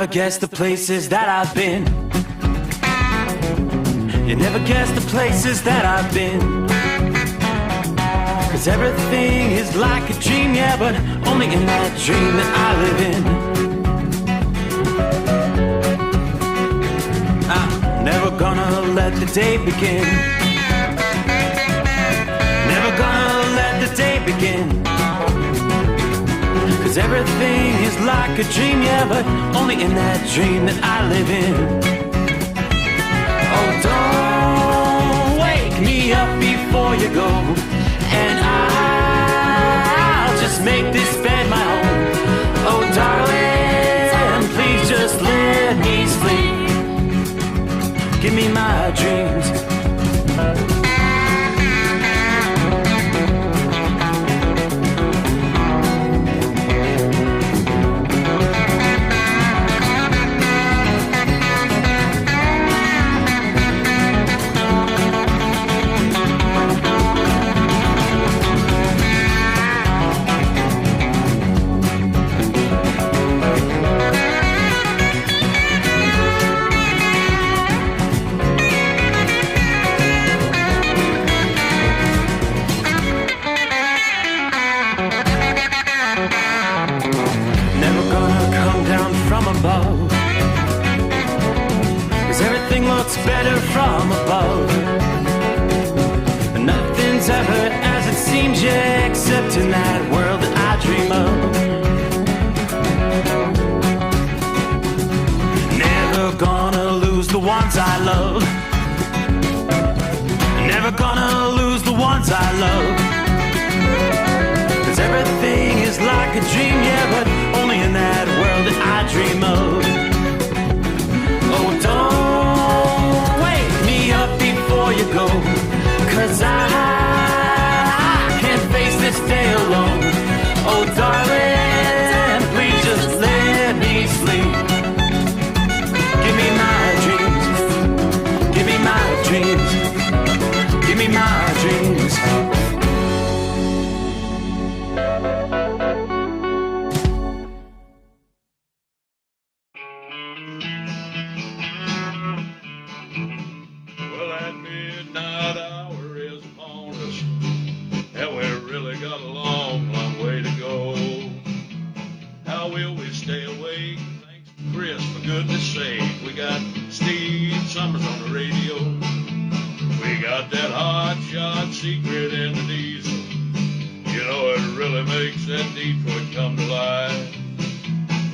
never guess the places that I've been. You never guess the places that I've been. 'Cause everything is like a dream, yeah, but only in that dream that I live in. I'm never gonna let the day begin. Never gonna let the day begin. 'Cause everything is like a dream, yeah, but only in that dream that I live in. Oh, don't wake me up before you go, and I'll just make this bed my home. Oh, darling, please just let me sleep. Give me my dreams. Better from above. Nothing's ever as it seems, yeah, except in that world that I dream of. Never gonna lose the ones I love. Never gonna lose the ones I love. 'Cause everything is like a dream, yeah, but only in that world that I dream of. Oh, don't before you go, 'cause I can't face this day alone. Oh, darling, please just let me sleep. Give me my dreams. Give me my dreams. Give me my dreams. Sommers on the radio. We got that hot shot secret in the diesel. You know it really makes that Detroit come to life.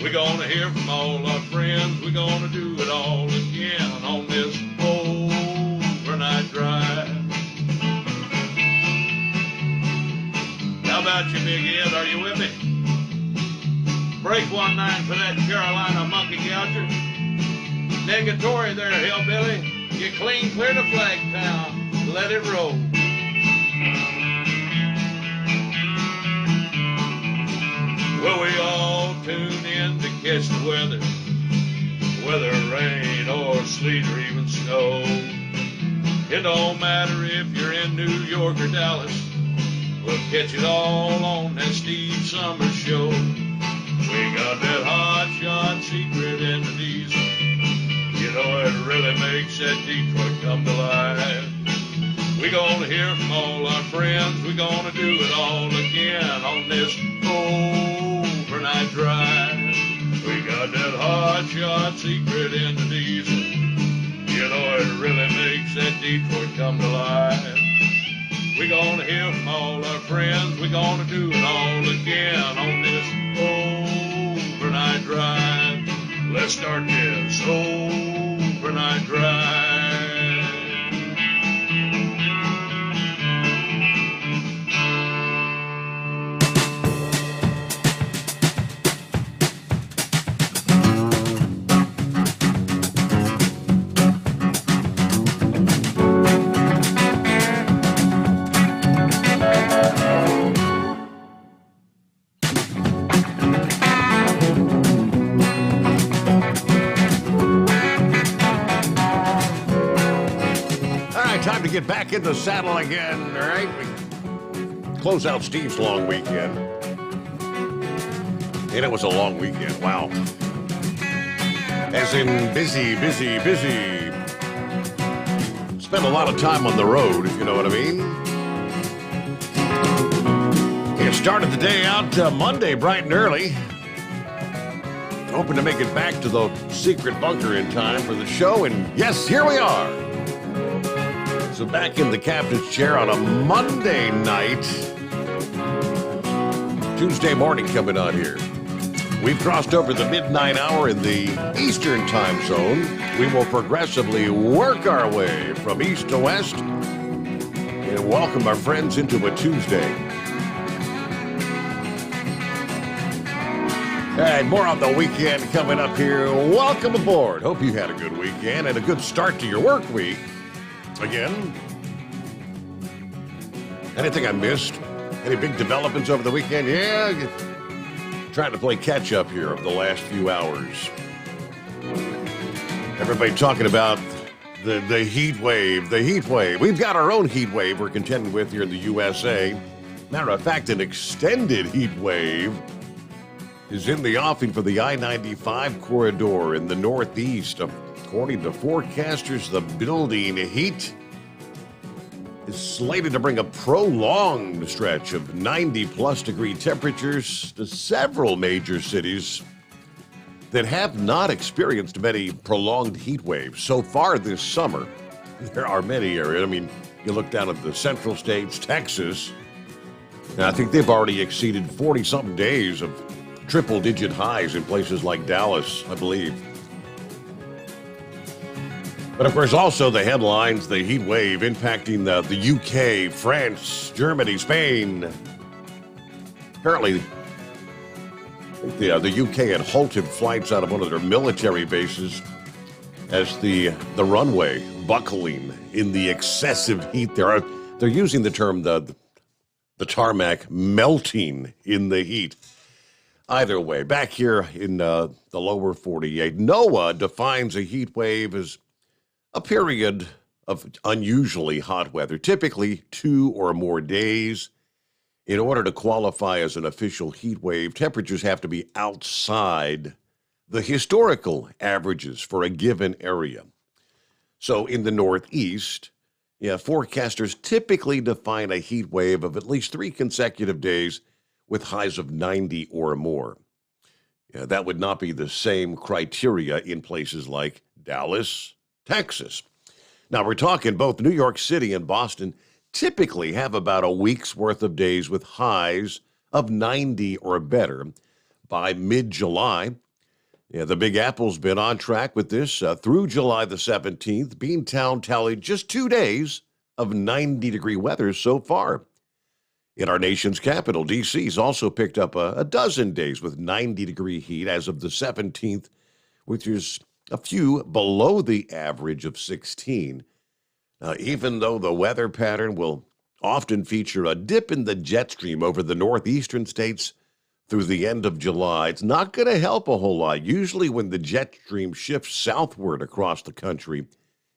We're gonna hear from all our friends. We're gonna do it all again on this overnight drive. How about you, Big Ed? Are you with me? Break 1-9 for that Carolina monkey gouger. Negatory there, hillbilly. You clean clear to Flagtown. Let it roll. Well, we all tune in to catch the weather. Whether rain or sleet or even snow. It don't matter if you're in New York or Dallas. We'll catch it all on that Steve Sommers show. We got that hot shot secret in the diesel. You know it really makes that Detroit come to life. We're gonna hear from all our friends. We're gonna do it all again on this overnight drive. We got that hot shot secret in the diesel. You know it really makes that Detroit come to life. We're gonna hear from all our friends. We're gonna do it all again on this overnight drive. Let's start this overnight drive. Time to get back in the saddle again, all right? We close out Steve's long weekend. And it was a long weekend, wow. As in busy, busy, busy. Spend a lot of time on the road, if you know what I mean. Okay, started the day out Monday bright and early. Hoping to make it back to the secret bunker in time for the show, and yes, here we are. So back in the captain's chair on a Monday night. Tuesday morning coming on here. We've crossed over the midnight hour in the Eastern time zone. We will progressively work our way from east to west and welcome our friends into a Tuesday. All right, more on the weekend coming up here. Welcome aboard. Hope you had a good weekend and a good start to your work week. Again, anything I missed? Any big developments over the weekend? Yeah, trying to play catch up here over the last few hours. Everybody talking about the heat wave, the heat wave. We've got our own heat wave we're contending with here in the USA. Matter of fact, an extended heat wave is in the offing for the I-95 corridor in the Northeast. According to forecasters, the building heat is slated to bring a prolonged stretch of 90-plus degree temperatures to several major cities that have not experienced many prolonged heat waves. So far this summer, there are many areas. I mean, you look down at the central states, Texas, and I think they've already exceeded 40-something days of triple-digit highs in places like Dallas, I believe. But of course, also the headlines, the heat wave impacting the UK, France, Germany, Spain. Apparently, the UK had halted flights out of one of their military bases as the runway buckling in the excessive heat there. They're using the term the tarmac melting in the heat. Either way, back here in the lower 48, NOAA defines a heat wave as a period of unusually hot weather, typically 2 or more days. In order to qualify as an official heat wave, temperatures have to be outside the historical averages for a given area. So in the Northeast, forecasters typically define a heat wave of at least 3 consecutive days with highs of 90 or more. That would not be the same criteria in places like Dallas, Texas. Now, we're talking both New York City and Boston typically have about a week's worth of days with highs of 90 or better by mid-July. The Big Apple's been on track with this through July the 17th. Beantown tallied just 2 days of 90-degree weather so far. In our nation's capital, D.C.'s also picked up a dozen days with 90-degree heat as of the 17th, which is a few below the average of 16. Even though the weather pattern will often feature a dip in the jet stream over the northeastern states through the end of July, it's not going to help a whole lot. Usually when the jet stream shifts southward across the country,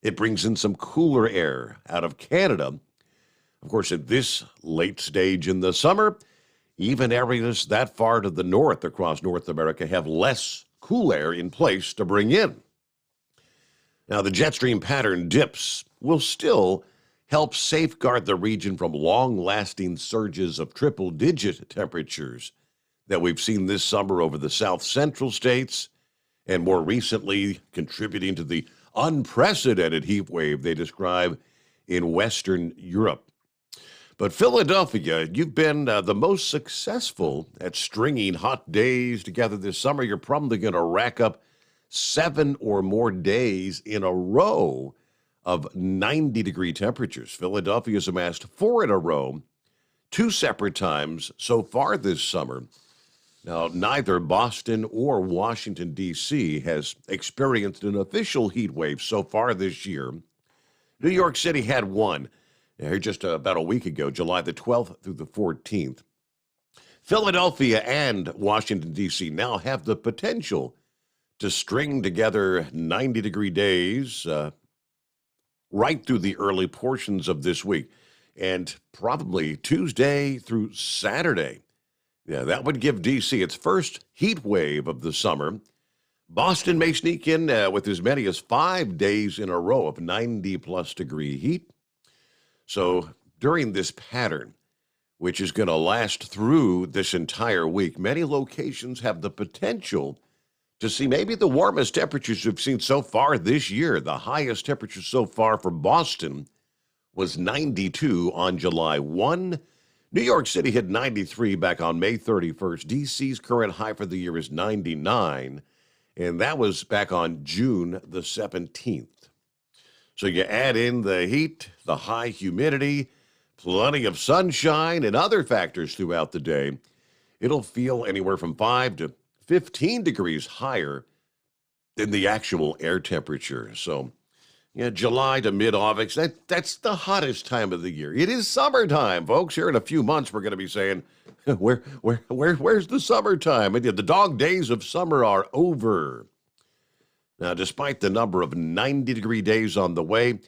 it brings in some cooler air out of Canada. Of course, at this late stage in the summer, even areas that far to the north across North America have less cool air in place to bring in. Now, the jet stream pattern dips will still help safeguard the region from long-lasting surges of triple-digit temperatures that we've seen this summer over the south central states, and more recently contributing to the unprecedented heat wave they describe in Western Europe. But Philadelphia, you've been the most successful at stringing hot days together this summer. You're probably going to rack up 7 or more days in a row of 90-degree temperatures. Philadelphia's amassed 4 in a row, 2 separate times so far this summer. Now, neither Boston or Washington, D.C. has experienced an official heat wave so far this year. New York City had one here just about a week ago, July the 12th through the 14th. Philadelphia and Washington, D.C. now have the potential to string together 90-degree days right through the early portions of this week, and probably Tuesday through Saturday. That would give D.C. its first heat wave of the summer. Boston may sneak in with as many as 5 days in a row of 90-plus degree heat. So during this pattern, which is going to last through this entire week, many locations have the potential to see maybe the warmest temperatures we've seen so far this year. The highest temperature so far for Boston was 92 on July 1. New York City hit 93 back on May 31st. D.C.'s current high for the year is 99, and that was back on June the 17th. So you add in the heat, the high humidity, plenty of sunshine, and other factors throughout the day, it'll feel anywhere from 5 to 15 degrees higher than the actual air temperature. So, yeah, July to mid-August, that's the hottest time of the year. It is summertime, folks. Here in a few months, we're going to be saying, where's the summertime? And the dog days of summer are over. Now, despite the number of 90-degree days on the way,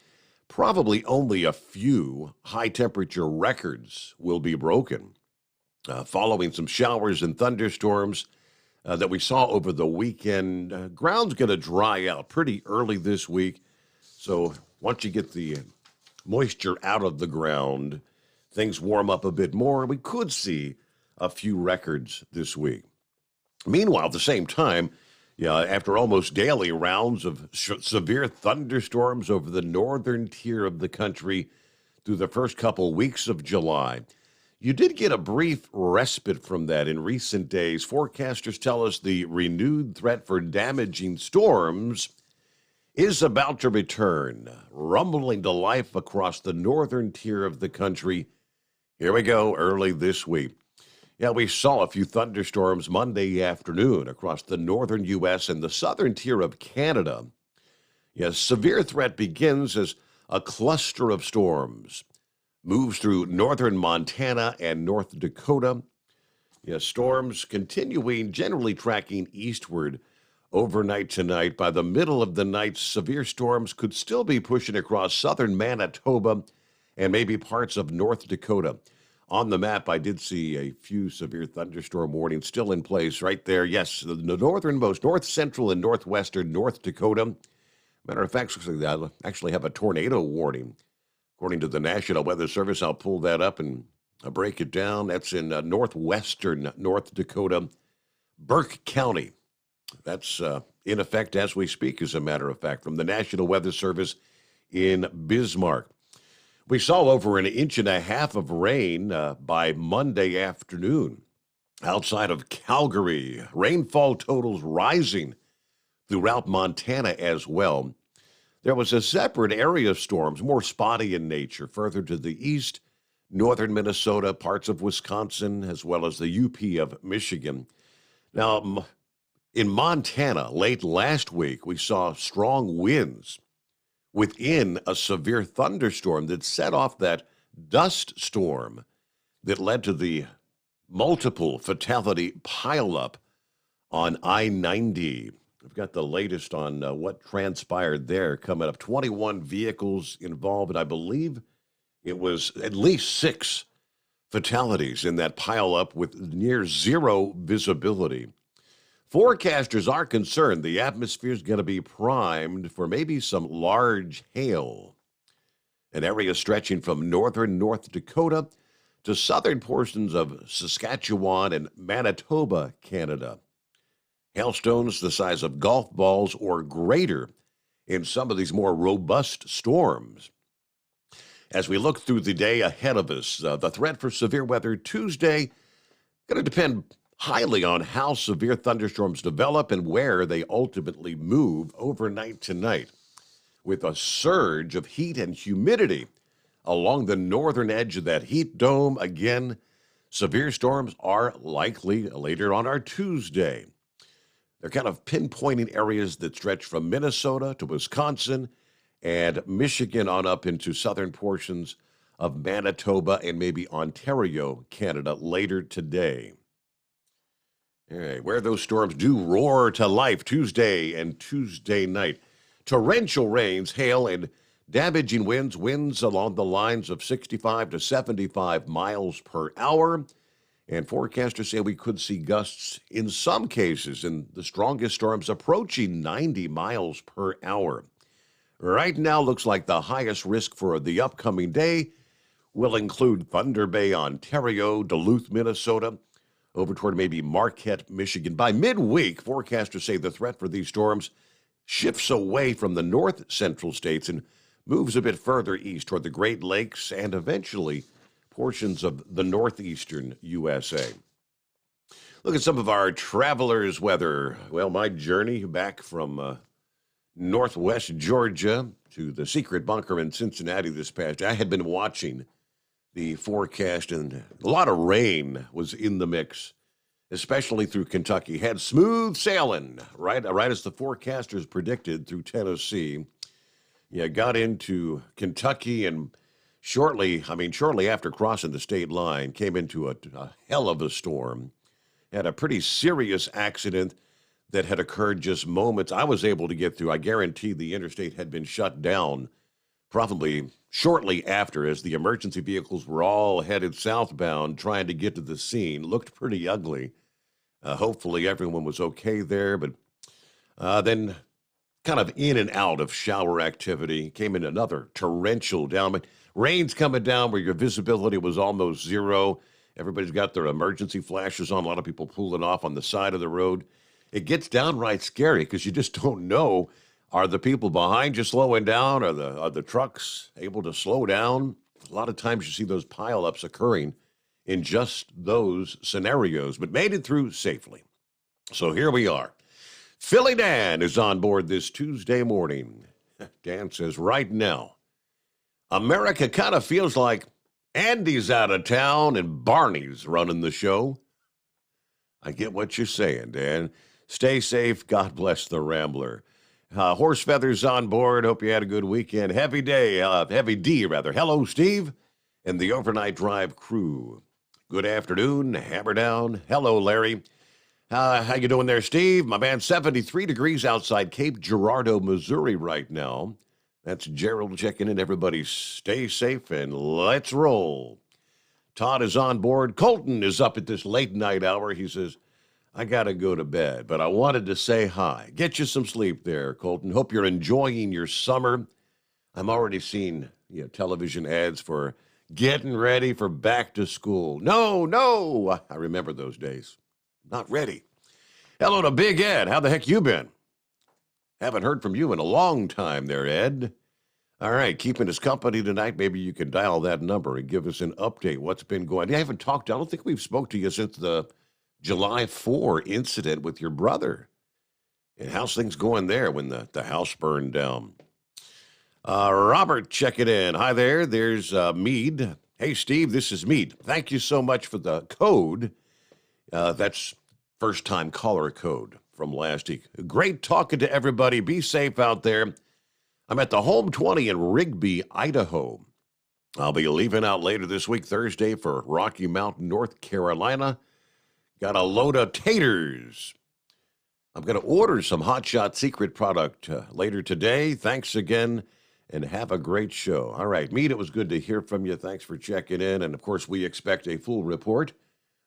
probably only a few high-temperature records will be broken. Following some showers and thunderstorms that we saw over the weekend, ground's going to dry out pretty early this week. So once you get the moisture out of the ground, things warm up a bit more. We could see a few records this week. Meanwhile, at the same time, after almost daily rounds of severe thunderstorms over the northern tier of the country through the first couple weeks of July, you did get a brief respite from that in recent days. Forecasters tell us the renewed threat for damaging storms is about to return, rumbling to life across the northern tier of the country. Here we go, early this week. Yeah, we saw a few thunderstorms Monday afternoon across the northern U.S. and the southern tier of Canada. Yes, severe threat begins as a cluster of storms moves through northern Montana and North Dakota. Yes, storms continuing, generally tracking eastward overnight tonight. By the middle of the night, severe storms could still be pushing across southern Manitoba and maybe parts of North Dakota. On the map, I did see a few severe thunderstorm warnings still in place right there. Yes, the northernmost, north central and northwestern North Dakota. Matter of fact, looks like they actually have a tornado warning. According to the National Weather Service, I'll pull that up and break it down. That's in northwestern North Dakota, Burke County. That's in effect as we speak, as a matter of fact, from the National Weather Service in Bismarck. We saw over an inch and a half of rain by Monday afternoon outside of Calgary. Rainfall totals rising throughout Montana as well. There was a separate area of storms, more spotty in nature, further to the east, northern Minnesota, parts of Wisconsin, as well as the UP of Michigan. Now, in Montana, late last week, we saw strong winds within a severe thunderstorm that set off that dust storm that led to the multiple fatality pileup on I-90. We've got the latest on what transpired there coming up. 21 vehicles involved, and I believe it was at least 6 fatalities in that pileup with near zero visibility. Forecasters are concerned the atmosphere is going to be primed for maybe some large hail. An area stretching from northern North Dakota to southern portions of Saskatchewan and Manitoba, Canada. Hailstones the size of golf balls or greater in some of these more robust storms. As we look through the day ahead of us, the threat for severe weather Tuesday going to depend highly on how severe thunderstorms develop and where they ultimately move overnight tonight. With a surge of heat and humidity along the northern edge of that heat dome, again, severe storms are likely later on our Tuesday. They're kind of pinpointing areas that stretch from Minnesota to Wisconsin and Michigan on up into southern portions of Manitoba and maybe Ontario, Canada, later today. All right, where those storms do roar to life Tuesday and Tuesday night. Torrential rains, hail, and damaging winds along the lines of 65 to 75 miles per hour. And forecasters say we could see gusts in some cases, and the strongest storms approaching 90 miles per hour. Right now, looks like the highest risk for the upcoming day will include Thunder Bay, Ontario, Duluth, Minnesota, over toward maybe Marquette, Michigan. By midweek, forecasters say the threat for these storms shifts away from the north central states and moves a bit further east toward the Great Lakes and eventually portions of the northeastern USA. Look at some of our travelers' weather. Well, my journey back from northwest Georgia to the secret bunker in Cincinnati this past year, I had been watching the forecast, and a lot of rain was in the mix, especially through Kentucky. Had smooth sailing, right as the forecasters predicted, through Tennessee. Yeah, got into Kentucky, and shortly after crossing the state line, came into a hell of a storm. Had a pretty serious accident that had occurred just moments. I was able to get through. I guarantee the interstate had been shut down probably shortly after, as the emergency vehicles were all headed southbound trying to get to the scene. Looked pretty ugly. Hopefully everyone was okay there, but then kind of in and out of shower activity. Came in another torrential down. Rain's coming down where your visibility was almost zero. Everybody's got their emergency flashes on. A lot of people pulling off on the side of the road. It gets downright scary because you just don't know. Are the people behind you slowing down? Are the trucks able to slow down? A lot of times you see those pileups occurring in just those scenarios, but made it through safely. So here we are. Philly Dan is on board this Tuesday morning. Dan says, right now, America kind of feels like Andy's out of town and Barney's running the show. I get what you're saying, Dan. Stay safe. God bless the Rambler. Horse Feathers on board. Hope you had a good weekend. Heavy D. Hello, Steve, and the Overnight Drive crew. Good afternoon. Hammer down. Hello, Larry. How you doing there, Steve? My man, 73 degrees outside Cape Girardeau, Missouri right now. That's Gerald checking in. Everybody stay safe and let's roll. Todd is on board. Colton is up at this late night hour. He says, I got to go to bed, but I wanted to say hi. Get you some sleep there, Colton. Hope you're enjoying your summer. I'm already seeing television ads for getting ready for back to school. No, I remember those days. Not ready. Hello to Big Ed. How the heck you been? Haven't heard from you in a long time there, Ed. All right, keeping us company tonight. Maybe you can dial that number and give us an update. What's been going on? I haven't talked. I don't think we've spoke to you since the July 4 incident with your brother. And how's things going there when the house burned down? Robert, check it in. Hi there. There's Mead. Hey, Steve, this is Mead. Thank you so much for the code. That's first-time caller code from last week. Great talking to everybody. Be safe out there. I'm at the Home 20 in Rigby, Idaho. I'll be leaving out later this week, Thursday, for Rocky Mountain, North Carolina. Got a load of taters. I'm going to order some Hot Shot Secret product later today. Thanks again, and have a great show. All right, Mead, it was good to hear from you. Thanks for checking in. And, of course, we expect a full report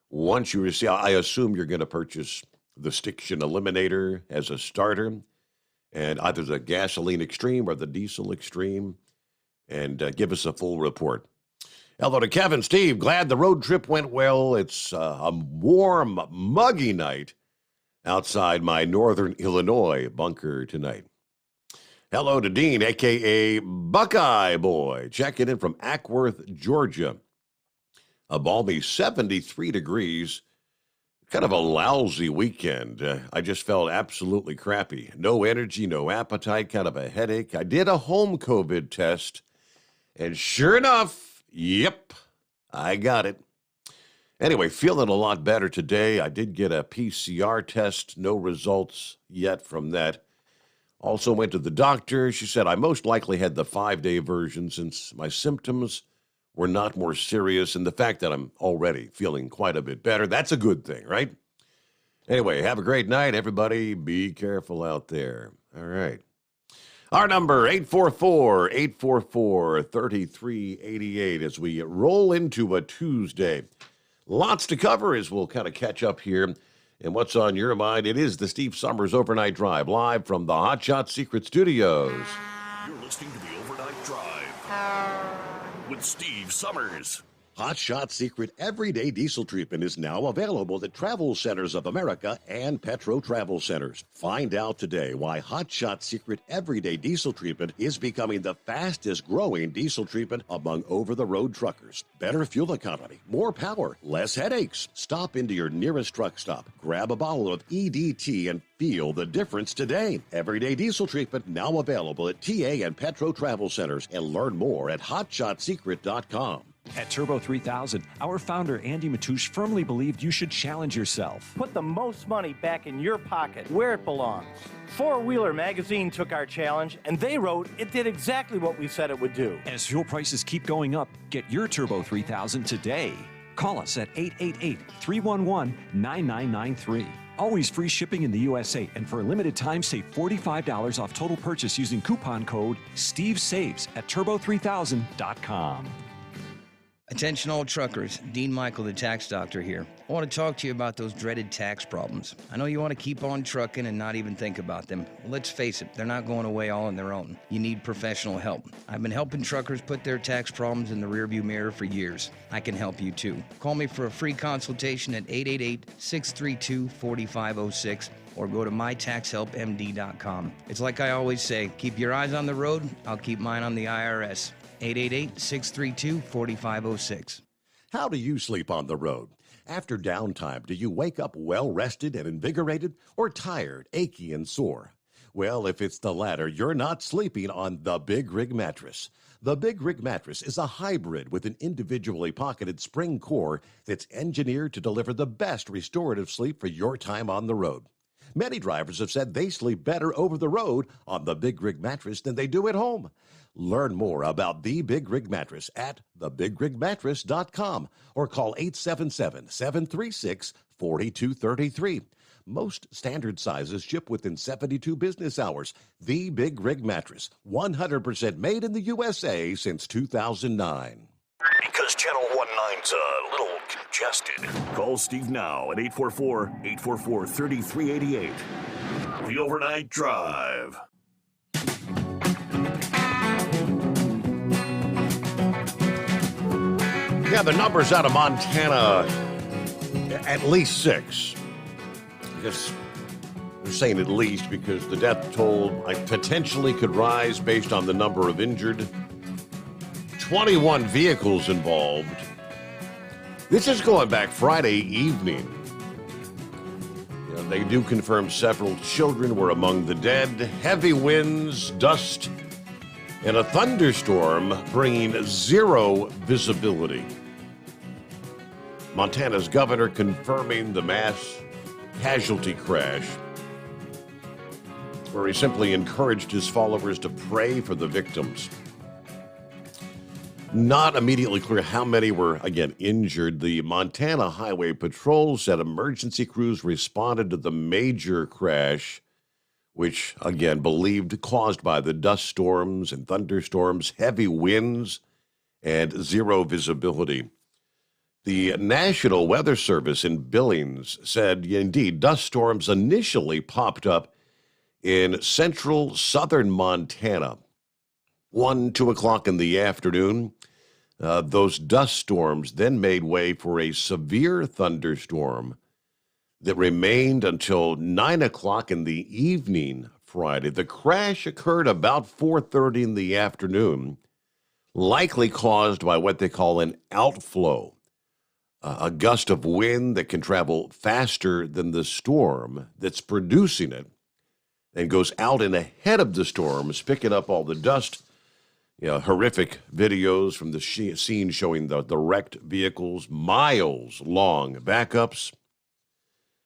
once you receive. I assume you're going to purchase the Stiction Eliminator as a starter, and either the Gasoline Extreme or the Diesel Extreme, and give us a full report. Hello to Kevin. Steve, glad the road trip went well. It's a warm, muggy night outside my northern Illinois bunker tonight. Hello to Dean, a.k.a. Buckeye Boy, checking in from Ackworth, Georgia. A balmy 73 degrees. Kind of a lousy weekend. I just felt absolutely crappy. No energy, no appetite, kind of a headache. I did a home COVID test, and sure enough, yep, I got it. Anyway, feeling a lot better today. I did get a PCR test. No results yet from that. Also went to the doctor. She said I most likely had the 5-day version since my symptoms were not more serious, and the fact that I'm already feeling quite a bit better, that's a good thing, right? Anyway, have a great night, everybody. Be careful out there. All right. Our number, 844-844-3388, as we roll into a Tuesday. Lots to cover as we'll kind of catch up here. And what's on your mind? It is the Steve Sommers Overnight Drive, live from the Hot Shot Secret Studios. You're listening to the Overnight Drive with Steve Sommers. Hot Shot Secret Everyday Diesel Treatment is now available at Travel Centers of America and Petro Travel Centers. Find out today why Hot Shot Secret Everyday Diesel Treatment is becoming the fastest growing diesel treatment among over-the-road truckers. Better fuel economy, more power, less headaches. Stop into your nearest truck stop, grab a bottle of EDT, and feel the difference today. Everyday Diesel Treatment now available at TA and Petro Travel Centers, and learn more at hotshotsecret.com. At Turbo 3000, our founder Andy Matouche firmly believed you should challenge yourself. Put the most money back in your pocket, where it belongs. Four Wheeler magazine took our challenge, and they wrote it did exactly what we said it would do. As fuel prices keep going up, get your Turbo 3000 today. Call us at 888-311-9993. Always free shipping in the USA, and for a limited time, save $45 off total purchase using coupon code STEVESAVES at turbo3000.com. Attention all truckers, Dean Michael, the tax doctor here. I want to talk to you about those dreaded tax problems. I know you want to keep on trucking and not even think about them. Well, let's face it, they're not going away all on their own. You need professional help. I've been helping truckers put their tax problems in the rearview mirror for years. I can help you too. Call me for a free consultation at 888-632-4506 or go to mytaxhelpmd.com. It's like I always say, keep your eyes on the road, I'll keep mine on the IRS. 888-632-4506. How do you sleep on the road? After downtime, do you wake up well-rested and invigorated, or tired, achy, and sore? Well, if it's the latter, you're not sleeping on the Big Rig Mattress. The Big Rig Mattress is a hybrid with an individually pocketed spring core that's engineered to deliver the best restorative sleep for your time on the road. Many drivers have said they sleep better over the road on the Big Rig Mattress than they do at home. Learn more about the Big Rig Mattress at thebigrigmattress.com or call 877-736-4233. Most standard sizes ship within 72 business hours. The Big Rig Mattress, 100% made in the USA since 2009. Because Channel 19's a little congested. Call Steve now at 844-844-3388. The Overnight Drive. Yeah, the numbers out of Montana, at least 6. I guess they're saying at least because the death toll potentially could rise based on the number of injured. 21 vehicles involved. This is going back Friday evening. They do confirm several children were among the dead. Heavy winds, dust, and a thunderstorm bringing zero visibility. Montana's governor confirming the mass casualty crash, where he simply encouraged his followers to pray for the victims. Not immediately clear how many were, again, injured. The Montana Highway Patrol said emergency crews responded to the major crash, which, again, believed caused by the dust storms and thunderstorms, heavy winds, and zero visibility. The National Weather Service in Billings said, indeed, dust storms initially popped up in central southern Montana. 2 o'clock in the afternoon, those dust storms then made way for a severe thunderstorm that remained until 9 o'clock in the evening Friday. The crash occurred about 4:30 in the afternoon, likely caused by what they call an outflow, a gust of wind that can travel faster than the storm that's producing it and goes out and ahead of the storms, picking up all the dust. Horrific videos from the scene showing the wrecked vehicles, miles-long backups.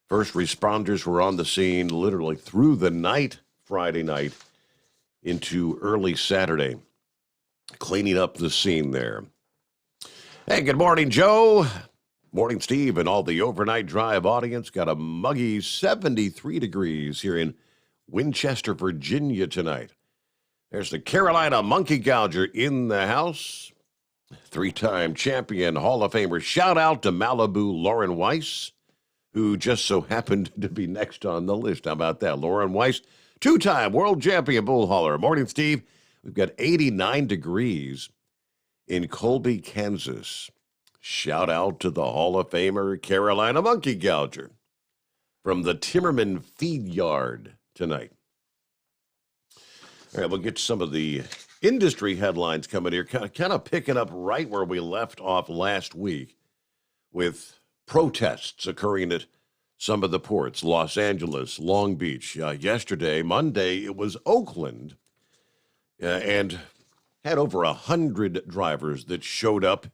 First responders were on the scene literally through the night, Friday night, into early Saturday, cleaning up the scene there. Hey, good morning, Joe. Morning, Steve, and all the Overnight Drive audience. Got a muggy 73 degrees here in Winchester, Virginia tonight. There's the Carolina Monkey Gouger in the house. Three-time champion Hall of Famer. Shout out to Malibu Lauren Weiss, who just so happened to be next on the list. How about that? Lauren Weiss, two-time world champion bull hauler. Morning, Steve. We've got 89 degrees in Colby, Kansas. Shout out to the Hall of Famer Carolina Monkey Gouger from the Timmerman Feed Yard tonight. All right, we'll get to some of the industry headlines coming here, kind of picking up right where we left off last week with protests occurring at some of the ports, Los Angeles, Long Beach. Yesterday, Monday, it was Oakland, and had over 100 drivers that showed up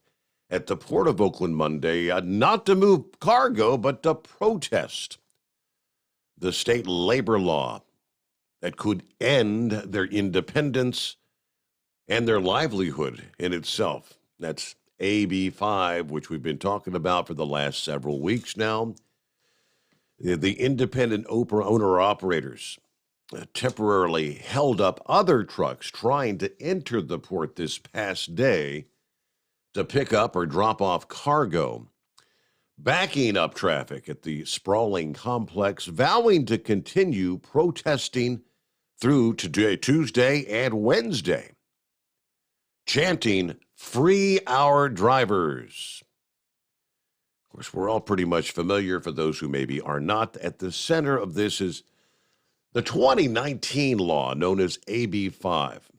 at the Port of Oakland Monday, not to move cargo, but to protest the state labor law that could end their independence and their livelihood in itself. That's AB 5, which we've been talking about for the last several weeks now. The independent owner-operators temporarily held up other trucks trying to enter the port this past day to pick up or drop off cargo, backing up traffic at the sprawling complex, vowing to continue protesting through today, Tuesday and Wednesday, chanting, "Free our drivers." Of course, we're all pretty much familiar, for those who maybe are not. At the center of this is the 2019 law known as AB 5,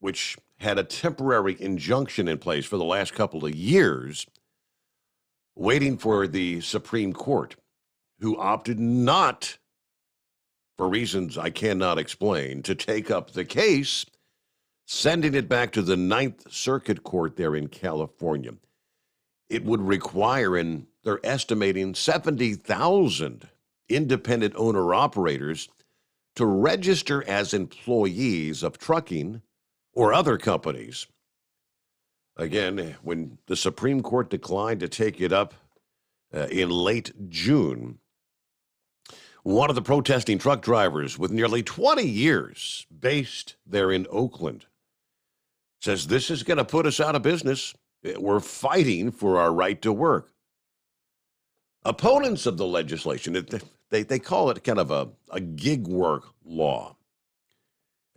which had a temporary injunction in place for the last couple of years, waiting for the Supreme Court, who opted not, for reasons I cannot explain, to take up the case, sending it back to the Ninth Circuit Court there in California. It would require, and they're estimating 70,000 independent owner-operators to register as employees of trucking or other companies. Again, when the Supreme Court declined to take it up in late June, one of the protesting truck drivers with nearly 20 years based there in Oakland says, "This is going to put us out of business. We're fighting for our right to work." Opponents of the legislation, they call it kind of a gig work law,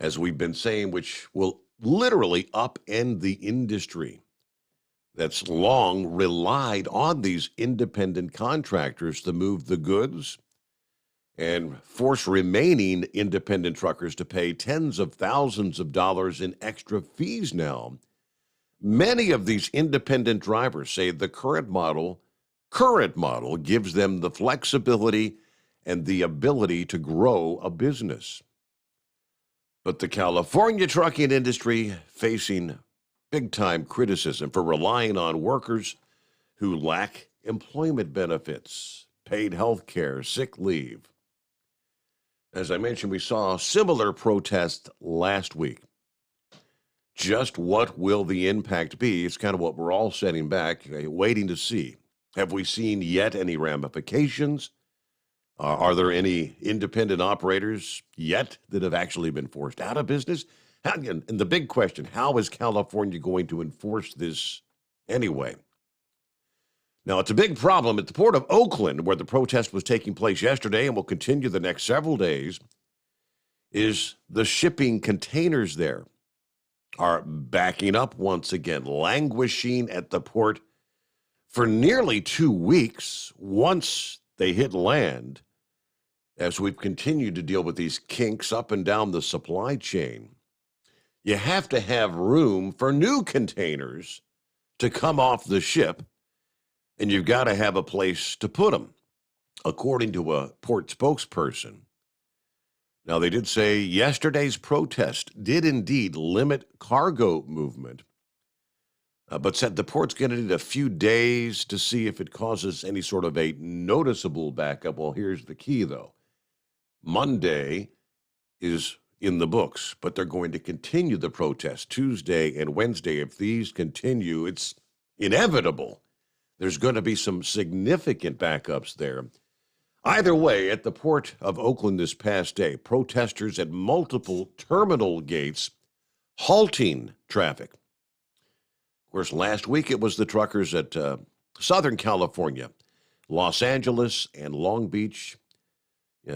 as we've been saying, which will literally upend the industry that's long relied on these independent contractors to move the goods and force remaining independent truckers to pay tens of thousands of dollars in extra fees now. Many of these independent drivers say the current model gives them the flexibility and the ability to grow a business. But the California trucking industry facing big-time criticism for relying on workers who lack employment benefits, paid health care, sick leave. As I mentioned, we saw similar protests last week. Just what will the impact be? It's kind of what we're all sitting back, waiting to see. Have we seen yet any ramifications? Are there any independent operators yet that have actually been forced out of business? And the big question, how is California going to enforce this anyway? Now, it's a big problem at the Port of Oakland, where the protest was taking place yesterday and will continue the next several days, is the shipping containers there are backing up once again, languishing at the port for nearly 2 weeks once they hit land, as we've continued to deal with these kinks up and down the supply chain. You have to have room for new containers to come off the ship, and you've got to have a place to put them, according to a port spokesperson. Now, they did say yesterday's protest did indeed limit cargo movement, but said the port's going to need a few days to see if it causes any sort of a noticeable backup. Well, here's the key, though. Monday is in the books, but they're going to continue the protest Tuesday and Wednesday. If these continue, it's inevitable. There's going to be some significant backups there. Either way, at the Port of Oakland this past day, protesters at multiple terminal gates halting traffic. Of course, last week it was the truckers at Southern California, Los Angeles, and Long Beach.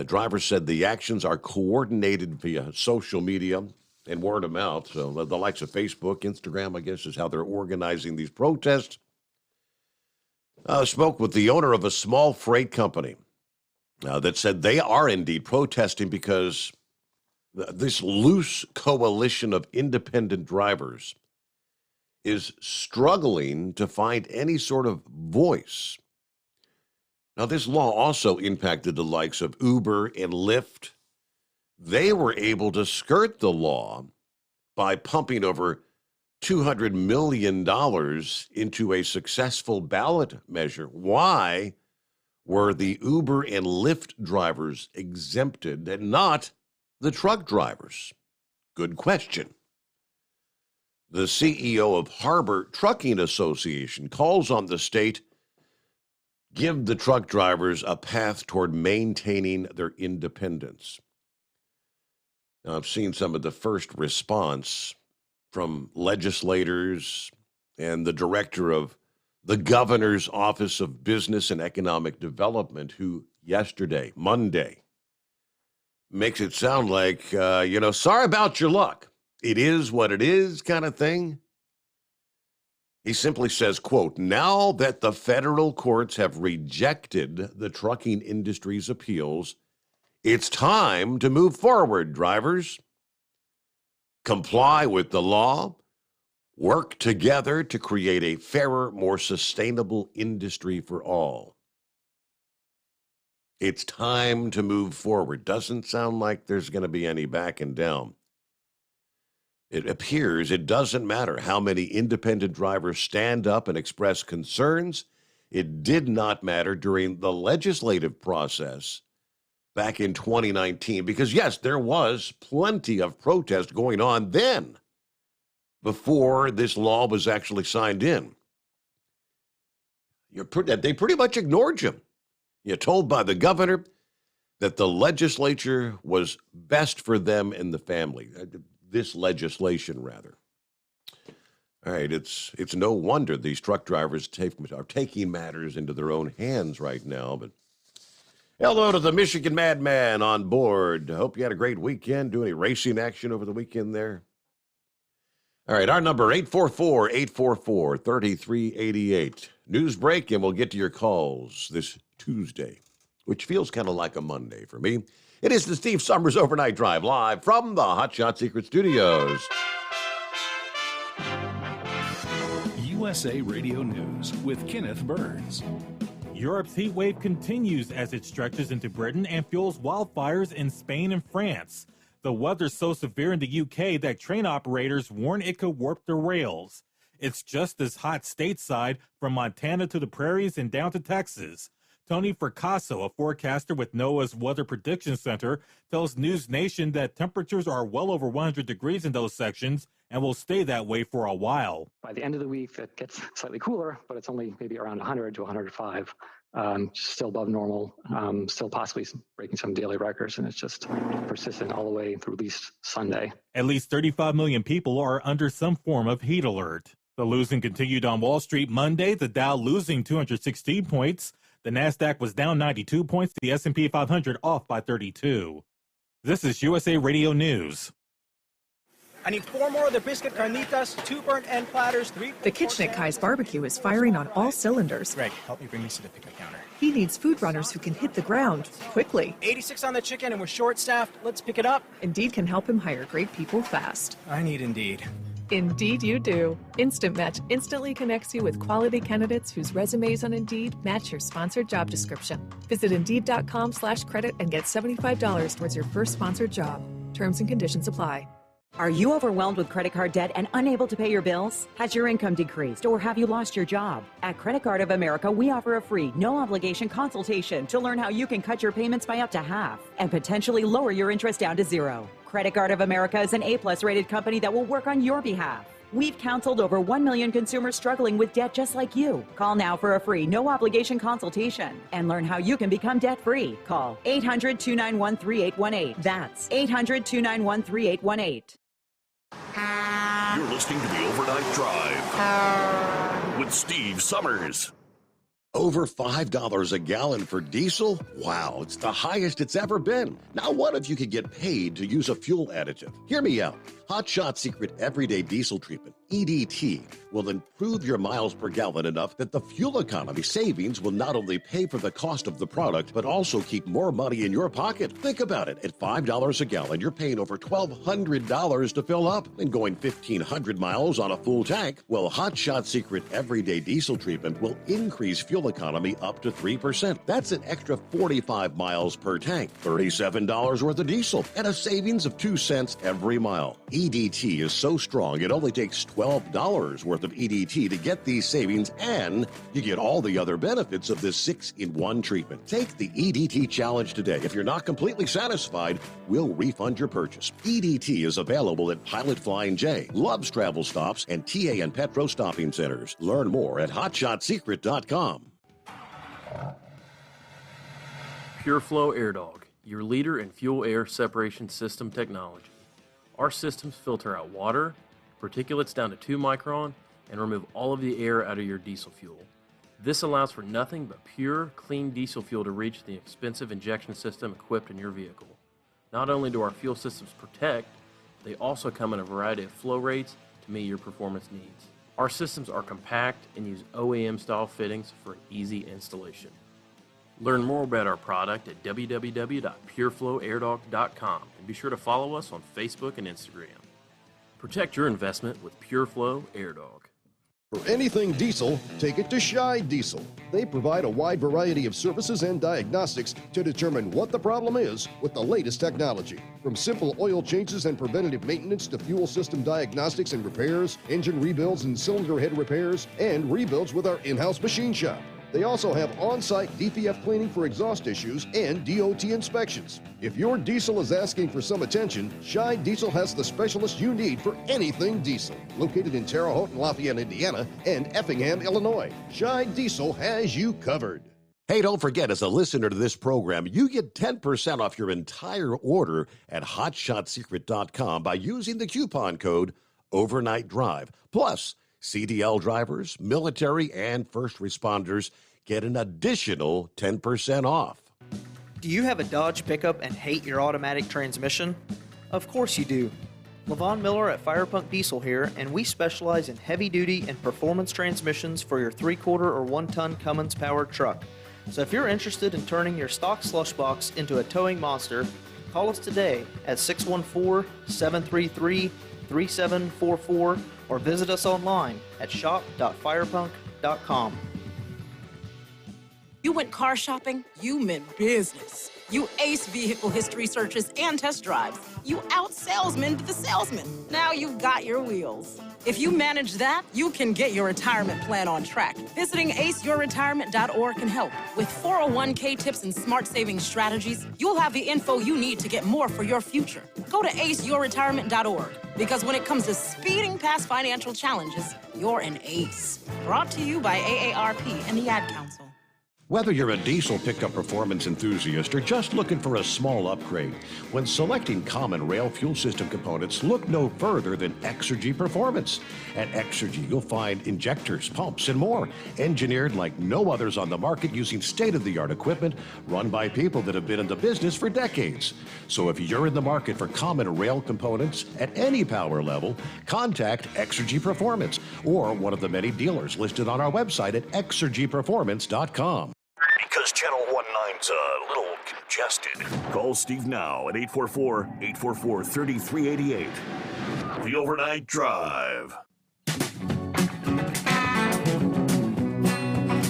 Drivers said the actions are coordinated via social media and word of mouth. So the likes of Facebook, Instagram, I guess, is how they're organizing these protests. Spoke with the owner of a small freight company that said they are indeed protesting because this loose coalition of independent drivers is struggling to find any sort of voice. Now, this law also impacted the likes of Uber and Lyft. They were able to skirt the law by pumping over $200 million into a successful ballot measure. Why were the Uber and Lyft drivers exempted and not the truck drivers? Good question. The CEO of Harbor Trucking Association calls on the state to give the truck drivers a path toward maintaining their independence. Now, I've seen some of the first response from legislators and the director of the governor's Office of Business and Economic Development, who yesterday, Monday, makes it sound like, sorry about your luck. It is what it is kind of thing. He simply says, quote, now that the federal courts have rejected the trucking industry's appeals, it's time to move forward, drivers. Comply with the law. Work together to create a fairer, more sustainable industry for all. It's time to move forward. Doesn't sound like there's going to be any backing down. It appears it doesn't matter how many independent drivers stand up and express concerns. It did not matter during the legislative process back in 2019, because yes, there was plenty of protest going on then before this law was actually signed in. They pretty much ignored you. You're told by the governor that the legislature was best for them and the family. This legislation, rather. All right, it's no wonder these truck drivers are taking matters into their own hands right now. But hello to the Michigan Madman on board. Hope you had a great weekend. Do any racing action over the weekend there? All right, our number, 844-844-3388. News break, and we'll get to your calls this Tuesday, which feels kind of like a Monday for me. It is the Steve Sommers Overnight Drive, live from the Hot Shot Secret Studios. USA Radio News with Kenneth Burns. Europe's heat wave continues as it stretches into Britain and fuels wildfires in Spain and France. The weather's so severe in the UK that train operators warn it could warp the rails. It's just as hot stateside from Montana to the prairies and down to Texas. Tony Fracasso, a forecaster with NOAA's Weather Prediction Center, tells News Nation that temperatures are well over 100 degrees in those sections and will stay that way for a while. By the end of the week, it gets slightly cooler, but it's only maybe around 100 to 105. Still above normal, still possibly breaking some daily records, and it's just persistent all the way through at least Sunday. At least 35 million people are under some form of heat alert. The losing continued on Wall Street Monday, the Dow losing 216 points. The NASDAQ was down 92 points, the S&P 500 off by 32. This is USA Radio News. I need 4 more of the biscuit carnitas, 2 burnt end platters, 3... The kitchen at Kai's Barbecue is firing on all cylinders. Greg, help me bring these to the pickup counter. He needs food runners who can hit the ground quickly. 86 on the chicken and we're short-staffed. Let's pick it up. Indeed can help him hire great people fast. I need Indeed. Indeed you do. Instant Match instantly connects you with quality candidates whose resumes on Indeed match your sponsored job description. Visit Indeed.com/credit and get $75 towards your first sponsored job. Terms and conditions apply. Are you overwhelmed with credit card debt and unable to pay your bills? Has your income decreased or have you lost your job? At Credit Card of America, we offer a free, no-obligation consultation to learn how you can cut your payments by up to half and potentially lower your interest down to zero. Credit Card of America is an A+ rated company that will work on your behalf. We've counseled over 1 million consumers struggling with debt just like you. Call now for a free, no-obligation consultation and learn how you can become debt-free. Call 800-291-3818. That's 800-291-3818. You're listening to the Overnight Drive with Steve Summers. Over $5 a gallon for diesel? Wow, it's the highest it's ever been. Now, what if you could get paid to use a fuel additive? Hear me out. Hot Shot Secret Everyday Diesel Treatment, EDT, will improve your miles per gallon enough that the fuel economy savings will not only pay for the cost of the product, but also keep more money in your pocket. Think about it. At $5 a gallon, you're paying over $1,200 to fill up and going 1,500 miles on a full tank. Well, Hot Shot Secret Everyday Diesel Treatment will increase fuel economy up to 3%. That's an extra 45 miles per tank, $37 worth of diesel, and a savings of 2 cents every mile. EDT is so strong, it only takes $12 worth of EDT to get these savings, and you get all the other benefits of this 6-in-1 treatment. Take the EDT challenge today. If you're not completely satisfied, we'll refund your purchase. EDT is available at Pilot Flying J, Love's Travel Stops, and TA and Petro Stopping Centers. Learn more at hotshotsecret.com. PureFlow Air Dog, your leader in fuel air separation system technology. Our systems filter out water, particulates down to 2 micron, and remove all of the air out of your diesel fuel. This allows for nothing but pure, clean diesel fuel to reach the expensive injection system equipped in your vehicle. Not only do our fuel systems protect, they also come in a variety of flow rates to meet your performance needs. Our systems are compact and use OEM-style fittings for easy installation. Learn more about our product at www.pureflowairdog.com and be sure to follow us on Facebook and Instagram. Protect your investment with PureFlow Air Dog. For anything diesel, take it to Scheid Diesel. They provide a wide variety of services and diagnostics to determine what the problem is with the latest technology. From simple oil changes and preventative maintenance to fuel system diagnostics and repairs, engine rebuilds and cylinder head repairs, and rebuilds with our in-house machine shop. They also have on-site DPF cleaning for exhaust issues and DOT inspections. If your diesel is asking for some attention, Scheid Diesel has the specialist you need for anything diesel. Located in Terre Haute and Lafayette, Indiana, and Effingham, Illinois, Scheid Diesel has you covered. Hey, don't forget, as a listener to this program, you get 10% off your entire order at hotshotsecret.com by using the coupon code Overnight Drive. Plus, CDL drivers, military, and first responders get an additional 10% off. Do you have a Dodge pickup and hate your automatic transmission? Of course you do. LaVon Miller at Firepunk Diesel here, and we specialize in heavy-duty and performance transmissions for your 3/4 or 1-ton Cummins-powered truck. So if you're interested in turning your stock slush box into a towing monster, call us today at 614-733-3744 or visit us online at shop.firepunk.com. You went car shopping? You meant business. You ace vehicle history searches and test drives. You out-salesman the salesman. Now you've got your wheels. If you manage that, you can get your retirement plan on track. Visiting aceyourretirement.org can help. With 401k tips and smart savings strategies, you'll have the info you need to get more for your future. Go to aceyourretirement.org, because when it comes to speeding past financial challenges, you're an ace. Brought to you by AARP and the Ad Council. Whether you're a diesel pickup performance enthusiast or just looking for a small upgrade, when selecting common rail fuel system components, look no further than Exergy Performance. At Exergy, you'll find injectors, pumps, and more, engineered like no others on the market using state-of-the-art equipment run by people that have been in the business for decades. So if you're in the market for common rail components at any power level, contact Exergy Performance or one of the many dealers listed on our website at exergyperformance.com. Because Channel 19's a little congested. Call Steve now at 844-844-3388. The Overnight Drive.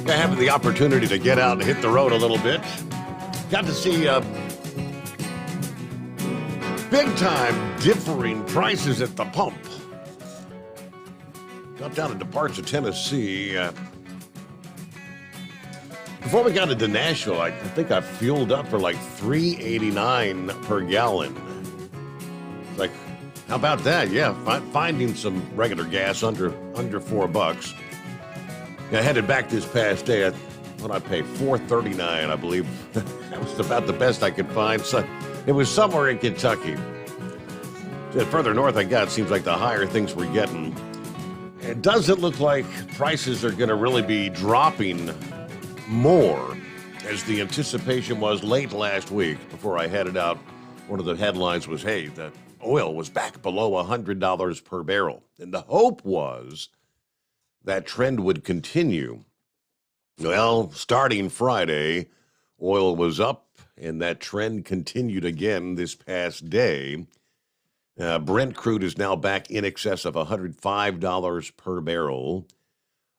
I had the opportunity to get out and hit the road a little bit. Got to see big-time differing prices at the pump. Got down into parts of Tennessee. Before we got into Nashville, I think I fueled up for like $3.89 per gallon. It's like, how about that? Yeah, finding some regular gas under $4. I headed back this past day. What I paid $4.39, I believe. That was about the best I could find. So it was somewhere in Kentucky. The further north I got, it seems like the higher things we're getting. It doesn't look like prices are going to really be dropping more as the anticipation was late last week before I headed out. One of the headlines was, hey, the oil was back below $100 per barrel. And the hope was that trend would continue. Well, starting Friday, oil was up, and that trend continued again this past day. Brent crude is now back in excess of $105 per barrel,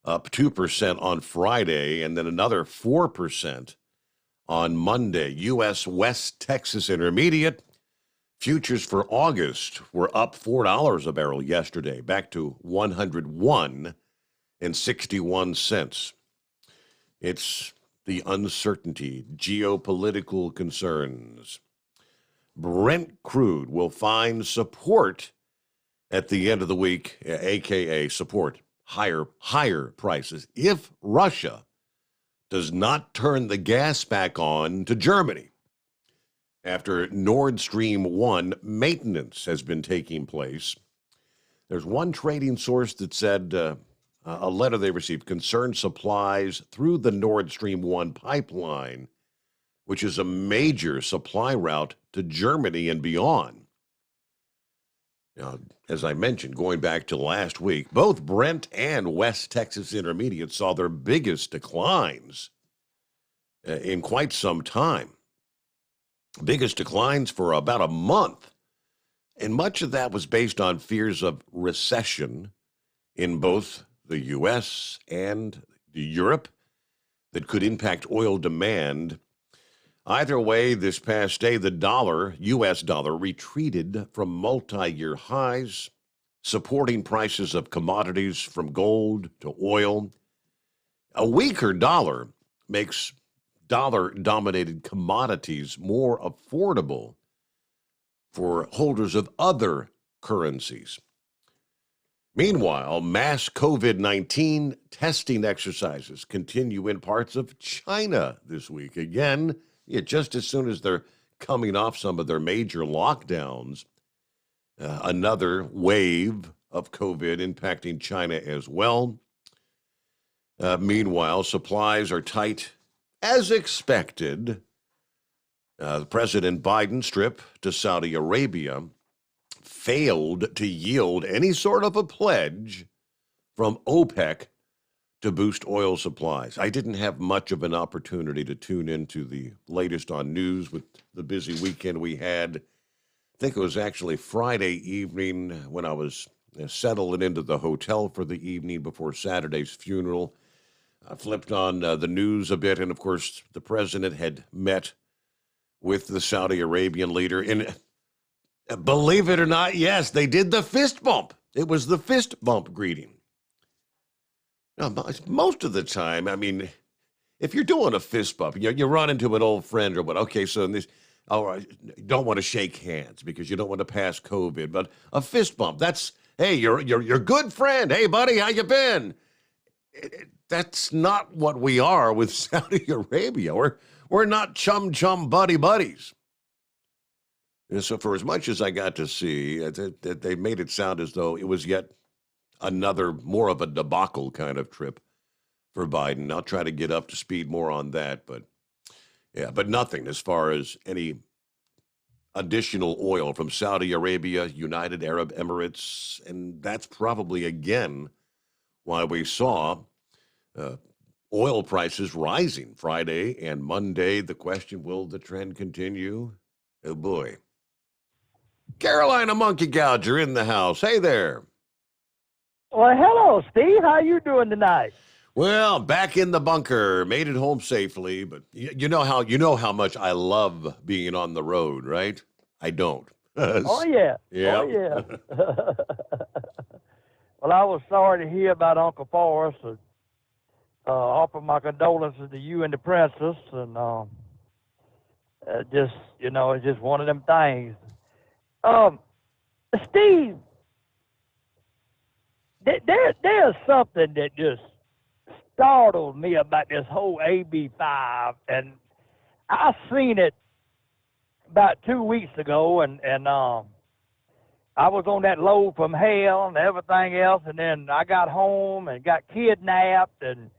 up 2% on Friday, and then another 4% on Monday. U.S. West Texas Intermediate futures for August were up $4 a barrel yesterday, back to $101.61. It's the uncertainty, geopolitical concerns. Brent crude will find support at the end of the week, a.k.a. support, higher prices, if Russia does not turn the gas back on to Germany after Nord Stream 1 maintenance has been taking place. There's one trading source that said a letter they received concerned supplies through the Nord Stream 1 pipeline, which is a major supply route to Germany and beyond. Now, as I mentioned, going back to last week, both Brent and West Texas Intermediate saw their biggest declines in quite some time. Biggest declines for about a month. And much of that was based on fears of recession in both the U.S. and Europe that could impact oil demand. Either way, this past day, the U.S. dollar, retreated from multi-year highs, supporting prices of commodities from gold to oil. A weaker dollar makes dollar-dominated commodities more affordable for holders of other currencies. Meanwhile, mass COVID-19 testing exercises continue in parts of China this week. Again, just as soon as they're coming off some of their major lockdowns, another wave of COVID impacting China as well. Meanwhile, supplies are tight as expected. President Biden's trip to Saudi Arabia failed to yield any sort of a pledge from OPEC to boost oil supplies. I didn't have much of an opportunity to tune into the latest on news with the busy weekend we had. I think it was actually Friday evening when I was settling into the hotel for the evening before Saturday's funeral. I flipped on the news a bit, and of course, the president had met with the Saudi Arabian leader. And believe it or not, yes, they did the fist bump. It was the fist bump greeting. Now, most of the time, I mean, if you're doing a fist bump, you run into an old friend or what, okay, so in this, all right, you don't want to shake hands because you don't want to pass COVID, but a fist bump, that's, hey, you're good friend. Hey, buddy, how you been? That's not what we are with Saudi Arabia. We're not chum buddies. And so for as much as I got to see, they made it sound as though it was yet another more of a debacle kind of trip for Biden. I'll try to get up to speed more on that, but nothing as far as any additional oil from Saudi Arabia, United Arab Emirates, and that's probably again why we saw oil prices rising Friday and Monday. The question, will the trend continue? Oh boy. Carolina Monkey Gouger in the house. Hey there. Well, hello, Steve. How you doing tonight? Well, back in the bunker, made it home safely, but you know how much I love being on the road, right? I don't. Oh yeah. Yeah. Oh yeah. Well, I was sorry to hear about Uncle Forrest. And, offer my condolences to you and the princess, and just it's just one of them things. Steve, there's something that just startled me about this whole AB5, and I seen it about 2 weeks ago, and I was on that load from hell and everything else, and then I got home and got kidnapped, and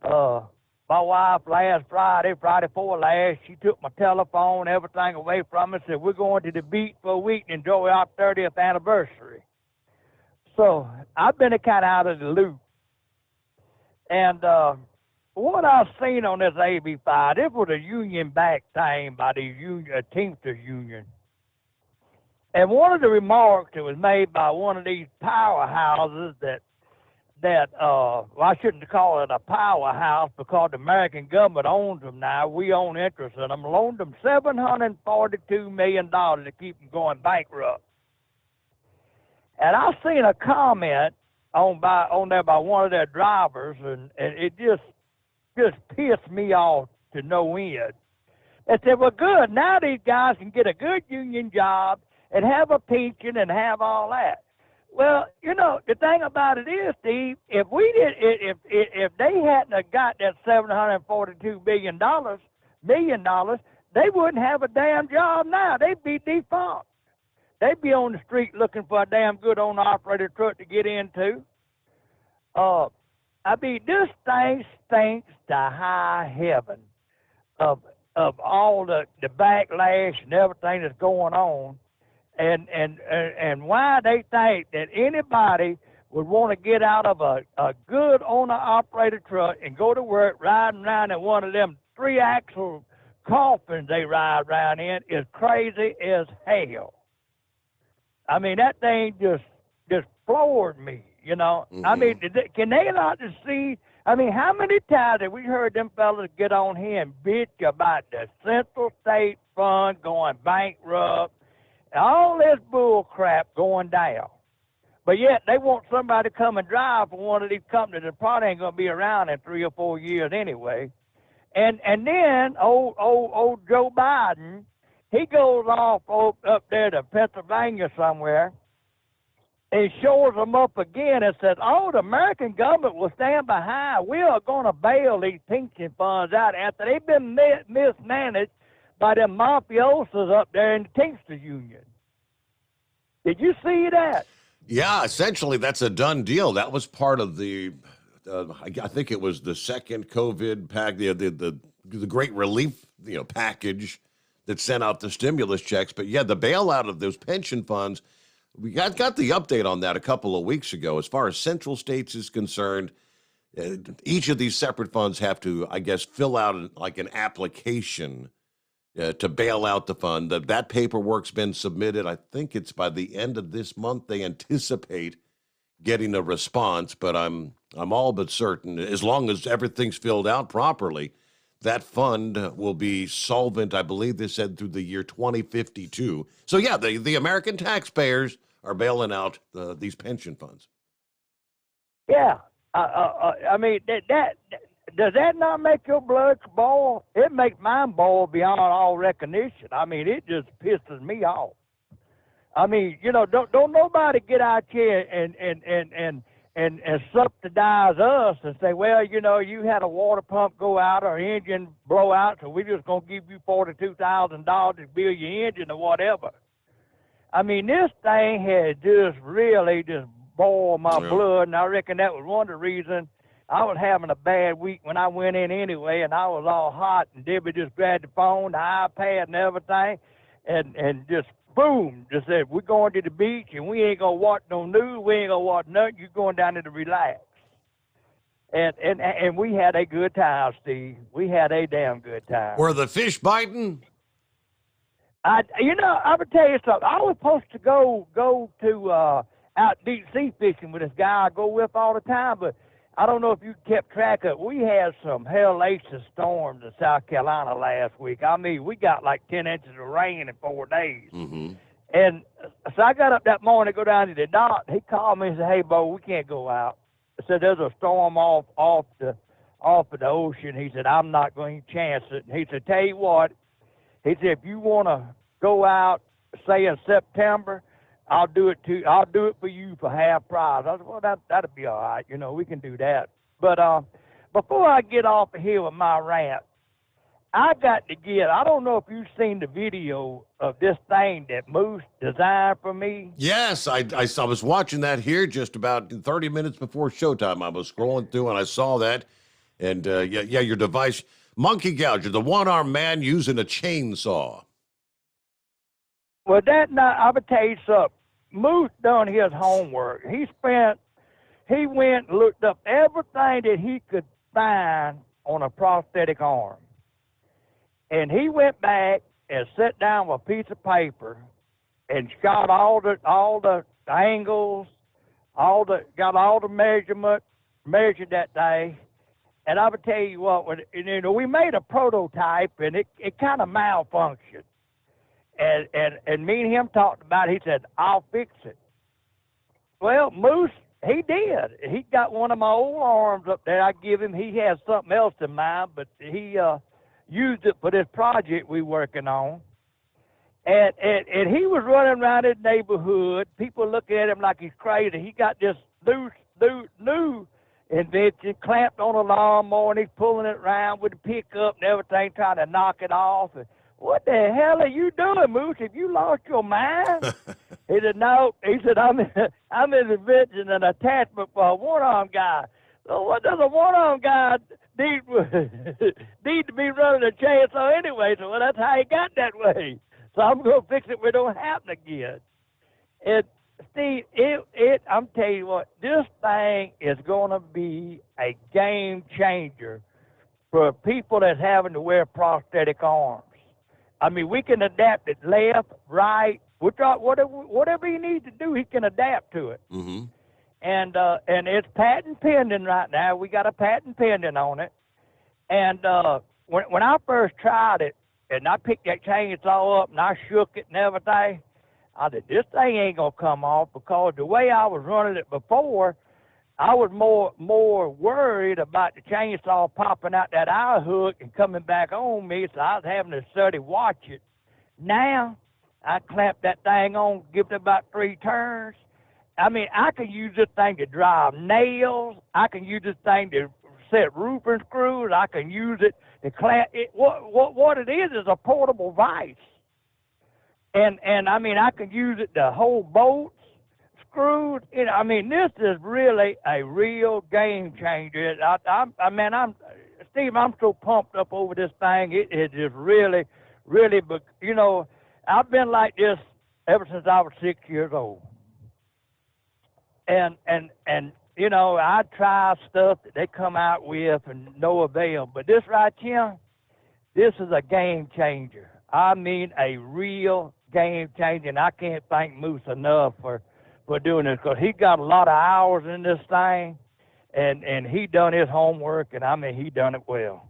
my wife last Friday before last, she took my telephone, everything away from me, said, we're going to the beach for a week and enjoy our 30th anniversary. So I've been kind of out of the loop. And what I've seen on this AB5, this was a union-backed thing by the Teamsters Union. And one of the remarks that was made by one of these powerhouses well, I shouldn't call it a powerhouse because the American government owns them now. We own interest in them. Loaned them $742 million to keep them going bankrupt. And I seen a comment on there by one of their drivers, and it just pissed me off to no end. They said, well, good, now these guys can get a good union job and have a pension and have all that. Well, you know, the thing about it is, Steve, if they hadn't have got that $742 million, they wouldn't have a damn job now. They'd be defunct. They'd be on the street looking for a damn good owner-operator truck to get into. I mean, this thing stinks to high heaven of all the backlash and everything that's going on. And why they think that anybody would want to get out of a good owner-operated truck and go to work riding around in one of them 3-axle coffins they ride around in is crazy as hell. I mean, that thing just floored me, you know. Mm-hmm. I mean, can they not just see? I mean, how many times have we heard them fellas get on here and bitch about the Central State Fund going bankrupt? All this bull crap going down. But yet they want somebody to come and drive for one of these companies that probably ain't going to be around in 3 or 4 years anyway. And then old Joe Biden, he goes off up there to Pennsylvania somewhere and shows them up again and says, the American government will stand behind. We are going to bail these pension funds out after they've been mismanaged by them mafiosos up there in the Teamsters Union. Did you see that? Yeah, essentially that's a done deal. That was part of the, I think it was the second COVID pack, the great relief package that sent out the stimulus checks. But yeah, the bailout of those pension funds, we got the update on that a couple of weeks ago. As far as Central States is concerned, each of these separate funds have to, I guess, fill out like an application to bail out the fund. That paperwork's been submitted. I think it's by the end of this month they anticipate getting a response, but I'm all but certain, as long as everything's filled out properly, that fund will be solvent, I believe they said, through the year 2052. So yeah, the American taxpayers are bailing out these pension funds. Yeah. I mean, that does that not make your blood boil? It makes mine boil beyond all recognition. I mean, it just pisses me off. I mean, don't nobody get out here and subsidize us and say, well, you had a water pump go out or engine blow out, so we're just going to give you $42,000 to build your engine or whatever. I mean, this thing has just really just boiled my blood, and I reckon that was one of the reasons I was having a bad week when I went in anyway, and I was all hot, and Debbie just grabbed the phone, the iPad, and everything, and just boom, just said, we're going to the beach, and we ain't going to watch no news, we ain't going to watch nothing, you're going down there to relax. And we had a good time, Steve. We had a damn good time. Were the fish biting? I'm going to tell you something. I was supposed to go to out deep sea fishing with this guy I go with all the time, but I don't know if you kept track of it. We had some hellacious storms in South Carolina last week. I mean, we got like 10 inches of rain in 4 days. Mm-hmm. And so I got up that morning to go down to the dock. He called me and said, hey, Bo, we can't go out. I said, there's a storm off of the ocean. He said, I'm not going to chance it. And he said, tell you what, he said, if you want to go out, say in September, I'll do it for you for half price. I said, well, that'll be all right. We can do that. But before I get off of here with my rant, I got to get, I don't know if you've seen the video of this thing that Moose designed for me. Yes, I was watching that here just about 30 minutes before showtime. I was scrolling through and I saw that. And yeah, your device, Monkey Gouger, the one-armed man using a chainsaw. Well, that night, I would tell you something. Moose done his homework. He went and looked up everything that he could find on a prosthetic arm. And he went back and sat down with a piece of paper and got all the angles, got all the measurement, measured that day. And I would tell you what, we made a prototype and it kind of malfunctioned. And me and him talked about it. He said, I'll fix it. Well, Moose, he did. He got one of my old arms up there. I give him, he has something else in mind, but he used it for this project we working on. And he was running around his neighborhood. People looking at him like he's crazy. He got this new invention clamped on a lawnmower, and he's pulling it around with the pickup and everything, trying to knock it off. And, what the hell are you doing, Moose? Have you lost your mind? He said, no. He said, I'm inventing an attachment for a one-armed guy. So what does a one-armed guy need to be running a chainsaw anyway? So well, that's how he got that way. So I'm going to fix it where it don't happen again. And Steve, I'm telling you what, this thing is going to be a game changer for people that's having to wear prosthetic arms. I mean, we can adapt it left, right, whatever he needs to do, he can adapt to it. Mm-hmm. And it's patent pending right now. We got a patent pending on it. And when I first tried it, and I picked that chainsaw up and I shook it and everything, I said, this thing ain't going to come off, because the way I was running it before, I was more worried about the chainsaw popping out that eye hook and coming back on me, so I was having to study watch it. Now, I clamp that thing on, give it about 3 turns. I mean, I can use this thing to drive nails. I can use this thing to set roofing screws. I can use it to clamp it. What it is a portable vise. And I mean, I can use it to hold bolts, screwed. I mean, this is really a real game changer. Steve, I'm so pumped up over this thing. It is just really, really, but I've been like this ever since I was 6 years old. And I try stuff that they come out with and no avail. But this right here, this is a game changer. I mean, a real game changer. And I can't thank Moose enough for doing this, because he got a lot of hours in this thing, and he done his homework, and I mean, he done it well.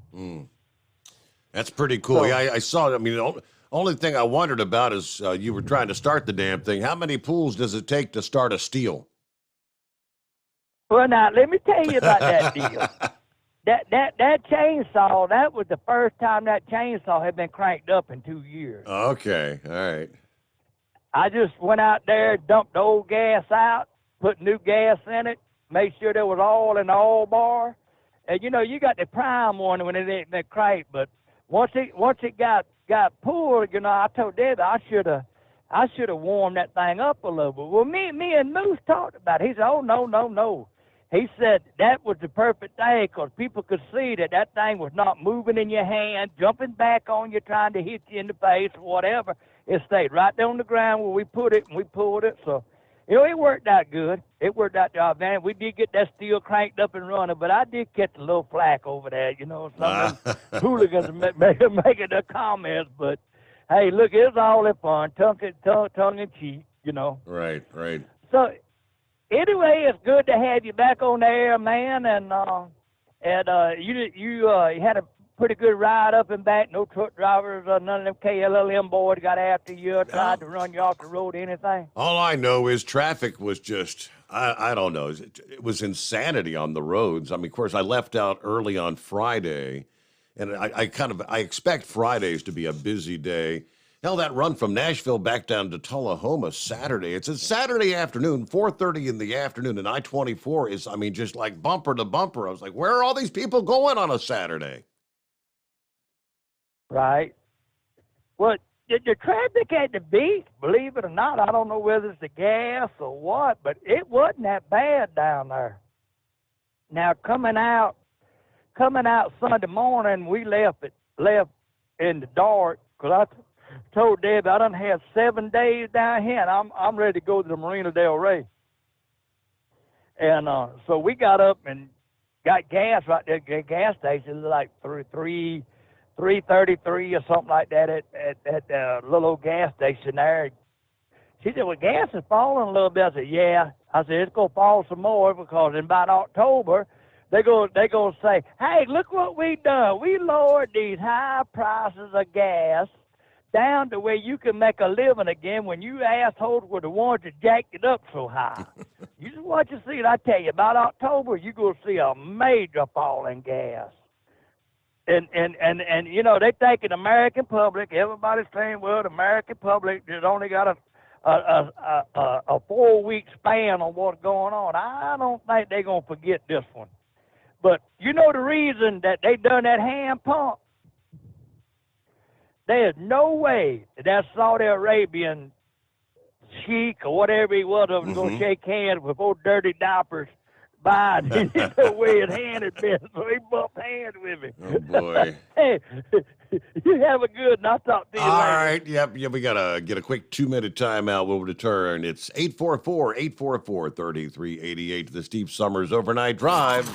That's pretty cool. So, yeah, I saw it. I mean, the only thing I wondered about is you were trying to start the damn thing. How many pulls does it take to start a steel? Well, now, let me tell you about that deal. That chainsaw, that was the first time that chainsaw had been cranked up in 2 years. Okay, all right. I just went out there, dumped the old gas out, put new gas in it, made sure there was oil in the oil bar. And you got the prime one when it ain't been cranked, but once it got pulled, I told Debbie I should have warmed that thing up a little bit. Well, me and Moose talked about it. He said, "Oh no." He said that was the perfect thing, because people could see that thing was not moving in your hand, jumping back on you, trying to hit you in the face or whatever. It stayed right there on the ground where we put it, and we pulled it. So, it worked out good. It worked out, man. We did get that steel cranked up and running, but I did catch a little flack over that. Some of them hooligans making their comments. But, hey, look, it's all in fun, tongue in cheek, Right. So, anyway, it's good to have you back on the air, man, and you had a pretty good ride up and back. No truck drivers, none of them KLLM boys got after you, tried to run you off the road, anything? All I know is traffic was just, I don't know, it was insanity on the roads. I mean, of course, I left out early on Friday, and I expect Fridays to be a busy day. Hell, that run from Nashville back down to Tullahoma Saturday. It's a Saturday afternoon, 4:30 in the afternoon, and I-24 is, just like bumper to bumper. I was like, where are all these people going on a Saturday? right? Well, the traffic at the beach, believe it or not, I don't know whether it's the gas or what, but it wasn't that bad down there. Now coming out Sunday morning, we left in the dark because I told Deb I done had 7 days down here, and I'm ready to go to the Marina Del Rey. And so we got up and got gas right there. The gas station was like $3.33 or something like that at the little old gas station there. She said, well, gas is falling a little bit. I said, yeah. I said, it's going to fall some more because in about October, they're going to say, hey, look what we done. We lowered these high prices of gas down to where you can make a living again when you assholes were the ones that jacked it up so high. You just watch and see it. I tell you, about October, you're going to see a major fall in gas. And you know, they think in the American public, everybody's saying, well, the American public has only got a 4-week span on what's going on. I don't think they're going to forget this one. But you know the reason that they done that hand pump? There's no way that Saudi Arabian sheik or whatever he was going to shake hands with old dirty diapers Biden. The way his hand had been, so he bumped hands with me. Oh, boy. Hey, you have a good, and I'll talk to you later. All right. Yep. Yeah, we got to get a quick 2-minute timeout. We'll return. It's 844-844-3388, the Steve Sommers Overnight Drive.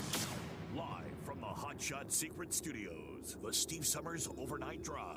Live from the Hot Shot Secret Studios, the Steve Sommers Overnight Drive.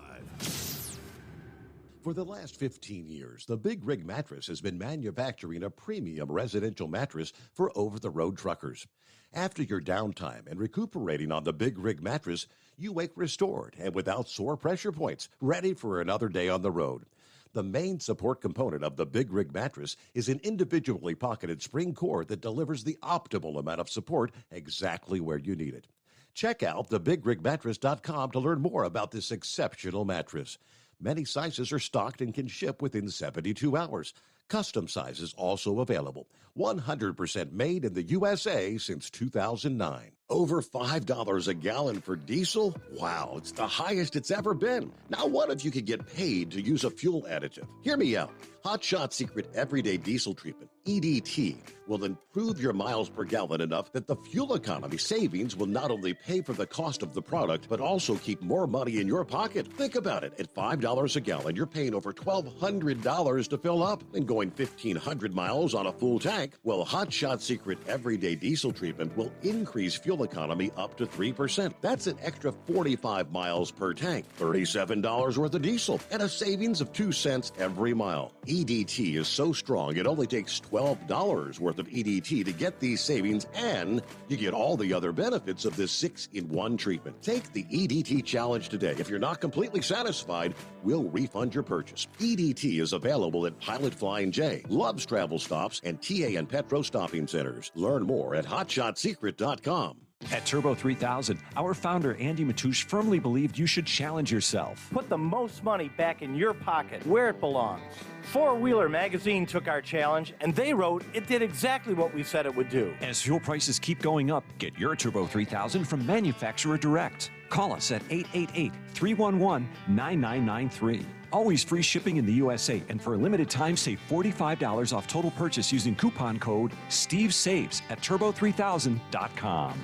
For the last 15 years, the Big Rig Mattress has been manufacturing a premium residential mattress for over-the-road truckers. After your downtime and recuperating on the Big Rig Mattress, you wake restored and without sore pressure points, ready for another day on the road. The main support component of the Big Rig Mattress is an individually pocketed spring core that delivers the optimal amount of support exactly where you need it. Check out thebigrigmattress.com to learn more about this exceptional mattress. Many sizes are stocked and can ship within 72 hours. Custom sizes also available. 100% made in the USA since 2009. Over $5 a gallon for diesel? Wow, it's the highest it's ever been. Now what if you could get paid to use a fuel additive? Hear me out. Hot Shot Secret Everyday Diesel Treatment, EDT, will improve your miles per gallon enough that the fuel economy savings will not only pay for the cost of the product, but also keep more money in your pocket. Think about it. At $5 a gallon, you're paying over $1,200 to fill up and going 1,500 miles on a full tank. Well, Hot Shot Secret Everyday Diesel Treatment will increase fuel economy up to 3%. That's an extra 45 miles per tank, $37 worth of diesel, and a savings of 2 cents every mile. EDT is so strong, it only takes $12 worth of EDT to get these savings, and you get all the other benefits of this 6-in-1 treatment. Take the EDT challenge today. If you're not completely satisfied, we'll refund your purchase. EDT is available at Pilot Flying J, Love's Travel Stops, and TA and Petro Stopping Centers. Learn more at hotshotsecret.com. At Turbo 3000, our founder Andy Matouche firmly believed you should challenge yourself. Put the most money back in your pocket, where it belongs. Four Wheeler Magazine took our challenge, and they wrote it did exactly what we said it would do. As fuel prices keep going up, get your Turbo 3000 from manufacturer direct. Call us at 888-311-9993. Always free shipping in the USA, and for a limited time, save $45 off total purchase using coupon code STEVESAVES at turbo3000.com.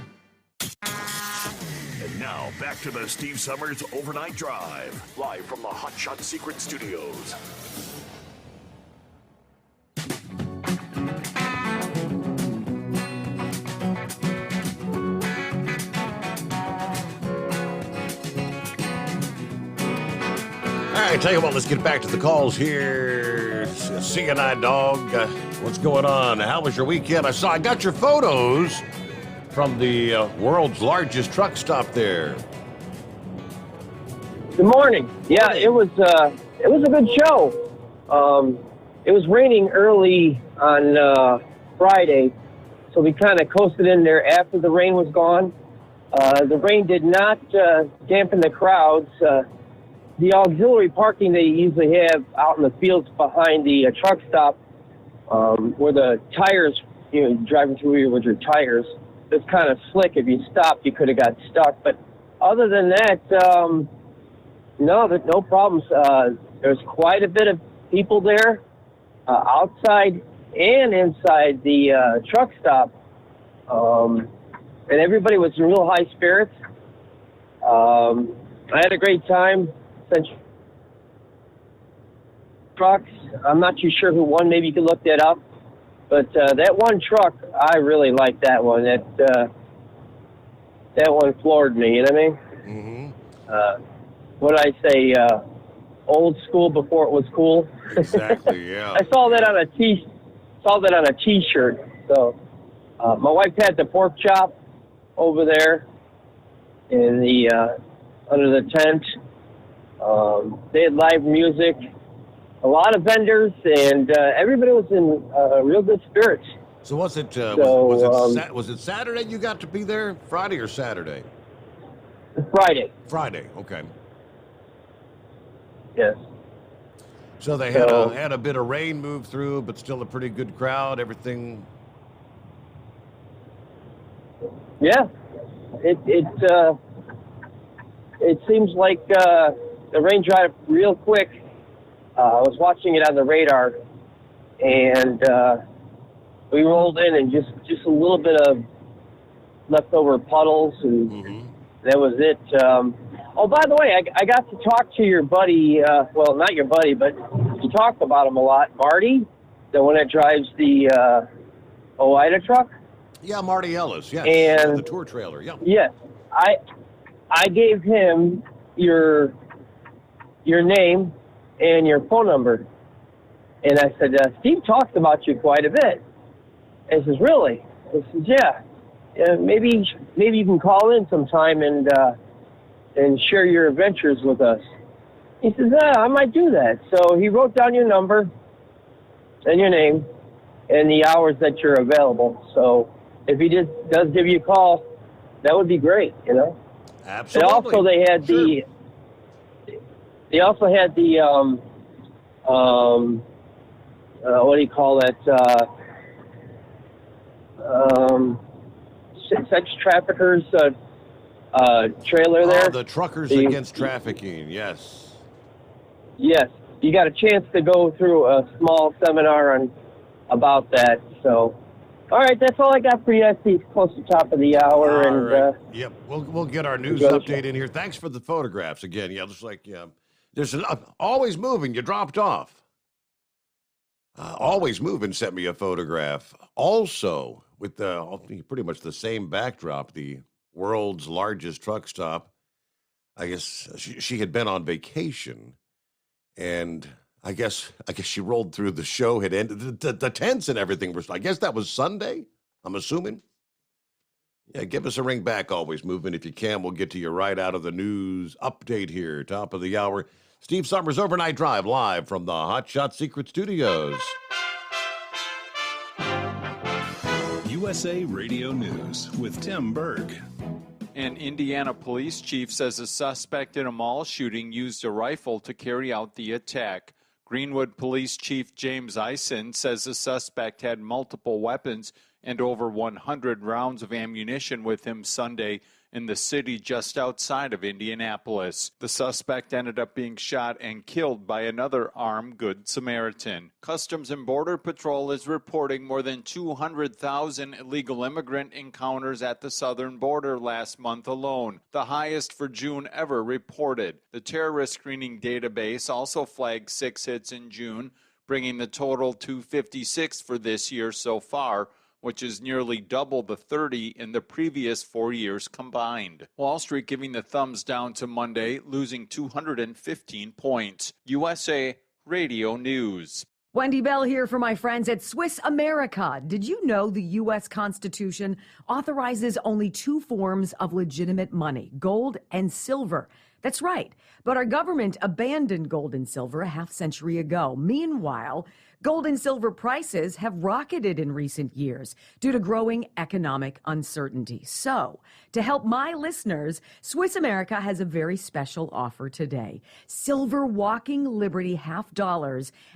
And now, back to the Steve Sommers Overnight Drive, live from the Hot Shot Secret Studios. All right, tell you what, let's get back to the calls here. CNI Dog, what's going on? How was your weekend? I got your photos from the world's largest truck stop there. Good morning. Yeah, it was a good show. It was raining early on Friday, so we kind of coasted in there after the rain was gone. The rain did not dampen the crowds. The auxiliary parking they usually have out in the fields behind the truck stop, where the tires, driving through with your tires, it's kind of slick. If you stopped, you could have got stuck. But other than that, No, no problems. There's quite a bit of people there, outside and inside the truck stop. And everybody was in real high spirits. I had a great time. Trucks, I'm not too sure who won. Maybe you could look that up. But that one truck, I really liked that one. That one floored me, you know what I mean? Mm-hmm. What did I say? Old school before it was cool. Exactly, yeah. I saw that on a T-shirt. So my wife had the pork chop over there in the under the tent. They had live music, a lot of vendors, and everybody was in real good spirits. So was it Saturday you got to be there? Friday or Saturday? Friday. Friday, okay. Yes. So they had a bit of rain move through, but still a pretty good crowd. Everything. Yeah, it seems like the rain dried up real quick. I was watching it on the radar, and we rolled in and just a little bit of leftover puddles, and that was it. Oh, by the way, I got to talk to your buddy, well, not your buddy, but you talked about him a lot, Marty, the one that drives the OIDA truck. Yeah, Marty Ellis, yes, and the tour trailer, yeah. Yes, I gave him your name and your phone number, and I said, Steve talked about you quite a bit. And he says, really? I said, yeah, maybe you can call in sometime and share your adventures with us. He says, I might do that. So he wrote down your number and your name and the hours that you're available. So if he does give you a call, that would be great, you know? Absolutely. And also they had what do you call that? Sex traffickers trailer there. The Truckers Against Trafficking, yes. Yes, you got a chance to go through a small seminar about that. So, all right, that's all I got for you. I see it's close to top of the hour, All and right. Yep, we'll get our news update in here. Thanks for the photographs again. Yeah, just like there's always moving. You dropped off. Always moving sent me a photograph. Also, with pretty much the same backdrop, the world's largest truck stop. I guess she had been on vacation, and I guess she rolled through the show, had ended, the tents and everything was, I guess that was Sunday, I'm assuming. Yeah, give us a ring back, always moving. If you can, we'll get to you right out of the news update here, top of the hour. Steve Sommers Overnight Drive, live from the Hot Shot Secret Studios. USA Radio News with Tim Berg. An Indiana police chief says a suspect in a mall shooting used a rifle to carry out the attack. Greenwood Police Chief James Eisen says the suspect had multiple weapons and over 100 rounds of ammunition with him Sunday in the city just outside of Indianapolis. The suspect ended up being shot and killed by another armed Good Samaritan. Customs and Border Patrol is reporting more than 200,000 illegal immigrant encounters at the southern border last month alone, the highest for June ever reported. The terrorist screening database also flagged 6 hits in June, bringing the total to 56 for this year so far, which is nearly double the 30 in the previous 4 years combined. Wall Street giving the thumbs down to Monday, losing 215 points. USA Radio News. Wendy Bell here for my friends at Swiss America. Did you know the U.S. Constitution authorizes only 2 forms of legitimate money, gold and silver? That's right. But our government abandoned gold and silver a half-century ago. Meanwhile, gold and silver prices have rocketed in recent years due to growing economic uncertainty. So, to help my listeners, Swiss America has a very special offer today. Silver Walking Liberty $half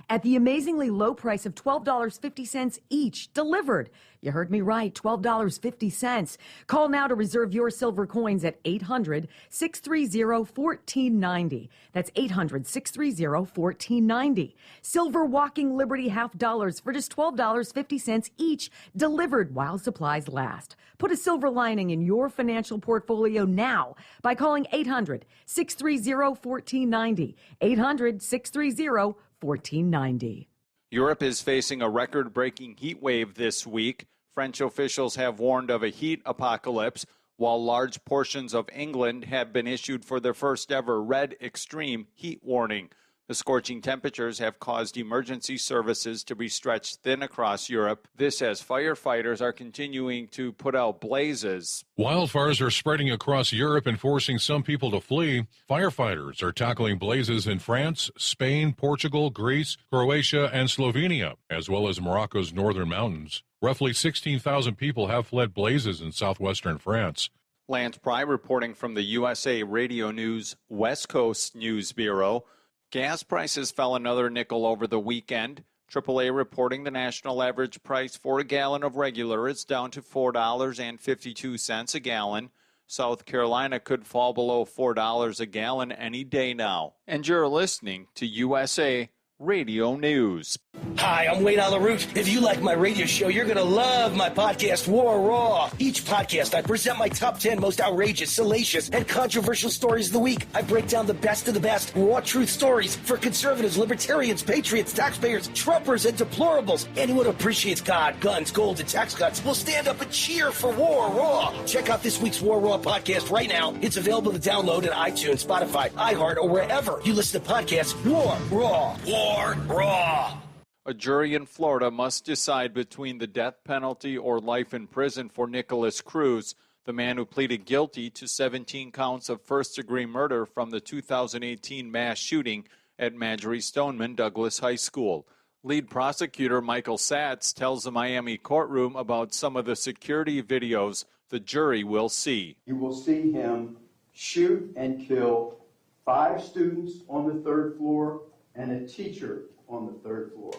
at the amazingly low price of $12.50 each, delivered You heard me right, $12.50. Call now to reserve your silver coins at 800-630-1490. That's 800-630-1490. Silver Walking Liberty half dollars for just $12.50 each, delivered while supplies last. Put a silver lining in your financial portfolio now by calling 800-630-1490. 800-630-1490. Europe is facing a record-breaking heat wave this week. French officials have warned of a heat apocalypse, while large portions of England have been issued for their first ever red extreme heat warning. The scorching temperatures have caused emergency services to be stretched thin across Europe. This as firefighters are continuing to put out blazes. Wildfires are spreading across Europe and forcing some people to flee. Firefighters are tackling blazes in France, Spain, Portugal, Greece, Croatia, and Slovenia, as well as Morocco's northern mountains. Roughly 16,000 people have fled blazes in southwestern France. Lance Pry reporting from the USA Radio News West Coast News Bureau. Gas prices fell another nickel over the weekend. AAA reporting the national average price for a gallon of regular is down to $4.52 a gallon. South Carolina could fall below $4 a gallon any day now. And you're listening to USA Radio News. Hi, I'm Wayne Alaroot. If you like my radio show, you're going to love my podcast, War Raw. Each podcast, I present my top 10 most outrageous, salacious, and controversial stories of the week. I break down the best of the best raw truth stories for conservatives, libertarians, patriots, taxpayers, Trumpers, and deplorables. Anyone who appreciates God, guns, gold, and tax cuts will stand up and cheer for War Raw. Check out this week's War Raw podcast right now. It's available to download at iTunes, Spotify, iHeart, or wherever you listen to podcasts. War Raw. War Raw. A jury in Florida must decide between the death penalty or life in prison for Nicholas Cruz, the man who pleaded guilty to 17 counts of first-degree murder from the 2018 mass shooting at Marjorie Stoneman Douglas High School. Lead prosecutor Michael Satz tells the Miami courtroom about some of the security videos the jury will see. You will see him shoot and kill 5 students on the 3rd floor and a teacher on the 3rd floor.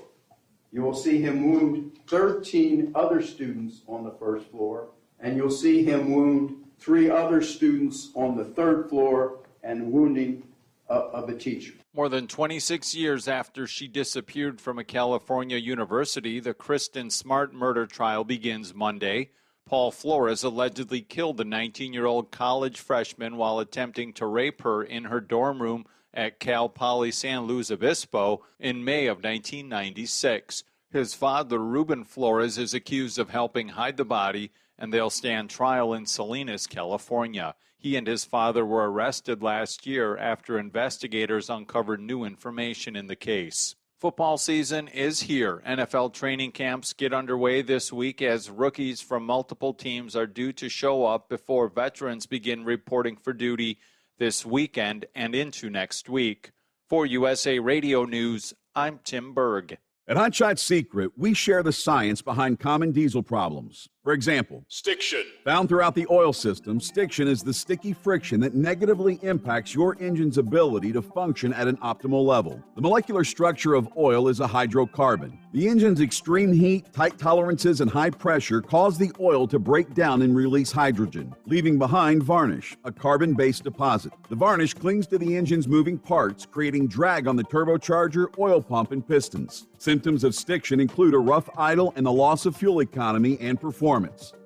You will see him wound 13 other students on the 1st floor, and you'll see him wound 3 other students on the 3rd floor and wounding of a teacher. More than 26 years after she disappeared from a California university, the Kristin Smart murder trial begins Monday. Paul Flores allegedly killed the 19-year-old college freshman while attempting to rape her in her dorm room at Cal Poly San Luis Obispo in May of 1996. His father, Ruben Flores, is accused of helping hide the body, and they'll stand trial in Salinas, California. He and his father were arrested last year after investigators uncovered new information in the case. Football season is here. NFL training camps get underway this week as rookies from multiple teams are due to show up before veterans begin reporting for duty this weekend and into next week. For USA Radio News, I'm Tim Berg. At Hot Shot Secret, we share the science behind common diesel problems. For example, stiction. Found throughout the oil system, stiction is the sticky friction that negatively impacts your engine's ability to function at an optimal level. The molecular structure of oil is a hydrocarbon. The engine's extreme heat, tight tolerances, and high pressure cause the oil to break down and release hydrogen, leaving behind varnish, a carbon-based deposit. The varnish clings to the engine's moving parts, creating drag on the turbocharger, oil pump, and pistons. Symptoms of stiction include a rough idle and the loss of fuel economy and performance.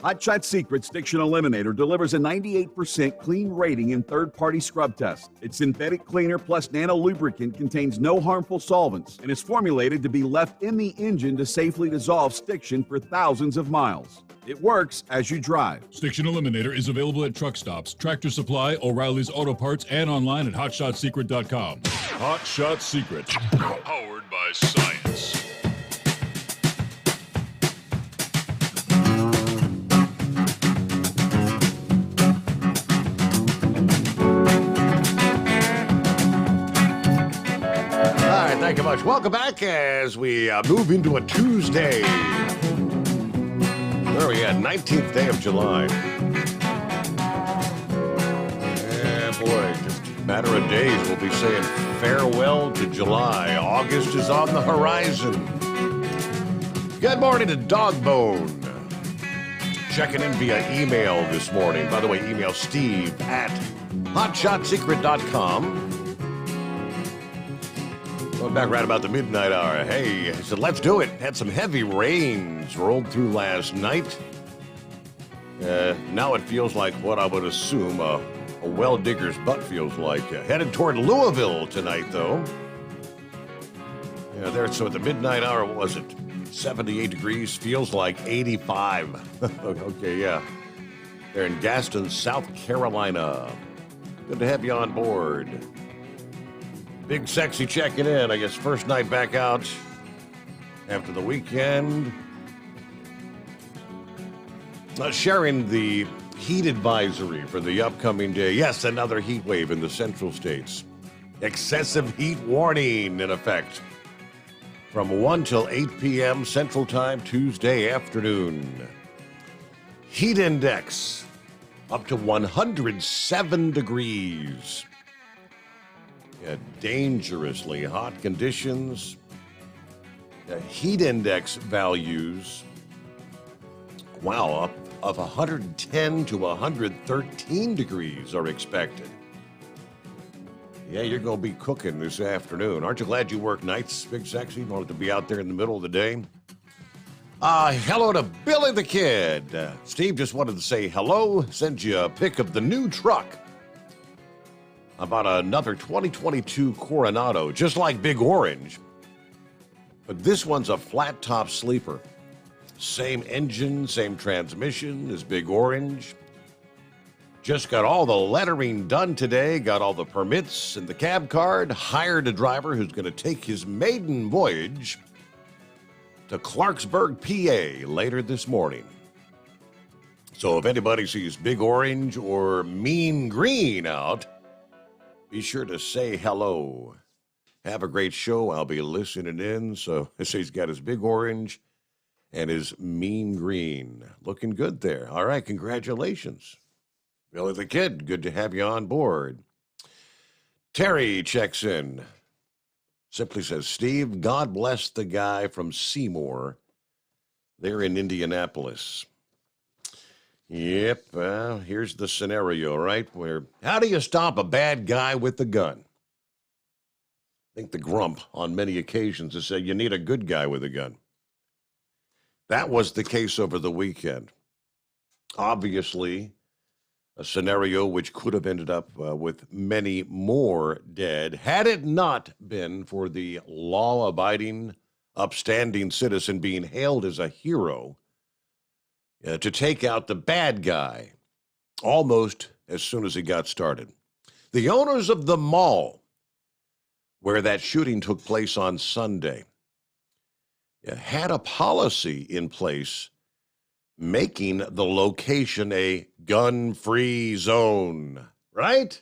Hot Shot Secret Stiction Eliminator delivers a 98% clean rating in third-party scrub tests. Its synthetic cleaner plus nano lubricant contains no harmful solvents and is formulated to be left in the engine to safely dissolve stiction for thousands of miles. It works as you drive. Stiction Eliminator is available at truck stops, Tractor Supply, O'Reilly's Auto Parts, and online at HotShotSecret.com. Hot Shot Secret. Powered by science. Thank you much. Welcome back as we move into a Tuesday. Where are we at? 19th day of July. Yeah, boy, just a matter of days. We'll be saying farewell to July. August is on the horizon. Good morning to Dogbone. checking in via email this morning. By the way, email Steve at hotshotsecret.com. Going back right about the midnight hour. Hey, I said, let's do it. Had some heavy rains rolled through last night. Now it feels like what I would assume a well digger's butt feels like. Headed toward Louisville tonight, though. Yeah, there. So at the midnight hour, what was it? 78 degrees, feels like 85. Okay, yeah. They're in Gaston, South Carolina. Good to have you on board. Big Sexy checking in. I guess first night back out after the weekend. Sharing the heat advisory for the upcoming day. Yes, another heat wave in the central states. Excessive heat warning in effect from 1 till 8 p.m. Central Time Tuesday afternoon. Heat index up to 107 degrees. Yeah, dangerously hot conditions. Heat index values, wow, up of 110 to 113 degrees are expected. Yeah, you're going to be cooking this afternoon. Aren't you glad you work nights, Big Sexy? Wanted to be out there in the middle of the day. Hello to Billy the Kid. Steve just wanted to say hello. Send you a pic of the new truck. About another 2022 Coronado, just like Big Orange. But this one's a flat top sleeper. Same engine, same transmission as Big Orange. Just got all the lettering done today, got all the permits and the cab card, hired a driver who's going to take his maiden voyage to Clarksburg, PA later this morning. So if anybody sees Big Orange or Mean Green out, be sure to say hello. Have a great show. I'll be listening in. So he's got his Big Orange and his Mean Green. Looking good there. All right, congratulations. Billy the Kid, good to have you on board. Terry checks in. Simply says, Steve, God bless the guy from Seymour. They're in Indianapolis. Yep, well, here's the scenario, right? Where, how do you stop a bad guy with a gun? I think the grump on many occasions has said you need a good guy with a gun. That was the case over the weekend. Obviously, a scenario which could have ended up with many more dead had it not been for the law-abiding, upstanding citizen being hailed as a hero to take out the bad guy almost as soon as he got started. The owners of the mall where that shooting took place on Sunday had a policy in place making the location a gun-free zone, right?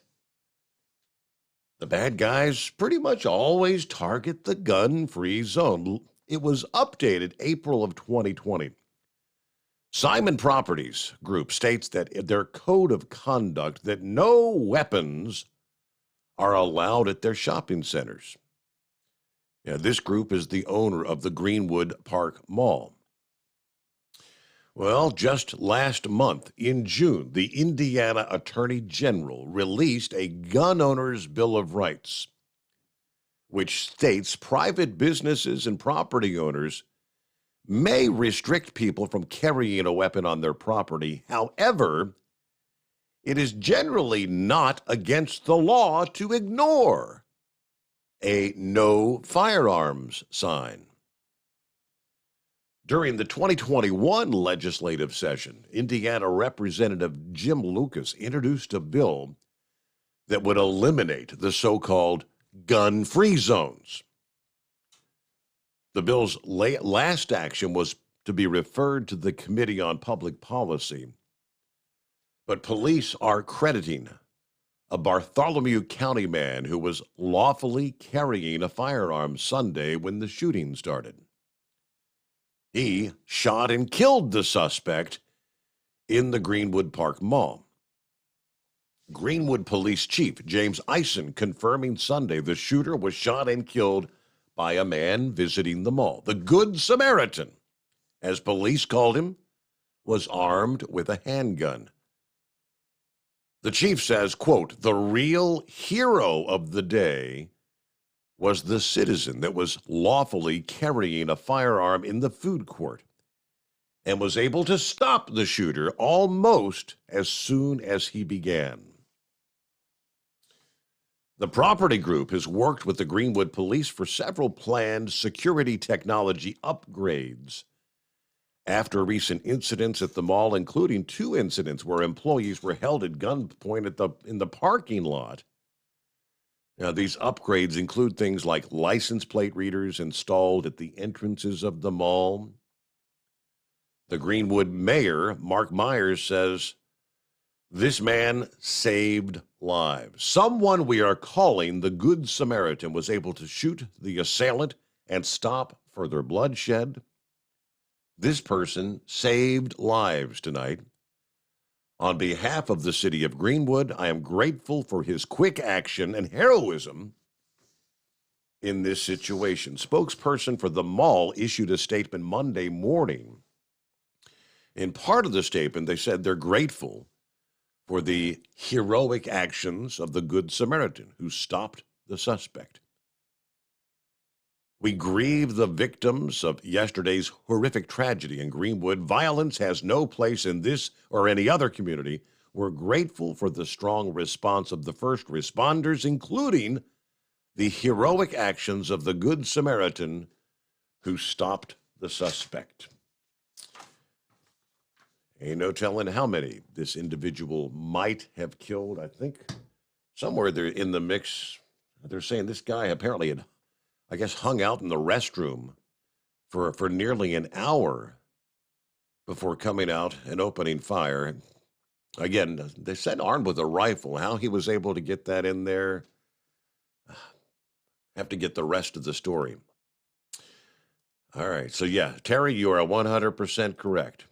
The bad guys pretty much always target the gun-free zone. It was updated April of 2020. Simon Properties Group states that in their code of conduct that no weapons are allowed at their shopping centers. Yeah, this group is the owner of the Greenwood Park Mall. Well, just last month, in June, the Indiana Attorney General released a gun owner's Bill of Rights, which states private businesses and property owners may restrict people from carrying a weapon on their property. However, it is generally not against the law to ignore a no firearms sign. During the 2021 legislative session, Indiana Representative Jim Lucas introduced a bill that would eliminate the so-called gun-free zones. The bill's last action was to be referred to the Committee on Public Policy, but police are crediting a Bartholomew County man who was lawfully carrying a firearm Sunday when the shooting started. He shot and killed the suspect in the Greenwood Park Mall. Greenwood Police Chief James Eisen confirming Sunday the shooter was shot and killed by a man visiting the mall. The Good Samaritan, as police called him, was armed with a handgun. The chief says, quote, the real hero of the day was the citizen that was lawfully carrying a firearm in the food court and was able to stop the shooter almost as soon as he began. The property group has worked with the Greenwood Police for several planned security technology upgrades after recent incidents at the mall, including 2 incidents where employees were held at gunpoint in the parking lot. Now, these upgrades include things like license plate readers installed at the entrances of the mall. The Greenwood mayor, Mark Myers, says, this man saved lives. Someone we are calling the Good Samaritan was able to shoot the assailant and stop further bloodshed. This person saved lives tonight. On behalf of the city of Greenwood, I am grateful for his quick action and heroism in this situation. Spokesperson for the mall issued a statement Monday morning. In part of the statement, they said they're grateful for the heroic actions of the Good Samaritan who stopped the suspect. We grieve the victims of yesterday's horrific tragedy in Greenwood. Violence has no place in this or any other community. We're grateful for the strong response of the first responders, including the heroic actions of the Good Samaritan who stopped the suspect. Ain't no telling how many this individual might have killed. I think somewhere they're in the mix. They're saying this guy apparently had, I guess, hung out in the restroom for nearly an hour before coming out and opening fire. Again, they said armed with a rifle. How he was able to get that in there, have to get the rest of the story. All right, so yeah, Terry, you are 100% correct.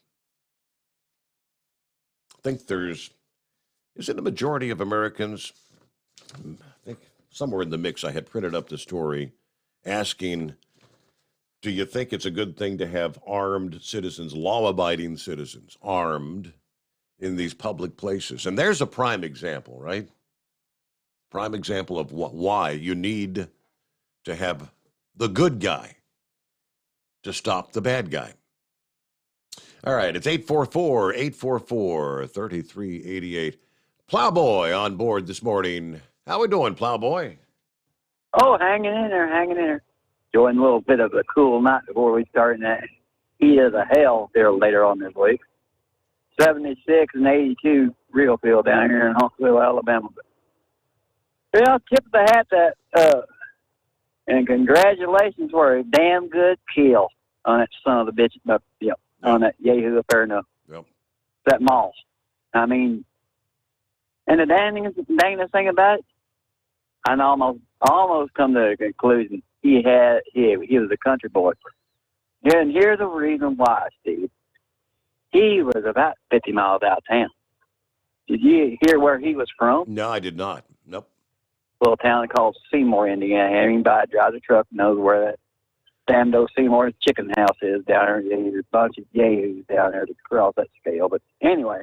I think is it a majority of Americans? I think somewhere in the mix I had printed up the story asking, do you think it's a good thing to have armed citizens, law-abiding citizens, armed in these public places? And there's a prime example, right? Prime example of why you need to have the good guy to stop the bad guy. All right, it's 844-3388. Plowboy on board this morning. How we doing, Plowboy? Oh, hanging in there. Enjoying a little bit of a cool night before we start in that heat of the hell there later on this week. 76 and 82 real feel down here in Huntsville, Alabama. But, yeah, tip of the hat that, and congratulations for a damn good kill on that son of a bitch, on that Yahoo up there in that mall. I mean, and the dangest thing about it, I almost come to the conclusion he was a country boy. And here's the reason why, Steve. He was about 50 miles out of town. Did you hear where he was from? No, I did not. Nope. A little town called Seymour, Indiana. Anybody drives a truck knows where that damn old Seymour's chicken house is down there. There's a bunch of yahoos down there to cross that scale. But anyway,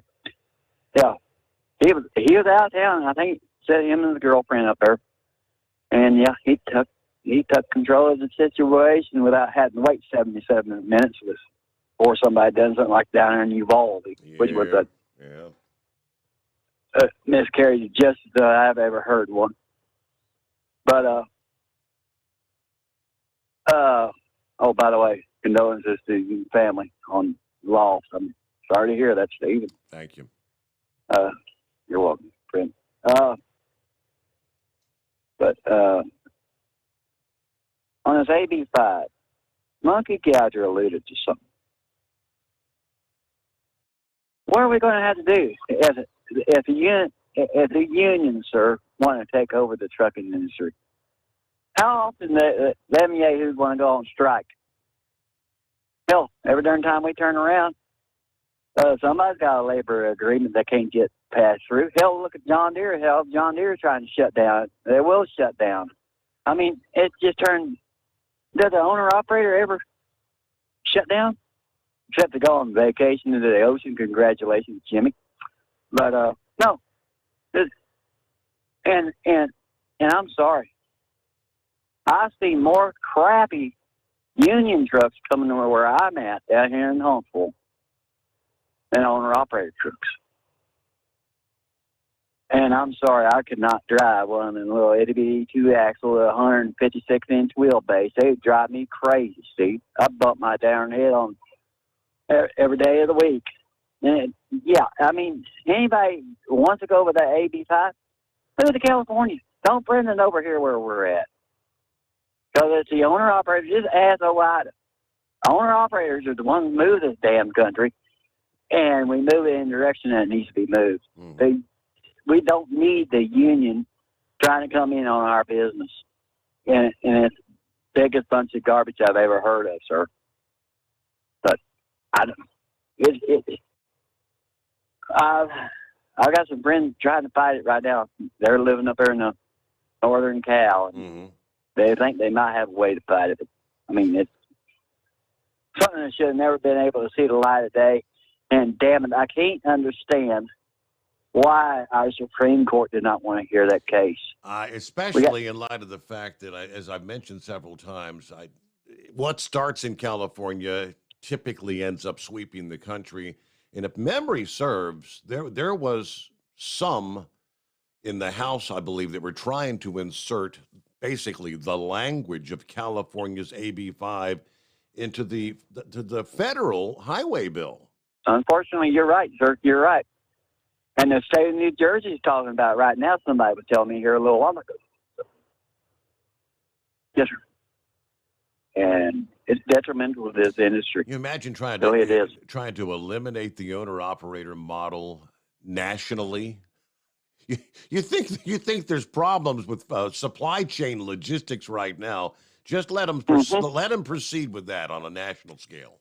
yeah, he was out of town. I think he said him and his girlfriend up there. And yeah, he took control of the situation without having to wait 77 minutes before somebody done something like down there in Uvalde, which was a miscarriage of justice that I've ever heard one. But oh, by the way, condolences to your family on loss. I'm sorry to hear that, Steve. Thank you. You're welcome, friend. But on this AB5, Monkey Gouger alluded to something. What are we going to have to do if the unions, sir, want to take over the trucking industry? How often them yahoos want to go on strike? Hell, every darn time we turn around, somebody's got a labor agreement that can't get passed through. Hell, look at John Deere. Hell, John Deere is trying to shut down. They will shut down. I mean, it just turned. Does the owner-operator ever shut down? except to go on vacation into the ocean. Congratulations, Jimmy. But no, and I'm sorry. I see more crappy union trucks coming to where I'm at down here in Huntsville than owner-operator trucks. And I'm sorry, I could not drive one of them little itty-bitty two-axle, 156-inch wheelbase. They would drive me crazy, Steve. I bump my darn head on every day of the week. And yeah, I mean, anybody wants to go with that AB5, go to California. Don't bring it over here where we're at. Because it's the owner-operators, just ask OIDA. Owner-operators are the ones who move this damn country, and we move it in the direction that it needs to be moved. We don't need the union trying to come in on our business. And it's the biggest bunch of garbage I've ever heard of, sir. But I've got some friends trying to fight it right now. They're living up there in the northern Cal, and they think they might have a way to fight it. But, I mean, it's something that should have never been able to see the light of day. And damn it, I can't understand why our Supreme Court did not want to hear that case. Especially in light of the fact that, as I've mentioned several times, what starts in California typically ends up sweeping the country. And if memory serves, there was some in the House, I believe, that were trying to insert basically the language of California's AB5 into the federal highway bill. Unfortunately, you're right, sir. You're right. And the state of New Jersey is talking about it right now. Somebody was telling me here a little while ago. Yes, sir. And it's detrimental to this industry. You imagine trying to eliminate the owner-operator model nationally. You think there's problems with supply chain logistics right now? Just let them proceed with that on a national scale.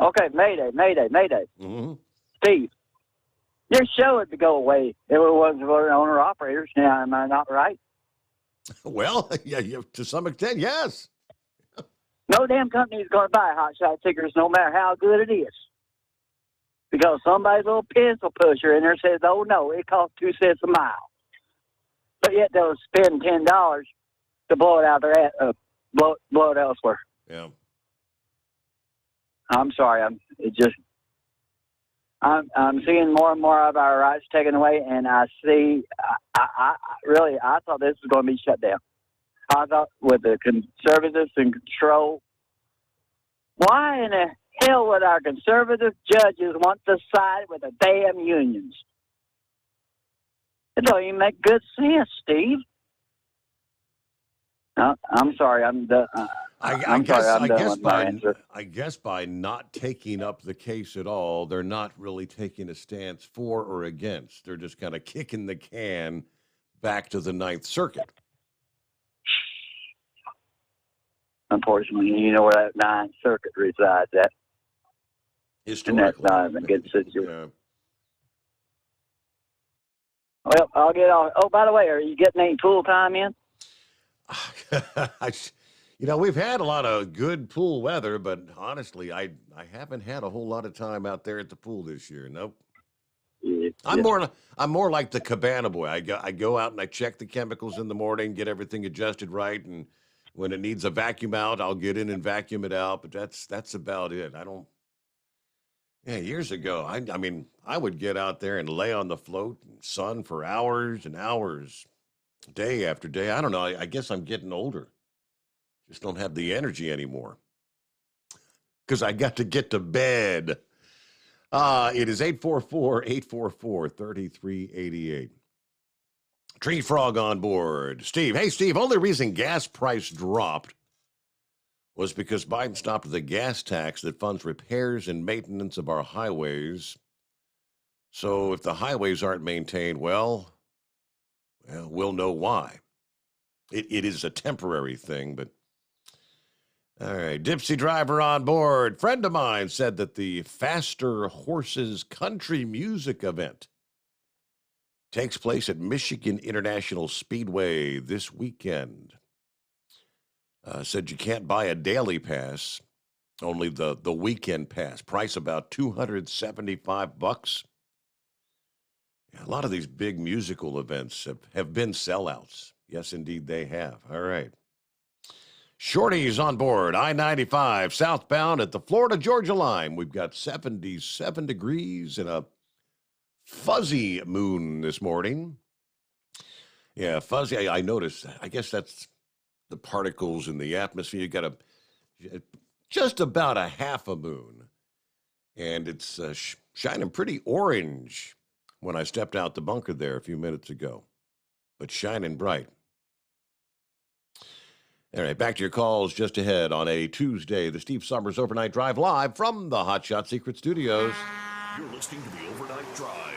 Okay, Mayday. Steve, your show would go away if it wasn't for owner-operators. Now, am I not right? Well, yeah, to some extent, yes. No damn company is going to buy hot shot stickers no matter how good it is. Because somebody's little pencil pusher in there says, oh, no, it costs 2 cents a mile. But yet they'll spend $10 to blow it out there, blow it elsewhere. Yeah. I'm sorry. I'm seeing more and more of our rights taken away, and I see. I thought this was going to be shut down. I thought with the conservatives in control, why in the hell would our conservative judges want to side with the damn unions? It don't even make good sense, Steve. I'm sorry. I guess by not taking up the case at all, they're not really taking a stance for or against. They're just kind of kicking the can back to the Ninth Circuit. Unfortunately, you know where that Ninth Circuit resides at. Historically. And that's not a good situation. Yeah. Well, I'll get off. Oh, by the way, are you getting any pool time in? We've had a lot of good pool weather, but honestly, I haven't had a whole lot of time out there at the pool this year. Nope. Yeah. I'm more like the cabana boy. I go out and I check the chemicals in the morning, get everything adjusted right, and when it needs a vacuum out, I'll get in and vacuum it out. But that's about it. Years ago, I would get out there and lay on the float, sun for hours and hours, day after day. I don't know. I guess I'm getting older. Just don't have the energy anymore because I got to get to bed. It is 844-844-3388. Tree Frog on board. Steve. Hey, Steve, only reason gas price dropped was because Biden stopped the gas tax that funds repairs and maintenance of our highways. So if the highways aren't maintained, well, we'll know why. It is a temporary thing, but all right. Dipsy Driver on board. Friend of mine said that the Faster Horses Country Music event takes place at Michigan International Speedway this weekend. Said you can't buy a daily pass. Only the weekend pass. Price about $275. Yeah, a lot of these big musical events have been sellouts. Yes, indeed, they have. All right. Shorty's on board. I-95 southbound at the Florida-Georgia line. We've got 77 degrees and a fuzzy moon this morning. Yeah, fuzzy. I noticed. I guess that's the particles in the atmosphere. You got just about a half a moon, and it's shining pretty orange when I stepped out the bunker there a few minutes ago, but shining bright. All right, back to your calls just ahead on a Tuesday, the Steve Sommers Overnight Drive live from the Hot Shot Secret Studios. You're listening to the Overnight Drive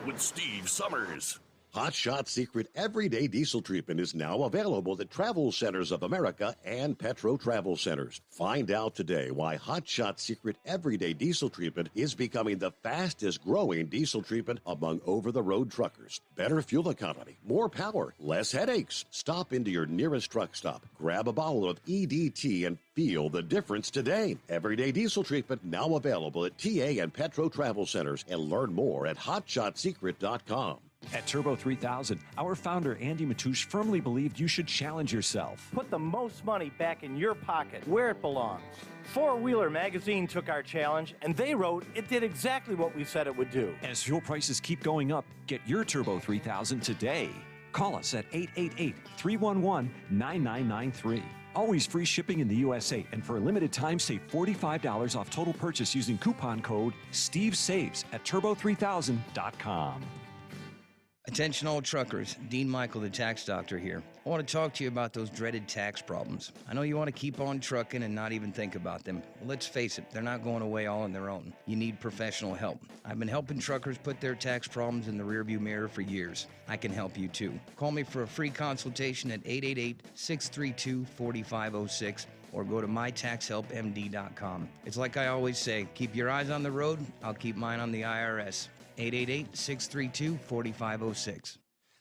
with Steve Sommers. Hot Shot Secret Everyday Diesel Treatment is now available at Travel Centers of America and Petro Travel Centers. Find out today why Hot Shot Secret Everyday Diesel Treatment is becoming the fastest growing diesel treatment among over-the-road truckers. Better fuel economy, more power, less headaches. Stop into your nearest truck stop, grab a bottle of EDT, and feel the difference today. Everyday Diesel Treatment now available at TA and Petro Travel Centers, and learn more at hotshotsecret.com. At Turbo 3000, our founder Andy Matouche firmly believed you should challenge yourself. Put the most money back in your pocket, where it belongs. Four Wheeler Magazine took our challenge, and they wrote it did exactly what we said it would do. As fuel prices keep going up, get your Turbo 3000 today. Call us at 888-311-9993. Always free shipping in the USA, and for a limited time, save $45 off total purchase using coupon code STEVESAVES at turbo3000.com. Attention all truckers, Dean Michael, the tax doctor here. I want to talk to you about those dreaded tax problems. I know you want to keep on trucking and not even think about them. Well, let's face it, they're not going away all on their own. You need professional help. I've been helping truckers put their tax problems in the rearview mirror for years. I can help you too. Call me for a free consultation at 888-632-4506 or go to mytaxhelpmd.com. It's like I always say, keep your eyes on the road, I'll keep mine on the IRS. 888-632-4506.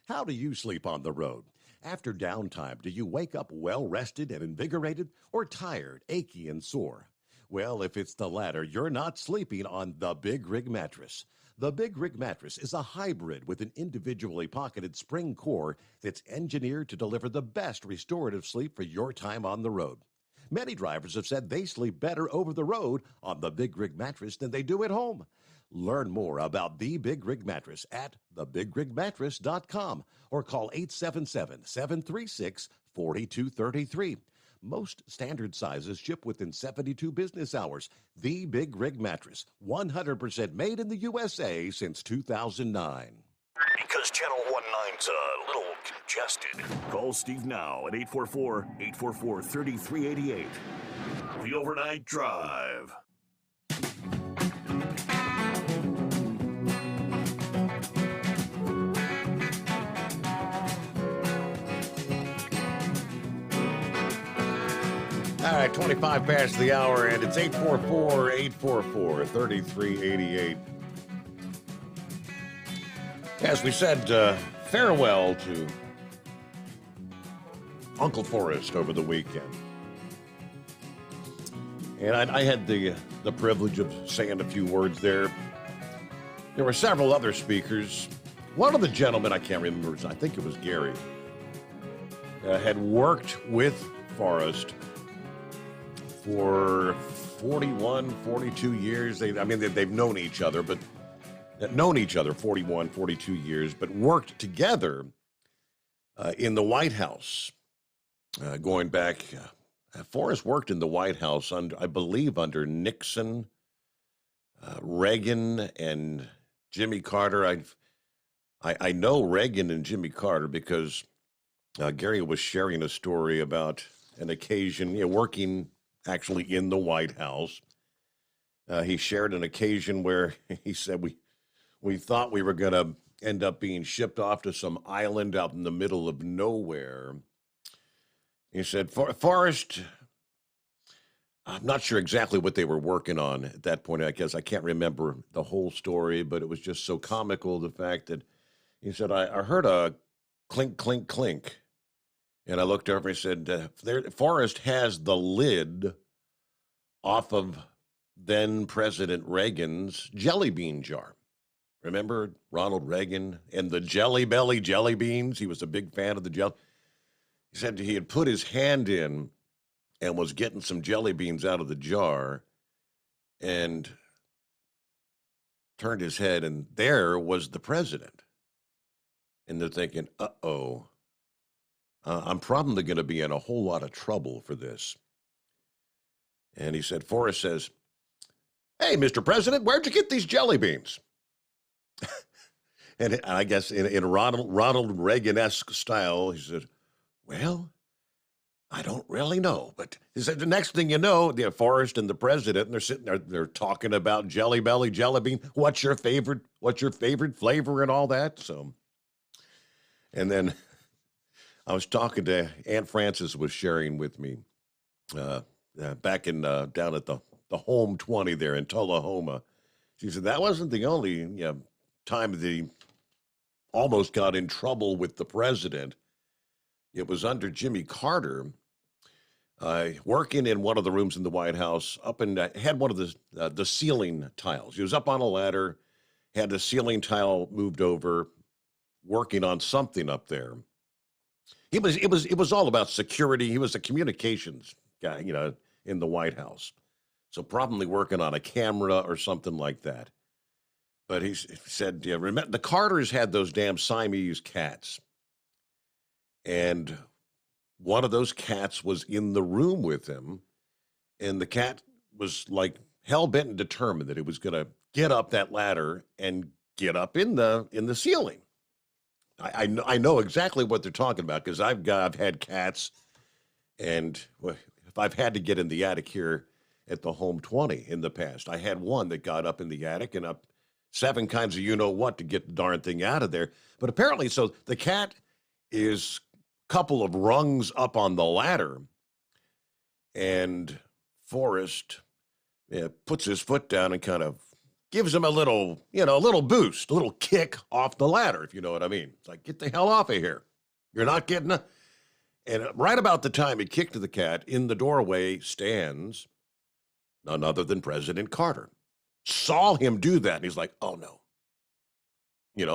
How do you sleep on the road? After downtime, do you wake up well-rested and invigorated, or tired, achy, and sore? Well, if it's the latter, you're not sleeping on the Big Rig Mattress. The Big Rig Mattress is a hybrid with an individually pocketed spring core that's engineered to deliver the best restorative sleep for your time on the road. Many drivers have said they sleep better over the road on the Big Rig Mattress than they do at home. Learn more about the Big Rig Mattress at thebigrigmattress.com or call 877-736-4233. Most standard sizes ship within 72 business hours. The Big Rig Mattress, 100% made in the USA since 2009. Because Channel 19's a little congested. Call Steve now at 844-844-3388. The Overnight Drive. All right, 25 past the hour, and it's 844-844-3388. As we said, farewell to Uncle Forrest over the weekend. And I had the privilege of saying a few words there. There were several other speakers. One of the gentlemen, I can't remember, I think it was Gary, had worked with Forrest for 41, 42 years. They've known each other, but 41, 42 years, but worked together in the White House. Going back, Forrest worked in the White House I believe under Nixon, Reagan, and Jimmy Carter. I know Reagan and Jimmy Carter because Gary was sharing a story about an occasion, working actually in the White House. He shared an occasion where he said, we thought we were going to end up being shipped off to some island out in the middle of nowhere. He said, Forrest, I'm not sure exactly what they were working on at that point. I guess I can't remember the whole story, but it was just so comical, the fact that he said, I heard a clink, clink, clink. And I looked over and said, Forrest has the lid off of then President Reagan's jelly bean jar. Remember Ronald Reagan and the Jelly Belly jelly beans? He was a big fan of the jelly. He said he had put his hand in and was getting some jelly beans out of the jar and turned his head, and there was the president. And they're thinking, uh-oh, I'm probably going to be in a whole lot of trouble for this. And he said, Forrest says, "Hey, Mr. President, where'd you get these jelly beans?" And I guess in Ronald Reagan-esque style, he said, "Well, I don't really know." But he said, the next thing you know, the Forrest and the president, and they're sitting there, they're talking about Jelly Belly, jelly bean. What's your favorite flavor and all that? So, and then I was talking to Aunt Frances was sharing with me back in down at the Home 20 there in Tullahoma. She said that wasn't the only time they almost got in trouble with the president. It was under Jimmy Carter, working in one of the rooms in the White House, up and had one of the ceiling tiles. He was up on a ladder, had the ceiling tile moved over, working on something up there. It was all about security. He was a communications guy, in the White House. So probably working on a camera or something like that. But he said, remember, the Carters had those damn Siamese cats. And one of those cats was in the room with him. And the cat was like hell-bent and determined that it was going to get up that ladder and get up in the ceiling. I know exactly what they're talking about because I've had cats, and if I've had to get in the attic here at the Home 20 in the past, I had one that got up in the attic and up 7 kinds of you-know-what to get the darn thing out of there. But apparently, so the cat is a couple of rungs up on the ladder, and Forrest puts his foot down and kind of gives him a little boost, a little kick off the ladder, if you know what I mean. It's like, get the hell off of here. You're not getting a... And right about the time he kicked the cat, in the doorway stands none other than President Carter. Saw him do that, and he's like, oh, no.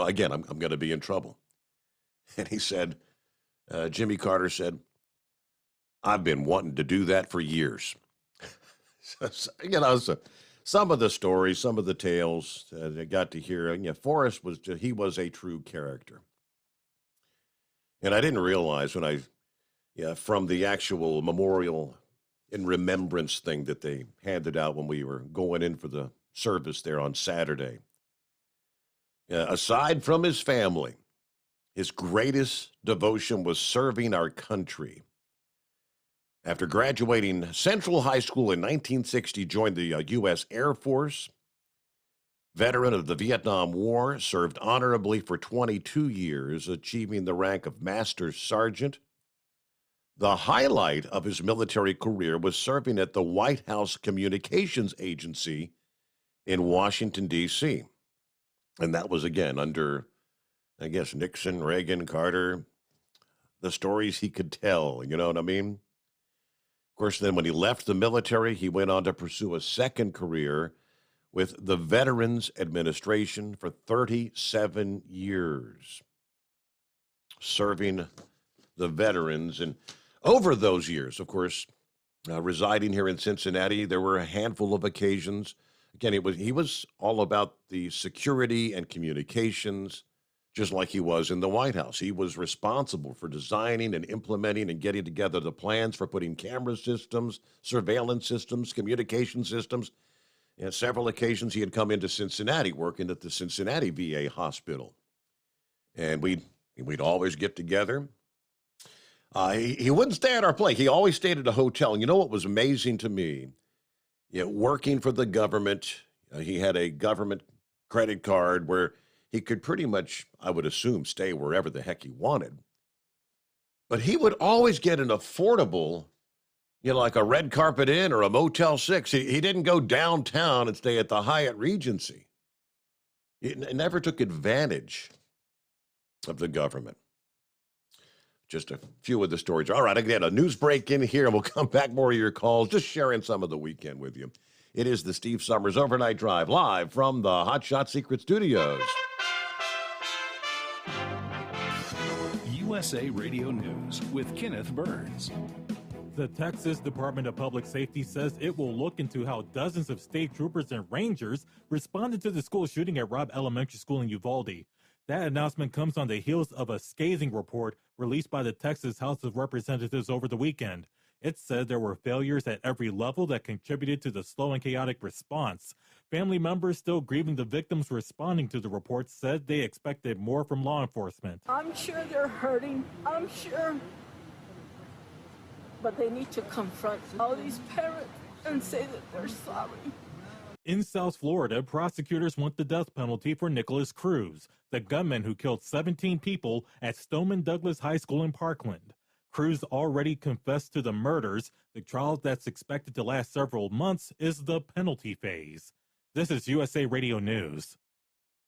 Again, I'm going to be in trouble. And he said, Jimmy Carter said, I've been wanting to do that for years. So, some of the stories, some of the tales that I got to hear, Forrest was a true character. And I didn't realize when from the actual memorial and remembrance thing that they handed out when we were going in for the service there on Saturday. Aside from his family, his greatest devotion was serving our country. After graduating Central High School in 1960, joined the U.S. Air Force. Veteran of the Vietnam War, served honorably for 22 years, achieving the rank of Master Sergeant. The highlight of his military career was serving at the White House Communications Agency in Washington, D.C. And that was, again, under, I guess, Nixon, Reagan, Carter, the stories he could tell, you know what I mean? Of course, then when he left the military, he went on to pursue a second career with the Veterans Administration for 37 years, serving the veterans. And over those years, of course, residing here in Cincinnati, there were a handful of occasions. Again, he was all about the security and communications, just like he was in the White House. He was responsible for designing and implementing and getting together the plans for putting camera systems, surveillance systems, communication systems. And several occasions he had come into Cincinnati, working at the Cincinnati VA hospital. And we'd always get together. He wouldn't stay at our place. He always stayed at a hotel. And you know what was amazing to me? Working for the government, he had a government credit card where he could pretty much, I would assume, stay wherever the heck he wanted. But he would always get an affordable, like a Red Carpet Inn or a Motel 6. He didn't go downtown and stay at the Hyatt Regency. He never took advantage of the government. Just a few of the stories. All right, again, a news break in here, and we'll come back more of your calls, just sharing some of the weekend with you. It is the Steve Sommers Overnight Drive, live from the Hot Shot Secret Studios. USA Radio News with Kenneth Burns. The Texas Department of Public Safety says it will look into how dozens of state troopers and rangers responded to the school shooting at Robb Elementary School in Uvalde. That announcement comes on the heels of a scathing report released by the Texas House of Representatives over the weekend. It said there were failures at every level that contributed to the slow and chaotic response. Family members still grieving the victims responding to the report said they expected more from law enforcement. I'm sure they're hurting. I'm sure. But they need to confront all these parents and say that they're sorry. In South Florida, prosecutors want the death penalty for Nicholas Cruz, the gunman who killed 17 people at Stoneman Douglas High School in Parkland. Cruz already confessed to the murders. The trial that's expected to last several months is the penalty phase. This is USA Radio News.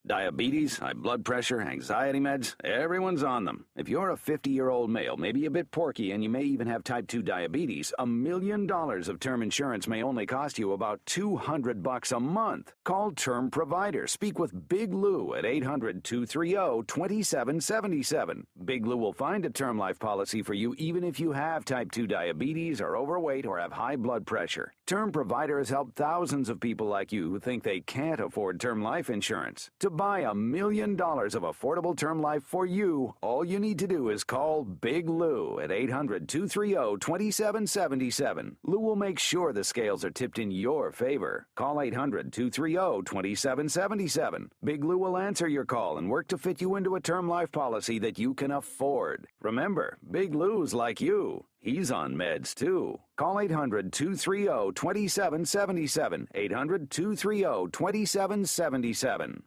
Diabetes, high blood pressure, anxiety meds, everyone's on them. If you're a 50-year-old male, maybe a bit porky, and you may even have type 2 diabetes, $1 million of term insurance may only cost you about $200 a month. Call Term Provider. Speak with Big Lou at 800-230-2777. Big Lou will find a term life policy for you even if you have type 2 diabetes, are overweight, or have high blood pressure. Term Provider has helped thousands of people like you who think they can't afford term life insurance. To buy $1 million of affordable term life for you, all you need to do is call Big Lou at 800-230-2777. Lou will make sure the scales are tipped in your favor. Call 800-230-2777. Big Lou will answer your call and work to fit you into a term life policy that you can afford. Remember, Big Lou's like you. He's on meds, too. Call 800-230-2777. 800-230-2777.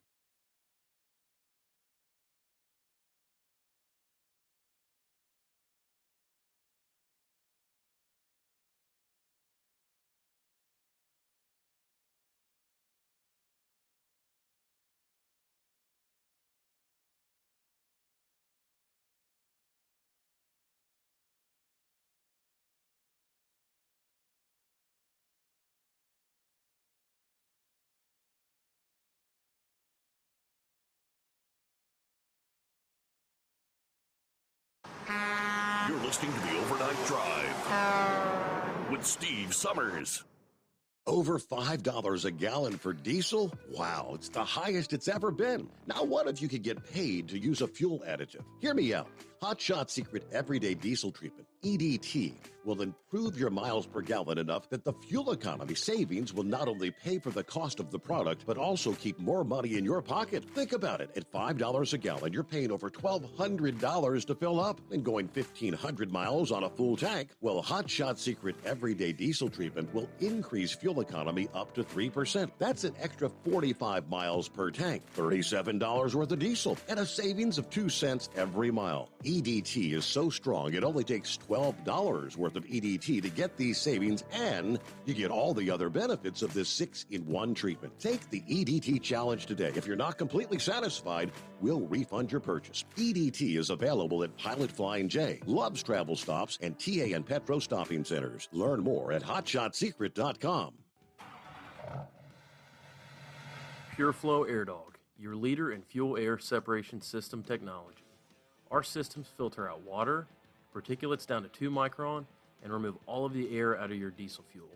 You're listening to the Overnight Drive with Steve Sommers. Over $5 a gallon for diesel? Wow, it's the highest it's ever been. Now, what if you could get paid to use a fuel additive? Hear me out. Hot Shot Secret Everyday Diesel Treatment, EDT, will improve your miles per gallon enough that the fuel economy savings will not only pay for the cost of the product, but also keep more money in your pocket. Think about it. At $5 a gallon, you're paying over $1,200 to fill up and going 1,500 miles on a full tank. Well, Hot Shot Secret Everyday Diesel Treatment will increase fuel economy up to 3%. That's an extra 45 miles per tank, $37 worth of diesel, and a savings of 2 cents every mile. EDT is so strong, it only takes $12 worth of EDT to get these savings, and you get all the other benefits of this 6-in-1 treatment. Take the EDT challenge today. If you're not completely satisfied, we'll refund your purchase. EDT is available at Pilot Flying J, Love's Travel Stops, and TA and Petro Stopping Centers. Learn more at hotshotsecret.com. PureFlow Air Dog, your leader in fuel air separation system technology. Our systems filter out water, particulates down to 2 micron, and remove all of the air out of your diesel fuel.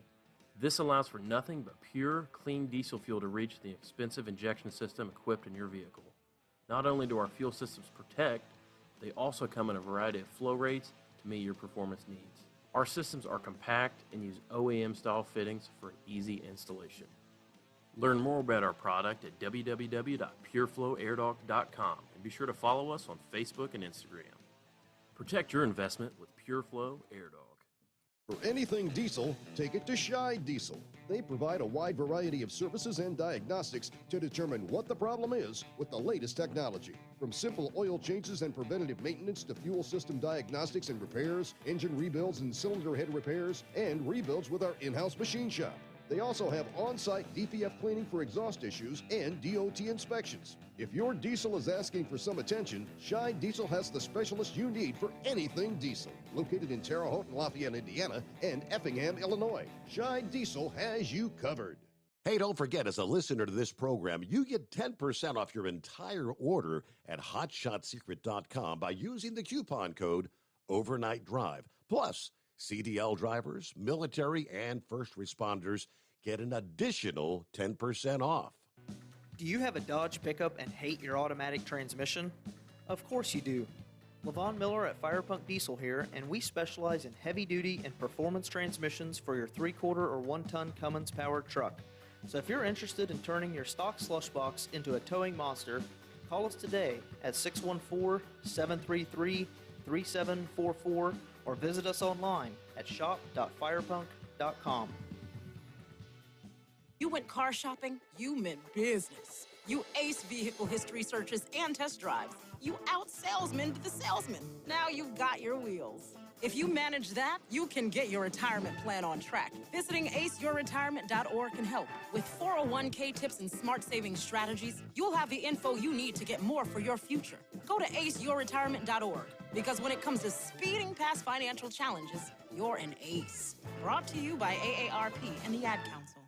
This allows for nothing but pure, clean diesel fuel to reach the expensive injection system equipped in your vehicle. Not only do our fuel systems protect, they also come in a variety of flow rates to meet your performance needs. Our systems are compact and use OEM-style fittings for easy installation. Learn more about our product at www.pureflowairdog.com and be sure to follow us on Facebook and Instagram. Protect your investment with PureFlow Air Dog. For anything diesel, take it to Scheid Diesel. They provide a wide variety of services and diagnostics to determine what the problem is with the latest technology. From simple oil changes and preventative maintenance to fuel system diagnostics and repairs, engine rebuilds and cylinder head repairs, and rebuilds with our in-house machine shop. They also have on-site DPF cleaning for exhaust issues and DOT inspections. If your diesel is asking for some attention, Shine Diesel has the specialist you need for anything diesel. Located in Terre Haute and Lafayette, Indiana, and Effingham, Illinois, Shine Diesel has you covered. Hey, don't forget, as a listener to this program, you get 10% off your entire order at hotshotsecret.com by using the coupon code Overnight Drive. Plus, CDL drivers, military, and first responders get an additional 10% off. Do you have a Dodge pickup and hate your automatic transmission? Of course you do. Levon Miller at Firepunk Diesel here, and we specialize in heavy-duty and performance transmissions for your 3/4 or 1-ton Cummins-powered truck. So if you're interested in turning your stock slush box into a towing monster, call us today at 614-733-3744 or visit us online at shop.firepunk.com. You went car shopping, you meant business. You ace vehicle history searches and test drives. You out-salesman the salesman. Now you've got your wheels. If you manage that, you can get your retirement plan on track. Visiting aceyourretirement.org can help. With 401k tips and smart savings strategies, you'll have the info you need to get more for your future. Go to aceyourretirement.org, because when it comes to speeding past financial challenges, you're an ace. Brought to you by AARP and the Ad Council.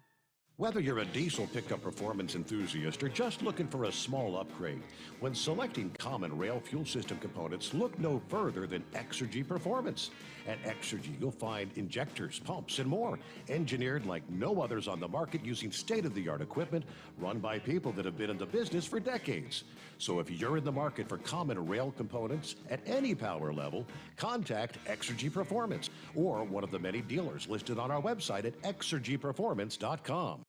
Whether you're a diesel pickup performance enthusiast or just looking for a small upgrade, when selecting common rail fuel system components, look no further than Exergy Performance. At Exergy, you'll find injectors, pumps, and more, engineered like no others on the market using state-of-the-art equipment run by people that have been in the business for decades. So if you're in the market for common rail components at any power level, contact Exergy Performance or one of the many dealers listed on our website at exergyperformance.com.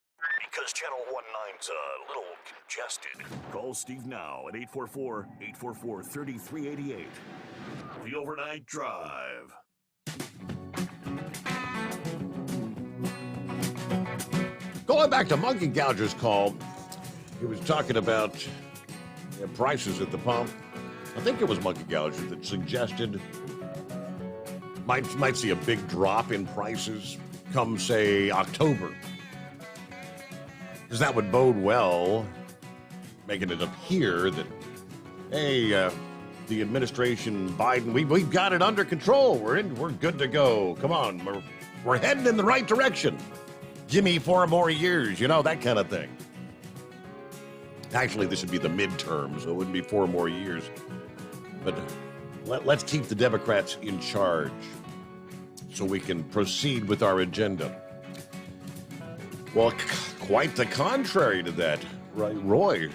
Because Channel 19's a little congested. Call Steve now at 844-844-3388. The Overnight Drive. Going back to Monkey Gouger's call, he was talking about prices at the pump. I think it was Monkey Gouger that suggested might see a big drop in prices come, say, October. Because that would bode well, making it appear that, hey, the administration, Biden, we've got it under control. We're good to go. Come on, we're heading in the right direction. Give me 4 more years, that kind of thing. Actually, this would be the midterm, so it wouldn't be 4 more years. But let's keep the Democrats in charge so we can proceed with our agenda. Well, quite the contrary to that. Roy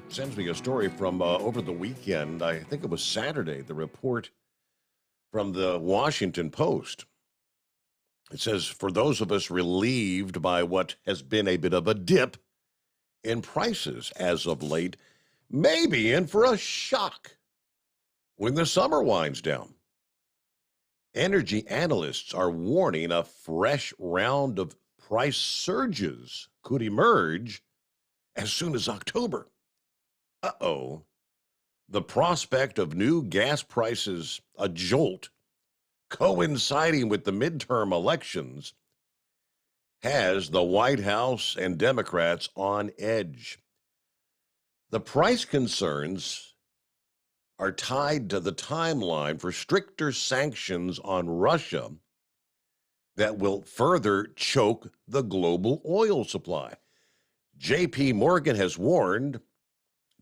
sends me a story from over the weekend. I think it was Saturday, the report from the Washington Post. It says, for those of us relieved by what has been a bit of a dip in prices as of late, may be in for a shock when the summer winds down. Energy analysts are warning a fresh round of price surges could emerge as soon as October. Uh-oh. The prospect of new gas prices a jolt coinciding with the midterm elections has the White House and Democrats on edge. The price concerns are tied to the timeline for stricter sanctions on Russia that will further choke the global oil supply. J.P. Morgan has warned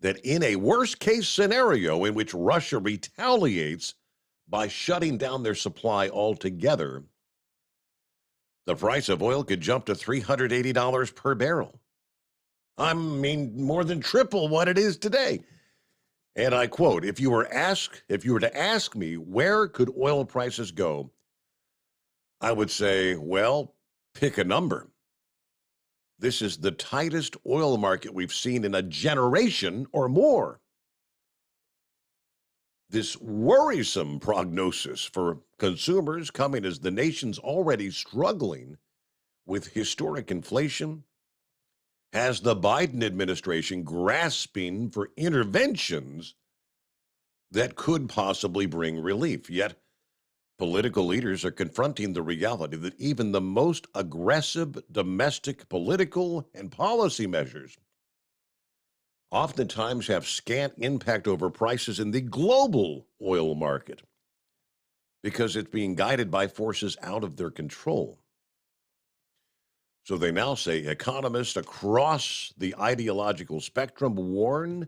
that in a worst-case scenario in which Russia retaliates by shutting down their supply altogether, the price of oil could jump to $380 per barrel. I mean, more than triple what it is today. And I quote, if you were to ask me where could oil prices go, I would say, well, pick a number. This is the tightest oil market we've seen in a generation or more. This worrisome prognosis for consumers coming as the nation's already struggling with historic inflation has the Biden administration grasping for interventions that could possibly bring relief. Yet, Political leaders are confronting the reality that even the most aggressive domestic political and policy measures oftentimes have scant impact over prices in the global oil market because it's being guided by forces out of their control. So they now say economists across the ideological spectrum warn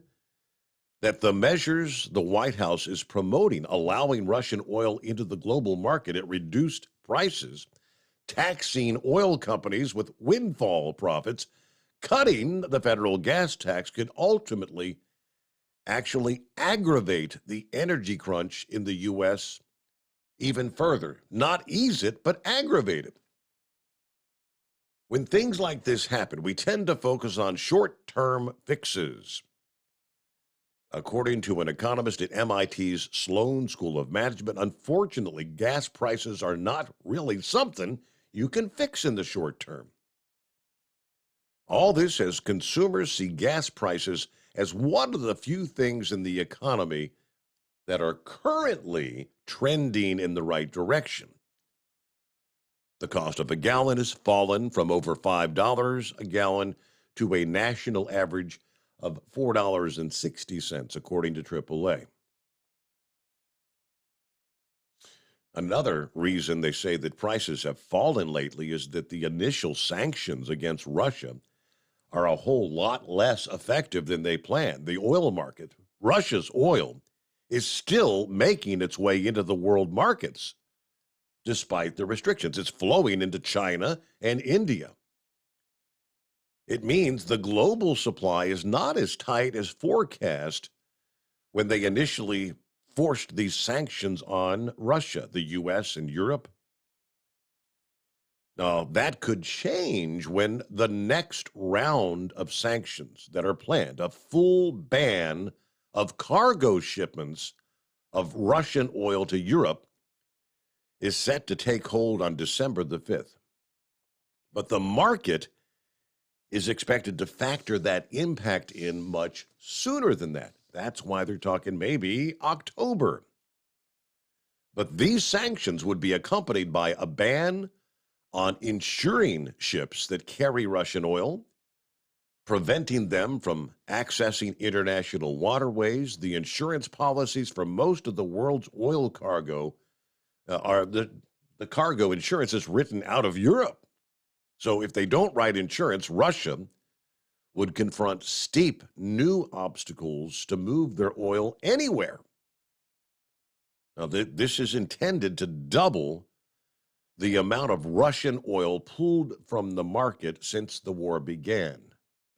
that the measures the White House is promoting, allowing Russian oil into the global market at reduced prices, taxing oil companies with windfall profits, cutting the federal gas tax, could ultimately actually aggravate the energy crunch in the U.S. even further. Not ease it, but aggravate it. When things like this happen, we tend to focus on short-term fixes. According to an economist at MIT's Sloan School of Management, unfortunately, gas prices are not really something you can fix in the short term. All this as consumers see gas prices as one of the few things in the economy that are currently trending in the right direction. The cost of a gallon has fallen from over $5 a gallon to a national average of $4.60, according to AAA. Another reason they say that prices have fallen lately is that the initial sanctions against Russia are a whole lot less effective than they planned. The oil market, Russia's oil, is still making its way into the world markets, despite the restrictions. It's flowing into China and India. It means the global supply is not as tight as forecast when they initially forced these sanctions on Russia, the U.S., and Europe. Now, that could change when the next round of sanctions that are planned, a full ban of cargo shipments of Russian oil to Europe, is set to take hold on December the 5th. But the market is expected to factor that impact in much sooner than that. That's why they're talking maybe October. But these sanctions would be accompanied by a ban on insuring ships that carry Russian oil, preventing them from accessing international waterways. The insurance policies for most of the world's oil cargo are the cargo insurance is written out of Europe. So if they don't write insurance, Russia would confront steep new obstacles to move their oil anywhere. Now, this is intended to double the amount of Russian oil pulled from the market since the war began.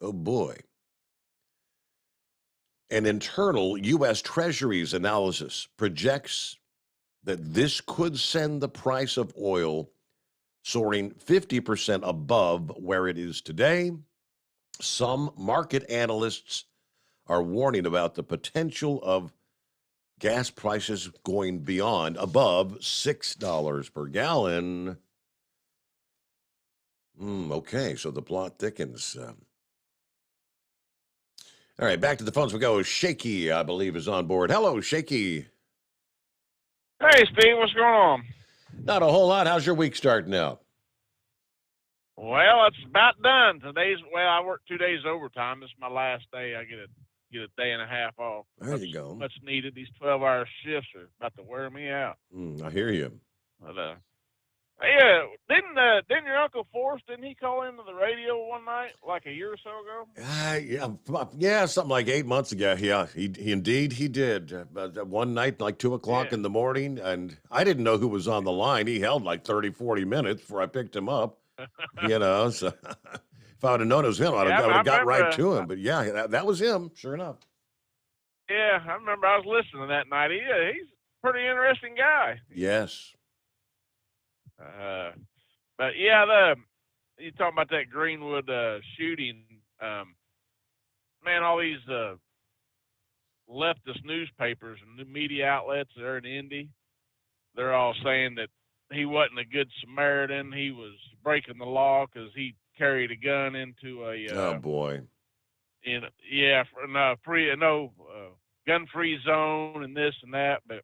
Oh, boy. An internal U.S. Treasury's analysis projects that this could send the price of oil soaring 50% above where it is today. Some market analysts are warning about the potential of gas prices going above $6 per gallon. Okay, so the plot thickens. All right, back to the phones we go. Shaky, I believe, is on board. Hello, Shaky. Hey, Steve, what's going on? Not a whole lot. How's your week starting out? Well, it's about done. I work 2 days overtime. This is my last day. I get a day and a half off. There you go. Much needed. These 12-hour shifts are about to wear me out. I hear you. But, yeah, didn't your Uncle Forrest, didn't he call into the radio one night like a year or so ago? Yeah, something like 8 months ago. Yeah, he indeed he did. One night, like 2 o'clock in the morning, and I didn't know who was on the line. He held like 30, 40 minutes before I picked him up. So if I would have known it was him, I would have got right to him. But yeah, that was him, sure enough. Yeah, I remember I was listening that night. He's a pretty interesting guy. Yes. But yeah, you talking about that Greenwood shooting? Man, all these leftist newspapers and new media outlets that are in Indy, they're all saying that he wasn't a good Samaritan. He was breaking the law because he carried a gun into a oh boy, gun-free zone and this and that. But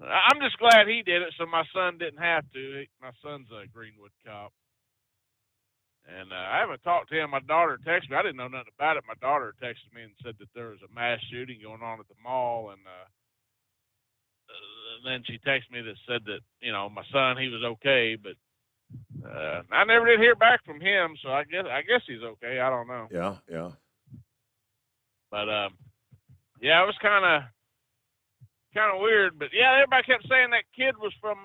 I'm just glad he did it, so my son didn't have to. My son's a Greenwood cop. And I haven't talked to him. My daughter texted me. I didn't know nothing about it. My daughter texted me and said that there was a mass shooting going on at the mall. And then she texted me that said that, my son, he was okay. But I never did hear back from him, so I guess he's okay. I don't know. Yeah, yeah. But, yeah, it was kind of weird. But, yeah, everybody kept saying that kid was from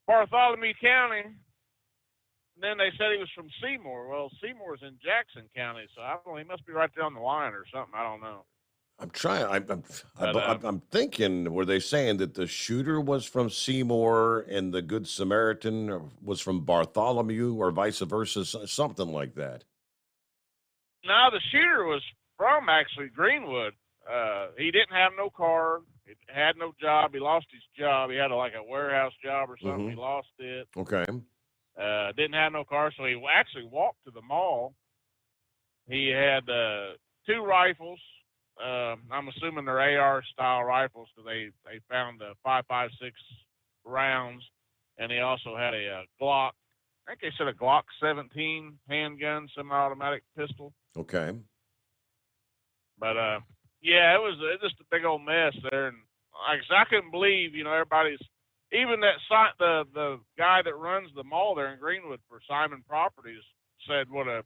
Bartholomew County. And then they said he was from Seymour. Well, Seymour's in Jackson County, so I don't know. He must be right there on the line or something. I don't know. I'm thinking, were they saying that the shooter was from Seymour and the Good Samaritan was from Bartholomew or vice versa, something like that? No, the shooter was from actually Greenwood. He didn't have no car. He had no job. He lost his job. He had a warehouse job or something. He lost it. Okay. Didn't have no car, so he actually walked to the mall. He had 2 rifles. I'm assuming they're AR-style rifles because they found 5.56 rounds, and he also had a Glock. I think they said a Glock 17 handgun, semi-automatic pistol. Okay. But yeah, it was just a big old mess there, and I couldn't believe everybody's. Even the guy that runs the mall there in Greenwood for Simon Properties said what a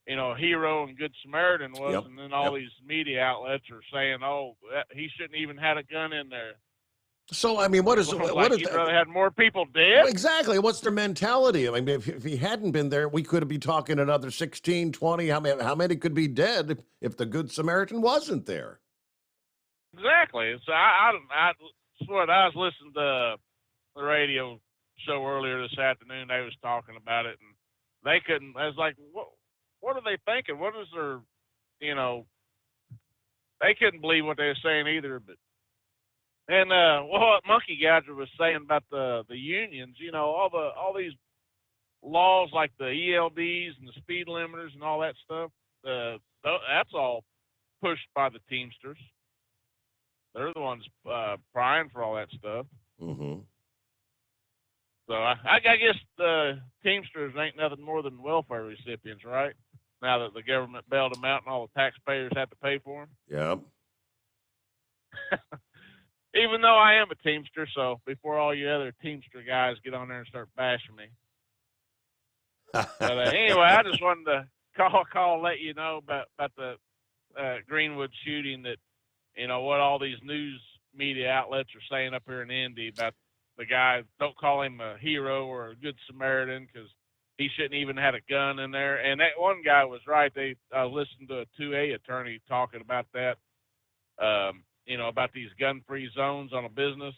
hero and good Samaritan was, Yep. and then all these media outlets are saying, "Oh, he shouldn't even had a gun in there." So I mean, what is you'd rather had more people dead? Well, exactly. What's their mentality? I mean, if he hadn't been there, we could be talking another 16, 20. How many could be dead if the Good Samaritan wasn't there? Exactly. So I swear I was listening to the radio show earlier this afternoon. They was talking about it, and they couldn't. I was like, what are they thinking? What is their, they couldn't believe what they were saying either. But and what Monkey Gadger was saying about the unions, all these laws like the ELDs and the speed limiters and all that stuff. That's all pushed by the Teamsters. They're the ones prying for all that stuff. Mm-hmm. So I guess the Teamsters ain't nothing more than welfare recipients, right? Now that the government bailed them out and all the taxpayers have to pay for them. Yeah. Even though I am a Teamster, so before all you other Teamster guys get on there and start bashing me. But anyway, I just wanted to call, let you know about the Greenwood shooting, that what all these news media outlets are saying up here in Indy about the guy. Don't call him a hero or a good Samaritan because he shouldn't even had a gun in there. And that one guy was right. They listened to a 2A attorney talking about that, about these gun-free zones on a business.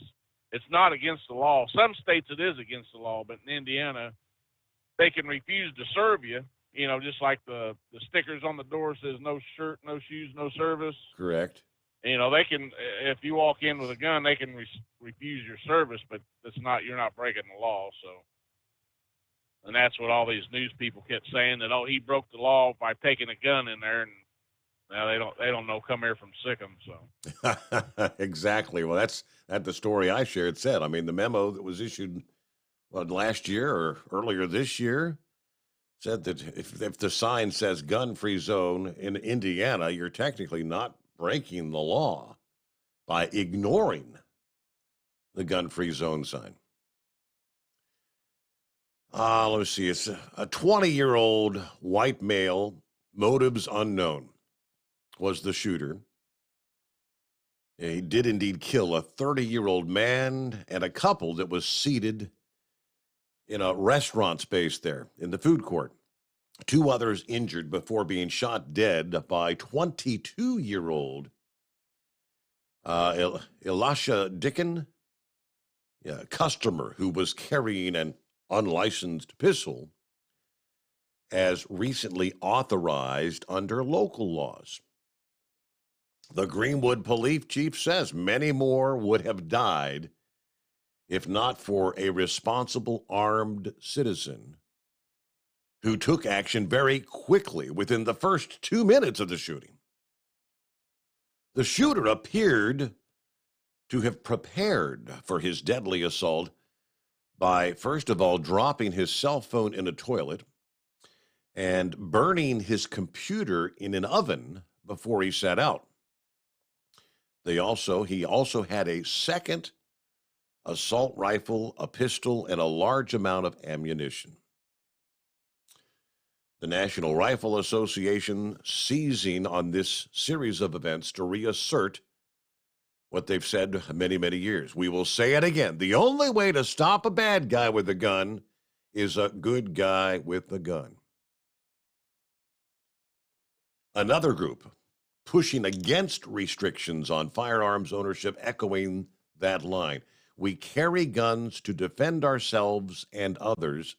It's not against the law. Some states it is against the law, but in Indiana, they can refuse to serve you, just like the stickers on the door says no shirt, no shoes, no service. Correct. They can, if you walk in with a gun, they can refuse your service, but you're not breaking the law. So, and that's what all these news people kept saying, that, he broke the law by taking a gun in there, and now they don't know come here from Sikkim. So exactly. Well, that's the story I shared said. I mean, the memo that was issued last year or earlier this year said that if the sign says gun-free zone in Indiana, you're technically not breaking the law by ignoring the gun-free zone sign. Let me see. It's a 20-year-old white male, motives unknown, was the shooter. He did indeed kill a 30-year-old man and a couple that was seated in a restaurant space there in the food court. 2 others injured before being shot dead by 22-year-old Elisha Dickin, customer who was carrying an unlicensed pistol as recently authorized under local laws. The Greenwood police chief says many more would have died if not for a responsible armed citizen who took action very quickly within the first 2 minutes of the shooting. The shooter appeared to have prepared for his deadly assault by, first of all, dropping his cell phone in a toilet and burning his computer in an oven before he set out. He also had a second assault rifle, a pistol, and a large amount of ammunition. The National Rifle Association seizing on this series of events to reassert what they've said many, many years. We will say it again. The only way to stop a bad guy with a gun is a good guy with a gun. Another group pushing against restrictions on firearms ownership, echoing that line. We carry guns to defend ourselves and others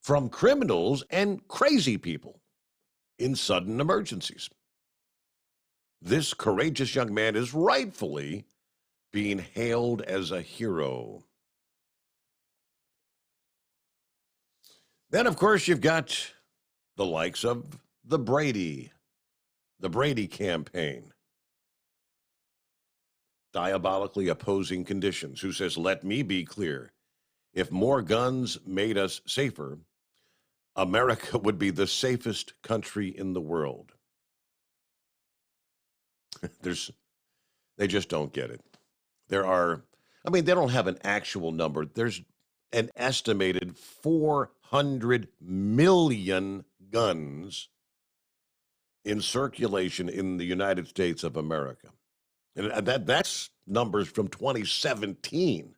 from criminals and crazy people in sudden emergencies. This courageous young man is rightfully being hailed as a hero. Then, of course, you've got the likes of the Brady campaign, diabolically opposing conditions, who says, let me be clear, if more guns made us safer, America would be the safest country in the world. They just don't get it. They don't have an actual number. There's an estimated 400 million guns in circulation in the United States of America. And that's numbers from 2017.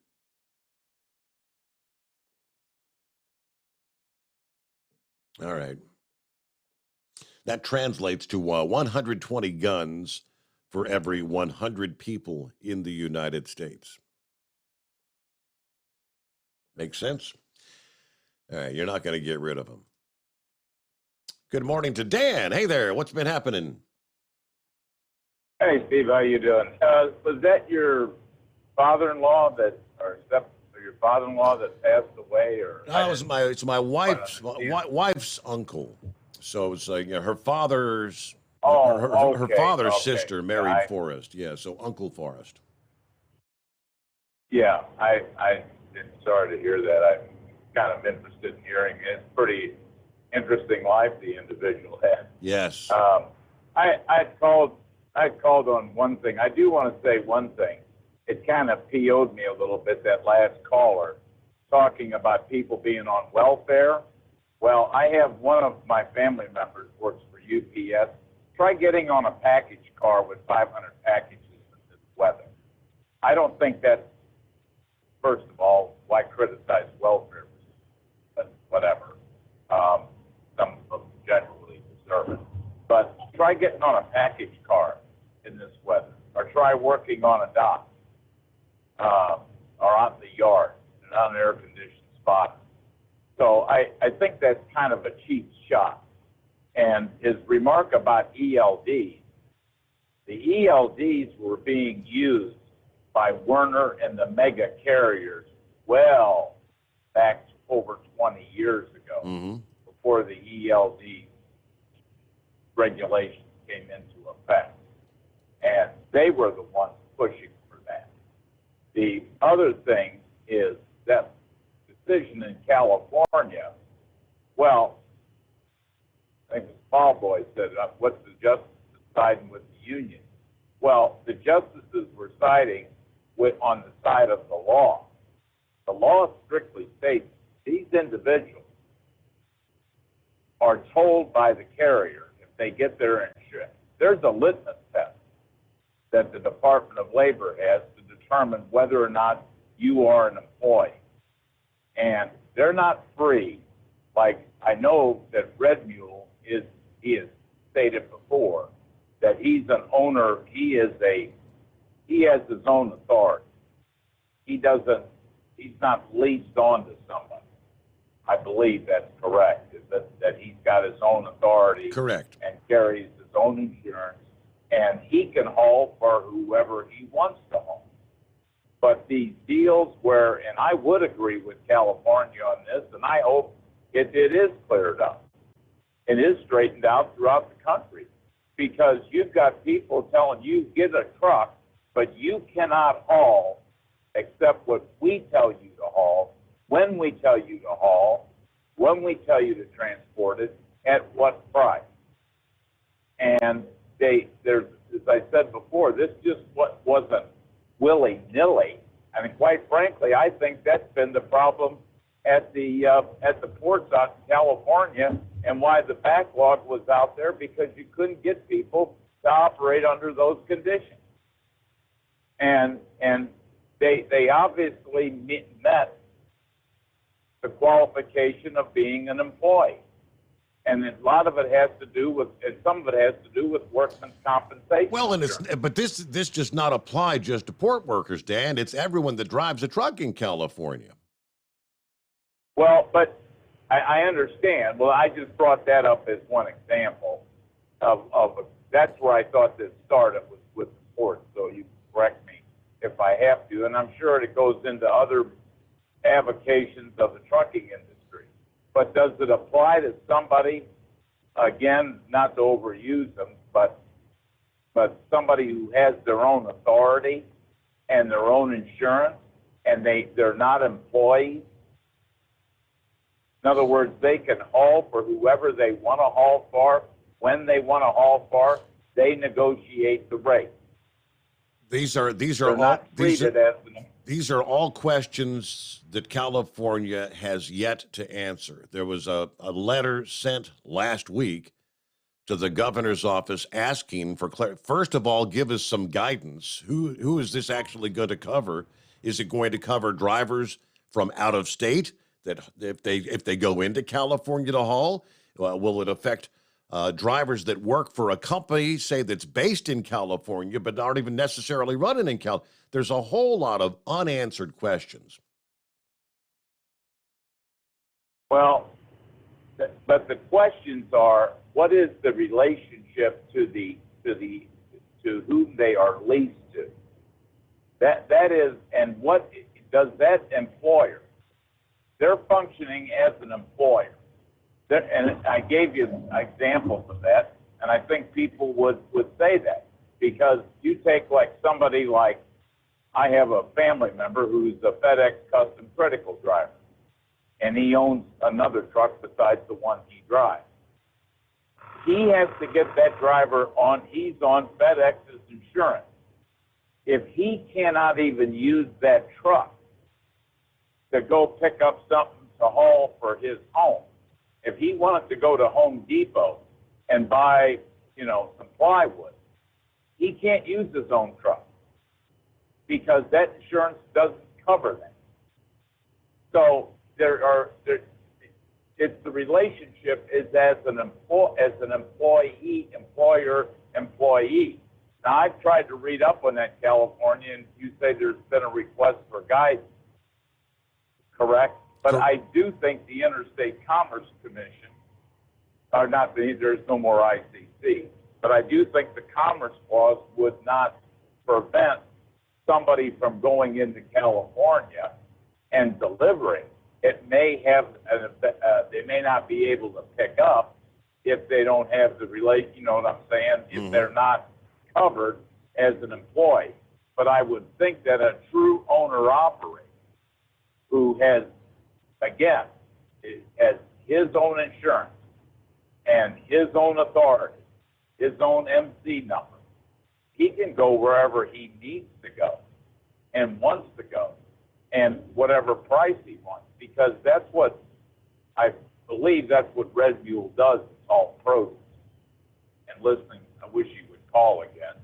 All right. That translates to 120 guns for every 100 people in the United States. Make sense? All right, you're not going to get rid of them. Good morning to Dan. Hey there, what's been happening? Hey, Steve, how you doing? Was that your father-in-law or your father-in-law that passed away, or? No, it's my wife's uncle. So it's like her father's her father's sister married Forrest. Yeah, so Uncle Forrest. Yeah, I'm sorry to hear that. I'm kind of interested in hearing it. It's pretty interesting life the individual had. Yes. I called on one thing. I do want to say one thing. It kind of PO'd me a little bit, that last caller, talking about people being on welfare. Well, I have one of my family members works for UPS. Try getting on a package car with 500 packages in this weather. I don't think that's, first of all, why criticize welfare? But whatever. Some of them generally deserve it. But try getting on a package car in this weather, or try working on a dock or out in the yard in an unair-conditioned spot. So I think that's kind of a cheap shot. And his remark about ELDs, the ELDs were being used by Werner and the mega carriers well back over 20 years ago, before the ELD regulations came into effect. And they were the ones pushing for that. The other thing is that decision in California, well, I think Paul Boy said, what's the justice siding with the union? Well, the justices were siding on the side of the law. The law strictly states these individuals are told by the carrier, if they get their insurance, there's a litmus test that the Department of Labor has to determine whether or not you are an employee. And they're not free. Like, I know that Red Mule he has stated before that he's an owner, he has his own authority. He's not leased on to somebody. I believe that's correct, that he's got his own authority. Correct. And carries his own insurance, and he can haul for whoever he wants to haul. But these deals where, and I would agree with California on this, and I hope it is cleared up. It is straightened out throughout the country, because you've got people telling you, get a truck but you cannot haul except what we tell you to haul, when we tell you to haul, when we tell you to transport it, at what price. And there's, as I said before, this just wasn't willy-nilly. I mean, quite frankly, I think that's been the problem at the ports out in California, and why the backlog was out there, because you couldn't get people to operate under those conditions. And they obviously met the qualification of being an employee. And a lot of it has to do with, and some of it has to do with workman's compensation. Well, and but this does not apply just to port workers, Dan. It's everyone that drives a truck in California. Well, but I understand. Well, I just brought that up as one example of that's where I thought this started with the ports. So you correct me if I have to, and I'm sure it goes into other avocations of the trucking industry. But does it apply to somebody, again, not to overuse them, but somebody who has their own authority and their own insurance, and they're not employees? In other words, they can haul for whoever they want to haul for, when they want to haul for, they negotiate the rate. These are all questions that California has yet to answer. There was a letter sent last week to the governor's office asking for first of all, give us some guidance. Who is this actually going to cover? Is it going to cover drivers from out of state that if they go into California to haul? Will it affect drivers that work for a company, say, that's based in California, but aren't even necessarily running in California? There's a whole lot of unanswered questions. Well, but the questions are, what is the relationship to whom they are leased to? That is, and what does that employer? They're functioning as an employer. And I gave you examples of that, and I think people would say that, because you take like somebody like, I have a family member who's a FedEx Custom Critical driver, and he owns another truck besides the one he drives. He has to get that driver he's on FedEx's insurance. If he cannot even use that truck to go pick up something to haul for his home, if he wanted to go to Home Depot and buy, some plywood, he can't use his own truck because that insurance doesn't cover that. So it's the relationship is as an employee, employer, employee. Now, I've tried to read up on that, California, and you say there's been a request for guidance, correct? But I do think the Interstate Commerce Commission, there's no more ICC, but I do think the Commerce Clause would not prevent somebody from going into California and delivering. It may have, they may not be able to pick up if they don't have the relation, you know what I'm saying, if they're not covered as an employee. But I would think that a true owner-operator who has, again, has his own insurance and his own authority, his own MC number, he can go wherever he needs to go and wants to go and whatever price he wants, because that's what I believe that's what Red Mule does. It's all produce. And listening, I wish he would call again.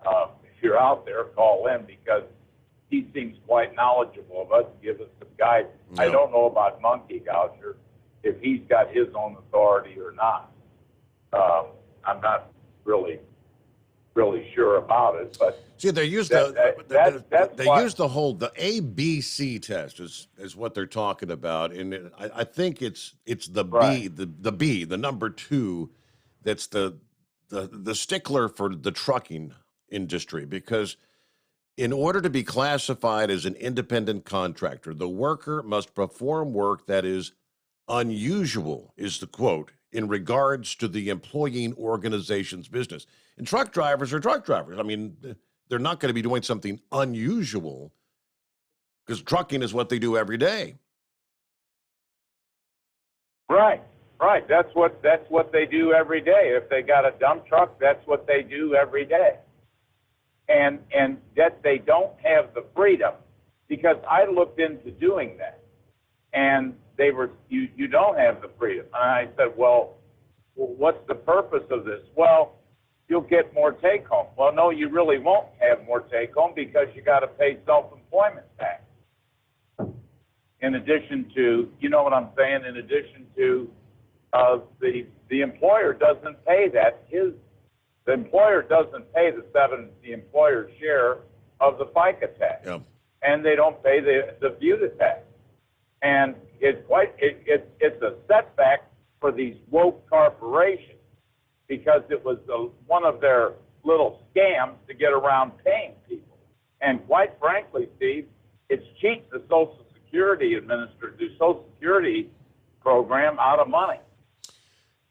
If you're out there, call in, because he seems quite knowledgeable of us and give us some guidance. No. I don't know about Monkey Gouger, if he's got his own authority or not. I'm not really sure about it, but see, they use the ABC test is what they're talking about, and I think it's the right. the number 2, that's the stickler for the trucking industry, because in order to be classified as an independent contractor, the worker must perform work that is unusual, is the quote, in regards to the employing organization's business. And truck drivers are truck drivers. I mean, they're not going to be doing something unusual because trucking is what they do every day. Right. That's what they do every day. If they got a dump truck, that's what they do every day. And that they don't have the freedom, because I looked into doing that, and they were, you don't have the freedom. And I said, well, what's the purpose of this? Well, you'll get more take home. Well, no, you really won't have more take home, because you got to pay self-employment tax. In addition to, you know what I'm saying, in addition to the employer doesn't pay that. The employer doesn't pay the employer's share of the FICA tax. Yep. And they don't pay the VUTA tax. And it's a setback for these woke corporations, because it was one of their little scams to get around paying people. And quite frankly, Steve, it's cheap the Social Security Social Security program out of money.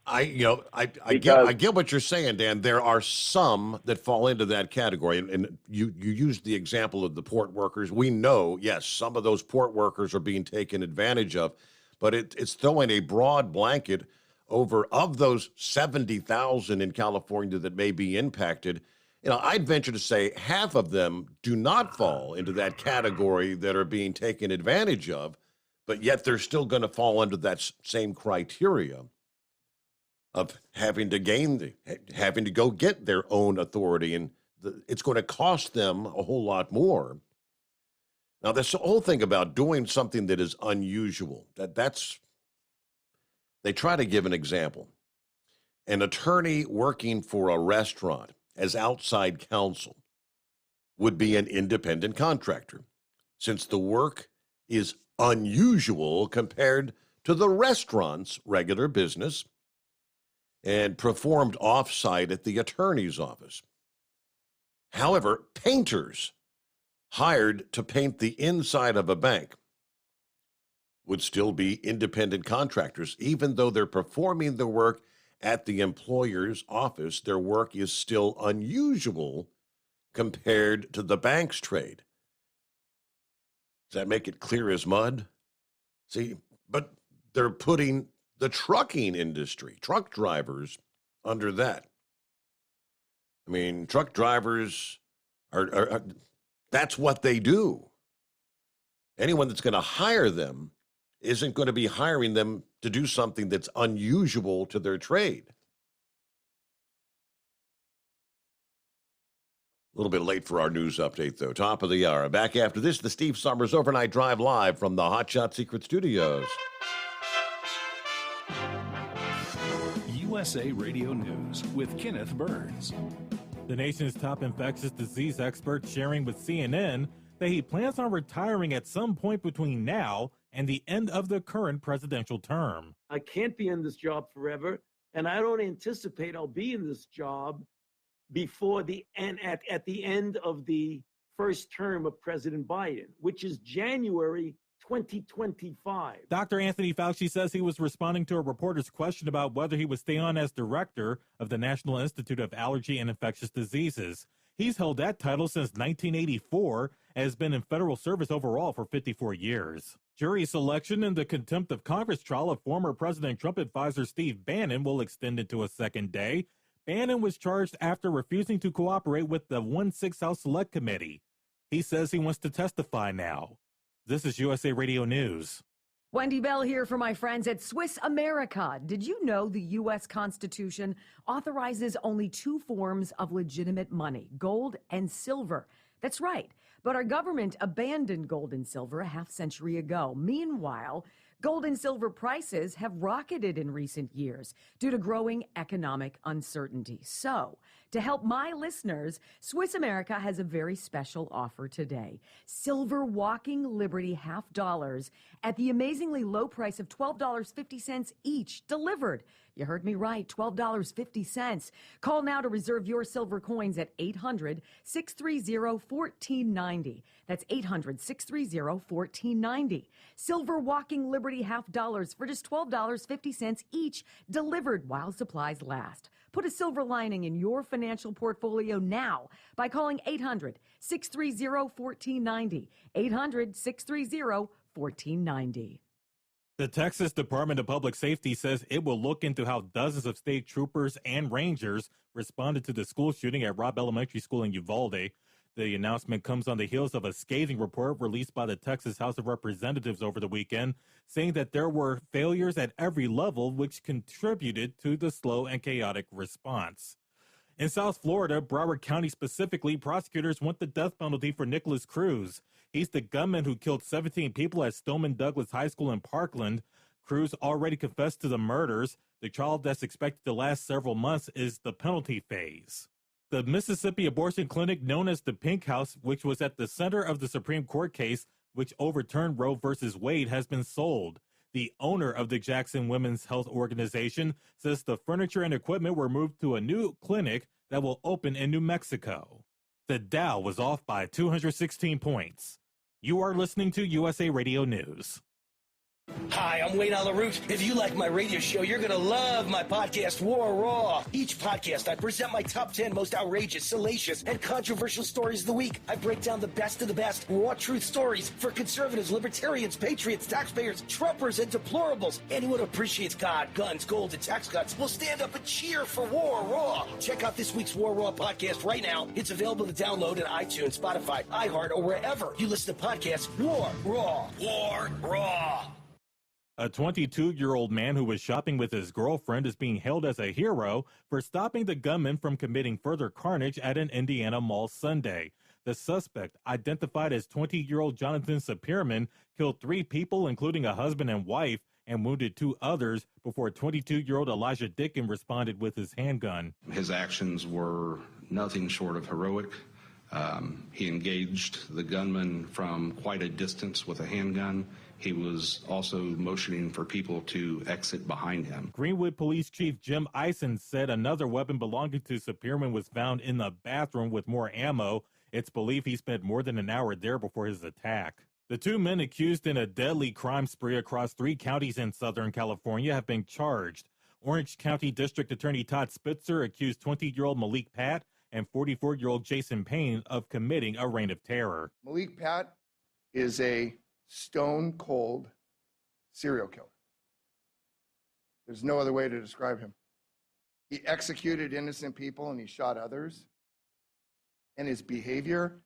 I get what you're saying, Dan. There are some that fall into that category, and you used the example of the port workers. We know, yes, some of those port workers are being taken advantage of, but it's throwing a broad blanket over, of those 70,000 in California that may be impacted. You know, I'd venture to say half of them do not fall into that category that are being taken advantage of, but yet they're still going to fall under that same criteria of having to go get their own authority, and it's going to cost them a whole lot more. Now, this whole thing about doing something that is unusual, that's they try to give an example. An attorney working for a restaurant as outside counsel would be an independent contractor, since the work is unusual compared to the restaurant's regular business, and performed off-site at the attorney's office. However, painters hired to paint the inside of a bank would still be independent contractors, even though they're performing the work at the employer's office. Their work is still unusual compared to the bank's trade. Does that make it clear as mud? See, but they're putting the trucking industry, truck drivers, under that. I mean, truck drivers are that's what they do. Anyone that's going to hire them isn't going to be hiring them to do something that's unusual to their trade. A little bit late for our news update, though. Top of the hour. Back after this, the Steve Sommers Overnight Drive live from the Hot Shot Secret Studios. USA Radio News with Kenneth Burns. The nation's top infectious disease expert sharing with CNN that he plans on retiring at some point between now and the end of the current presidential term. I can't be in this job forever, and I don't anticipate I'll be in this job before the end, at the end of the first term of President Biden, which is January 2025. Dr. Anthony Fauci says he was responding to a reporter's question about whether he would stay on as director of the National Institute of Allergy and Infectious Diseases. He's held that title since 1984 and has been in federal service overall for 54 years. Jury selection in the contempt of Congress trial of former President Trump advisor Steve Bannon will extend into a second day. Bannon was charged after refusing to cooperate with the 1-6 House Select Committee. He says he wants to testify now. This is USA Radio News. Wendy Bell here for my friends at Swiss America. Did you know the U.S. Constitution authorizes only two forms of legitimate money, gold and silver? That's right. But our government abandoned gold and silver a half-century ago. Meanwhile, gold and silver prices have rocketed in recent years due to growing economic uncertainty. So, to help my listeners, Swiss America has a very special offer today. Silver Walking Liberty $half at the amazingly low price of $12.50 each, delivered. You heard me right, $12.50. Call now to reserve your silver coins at 800-630-1490. That's 800-630-1490. Silver Walking Liberty celebrity half dollars for just $12.50 each, delivered while supplies last. Put a silver lining in your financial portfolio now by calling 800-630-1490. 800-630-1490. The Texas Department of Public Safety says it will look into how dozens of state troopers and rangers responded to the school shooting at Robb Elementary School in Uvalde. The announcement comes on the heels of a scathing report released by the Texas House of Representatives over the weekend, saying that there were failures at every level which contributed to the slow and chaotic response. In South Florida, Broward County specifically, prosecutors want the death penalty for Nicholas Cruz. He's the gunman who killed 17 people at Stoneman Douglas High School in Parkland. Cruz already confessed to the murders. The trial that's expected to last several months is the penalty phase. The Mississippi abortion clinic known as the Pink House, which was at the center of the Supreme Court case which overturned Roe v. Wade, has been sold. The owner of the Jackson Women's Health Organization says the furniture and equipment were moved to a new clinic that will open in New Mexico. The Dow was off by 216 points. You are listening to USA Radio News. Hi, I'm Wayne LaRoute. If you like my radio show, you're going to love my podcast, War Raw. Each podcast, I present my top 10 most outrageous, salacious, and controversial stories of the week. I break down the best of the best, raw truth stories for conservatives, libertarians, patriots, taxpayers, Trumpers, and deplorables. Anyone who appreciates God, guns, gold, and tax cuts will stand up and cheer for War Raw. Check out this week's War Raw podcast right now. It's available to download on iTunes, Spotify, iHeart, or wherever you listen to podcasts. War Raw. War Raw. A 22-year-old man who was shopping with his girlfriend is being hailed as a hero for stopping the gunman from committing further carnage at an Indiana mall Sunday. The suspect, identified as 20-year-old Jonathan Sapirman, killed 3 people, including a husband and wife, and wounded 2 others before 22-year-old Elijah Dickin responded with his handgun. His actions were nothing short of heroic. He engaged the gunman from quite a distance with a handgun. He was also motioning for people to exit behind him. Greenwood Police Chief Jim Eisen said another weapon belonging to Sapirman was found in the bathroom with more ammo. It's believed he spent more than an hour there before his attack. The 2 men accused in a deadly crime spree across 3 counties in Southern California have been charged. Orange County District Attorney Todd Spitzer accused 20-year-old Malik Pat and 44-year-old Jason Payne of committing a reign of terror. Malik Pat is a stone-cold serial killer. There's no other way to describe him. He executed innocent people and he shot others. And his behavior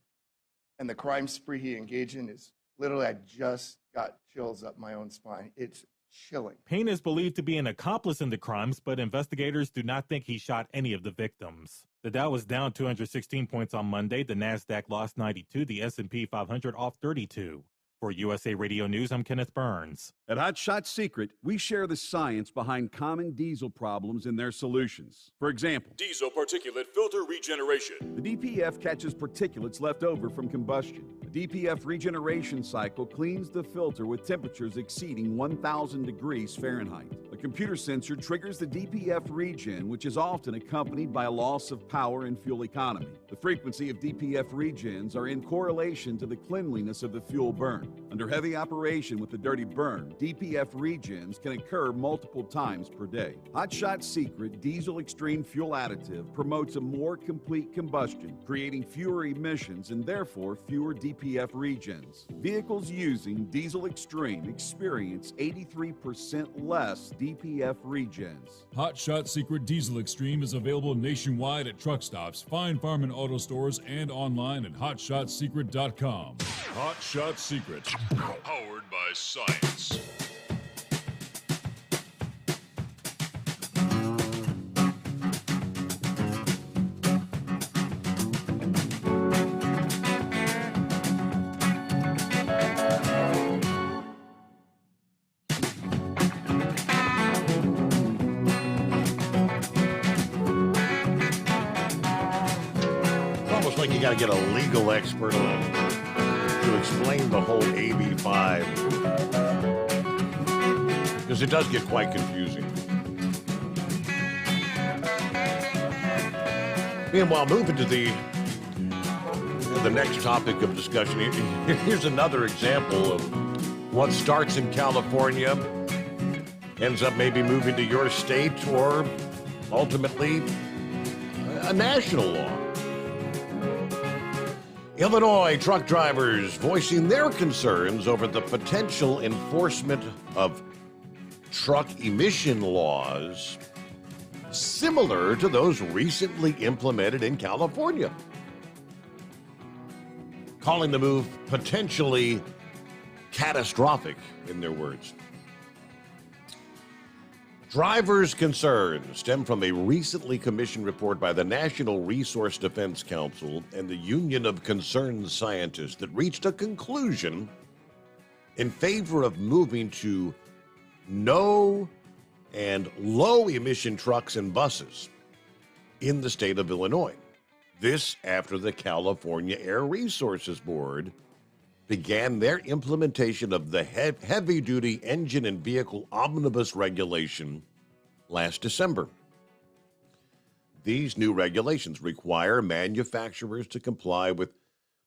and the crime spree he engaged in is literally, I just got chills up my own spine. It's chilling. Payne is believed to be an accomplice in the crimes, but investigators do not think he shot any of the victims. The Dow was down 216 points on Monday. The Nasdaq lost 92. The S&P 500 off 32. For USA Radio News, I'm Kenneth Burns. At Hot Shot Secret, we share the science behind common diesel problems and their solutions. For example, diesel particulate filter regeneration. The DPF catches particulates left over from combustion. The DPF regeneration cycle cleans the filter with temperatures exceeding 1,000 degrees Fahrenheit. A computer sensor triggers the DPF regen, which is often accompanied by a loss of power and fuel economy. The frequency of DPF regens are in correlation to the cleanliness of the fuel burn. Under heavy operation with the dirty burn, DPF regens can occur multiple times per day. Hot Shot Secret Diesel Extreme Fuel Additive promotes a more complete combustion, creating fewer emissions and therefore fewer DPF regens. Vehicles using Diesel Extreme experience 83% less DPF regens. Hot Shot Secret Diesel Extreme is available nationwide at truck stops, fine farm and auto stores, and online at hotshotsecret.com. Hot Shot Secret, powered by science. It's almost like you got to get a legal expert on to explain the whole AB5, because it does get quite confusing. Meanwhile, moving to the next topic of discussion, here's another example of What starts in California ends up maybe moving to your state or ultimately a national law. Illinois truck drivers voicing their concerns over the potential enforcement of truck emission laws similar to those recently implemented in California, calling the move potentially catastrophic, in their words. Drivers' concerns stem from a recently commissioned report by the National Resource Defense Council and the Union of Concerned Scientists that reached a conclusion in favor of moving to no and low emission trucks and buses in the state of Illinois. This after the California Air Resources Board began their implementation of the heavy-duty engine and vehicle omnibus regulation last December. These new regulations require manufacturers to comply with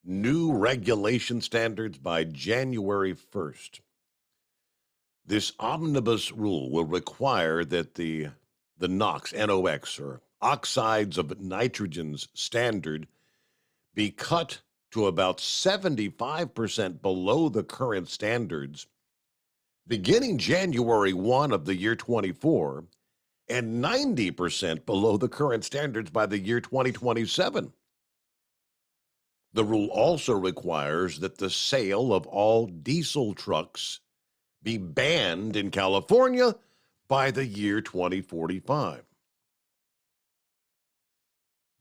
new regulation standards by January 1st. This omnibus rule will require that the NOx, NOx, or oxides of nitrogen's standard be cut to about 75% below the current standards beginning January 1 of the year 24 and 90% below the current standards by the year 2027. The rule also requires that the sale of all diesel trucks be banned in California by the year 2045.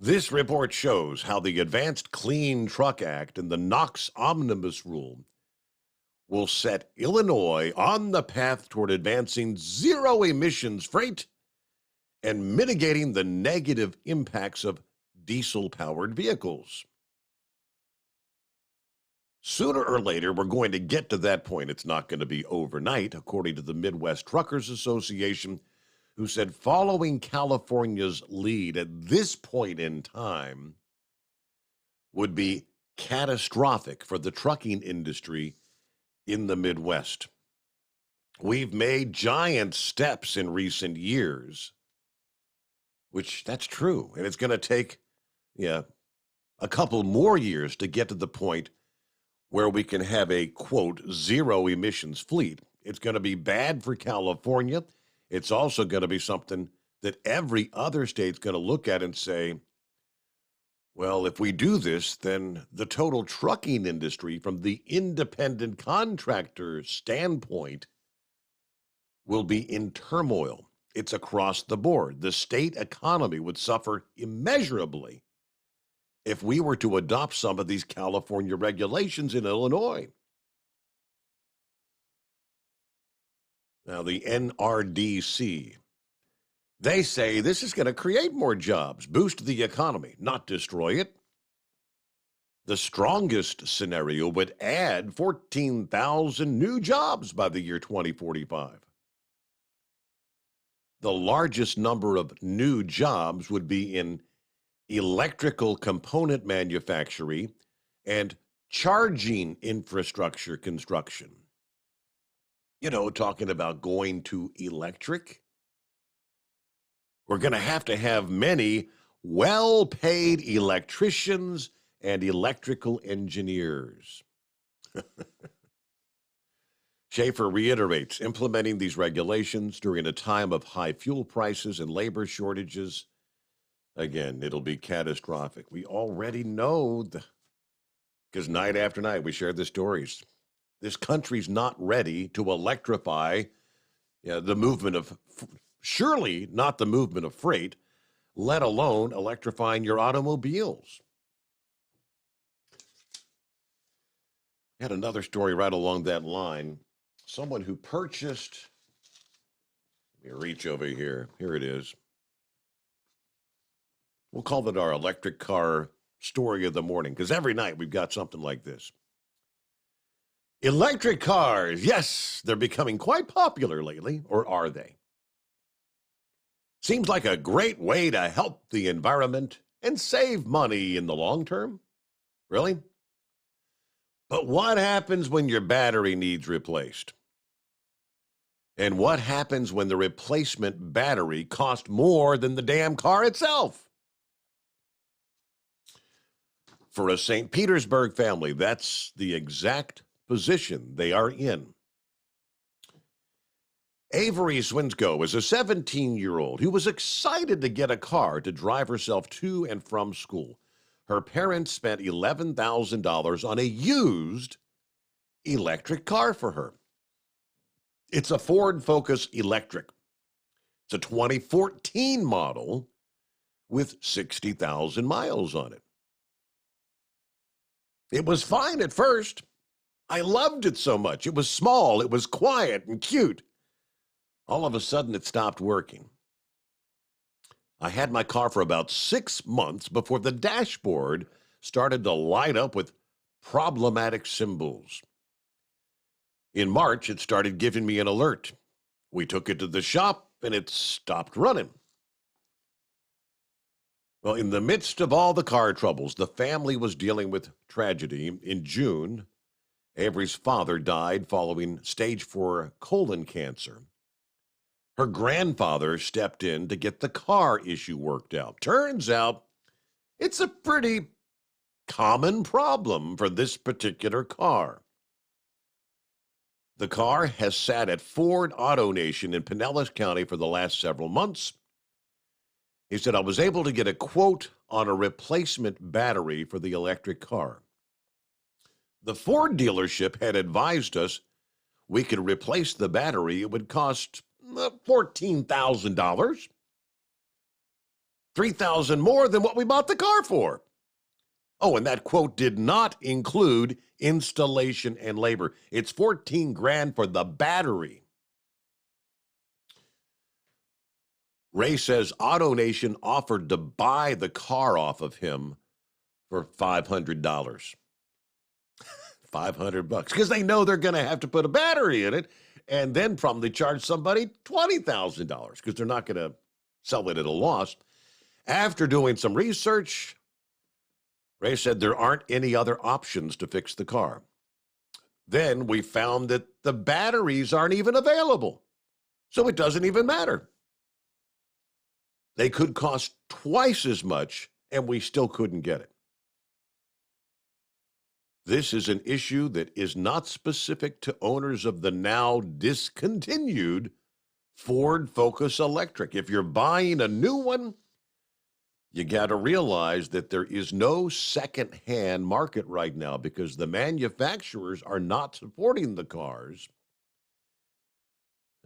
This report shows how the Advanced Clean Truck Act and the NOx Omnibus Rule will set Illinois on the path toward advancing zero emissions freight and mitigating the negative impacts of diesel-powered vehicles. Sooner or later, we're going to get to that point. It's not going to be overnight, according to the Midwest Truckers Association, who said following California's lead at this point in time would be catastrophic for the trucking industry in the Midwest. We've made giant steps in recent years, which that's true. And it's going to take, a couple more years to get to the point where we can have a, quote, zero emissions fleet. It's going to be bad for California. It's also going to be something that every other state's going to look at and say, well, if we do this, then the total trucking industry from the independent contractor standpoint will be in turmoil. It's across the board. The state economy would suffer immeasurably if we were to adopt some of these California regulations in Illinois. Now, the NRDC, they say this is going to create more jobs, boost the economy, not destroy it. The strongest scenario would add 14,000 new jobs by the year 2045. The largest number of new jobs would be in electrical component manufacturing and charging infrastructure construction. Talking about going to electric. We're going to have many well-paid electricians and electrical engineers. Schaefer reiterates, implementing these regulations during a time of high fuel prices and labor shortages, again, it'll be catastrophic. We already know, because night after night we share the stories. This country's not ready to electrify the movement of, surely not the movement of freight, let alone electrifying your automobiles. I had another story right along that line. Someone who purchased, let me reach over here. Here it is. We'll call it our electric car story of the morning, because every night we've got something like this. Electric cars, yes, they're becoming quite popular lately, or are they? Seems like a great way to help the environment and save money in the long term. Really? But what happens when your battery needs replaced? And what happens when the replacement battery costs more than the damn car itself? For a St. Petersburg family, that's the exact position they are in. Avery Swinsko is a 17-year-old who was excited to get a car to drive herself to and from school. Her parents spent $11,000 on a used electric car for her. It's a Ford Focus Electric. It's a 2014 model with 60,000 miles on it. It was fine at first. I loved it so much. It was small, it was quiet and cute. All of a sudden, it stopped working. I had my car for about 6 months before the dashboard started to light up with problematic symbols. In March, it started giving me an alert. We took it to the shop, and it stopped running. Well, in the midst of all the car troubles, the family was dealing with tragedy. In June, Avery's father died following stage 4 colon cancer. Her grandfather stepped in to get the car issue worked out. Turns out it's a pretty common problem for this particular car. The car has sat at Ford AutoNation in Pinellas County for the last several months. He said, I was able to get a quote on a replacement battery for the electric car. The Ford dealership had advised us we could replace the battery. It would cost $14,000, $3,000 more than what we bought the car for. Oh, and that quote did not include installation and labor. It's $14,000 for the battery. Ray says AutoNation offered to buy the car off of him for $500. $500 because they know they're going to have to put a battery in it and then probably charge somebody $20,000 because they're not going to sell it at a loss. After doing some research, Ray said there aren't any other options to fix the car. Then we found that the batteries aren't even available, so it doesn't even matter. They could cost twice as much, and we still couldn't get it. This is an issue that is not specific to owners of the now discontinued Ford Focus Electric. If you're buying a new one, you got to realize that there is no second-hand market right now because the manufacturers are not supporting the cars.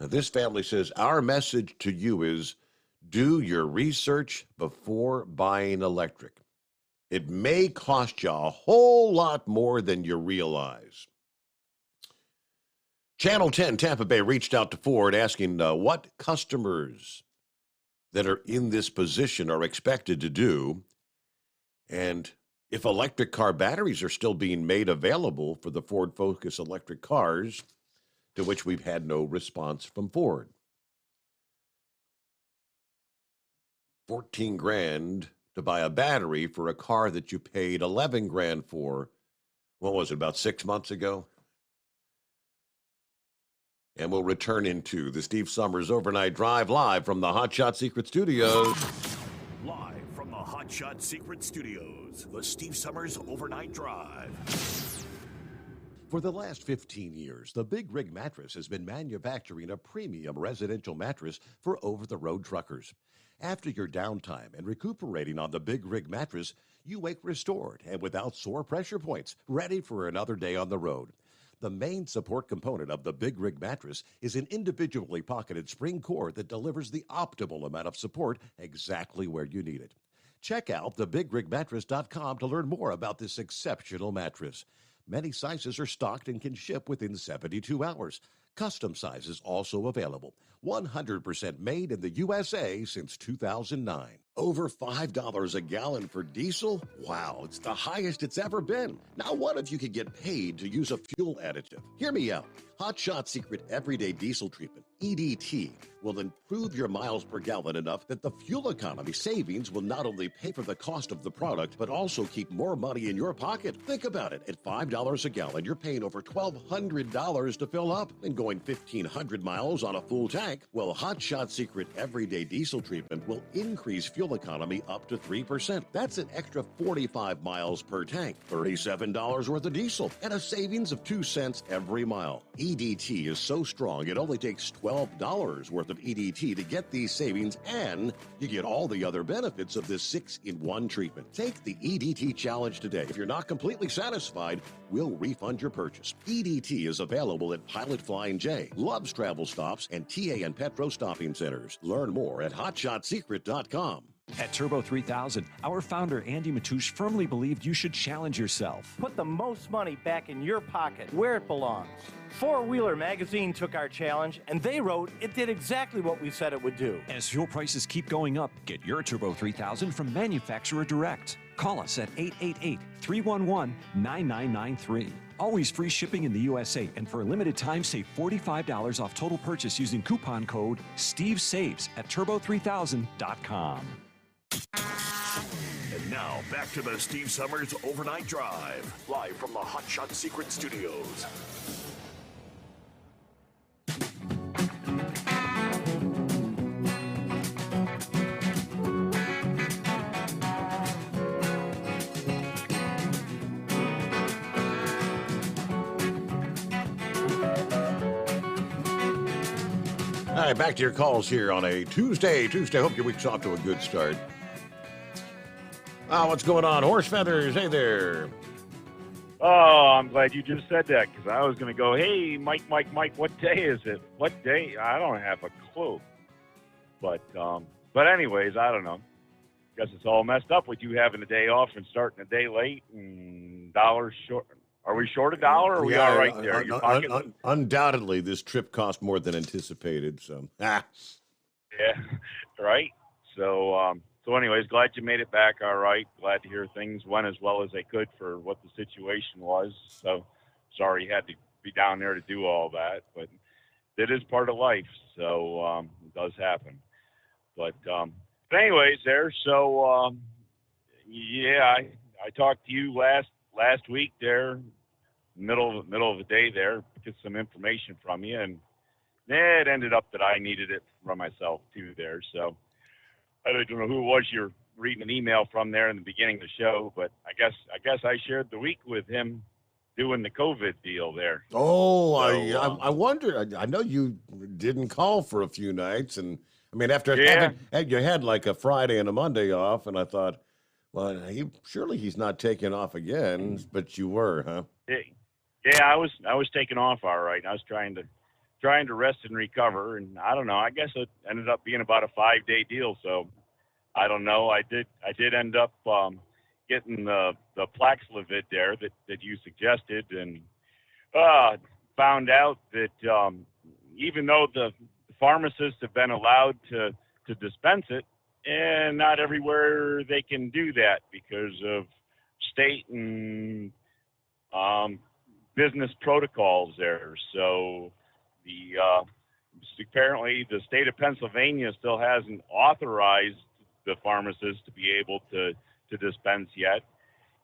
Now, this family says, our message to you is do your research before buying electric. It may cost you a whole lot more than you realize. Channel 10 Tampa Bay reached out to Ford asking what customers that are in this position are expected to do, and if electric car batteries are still being made available for the Ford Focus electric cars, to which we've had no response from Ford. $14,000 to buy a battery for a car that you paid $11,000 for, what was it, about 6 months ago? And we'll return into the Steve Sommers Overnight Drive live from the Hot Shot Secret Studios. Live from the Hot Shot Secret Studios, the Steve Sommers Overnight Drive. For the last 15 years, the Big Rig Mattress has been manufacturing a premium residential mattress for over-the-road truckers. After your downtime and recuperating on the Big Rig Mattress, you wake restored and without sore pressure points, ready for another day on the road. The main support component of the Big Rig Mattress is an individually pocketed spring core that delivers the optimal amount of support exactly where you need it. Check out thebigrigmattress.com to learn more about this exceptional mattress. Many sizes are stocked and can ship within 72 hours. Custom sizes also available. 100% made in the USA since 2009. Over $5 a gallon for diesel? Wow, it's the highest it's ever been. Now, what if you could get paid to use a fuel additive? Hear me out. Hot Shot Secret Everyday Diesel Treatment, EDT, will improve your miles per gallon enough that the fuel economy savings will not only pay for the cost of the product, but also keep more money in your pocket. Think about it. At $5 a gallon, you're paying over $1,200 to fill up and going 1,500 miles on a full tank. Well, Hot Shot Secret Everyday Diesel Treatment will increase fuel economy up to 3%. That's an extra 45 miles per tank, $37 worth of diesel, and a savings of 2 cents every mile. EDT is so strong, it only takes $12 worth of EDT to get these savings, and you get all the other benefits of this 6-in-1 treatment. Take the EDT challenge today. If you're not completely satisfied, we'll refund your purchase. EDT is available at Pilot Flying J, Love's Travel Stops, and TA and Petro Stopping Centers. Learn more at hotshotsecret.com. At Turbo 3000, our founder Andy Matouche firmly believed you should challenge yourself. Put the most money back in your pocket, where it belongs. Four Wheeler Magazine took our challenge, and they wrote it did exactly what we said it would do. As fuel prices keep going up, get your Turbo 3000 from manufacturer direct. Call us at 888-311-9993. Always free shipping in the USA, and for a limited time, save $45 off total purchase using coupon code STEVESAVES at turbo3000.com. And now, back to the Steve Summers Overnight Drive, live from the Hot Shot Secret Studios. All right, back to your calls here on a Tuesday. Hope your week's off to a good start. What's going on? Horse Feathers, hey there. Oh, I'm glad you just said that, because I was going to go, hey, Mike, what day is it? What day? I don't have a clue. But anyways, I don't know. Guess it's all messed up with you having a day off and starting a day late and dollars short. Are we short a dollar, or are we all right there? Undoubtedly, this trip cost more than anticipated. So, Yeah, right. So anyways, glad you made it back all right. Glad to hear things went as well as they could for what the situation was. So sorry you had to be down there to do all that, but it is part of life. So it does happen. But anyways, there. So I talked to you last week there, middle of the day there, get some information from you, and it ended up that I needed it from myself too there. So I don't know who it was you're reading an email from there in the beginning of the show, but I guess I shared the week with him doing the COVID deal there. Oh, so, I wonder. I know you didn't call for a few nights, and I mean after you had like a Friday and a Monday off, and I thought, well, surely he's not taking off again, but you were, huh? Yeah, I was taking off all right. I was trying to rest and recover, and I don't know. I guess it ended up being about a 5-day deal. So I don't know. I did end up getting the Paxlovid there that you suggested, and found out that even though the pharmacists have been allowed to dispense it, and not everywhere they can do that because of state and business protocols there. So apparently the state of Pennsylvania still hasn't authorized the pharmacists to be able to dispense yet.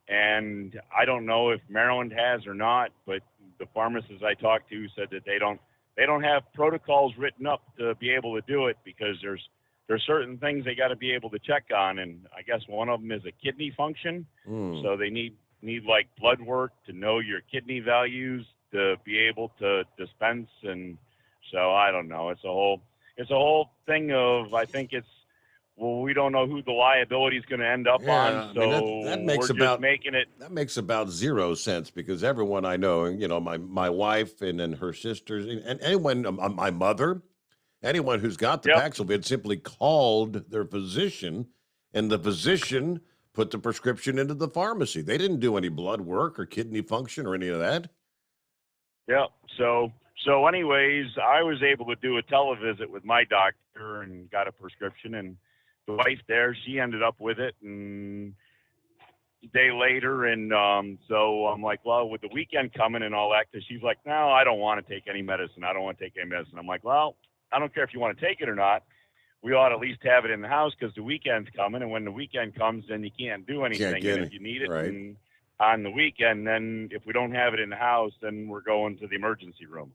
And I don't know if Maryland has or not, but the pharmacists I talked to said that they don't have protocols written up to be able to do it, because there's certain things they got to be able to check on, and I guess one of them is a kidney function. So they need like blood work to know your kidney values to be able to dispense. And so I don't know. It's a whole thing of, I think we don't know who the liability is going to end up on. So that makes that makes about 0 sense, because everyone I know, my wife and then her sisters and anyone, my mother, anyone who's got the Paxlovid simply called their physician, and the physician put the prescription into the pharmacy. They didn't do any blood work or kidney function or any of that. Yeah. So anyways, I was able to do a televisit with my doctor and got a prescription, and the wife there, she ended up with it, and a day later, and so I'm like, well, with the weekend coming and all that, because she's like, no, I don't want to take any medicine. I don't want to take any medicine. I'm like, well, I don't care if you want to take it or not. We ought to at least have it in the house because the weekend's coming, and when the weekend comes, then you can't do anything. get And it. if you need it Right. and on the weekend, then if we don't have it in the house, then we're going to the emergency room.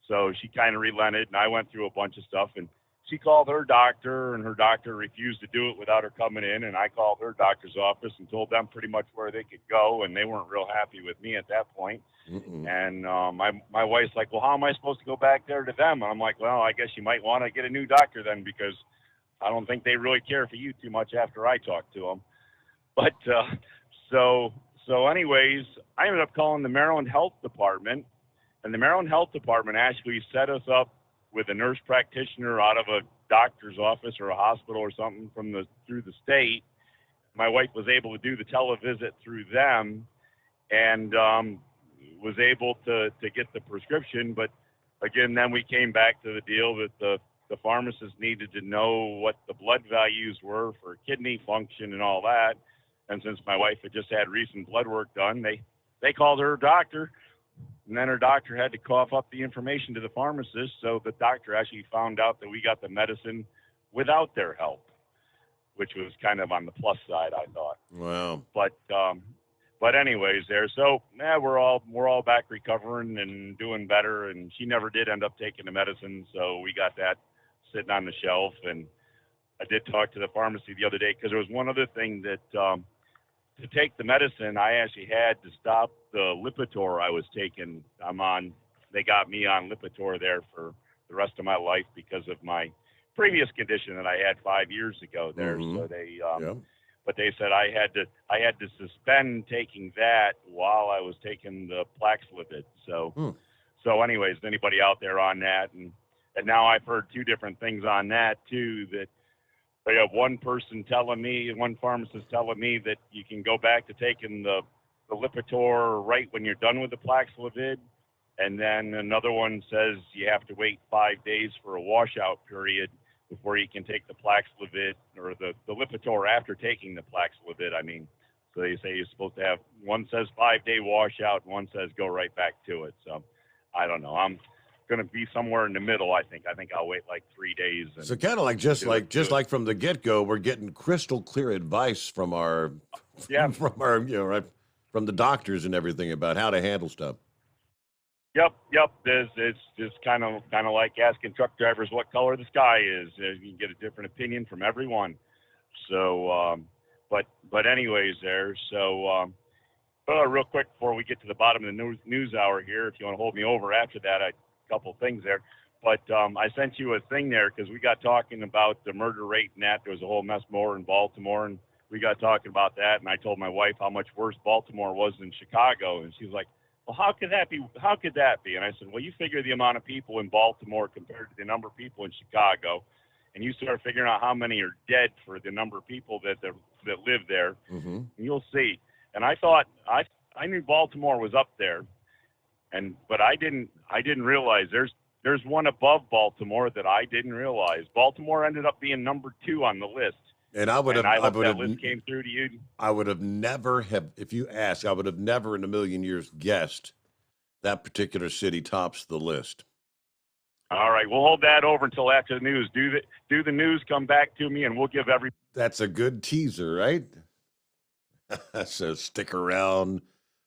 So she kind of relented, and I went through a bunch of stuff, and she called her doctor, and her doctor refused to do it without her coming in, and I called her doctor's office and told them pretty much where they could go, and they weren't real happy with me at that point. And my wife's like, well, how am I supposed to go back there to them? And I'm like, well, I guess you might want to get a new doctor then, because I don't think they really care for you too much after I talk to them. But so anyways, I ended up calling the Maryland Health Department, and the Maryland Health Department actually set us up with a nurse practitioner out of a doctor's office or a hospital or something through the state. My wife was able to do the televisit through them, and was able to get the prescription. But again, then we came back to the deal that the pharmacist needed to know what the blood values were for kidney function and all that. And since my wife had just had recent blood work done, they called her doctor, and then her doctor had to cough up the information to the pharmacist. So the doctor actually found out that we got the medicine without their help, which was kind of on the plus side, I thought. Wow. But anyways, so we're all back recovering and doing better. And she never did end up taking the medicine, so we got that sitting on the shelf. And I did talk to the pharmacy the other day, because there was one other thing that to take the medicine, I actually had to stop the Lipitor I was taking. They got me on Lipitor there for the rest of my life because of my previous condition that I had 5 years ago there. So they, but they said I had to suspend taking that while I was taking the Paxlovid. So anyways, anybody out there on that, and now I've heard two different things on that too, that they have one pharmacist telling me that you can go back to taking the Lipitor right when you're done with the Paxlovid, and then another one says you have to wait 5 days for a washout period before you can take the Paxlovid or the Lipitor after taking the Paxlovid. I mean, so they say you're supposed to have, one says 5-day washout, and one says go right back to it. So I don't know. I'm going to be somewhere in the middle. I think I'll wait like 3 days. So kind of like just like from the get-go, we're getting crystal clear advice from our from the doctors and everything about how to handle stuff. Yep. It's just kind of like asking truck drivers what color the sky is. You can get a different opinion from everyone. So, but anyways, real quick before we get to the bottom of the news hour here, if you want to hold me over after that, a couple things there. But I sent you a thing there because we got talking about the murder rate and that. There was a whole mess more in Baltimore, and we got talking about that. And I told my wife how much worse Baltimore was than Chicago, and she was like, well, how could that be? How could that be? And I said, well, you figure the amount of people in Baltimore compared to the number of people in Chicago, and you start figuring out how many are dead for the number of people that live there, and you'll see. And I thought I knew Baltimore was up there, but I didn't realize there's one above Baltimore that I didn't realize. Baltimore ended up being number 2 on the list. And I would have that list came through to you. I would have never if you ask, I would have never in a million years guessed that particular city tops the list. All right, we'll hold that over until after the news. Do the news, come back to me, and we'll give every. That's a good teaser, right? So stick around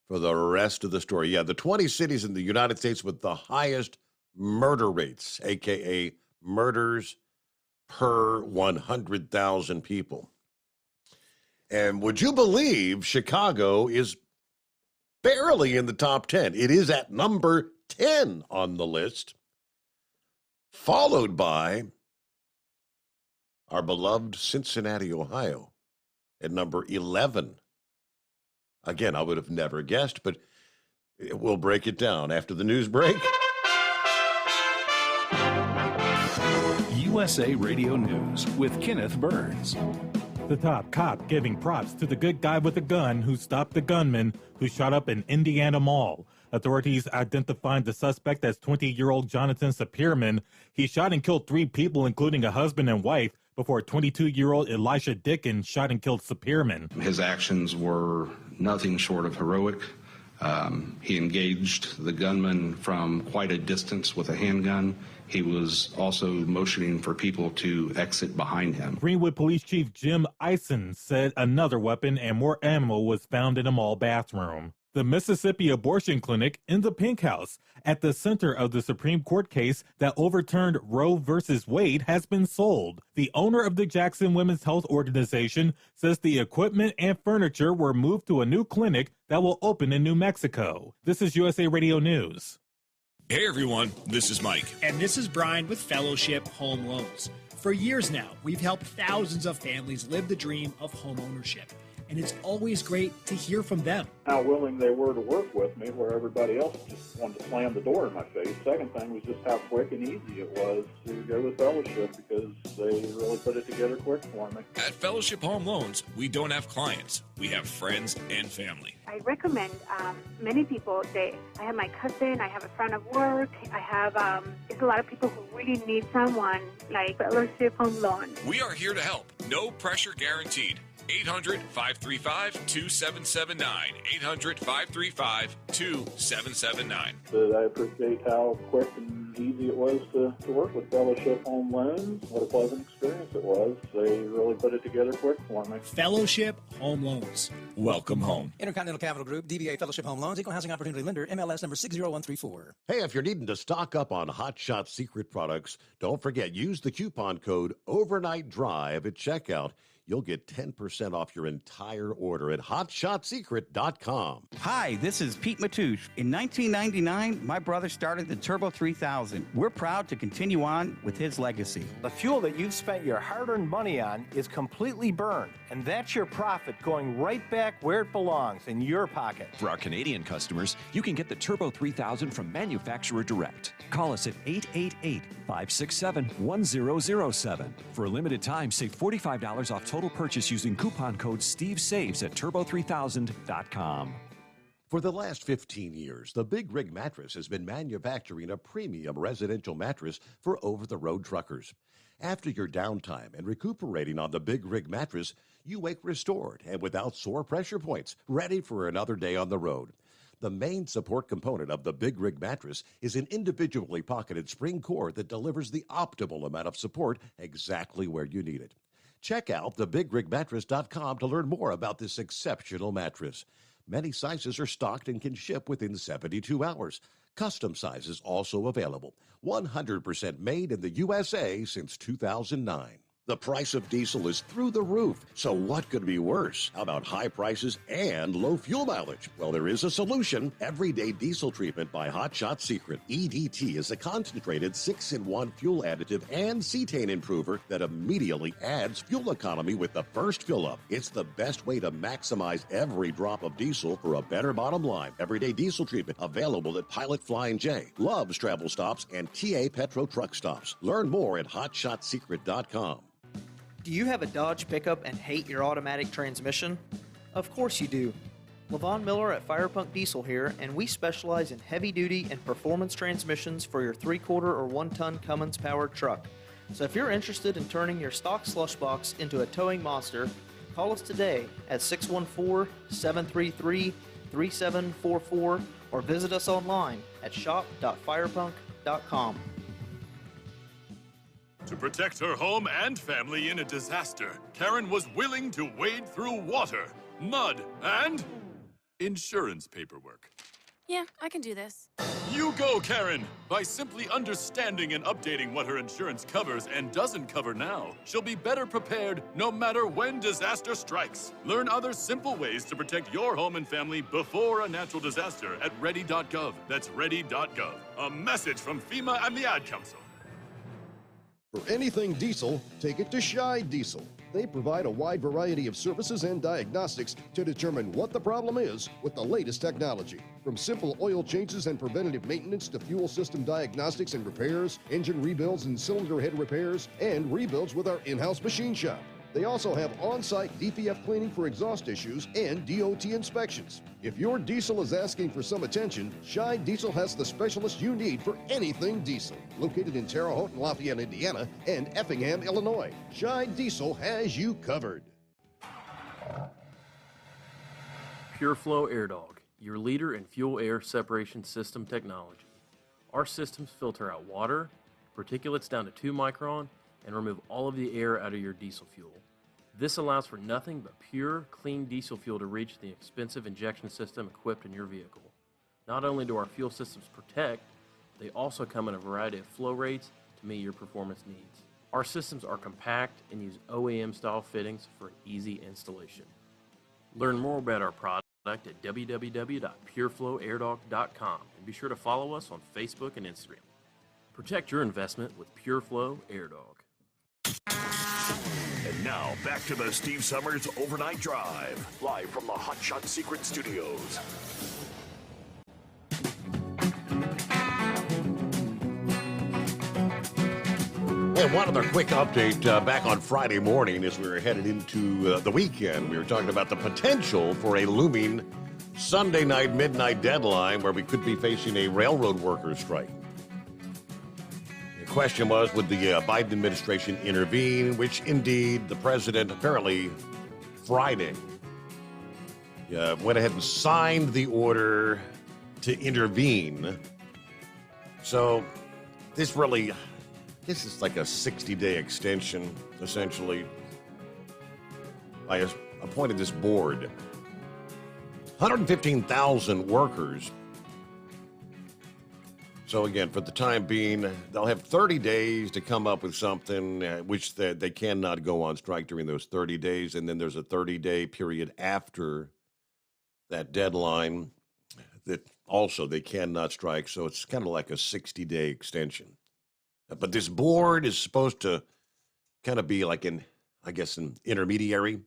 for the rest of the story. Yeah, the 20 cities in the United States with the highest murder rates, aka murders per 100,000 people. And would you believe Chicago is barely in the top 10? It is at number 10 on the list, followed by our beloved Cincinnati, Ohio, at number 11. Again, I would have never guessed, but we'll break it down after the news break. USA Radio News with Kenneth Burns. The top cop giving props to the good guy with a gun who stopped the gunman who shot up an Indiana mall. Authorities identified the suspect as 20-year-old Jonathan Sapirman. He shot and killed 3 people, including a husband and wife, before 22-year-old Elisha Dickens shot and killed Sapirman. His actions were nothing short of heroic. He engaged the gunman from quite a distance with a handgun. He was also motioning for people to exit behind him. Greenwood Police Chief Jim Eisen said another weapon and more ammo was found in a mall bathroom. The Mississippi Abortion Clinic in the Pink House, at the center of the Supreme Court case that overturned Roe v. Wade, has been sold. The owner of the Jackson Women's Health Organization says the equipment and furniture were moved to a new clinic that will open in New Mexico. This is USA Radio News. Hey everyone, this is Mike. And this is Brian with Fellowship Home Loans. For years now, we've helped thousands of families live the dream of home ownership. And it's always great to hear from them. How willing they were to work with me, where everybody else just wanted to slam the door in my face. Second thing was just how quick and easy it was to go with Fellowship, because they really put it together quick for me. At Fellowship Home Loans, we don't have clients. We have friends and family. I recommend many people. I have my cousin, I have a friend of work, I have it's a lot of people who really need someone like Fellowship Home Loans. We are here to help. No pressure guaranteed. 800-535-2779. 800-535-2779. But I appreciate how quick and easy it was to work with Fellowship Home Loans. What a pleasant experience it was. They really put it together quick for me. Fellowship Home Loans. Welcome home. Intercontinental Capital Group, DBA Fellowship Home Loans, Equal Housing Opportunity Lender, MLS number 60134. Hey, if you're needing to stock up on Hot Shot Secret products, don't forget, use the coupon code Overnight Drive at checkout. You'll get 10% off your entire order at hotshotsecret.com. Hi, this is Pete Matouche. In 1999, my brother started the Turbo 3000. We're proud to continue on with his legacy. The fuel that you've spent your hard-earned money on is completely burned, and that's your profit going right back where it belongs, in your pocket. For our Canadian customers, you can get the Turbo 3000 from manufacturer direct. Call us at 888-567-1007. For a limited time, save $45 off total purchase using coupon code SteveSaves at turbo3000.com. For the last 15 years, the Big Rig Mattress has been manufacturing a premium residential mattress for over-the-road truckers. After your downtime and recuperating on the Big Rig Mattress, you wake restored and without sore pressure points, ready for another day on the road. The main support component of the Big Rig Mattress is an individually pocketed spring core that delivers the optimal amount of support exactly where you need it. Check out thebigrigmattress.com to learn more about this exceptional mattress. Many sizes are stocked and can ship within 72 hours. Custom sizes also available. 100% made in the USA since 2009. The price of diesel is through the roof, so what could be worse? How about high prices and low fuel mileage? Well, there is a solution. Everyday Diesel Treatment by Hot Shot Secret. EDT is a concentrated 6-in-1 fuel additive and cetane improver that immediately adds fuel economy with the first fill-up. It's the best way to maximize every drop of diesel for a better bottom line. Everyday Diesel Treatment available at Pilot Flying J, Love's Travel Stops, and TA Petro Truck Stops. Learn more at hotshotsecret.com. Do you have a Dodge pickup and hate your automatic transmission? Of course you do. Levon Miller at Firepunk Diesel here, and we specialize in heavy-duty and performance transmissions for your 3-quarter or 1-ton Cummins-powered truck. So if you're interested in turning your stock slush box into a towing monster, call us today at 614-733-3744 or visit us online at shop.firepunk.com. To protect her home and family in a disaster, Karen was willing to wade through water, mud, and insurance paperwork. Yeah, I can do this. You go, Karen! By simply understanding and updating what her insurance covers and doesn't cover now, she'll be better prepared no matter when disaster strikes. Learn other simple ways to protect your home and family before a natural disaster at ready.gov. That's ready.gov. A message from FEMA and the Ad Council. For anything diesel, take it to Shy Diesel. They provide a wide variety of services and diagnostics to determine what the problem is with the latest technology. From simple oil changes and preventative maintenance to fuel system diagnostics and repairs, engine rebuilds and cylinder head repairs, and rebuilds with our in-house machine shop. They also have on-site DPF cleaning for exhaust issues and DOT inspections. If your diesel is asking for some attention, Scheid Diesel has the specialist you need for anything diesel. Located in Terre Haute and Lafayette, Indiana, and Effingham, Illinois, Scheid Diesel has you covered. PureFlow Air Dog, your leader in fuel air separation system technology. Our systems filter out water, particulates down to 2 micron, and remove all of the air out of your diesel fuel. This allows for nothing but pure, clean diesel fuel to reach the expensive injection system equipped in your vehicle. Not only do our fuel systems protect, they also come in a variety of flow rates to meet your performance needs. Our systems are compact and use OEM-style fittings for easy installation. Learn more about our product at www.pureflowairdog.com and be sure to follow us on Facebook and Instagram. Protect your investment with PureFlow Air Dog. And now, back to the Steve Sommers Overnight Drive, live from the Hot Shot Secret Studios. And one other quick update back on Friday morning as we were headed into the weekend. We were talking about the potential for a looming Sunday night midnight deadline where we could be facing a railroad workers' strike. The question was, would the Biden administration intervene, which indeed the president apparently Friday went ahead and signed the order to intervene. So this is like a 60-day extension, essentially. I appointed this board. 115,000 workers. So again, for the time being, they'll have 30 days to come up with something which they cannot go on strike during those 30 days. And then there's a 30-day period after that deadline that also they cannot strike. So it's kind of like a 60-day extension. But this board is supposed to kind of be like an intermediary,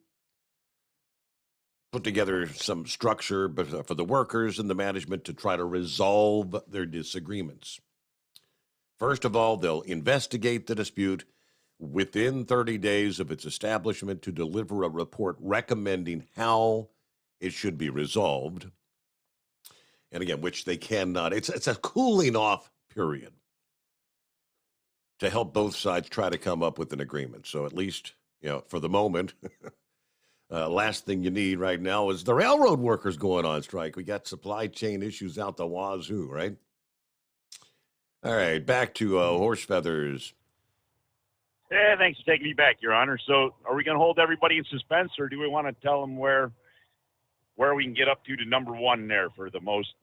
put together some structure for the workers and the management to try to resolve their disagreements. First of all, they'll investigate the dispute within 30 days of its establishment to deliver a report recommending how it should be resolved. And again, which they cannot. It's a cooling off period to help both sides try to come up with an agreement. So at least, for the moment, last thing you need right now is the railroad workers going on strike. We got supply chain issues out the wazoo, right? All right, back to horse feathers. Yeah, thanks for taking me back, Your Honor. So are we going to hold everybody in suspense, or do we want to tell them where we can get up to number one there for the most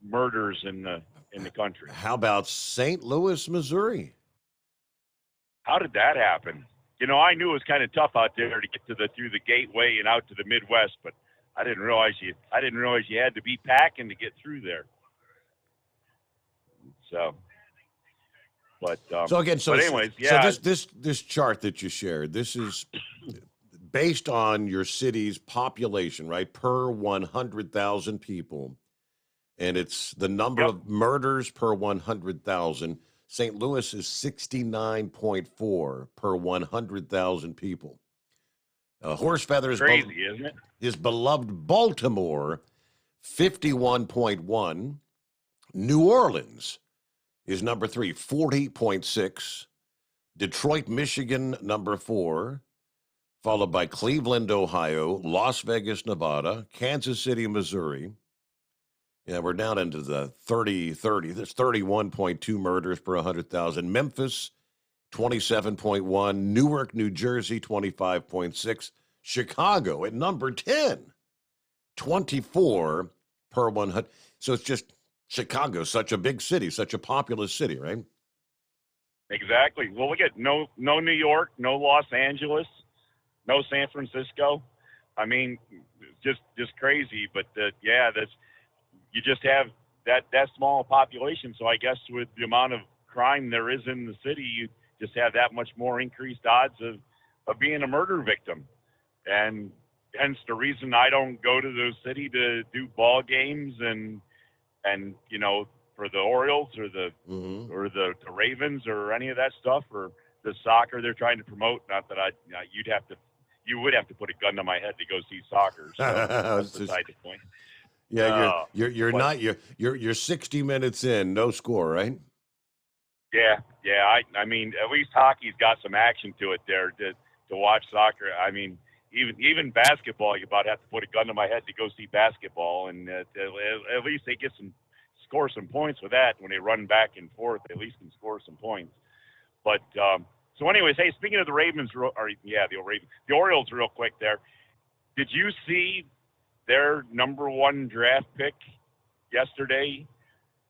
murders in the country? How about St. Louis, Missouri? How did that happen? I knew it was kind of tough out there to get through the gateway and out to the Midwest, but I didn't realize you had to be packing to get through there. So, but anyways, yeah. So this chart that you shared, this is based on your city's population, right? Per 100,000 people. And it's the number of murders per 100,000. St. Louis is 69.4 per 100,000 people. Horse feathers. Crazy, isn't it? His beloved Baltimore, 51.1. New Orleans is number 3, 40.6. Detroit, Michigan, number 4. Followed by Cleveland, Ohio, Las Vegas, Nevada, Kansas City, Missouri. Yeah, we're down into the 30. There's 31.2 murders per 100,000. Memphis, 27.1. Newark, New Jersey, 25.6. Chicago at number 10, 24 per 100. So it's just Chicago, such a big city, such a populous city, right? Exactly. Well, we get no New York, no Los Angeles, no San Francisco. I mean, just crazy. But you just have that small population. So I guess with the amount of crime there is in the city, you just have that much more increased odds of being a murder victim. And hence the reason I don't go to the city to do ball games and for the Orioles or the Ravens or any of that stuff, or the soccer they're trying to promote. Not that you would have to put a gun to my head to go see soccer. So that's beside the point. Yeah, you're 60 minutes in, no score, right? Yeah. I mean, at least hockey's got some action to it there to watch soccer. I mean, even basketball, you about have to put a gun to my head to go see basketball, and at least they score some points with that when they run back and forth. They at least can score some points. But so, anyways, hey, speaking of the Ravens, the Orioles, real quick there. Did you see their number 1 draft pick yesterday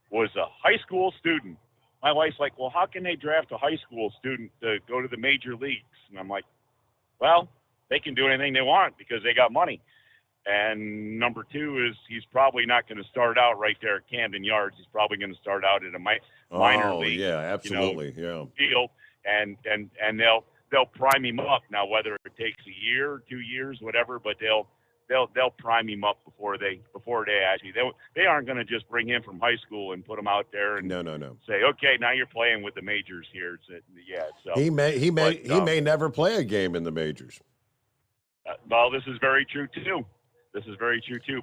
was a high school student? My wife's like, well, how can they draft a high school student to go to the major leagues? And I'm like, well, they can do anything they want because they got money. And number 2 is he's probably not going to start out right there at Camden Yards. He's probably going to start out at a minor league. Yeah, absolutely. Field, and they'll prime him up. Now, whether it takes a year, 2 years, whatever, but they'll prime him up before they actually they aren't going to just bring him from high school and put him out there and no. say, okay, now you're playing with the majors here. So he may never play a game in the majors. Well, this is very true too.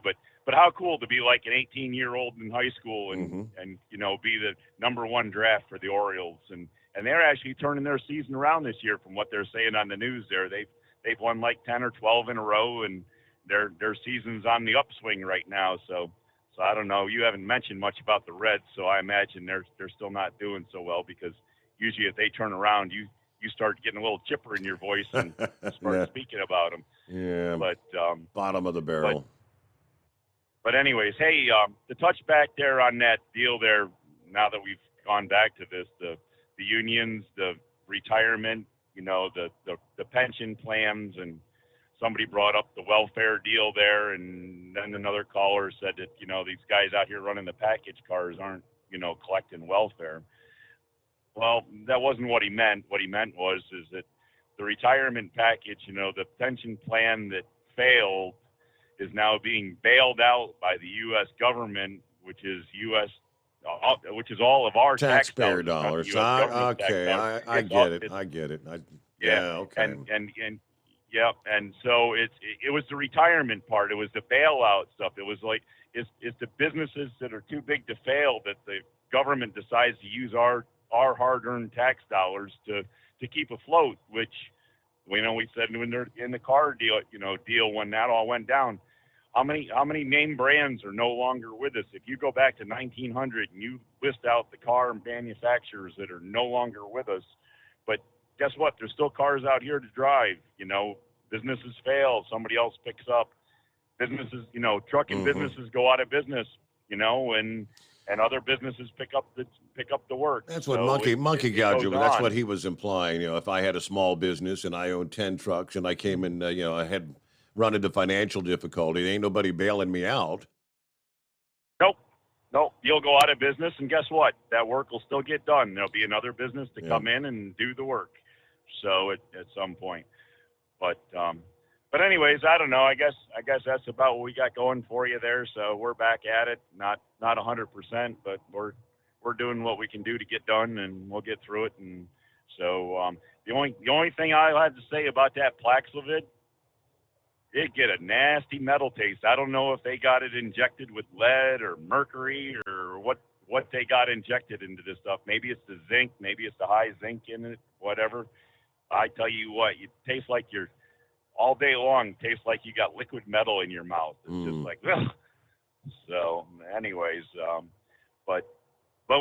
But how cool to be like an 18-year-old in high school and be the number 1 draft for the Orioles and they're actually turning their season around this year from what they're saying on the news there. They've won like 10 or 12 in a row and their season's on the upswing right now. So I don't know. You haven't mentioned much about the Reds, so I imagine they're still not doing so well because usually if they turn around, you start getting a little chipper in your voice and start speaking about them. Yeah. But bottom of the barrel. But anyways, hey, to touch back there on that deal there. Now that we've gone back to this, the unions, the retirement, the pension plans, and somebody brought up the welfare deal there, and then another caller said that these guys out here running the package cars aren't collecting welfare. Well, that wasn't what he meant. What he meant is that the retirement package, the pension plan that failed, is now being bailed out by the U.S. government, which is all of our taxpayer dollars. Okay, I get it. Okay. And so it was the retirement part. It was the bailout stuff. It was like it's the businesses that are too big to fail that the government decides to use our hard-earned tax dollars to keep afloat. Which we said in the car deal when that all went down. How many name brands are no longer with us? If you go back to 1900 and you list out the car manufacturers that are no longer with us, but guess what? There's still cars out here to drive. Businesses fail, somebody else picks up. Businesses, trucking businesses go out of business. And other businesses pick up the work. That's what Monkey Gouger. That's what he was implying. If I had a small business and I owned 10 trucks and I came in, I had run into financial difficulty. Ain't nobody bailing me out. Nope. You'll go out of business, and guess what? That work will still get done. There'll be another business to come in and do the work. So at some point, but anyways, I don't know. I guess that's about what we got going for you there. So we're back at it. Not 100%, but we're doing what we can do to get done, and we'll get through it. And so the only thing I had to say about that Paxlovid, it get a nasty metal taste. I don't know if they got it injected with lead or mercury or what they got injected into this stuff. Maybe it's the zinc, maybe it's the high zinc in it, whatever. I tell you what, it tastes like you're all day long. Tastes like you got liquid metal in your mouth. It's just like, ugh. So, anyways, but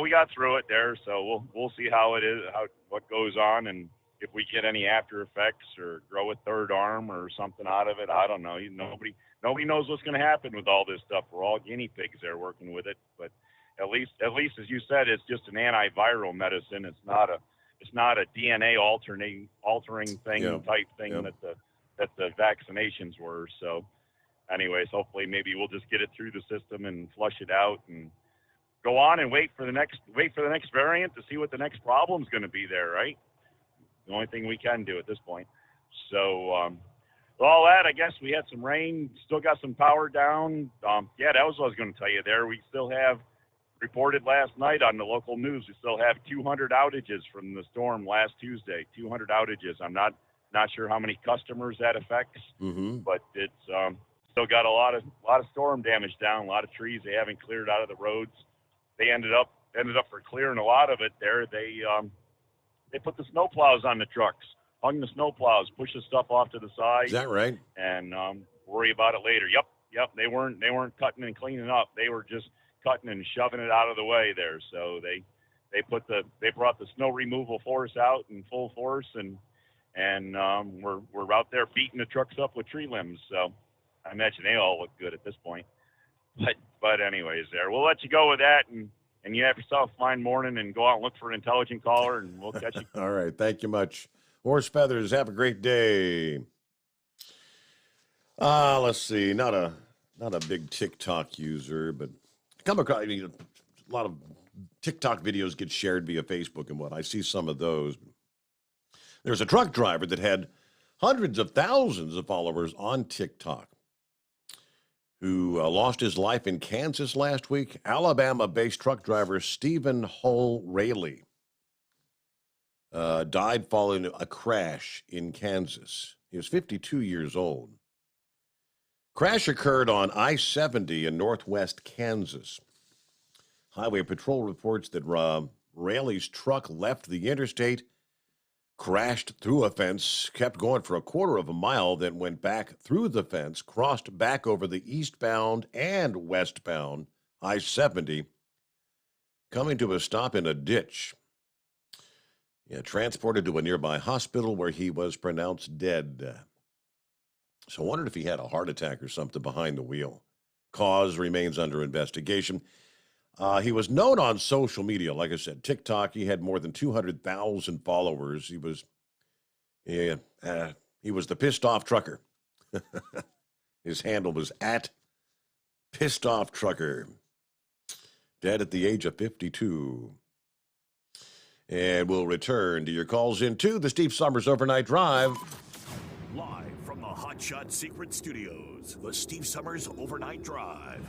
we got through it there. So we'll see how it is, what goes on, and if we get any after effects or grow a third arm or something out of it. I don't know. Nobody knows what's going to happen with all this stuff. We're all guinea pigs there working with it, but at least as you said, it's just an antiviral medicine. It's not a DNA altering thing type thing that the vaccinations were. So anyways, hopefully maybe we'll just get it through the system and flush it out and go on and wait for the next variant to see what the next problem's going to be there, right? The only thing we can do at this point. So with all that, I guess we had some rain, still got some power down. That was what I was going to tell you there. We still have reported last night on the local news, we still have 200 outages from the storm last Tuesday. 200 outages. I'm not sure how many customers that affects, but it's still got a lot of storm damage down. A lot of trees they haven't cleared out of the roads. They ended up for clearing a lot of it there. They put the snow plows on the trucks, hung the snow plows, pushed the stuff off to the side. Is that right? And worry about it later. Yep. They weren't cutting and cleaning up. They were just cutting and shoving it out of the way there. So they brought the snow removal force out in full force, and we're out there beating the trucks up with tree limbs. So I imagine they all look good at this point. But anyways, there, we'll let you go with that, and you have yourself a fine morning, and go out and look for an intelligent caller, and we'll catch you. All right, thank you much. Horse Feathers, have a great day. Let's see, not a big TikTok user, but come across a lot of TikTok videos get shared via Facebook and what. I see some of those. There's a truck driver that had hundreds of thousands of followers on TikTok who lost his life in Kansas last week. Alabama-based truck driver Stephen Hull Rayleigh died following a crash in Kansas. He was 52 years old. Crash occurred on I-70 in northwest Kansas. Highway Patrol reports that Rayleigh's truck left the interstate, crashed through a fence, kept going for a quarter of a mile, then went back through the fence, crossed back over the eastbound and westbound I-70, coming to a stop in a ditch. Transported to a nearby hospital where he was pronounced dead. So I wondered if he had a heart attack or something behind the wheel. Cause remains under investigation. He was known on social media, like I said, TikTok. He had more than 200,000 followers. He was the pissed off trucker. His handle was at pissed off trucker. Dead at the age of 52. And we'll return to your calls into the Steve Sommers Overnight Drive. Live from the Hot Shot Secret Studios, the Steve Sommers Overnight Drive.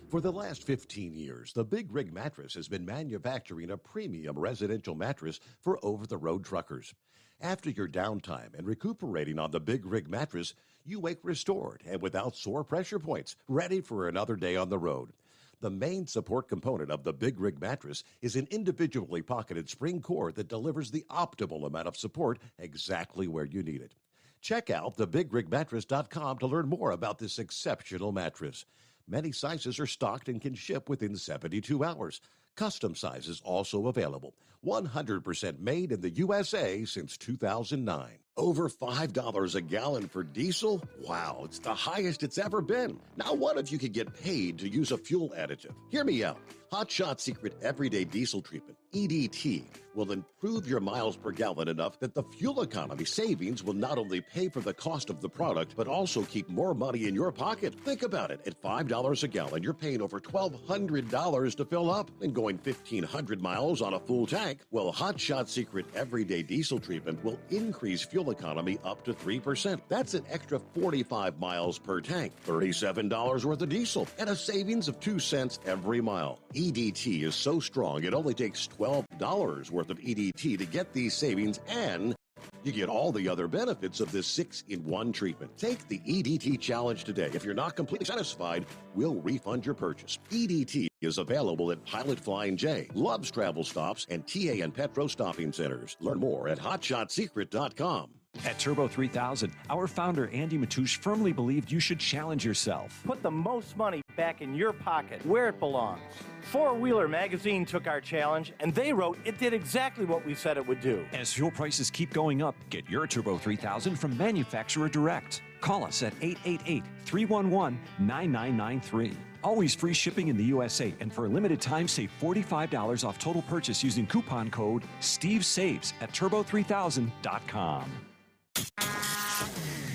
For the last 15 years, the Big Rig Mattress has been manufacturing a premium residential mattress for over-the-road truckers. After your downtime and recuperating on the Big Rig Mattress, you wake restored and without sore pressure points, ready for another day on the road. The main support component of the Big Rig Mattress is an individually pocketed spring core that delivers the optimal amount of support exactly where you need it. Check out thebigrigmattress.com to learn more about this exceptional mattress. Many sizes are stocked and can ship within 72 hours. Custom sizes also available. 100% made in the USA since 2009. Over $5 a gallon for diesel? Wow, it's the highest it's ever been. Now what if you could get paid to use a fuel additive? Hear me out. Hot Shot Secret Everyday Diesel Treatment, EDT, will improve your miles per gallon enough that the fuel economy savings will not only pay for the cost of the product, but also keep more money in your pocket. Think about it. At $5 a gallon, you're paying over $1,200 to fill up and going 1,500 miles on a full tank. Well, Hot Shot Secret Everyday Diesel Treatment will increase fuel economy up to 3%. That's an extra 45 miles per tank, $37 worth of diesel, and a savings of 2 cents every mile. EDT is so strong, it only takes $12 worth of EDT to get these savings, and you get all the other benefits of this 6-in-1 treatment. Take the EDT challenge today. If you're not completely satisfied, we'll refund your purchase. EDT is available at Pilot Flying J, Love's Travel Stops, and TA and Petro Stopping Centers. Learn more at hotshotsecret.com. At Turbo 3000, our founder Andy Matoush firmly believed you should challenge yourself. Put the most money back in your pocket, where it belongs. Four Wheeler Magazine took our challenge, and they wrote it did exactly what we said it would do. As fuel prices keep going up, get your Turbo 3000 from manufacturer direct. Call us at 888-311-9993. Always free shipping in the USA, and for a limited time, save $45 off total purchase using coupon code STEVESAVES at turbo3000.com.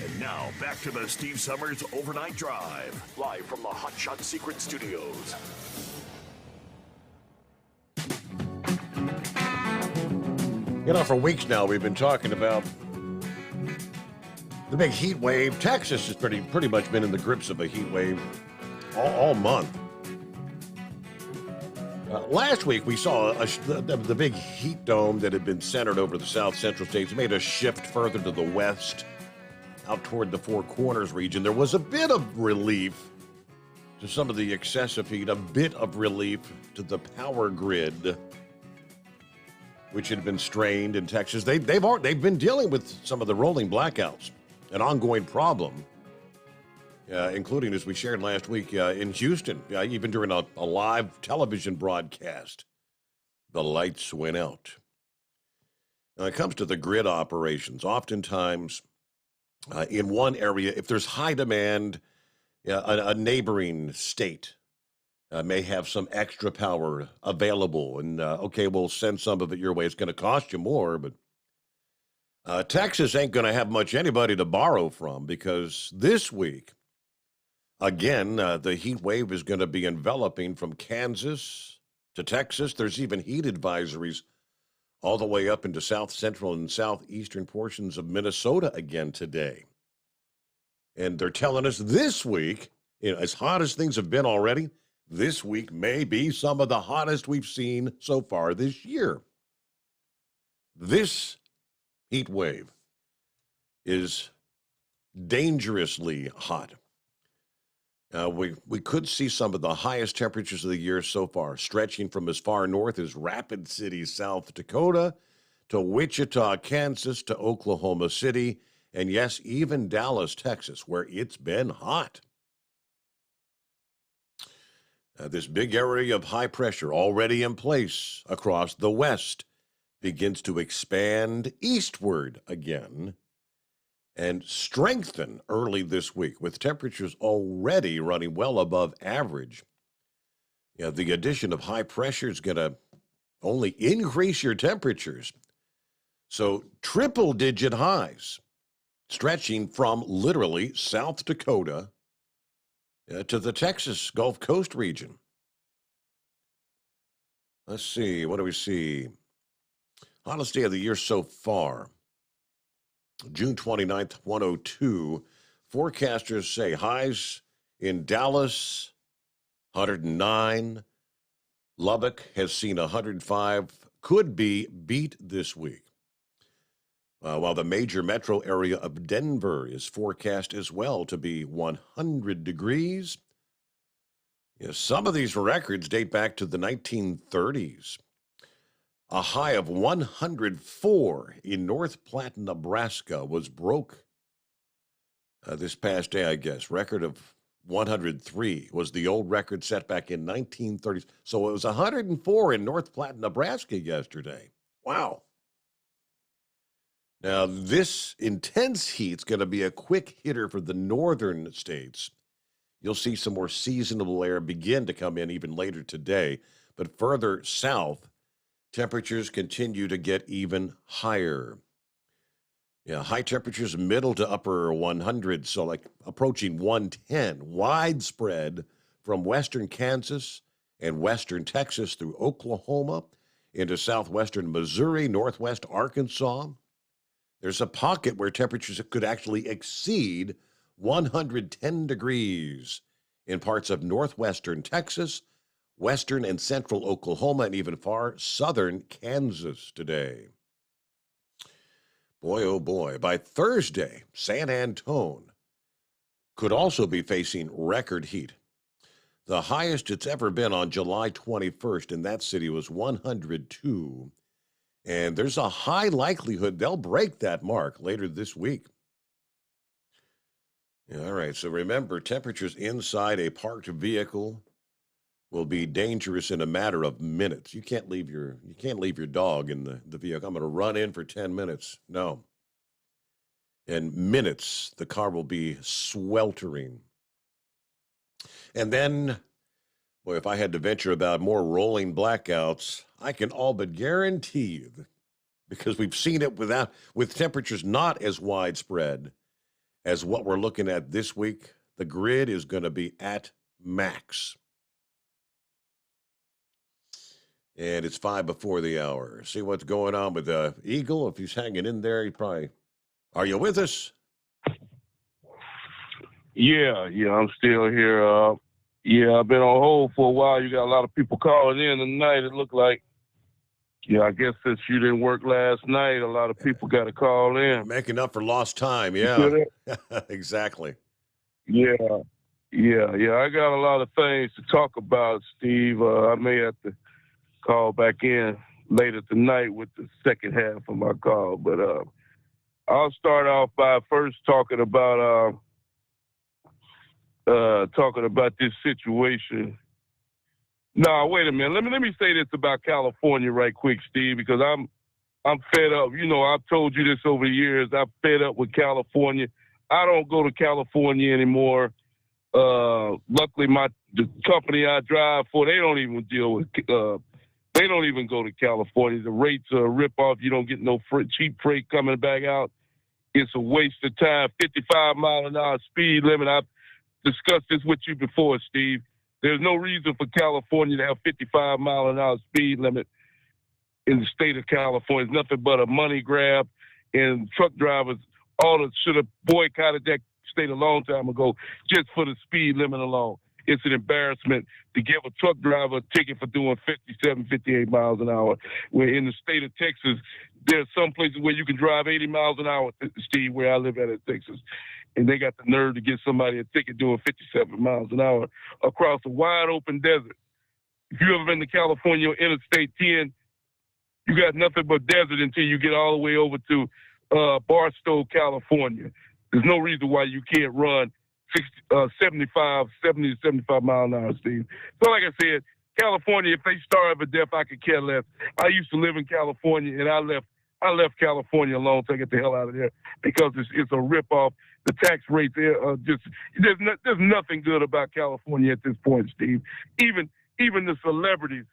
And now, back to the Steve Sommers Overnight Drive, live from the Hot Shot Secret Studios. For weeks now, we've been talking about the big heat wave. Texas has pretty much been in the grips of a heat wave all month. Last week, we saw the big heat dome that had been centered over the south central states made a shift further to the west, out toward the Four Corners region. There was a bit of relief to some of the excessive heat, a bit of relief to the power grid, which had been strained in Texas. They've been dealing with some of the rolling blackouts, an ongoing problem, including, as we shared last week, in Houston, even during a live television broadcast, the lights went out. Now, it comes to the grid operations. Oftentimes, in one area, if there's high demand, a neighboring state may have some extra power available, and okay, we'll send some of it your way. It's going to cost you more, but Texas ain't going to have much anybody to borrow from, because this week, again, the heat wave is going to be enveloping from Kansas to Texas. There's even heat advisories all the way up into south central and southeastern portions of Minnesota again today. And they're telling us this week, as hot as things have been already, this week may be some of the hottest we've seen so far this year. This heat wave is dangerously hot. We could see some of the highest temperatures of the year so far, stretching from as far north as Rapid City, South Dakota, to Wichita, Kansas, to Oklahoma City, and yes, even Dallas, Texas, where it's been hot. This big area of high pressure already in place across the west begins to expand eastward again and strengthen early this week, with temperatures already running well above average. The addition of high pressure is going to only increase your temperatures. So triple-digit highs, stretching from literally South Dakota to the Texas Gulf Coast region. Let's see, what do we see? Hottest day of the year so far, June 29th, 102. Forecasters say highs in Dallas, 109. Lubbock has seen 105, could be beat this week. While the major metro area of Denver is forecast as well to be 100 degrees. Some of these records date back to the 1930s. A high of 104 in North Platte, Nebraska was broke this past day, I guess. Record of 103 was the old record set back in 1930s. So it was 104 in North Platte, Nebraska yesterday. Wow. Now, this intense heat's going to be a quick hitter for the northern states. You'll see some more seasonable air begin to come in even later today. But further south, temperatures continue to get even higher. High temperatures middle to upper 100s, so like approaching 110. Widespread from western Kansas and western Texas through Oklahoma into southwestern Missouri, northwest Arkansas. There's a pocket where temperatures could actually exceed 110 degrees in parts of northwestern Texas, western and central Oklahoma, and even far southern Kansas today. Boy, oh boy. By Thursday, San Antone could also be facing record heat. The highest it's ever been on July 21st in that city was 102. And there's a high likelihood they'll break that mark later this week. All right, so remember, temperatures inside a parked vehicle will be dangerous in a matter of minutes. You can't leave your dog in the vehicle. I'm going to run in for 10 minutes. No. In minutes, the car will be sweltering. And then, boy, if I had to venture about more rolling blackouts, I can all but guarantee you, because we've seen it with temperatures not as widespread as what we're looking at this week, the grid is going to be at max. And it's 5 before the hour. See what's going on with Eagle. If he's hanging in there, he probably... Are you with us? Yeah, I'm still here. Yeah, I've been on hold for a while. You got a lot of people calling in tonight, it looked like. Yeah, I guess since you didn't work last night, a lot of people got to call in. Making up for lost time, You yeah. feel Exactly. Yeah. I got a lot of things to talk about, Steve. I may have to call back in later tonight with the second half of my call, but I'll start off by first talking about this situation. No, wait a minute. Let me say this about California right quick, Steve, because I'm fed up. You know, I've told you this over the years. I'm fed up with California. I don't go to California anymore. Luckily, the company I drive for, they don't even deal with. They don't even go to California. The rates are a ripoff. You don't get no cheap freight coming back out. It's a waste of time. 55-mile-an-hour speed limit. I've discussed this with you before, Steve. There's no reason for California to have 55-mile-an-hour speed limit in the state of California. It's nothing but a money grab, and truck drivers should have boycotted that state a long time ago just for the speed limit alone. It's an embarrassment to give a truck driver a ticket for doing 57, 58 miles an hour. Where in the state of Texas, there's some places where you can drive 80 miles an hour, Steve, where I live at in Texas. And they got the nerve to give somebody a ticket doing 57 miles an hour across a wide open desert. If you've ever been to California, Interstate 10, you got nothing but desert until you get all the way over to Barstow, California. There's no reason why you can't run 70 to 75 miles an hour, Steve. So like I said, California, if they starve to death, I could care less. I used to live in California, and I left California alone to get the hell out of there because it's a ripoff. The tax rates there are just there's nothing good about California at this point, Steve. Even the celebrities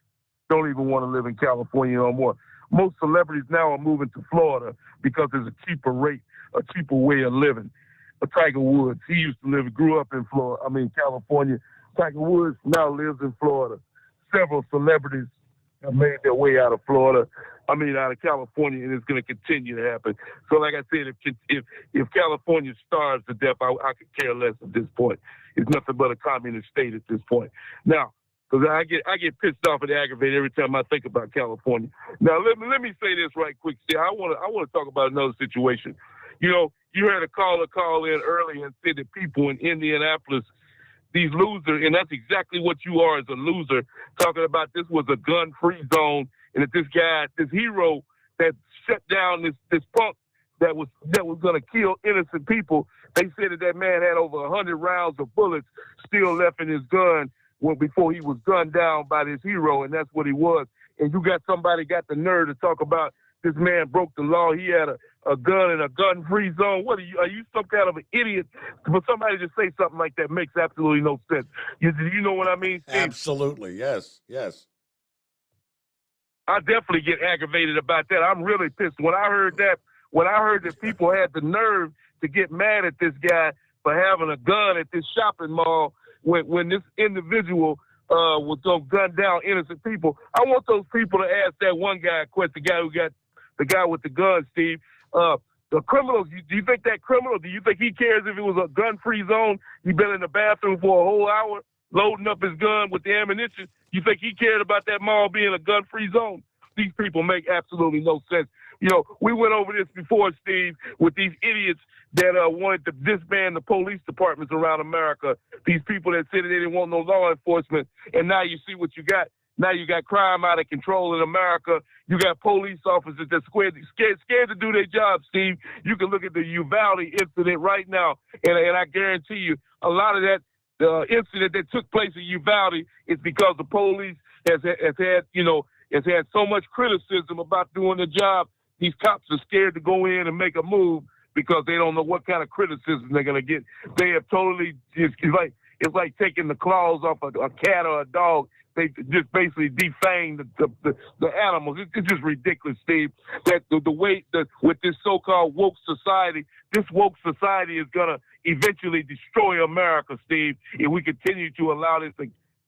don't even want to live in California no more. Most celebrities now are moving to Florida because there's a cheaper rate, a cheaper way of living. Tiger Woods, he grew up in California. Tiger Woods now lives in Florida. Several celebrities have made their way out of out of California, and it's going to continue to happen. So like I said, if California starves to death, I could care less at this point. It's nothing but a communist state at this point. Now, because I get pissed off and aggravated every time I think about California. Now, let me say this right quick. See, I want to talk about another situation. You know, you heard a caller call in earlier and said that people in Indianapolis, these losers, and that's exactly what you are as a loser, talking about this was a gun-free zone, and that this hero that shut down this punk that was going to kill innocent people, they said that man had over 100 rounds of bullets still left in his gun before he was gunned down by this hero, and that's what he was. And you got somebody got the nerve to talk about this man broke the law. He had a gun in a gun-free zone. What are you some kind of an idiot for somebody to say something like that? Makes absolutely no sense. You know what I mean, Steve? Absolutely, yes. I definitely get aggravated about that. I'm really pissed. When I heard that people had the nerve to get mad at this guy for having a gun at this shopping mall when this individual was going to gun down innocent people, I want those people to ask that one guy a question, the guy with the gun, Steve. The criminals, do you think that criminal, do you think he cares if it was a gun-free zone? He's been in the bathroom for a whole hour loading up his gun with the ammunition. You think he cared about that mall being a gun-free zone? These people make absolutely no sense. You know, we went over this before, Steve, with these idiots that wanted to disband the police departments around America. These people that said that they didn't want no law enforcement, and now you see what you got. Now you got crime out of control in America. You got police officers that scared to do their job, Steve. You can look at the Uvalde incident right now, and I guarantee you a lot of that incident that took place in Uvalde is because the police has had so much criticism about doing the job. These cops are scared to go in and make a move because they don't know what kind of criticism they're going to get. They have totally, it's like taking the claws off a cat or a dog. They just basically defang the animals. It's just ridiculous, Steve, that the way that with this so-called woke society, this woke society is going to eventually destroy America, Steve, if we continue to allow this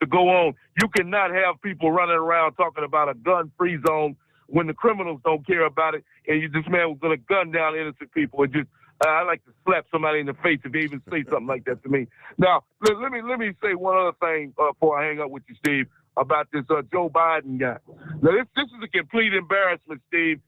to go on. You cannot have people running around talking about a gun-free zone when the criminals don't care about it, and this man was going to gun down innocent people. I like to slap somebody in the face if they even say something like that to me. Now, let me say one other thing before I hang up with you, Steve, about this Joe Biden guy. Now, this is a complete embarrassment, Steve.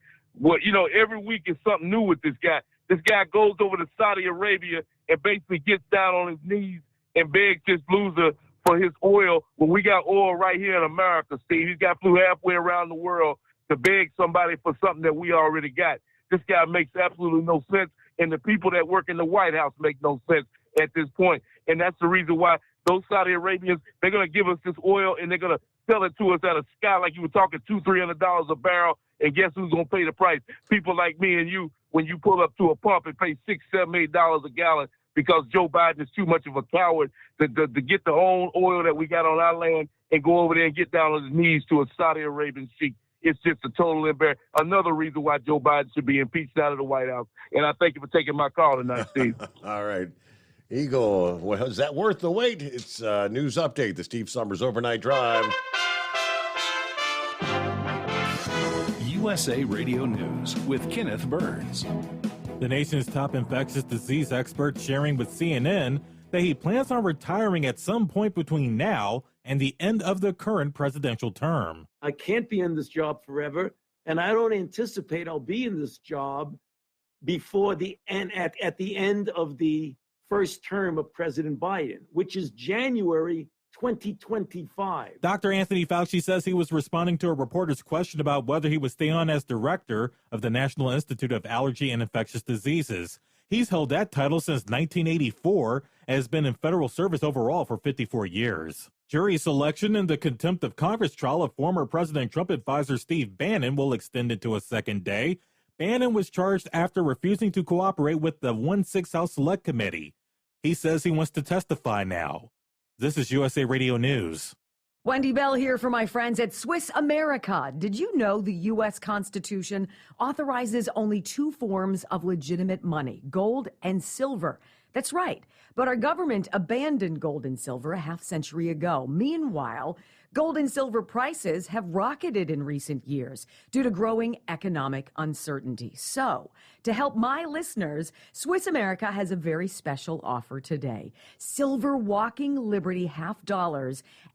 Every week is something new with this guy. This guy goes over to Saudi Arabia and basically gets down on his knees and begs this loser for his oil when we got oil right here in America, Steve. He's got flew halfway around the world to beg somebody for something that we already got. This guy makes absolutely no sense, and the people that work in the White House make no sense at this point. And that's the reason why those Saudi Arabians, they're going to give us this oil, and they're going to sell it to us at a sky like you were talking, $200-$300 a barrel, and guess who's going to pay the price? People like me and you, when you pull up to a pump and pay $6, $7, $8 a gallon because Joe Biden is too much of a coward to get the own oil that we got on our land and go over there and get down on his knees to a Saudi Arabian sheik. It's just a total embarrassment. Another reason why Joe Biden should be impeached out of the White House. And I thank you for taking my call tonight, Steve. All right. Eagle, well, is that worth the wait? It's a news update, the Steve Sommers Overnight Drive. USA Radio News with Kenneth Burns. The nation's top infectious disease expert sharing with CNN that he plans on retiring at some point between now and the end of the current presidential term. I can't be in this job forever, and I don't anticipate I'll be in this job before the end, at the end of the first term of President Biden, which is January 2025. Dr. Anthony Fauci says he was responding to a reporter's question about whether he would stay on as director of the National Institute of Allergy and Infectious Diseases. He's held that title since 1984 and has been in federal service overall for 54 years. Jury selection in the contempt of Congress trial of former President Trump advisor Steve Bannon will extend into a second day. Bannon was charged after refusing to cooperate with the 1-6 House Select Committee. He says he wants to testify now. This is USA Radio News. Wendy Bell here for my friends at Swiss America. Did you know the U.S. Constitution authorizes only two forms of legitimate money, gold and silver? That's right. But our government abandoned gold and silver a half-century ago. Meanwhile, gold and silver prices have rocketed in recent years due to growing economic uncertainty. So, to help my listeners, Swiss America has a very special offer today. Silver Walking Liberty $half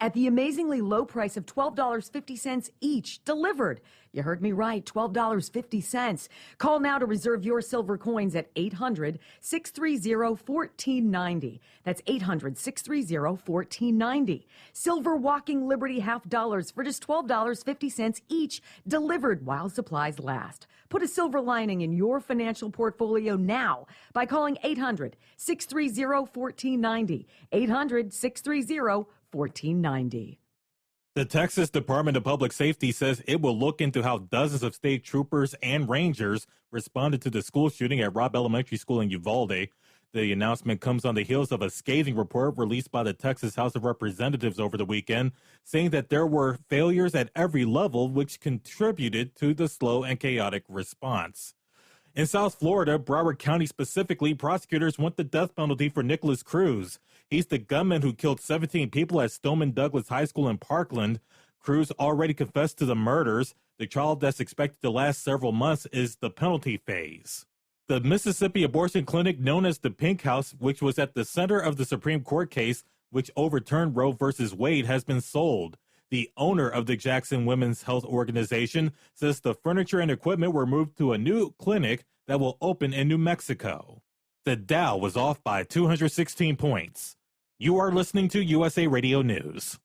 at the amazingly low price of $12.50 each, delivered. You heard me right, $12.50. Call now to reserve your silver coins at 800-630-1490. That's 800-630-1490. Silver Walking Liberty $half for just $12.50 each, delivered while supplies last. Put a silver lining in your financial portfolio now by calling 800-630-1490. 800-630-1490. The Texas Department of Public Safety says it will look into how dozens of state troopers and rangers responded to the school shooting at Robb Elementary School in Uvalde. The announcement comes on the heels of a scathing report released by the Texas House of Representatives over the weekend, saying that there were failures at every level which contributed to the slow and chaotic response. In South Florida, Broward County specifically, prosecutors want the death penalty for Nicholas Cruz. He's the gunman who killed 17 people at Stoneman Douglas High School in Parkland. Cruz already confessed to the murders. The trial that's expected to last several months is the penalty phase. The Mississippi abortion clinic known as the Pink House, which was at the center of the Supreme Court case which overturned Roe v. Wade, has been sold. The owner of the Jackson Women's Health Organization says the furniture and equipment were moved to a new clinic that will open in New Mexico. The Dow was off by 216 points. You are listening to USA Radio News.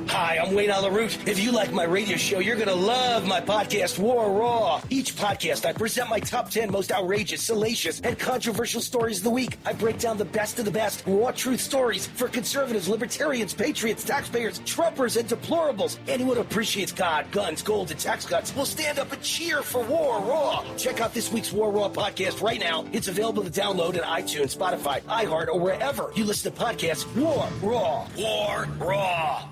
Hi, I'm Wayne Alaroot. If you like my radio show, you're going to love my podcast, War Raw. Each podcast, I present my top 10 most outrageous, salacious, and controversial stories of the week. I break down the best of the best raw truth stories for conservatives, libertarians, patriots, taxpayers, Trumpers, and deplorables. Anyone who appreciates God, guns, gold, and tax cuts will stand up and cheer for War Raw. Check out this week's War Raw podcast right now. It's available to download at iTunes, Spotify, iHeart, or wherever you listen to podcasts. War Raw. War Raw.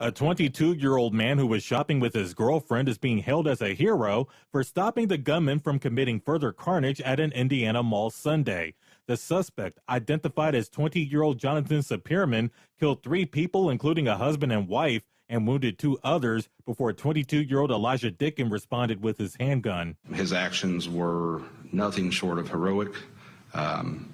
A 22-year-old man who was shopping with his girlfriend is being hailed as a hero for stopping the gunman from committing further carnage at an Indiana mall Sunday. The suspect, identified as 20-year-old Jonathan Sapirman, killed 3 people, including a husband and wife, and wounded 2 others before 22-year-old Elijah Dickin responded with his handgun. His actions were nothing short of heroic.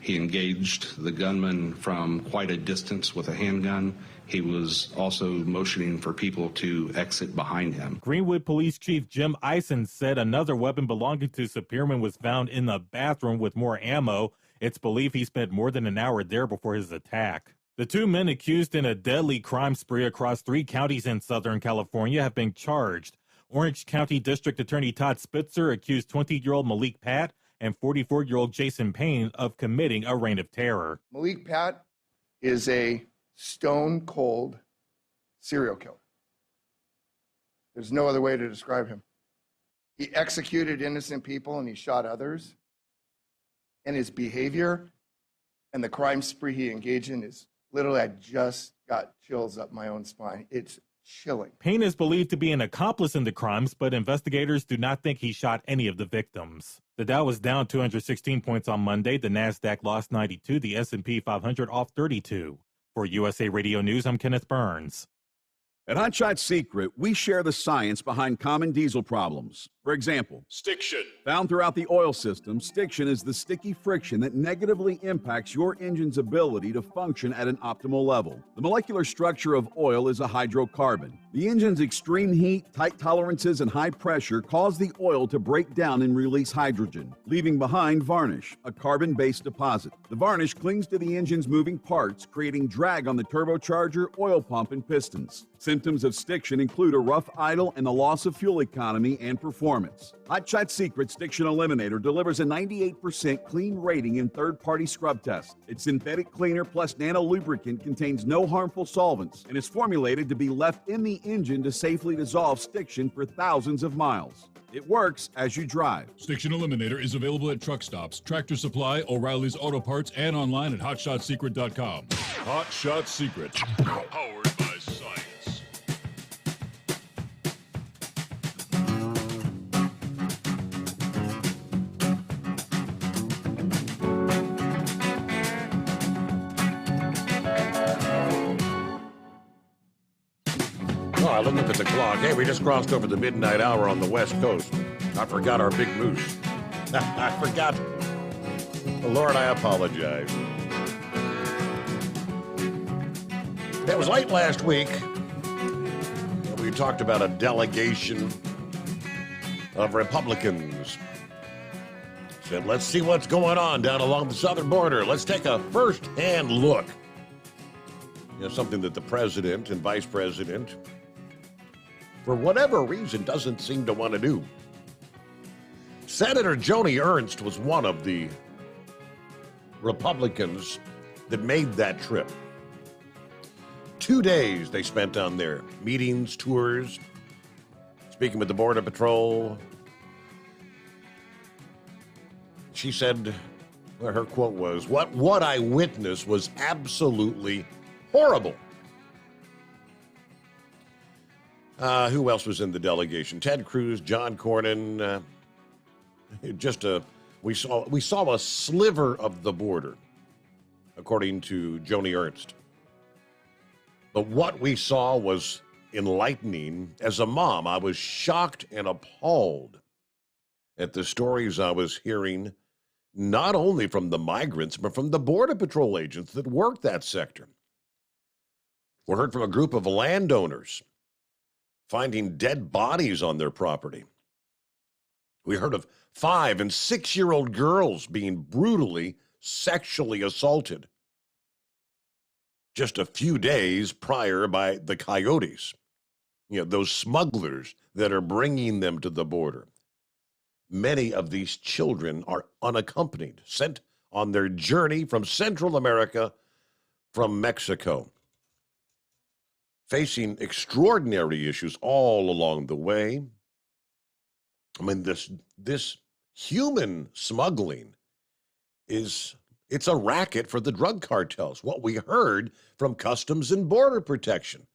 He engaged the gunman from quite a distance with a handgun. He was also motioning for people to exit behind him. Greenwood Police Chief Jim Eisen said another weapon belonging to Spearman was found in the bathroom with more ammo. It's believed he spent more than an hour there before his attack. The 2 men accused in a deadly crime spree across 3 counties in Southern California have been charged. Orange County District Attorney Todd Spitzer accused 20-year-old Malik Pat and 44-year-old Jason Payne of committing a reign of terror. Malik Pat is a stone-cold serial killer. There's no other way to describe him. He executed innocent people and he shot others. And his behavior and the crime spree he engaged in is literally, I just got chills up my own spine. It's chilling. Payne is believed to be an accomplice in the crimes, but investigators do not think he shot any of the victims. The Dow was down 216 points on Monday. The Nasdaq lost 92. The S&P 500 off 32. For USA Radio News, I'm Kenneth Burns. At Hot Shot Secret, we share the science behind common diesel problems. For example, stiction. Found throughout the oil system, stiction is the sticky friction that negatively impacts your engine's ability to function at an optimal level. The molecular structure of oil is a hydrocarbon. The engine's extreme heat, tight tolerances, and high pressure cause the oil to break down and release hydrogen, leaving behind varnish, a carbon-based deposit. The varnish clings to the engine's moving parts, creating drag on the turbocharger, oil pump, and pistons. Symptoms of stiction include a rough idle and the loss of fuel economy and performance. Hot Shot Secret Stiction Eliminator delivers a 98% clean rating in third-party scrub tests. Its synthetic cleaner plus nano lubricant contains no harmful solvents and is formulated to be left in the engine to safely dissolve stiction for thousands of miles. It works as you drive. Stiction Eliminator is available at truck stops, Tractor Supply, O'Reilly's Auto Parts, and online at hotshotsecret.com. Hot Shot Secret, powered by science. I looked at the clock. Hey, we just crossed over the midnight hour on the West Coast. I forgot our big moose. I forgot. Lord, I apologize. It was late last week. We talked about a delegation of Republicans. Said, let's see what's going on down along the southern border. Let's take a first-hand look. You know, something that the president and vice president, for whatever reason, doesn't seem to want to do. Senator Joni Ernst was one of the Republicans that made that trip. 2 days they spent on there, meetings, tours, speaking with the Border Patrol. She said, well, her quote was, what I witnessed was absolutely horrible. Who else was in the delegation? Ted Cruz, John Cornyn. We saw a sliver of the border, according to Joni Ernst. But what we saw was enlightening. As a mom, I was shocked and appalled at the stories I was hearing, not only from the migrants, but from the Border Patrol agents that work that sector. We heard from a group of landowners finding dead bodies on their property. We heard of 5- and 6-year-old girls being brutally sexually assaulted just a few days prior by the coyotes, those smugglers that are bringing them to the border. Many of these children are unaccompanied, sent on their journey from Central America, from Mexico, facing extraordinary issues all along the way. I mean, this human smuggling it's a racket for the drug cartels. What we heard from Customs and Border Protection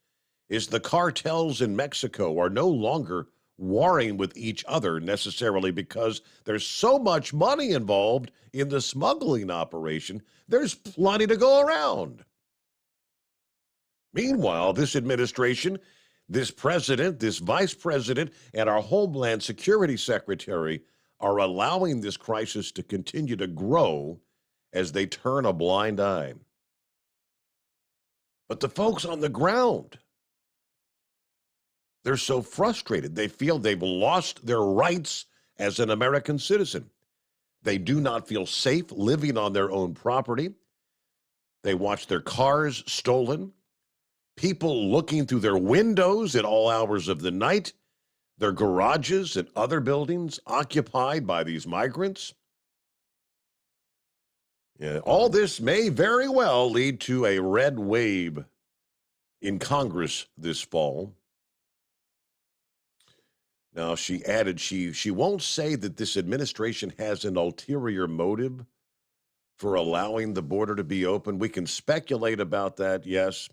is the cartels in Mexico are no longer warring with each other necessarily because there's so much money involved in the smuggling operation. There's plenty to go around. Meanwhile, this administration, This president, this vice president, and our Homeland Security Secretary are allowing this crisis to continue to grow as they turn a blind eye. But the folks on the ground, they're so frustrated. They feel they've lost their rights as an American citizen. They do not feel safe living on their own property. They watch their cars stolen, people looking through their windows at all hours of the night, their garages and other buildings occupied by these migrants. Yeah, all this may very well lead to a red wave in Congress this fall. Now, she added she won't say that this administration has an ulterior motive for allowing the border to be open. We can speculate about that, yes.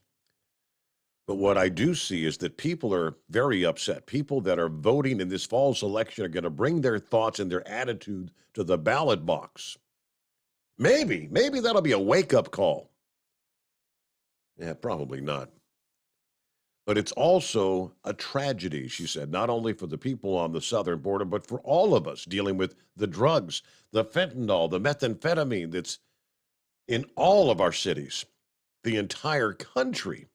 But what I do see is that people are very upset. People that are voting in this fall's election are going to bring their thoughts and their attitude to the ballot box. Maybe that'll be a wake-up call. Yeah, probably not. But it's also a tragedy, she said, not only for the people on the southern border, but for all of us dealing with the drugs, the fentanyl, the methamphetamine that's in all of our cities, the entire country.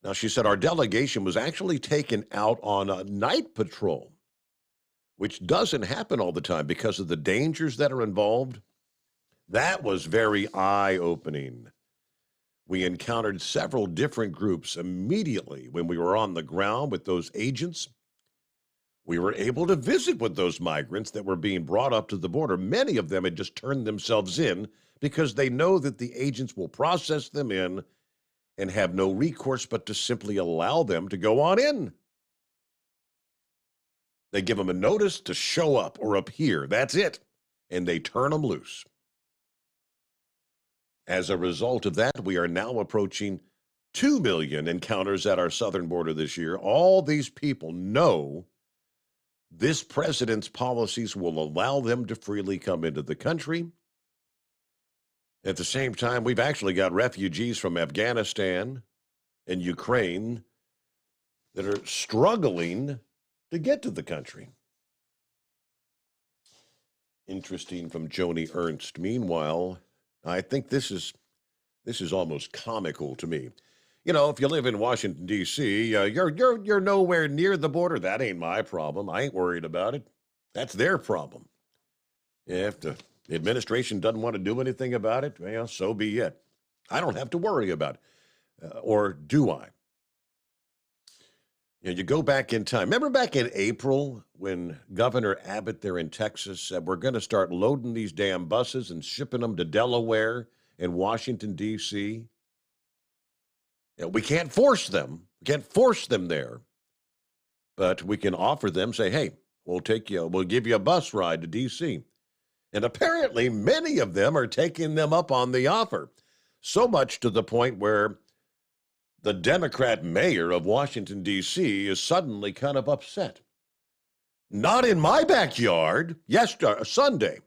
Now, she said our delegation was actually taken out on a night patrol, which doesn't happen all the time because of the dangers that are involved. That was very eye-opening. We encountered several different groups immediately when we were on the ground with those agents. We were able to visit with those migrants that were being brought up to the border. Many of them had just turned themselves in because they know that the agents will process them in and have no recourse but to simply allow them to go on in. They give them a notice to show up or appear. That's it. And they turn them loose. As a result of that, we are now approaching 2 million encounters at our southern border this year. All these people know this president's policies will allow them to freely come into the country. At the same time, we've actually got refugees from Afghanistan and Ukraine that are struggling to get to the country. Interesting from Joni Ernst. Meanwhile, I think this is almost comical to me. You know, if you live in Washington, D.C., you're nowhere near the border. That ain't my problem. I ain't worried about it. That's their problem. If the administration doesn't want to do anything about it, well, so be it. I don't have to worry about it. Or do I? You go back in time. Remember back in April when Governor Abbott there in Texas said, we're going to start loading these damn buses and shipping them to Delaware and Washington, D.C.? We can't force them. We can't force them there. But we can offer them, say, hey, we'll give you a bus ride to D.C. And apparently many of them are taking them up on the offer. So much to the point where the Democrat mayor of Washington, D.C. is suddenly kind of upset. Not in my backyard. Yesterday, Sunday,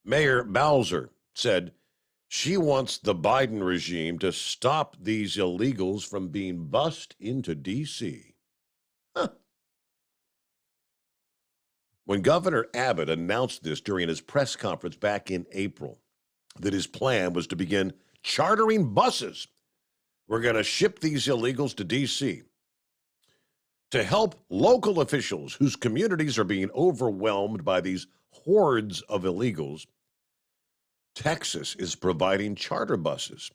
Mayor Bowser said she wants the Biden regime to stop these illegals from being bussed into D.C. Huh. When Governor Abbott announced this during his press conference back in April, that his plan was to begin chartering buses, we're going to ship these illegals to D.C. to help local officials whose communities are being overwhelmed by these hordes of illegals. Texas is providing charter buses,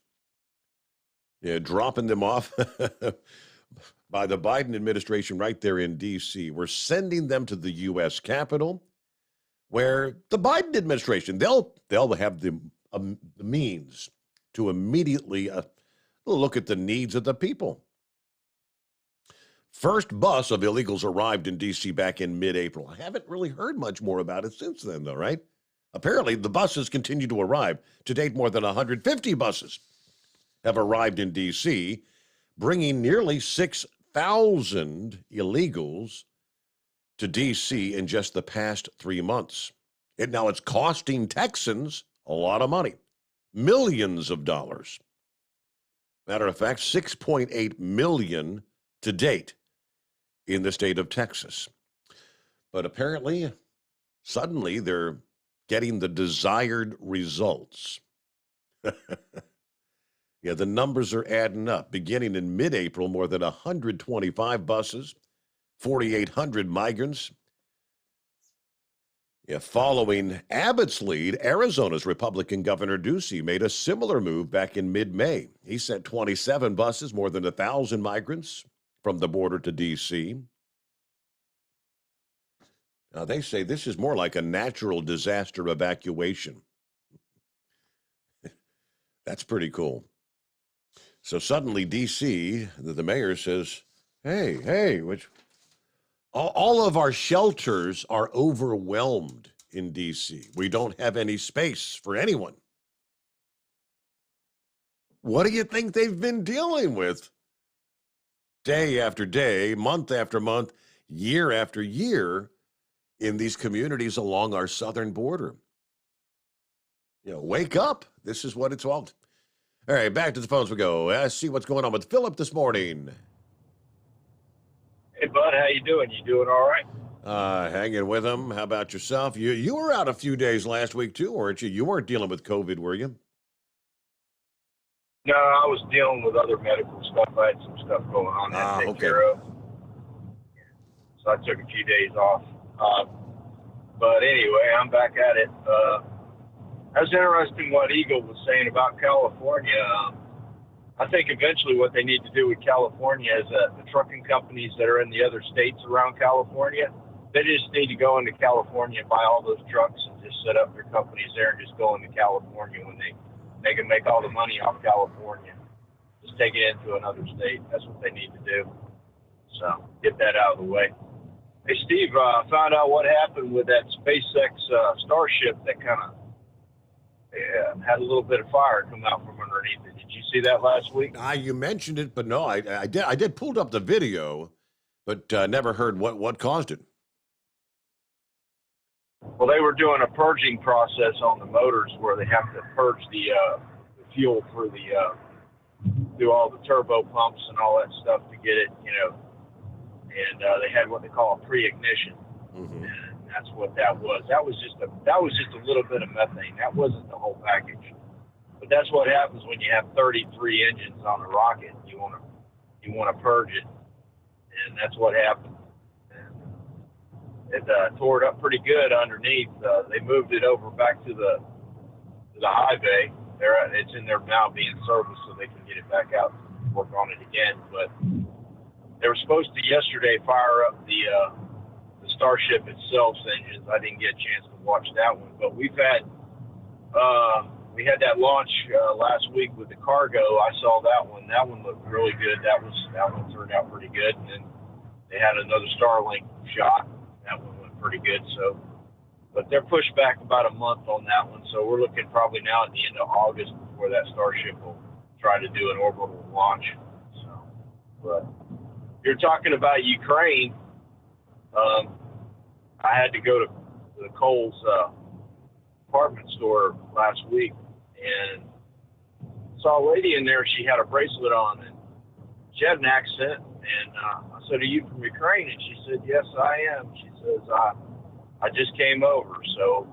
dropping them off by the Biden administration right there in D.C. We're sending them to the U.S. Capitol, where the Biden administration, they'll have the means to immediately look at the needs of the people. First bus of illegals arrived in D.C. back in mid-April. I haven't really heard much more about it since then, though, right? Apparently, the buses continue to arrive. To date, more than 150 buses have arrived in D.C., bringing nearly 6,000 illegals to D.C. in just the past 3 months. And now it's costing Texans a lot of money, millions of dollars. Matter of fact, 6.8 million to date in the state of Texas. But apparently, suddenly, they're getting the desired results. Yeah, the numbers are adding up. Beginning in mid-April, more than 125 buses, 4,800 migrants. Yeah, following Abbott's lead, Arizona's Republican Governor Ducey made a similar move back in mid-May. He sent 27 buses, more than 1,000 migrants from the border to D.C. Now, they say this is more like a natural disaster evacuation. That's pretty cool. So suddenly, D.C., the mayor says, hey, all of our shelters are overwhelmed in D.C. We don't have any space for anyone. What do you think they've been dealing with? Day after day, month after month, year after year in these communities along our southern border. Wake up. This is what it's all. All right, back to the phones we go. Let's see what's going on with Philip this morning. Hey, bud, how you doing? You doing all right? Hanging with him. How about yourself? You were out a few days last week, too, weren't you? You weren't dealing with COVID, were you? No, I was dealing with other medical stuff. I had some stuff going on that to take care of. So I took a few days off. But anyway, I'm back at it. That's interesting what Eagle was saying about California. I think eventually what they need to do with California is the trucking companies that are in the other states around California, they just need to go into California and buy all those trucks and just set up their companies there and just go into California when they can make all the money off California. Just take it into another state. That's what they need to do. So get that out of the way. Hey, Steve, I found out what happened with that SpaceX Starship that kind of had a little bit of fire come out from underneath it. Did you see that last week? You mentioned it, but no, I did pulled up the video, but never heard what caused it. Well, they were doing a purging process on the motors where they have to purge the fuel for do all the turbo pumps and all that stuff to get it, and they had what they call a pre-ignition. Mm-hmm. And that's what that was. That was just a little bit of methane. That wasn't the whole package. But that's what happens when you have 33 engines on a rocket. You want to purge it, and that's what happened. It tore it up pretty good underneath. They moved it over back to the high bay. It's in there now being serviced, so they can get it back out and work on it again. But they were supposed to yesterday fire up the Starship itself's engines. I didn't get a chance to watch that one, but we had that launch last week with the cargo. I saw that one. That one looked really good. That one turned out pretty good. And then they had another Starlink shot. That one went pretty good. So, but they're pushed back about a month on that one. So we're looking probably now at the end of August before that Starship will try to do an orbital launch. So, but you're talking about Ukraine. I had to go to the Kohl's department store last week and saw a lady in there. She had a bracelet on and she had an accent. And I said, "Are you from Ukraine?" And she said, "Yes, I am." She says, "I just came over." So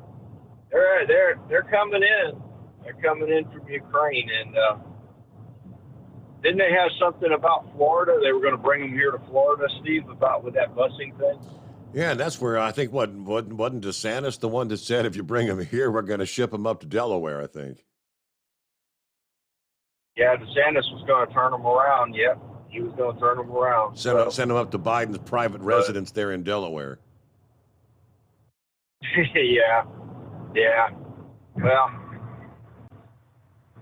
they're coming in. They're coming in from Ukraine. And didn't they have something about Florida? They were going to bring them here to Florida, Steve, about with that busing thing. Yeah, and that's where I think wasn't DeSantis the one that said if you bring them here, we're going to ship them up to Delaware, I think. Yeah, DeSantis was going to turn them around. Yep, he was going to turn them around. Send them up to Biden's private residence there in Delaware. Yeah. Well,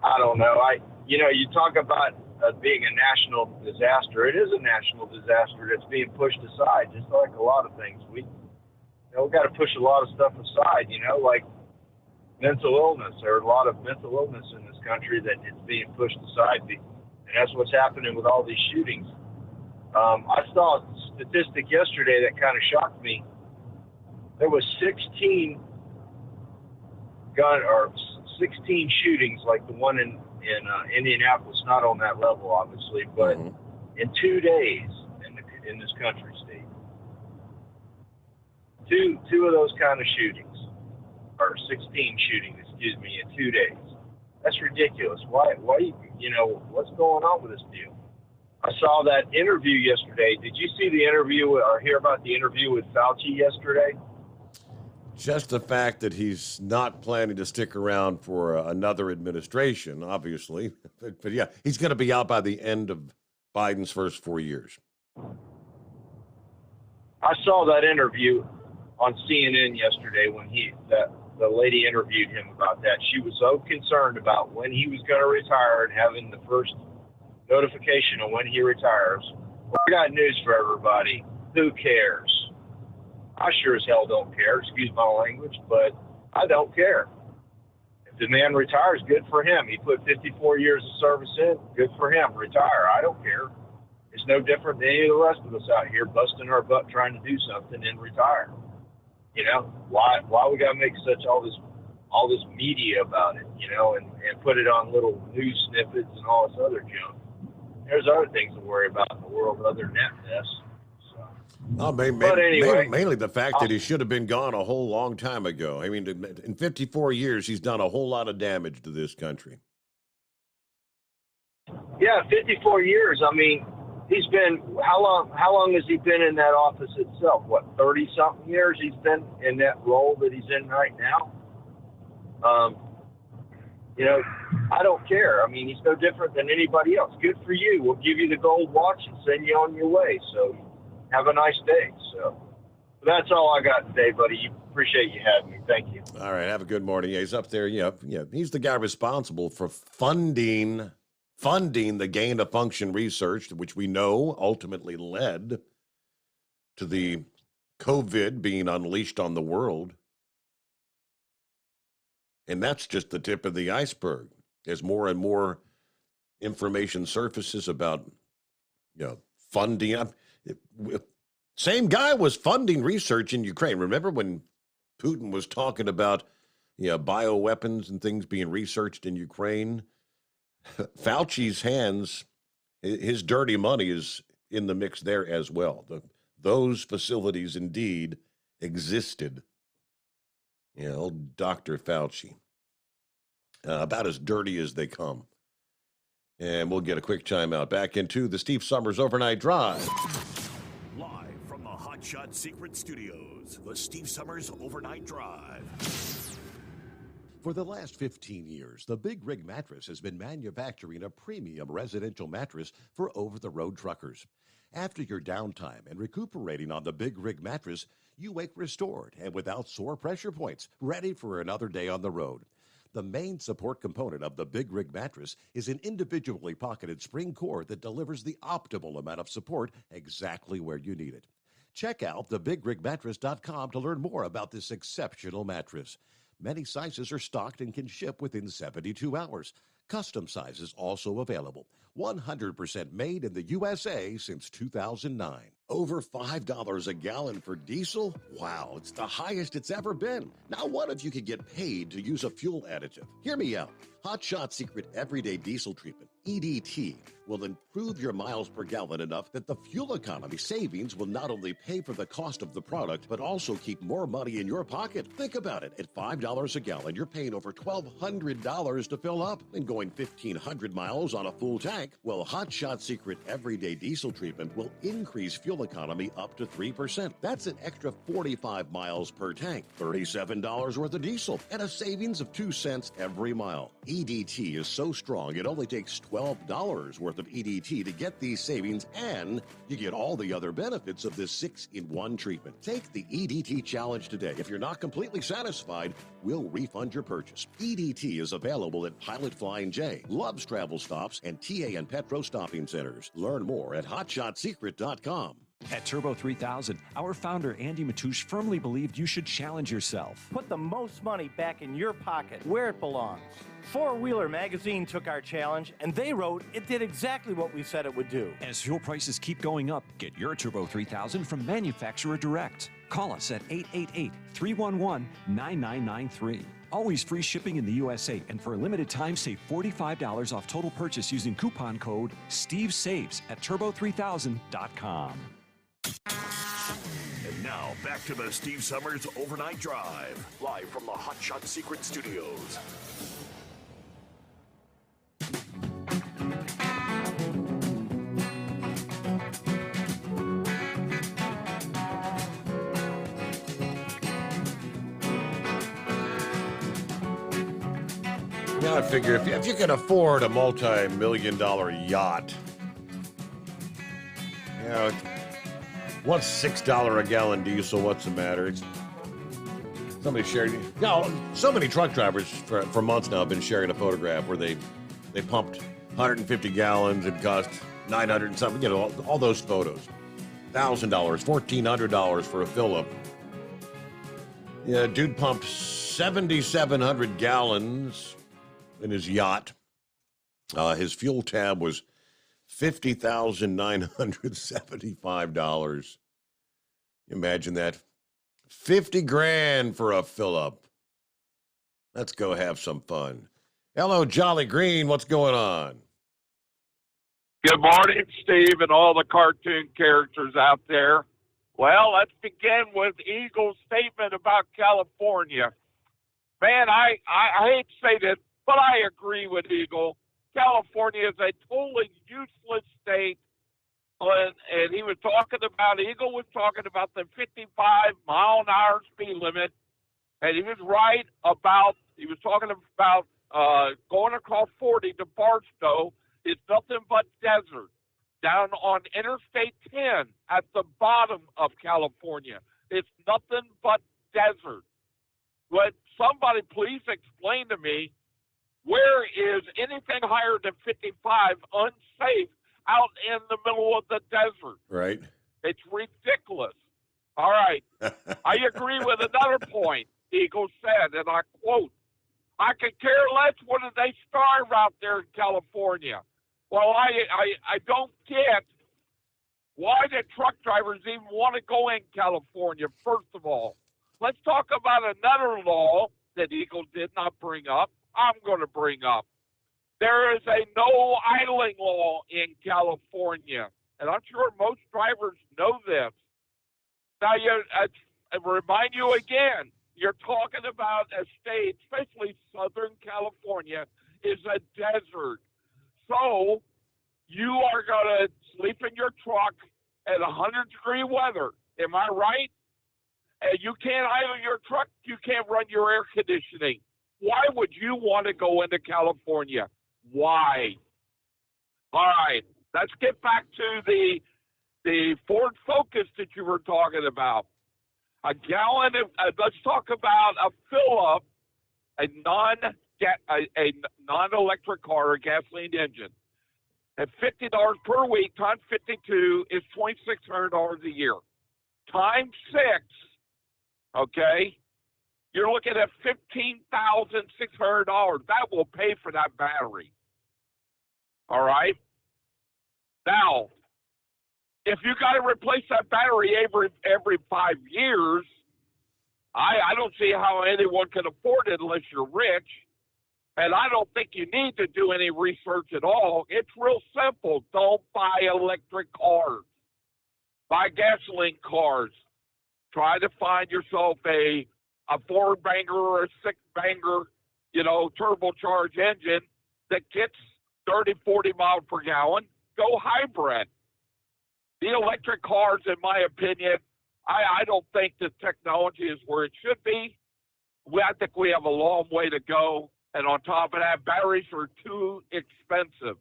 I don't know. You talk about being a national disaster. It is a national disaster that's being pushed aside, just like a lot of things. We've got to push a lot of stuff aside, like mental illness. There are a lot of mental illness in this country that is being pushed aside, and that's what's happening with all these shootings. I saw a statistic yesterday that kind of shocked me. There was 16 shootings like the one in in Indianapolis, not on that level, obviously, but in 2 days in this country, Steve, two of those kind of shootings, or 16 shootings, excuse me, in 2 days. That's ridiculous. Why, what's going on with this deal? I saw that interview yesterday. Did you see the interview or hear about the interview with Fauci yesterday? Just the fact that he's not planning to stick around for another administration, obviously. But yeah, he's going to be out by the end of Biden's first 4 years. I saw that interview on CNN yesterday when the lady interviewed him about that. She was so concerned about when he was going to retire and having the first notification on when he retires. Well, I got news for everybody. Who cares? I sure as hell don't care, excuse my language, but I don't care. If the man retires, good for him. He put 54 years of service in, good for him. Retire, I don't care. It's no different than any of the rest of us out here busting our butt trying to do something and retire. You know, why we got to make all this media about it, and put it on little news snippets and all this other junk. There's other things to worry about in the world other than that mess. Oh, But anyway, mainly the fact that he should have been gone a whole long time ago. I mean, in 54 years, he's done a whole lot of damage to this country. Yeah, 54 years. I mean, he's been, how long has he been in that office itself? What, 30-something years he's been in that role that he's in right now? I don't care. I mean, he's no different than anybody else. Good for you. We'll give you the gold watch and send you on your way. So have a nice day. So that's all I got today, buddy. Appreciate you having me. Thank you. All right. Have a good morning. Yeah, he's up there. Yeah. He's the guy responsible for funding the gain of function research, which we know ultimately led to the COVID being unleashed on the world. And that's just the tip of the iceberg. As more and more information surfaces about, funding. Same guy was funding research in Ukraine. Remember when Putin was talking about, bioweapons and things being researched in Ukraine? Fauci's hands, his dirty money is in the mix there as well. Those facilities indeed existed. Old Dr. Fauci. About as dirty as they come. And we'll get a quick chime out. Back into the Steve Sommers Overnight Drive. Live from the Hot Shot Secret Studios, the Steve Sommers Overnight Drive. For the last 15 years, the Big Rig Mattress has been manufacturing a premium residential mattress for over-the-road truckers. After your downtime and recuperating on the Big Rig Mattress, you wake restored and without sore pressure points, ready for another day on the road. The main support component of the Big Rig Mattress is an individually pocketed spring core that delivers the optimal amount of support exactly where you need it. Check out thebigrigmattress.com to learn more about this exceptional mattress. Many sizes are stocked and can ship within 72 hours. Custom sizes also available. 100% made in the USA since 2009. Over $5 a gallon for diesel? Wow, it's the highest it's ever been. Now what if you could get paid to use a fuel additive? Hear me out. Hot Shot Secret Everyday Diesel Treatment, EDT, will improve your miles per gallon enough that the fuel economy savings will not only pay for the cost of the product, but also keep more money in your pocket. Think about it. At $5 a gallon, you're paying over $1,200 to fill up and going 1,500 miles on a full tank. Well, Hot Shot Secret Everyday Diesel Treatment will increase fuel economy up to 3%. That's an extra 45 miles per tank, $37 worth of diesel, and a savings of 2 cents every mile. EDT is so strong, it only takes $12 worth of EDT to get these savings, and you get all the other benefits of this 6-in-1 treatment. Take the EDT challenge today. If you're not completely satisfied, we'll refund your purchase. EDT is available at Pilot Flying J, Love's Travel Stops, and TA and Petro Stopping Centers. Learn more at hotshotsecret.com. At Turbo 3000, our founder Andy Matouche firmly believed you should challenge yourself. Put the most money back in your pocket, where it belongs. Four Wheeler Magazine took our challenge, and they wrote it did exactly what we said it would do. As fuel prices keep going up, get your Turbo 3000 from manufacturer direct. Call us at 888-311-9993. Always free shipping in the USA, and for a limited time, save $45 off total purchase using coupon code SteveSaves at turbo3000.com. And now, back to the Steve Summers Overnight Drive, live from the Hot Shot Secret Studios. Now I figure if you can afford a multi-million-dollar yacht, you know, what's $6 a gallon diesel? What's the matter? Somebody shared. So many truck drivers for months now have been sharing a photograph where they pumped 150 gallons and cost $900 and something. You know, all those photos. $1,000, $1,400 for a fill-up. Yeah, dude pumped 7,700 gallons in his yacht. His fuel tab was $50,975. Imagine that. 50 grand for a fill-up. Let's go have some fun. Hello, Jolly Green. What's going on? Good morning, Steve, and all the cartoon characters out there. Well, let's begin with Eagle's statement about California. Man, I hate to say this, but I agree with Eagle. California is a totally useless state. And he was talking about, Eagle was talking about the 55-mile-an-hour speed limit. And he was right about, he was talking about going across 40 to Barstow is nothing but desert. Down on Interstate 10 at the bottom of California, it's nothing but desert. Would somebody please explain to me, where is anything higher than 55 unsafe out in the middle of the desert? Right. It's ridiculous. All right. I agree with another point Eagle said, and I quote, I could care less whether they starve out there in California. Well, I don't get why the truck drivers even want to go in California, first of all. Let's talk about another law that Eagle did not bring up. I'm going to bring up. There is a no idling law in California, and I'm sure most drivers know this. Now, I remind you again, you're talking about a state, especially Southern California, is a desert. So you are going to sleep in your truck at 100-degree weather. Am I right? And you can't idle your truck. You can't run your air conditioning. Why would you want to go into California? Why? All right, let's get back to the Ford Focus that you were talking about. A gallon of, let's talk about a fill-up, a non-electric car, a gasoline engine. At $50 per week times 52 is $2,600 a year. Times 6, okay, you're looking at $15,600. That will pay for that battery. All right? Now, if you got to replace that battery every 5 years, I don't see how anyone can afford it unless you're rich. And I don't think you need to do any research at all. It's real simple. Don't buy electric cars. Buy gasoline cars. Try to find yourself a 4-banger or a 6-banger, turbocharged engine that gets 30, 40 miles per gallon. Go hybrid. The electric cars, in my opinion, I don't think the technology is where it should be. I think we have a long way to go. And on top of that, batteries are too expensive.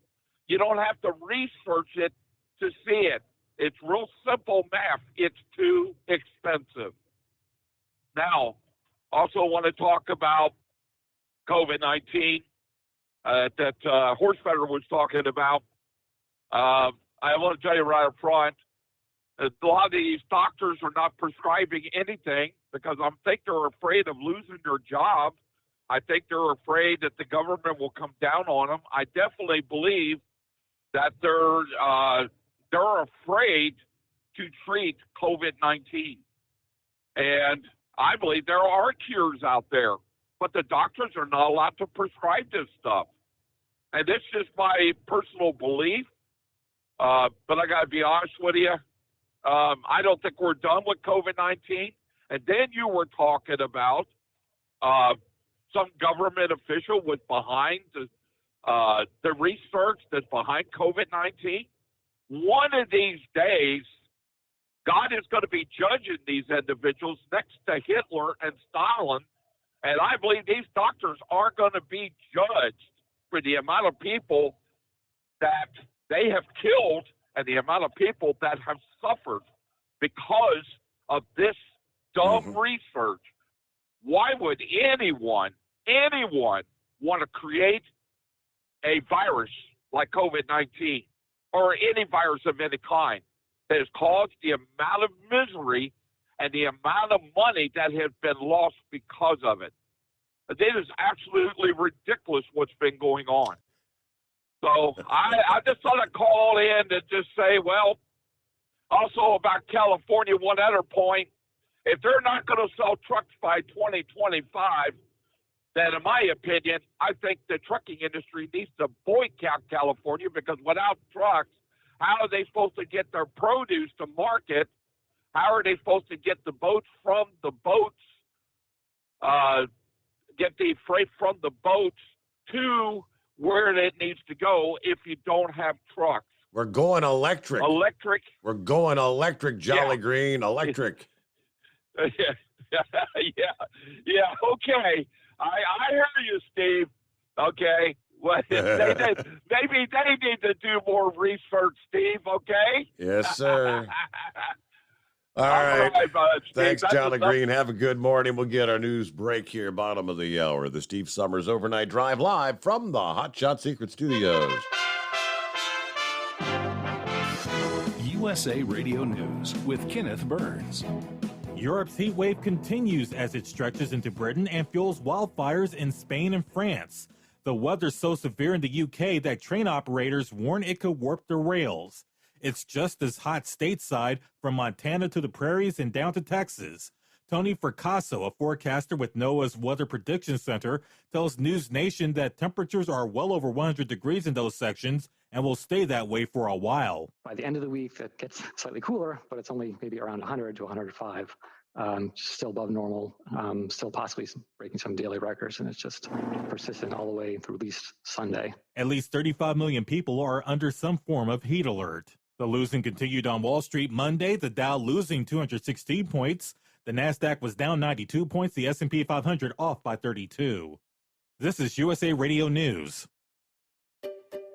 You don't have to research it to see it. It's real simple math. It's too expensive. Now, also want to talk about COVID-19 that Horsefeather was talking about. I want to tell you right up front, a lot of these doctors are not prescribing anything because I think they're afraid of losing their job. I think they're afraid that the government will come down on them. I definitely believe that they're afraid to treat COVID-19. And I believe there are cures out there. but the doctors are not allowed to prescribe this stuff. And this is my personal belief, but I got to be honest with you. I don't think we're done with COVID-19. And then you were talking about some government official was behind the research that's behind COVID-19. One of these days, God is going to be judging these individuals next to Hitler and Stalin. And I believe these doctors aren't going to be judged for the amount of people that they have killed and the amount of people that have suffered because of this dumb research. Why would anyone want to create a virus like COVID-19 or any virus of any kind that has caused the amount of misery and the amount of money that has been lost because of it? It is absolutely ridiculous what's been going on. So I just thought I'd call in to just say, well, also about California, one other point, if they're not going to sell trucks by 2025, then in my opinion, I think the trucking industry needs to boycott California, because without trucks, how are they supposed to get their produce to market? How are they supposed to get the boats from the boats, get the freight from the boats to where it needs to go if you don't have trucks? We're going electric. Electric. We're going electric, Jolly Green, electric. Yeah. Okay. I hear you, Steve. Okay. Well, maybe they need to do more research, Steve. Okay. Yes, sir. All right. Thanks, Jolly Green. Have a good morning. We'll get our news break here, bottom of the hour. The Steve Sommers Overnight Drive live from the Hot Shot Secret Studios. USA Radio News with Kenneth Burns. Europe's heat wave continues as it stretches into Britain and fuels wildfires in Spain and France. The weather's so severe in the UK that train operators warn it could warp the rails. It's just as hot stateside, from Montana to the prairies and down to Texas. Tony Fracasso, a forecaster with NOAA's Weather Prediction Center, tells News Nation that temperatures are well over 100 degrees in those sections and will stay that way for a while. By the end of the week, it gets slightly cooler, but it's only maybe around 100 to 105. Still above normal, still possibly breaking some daily records, and it's just persistent all the way through at least Sunday. At least 35 million people are under some form of heat alert. The losing continued on Wall Street Monday, the Dow losing 216 points. The NASDAQ was down 92 points, the S&P 500 off by 32. This is USA Radio News.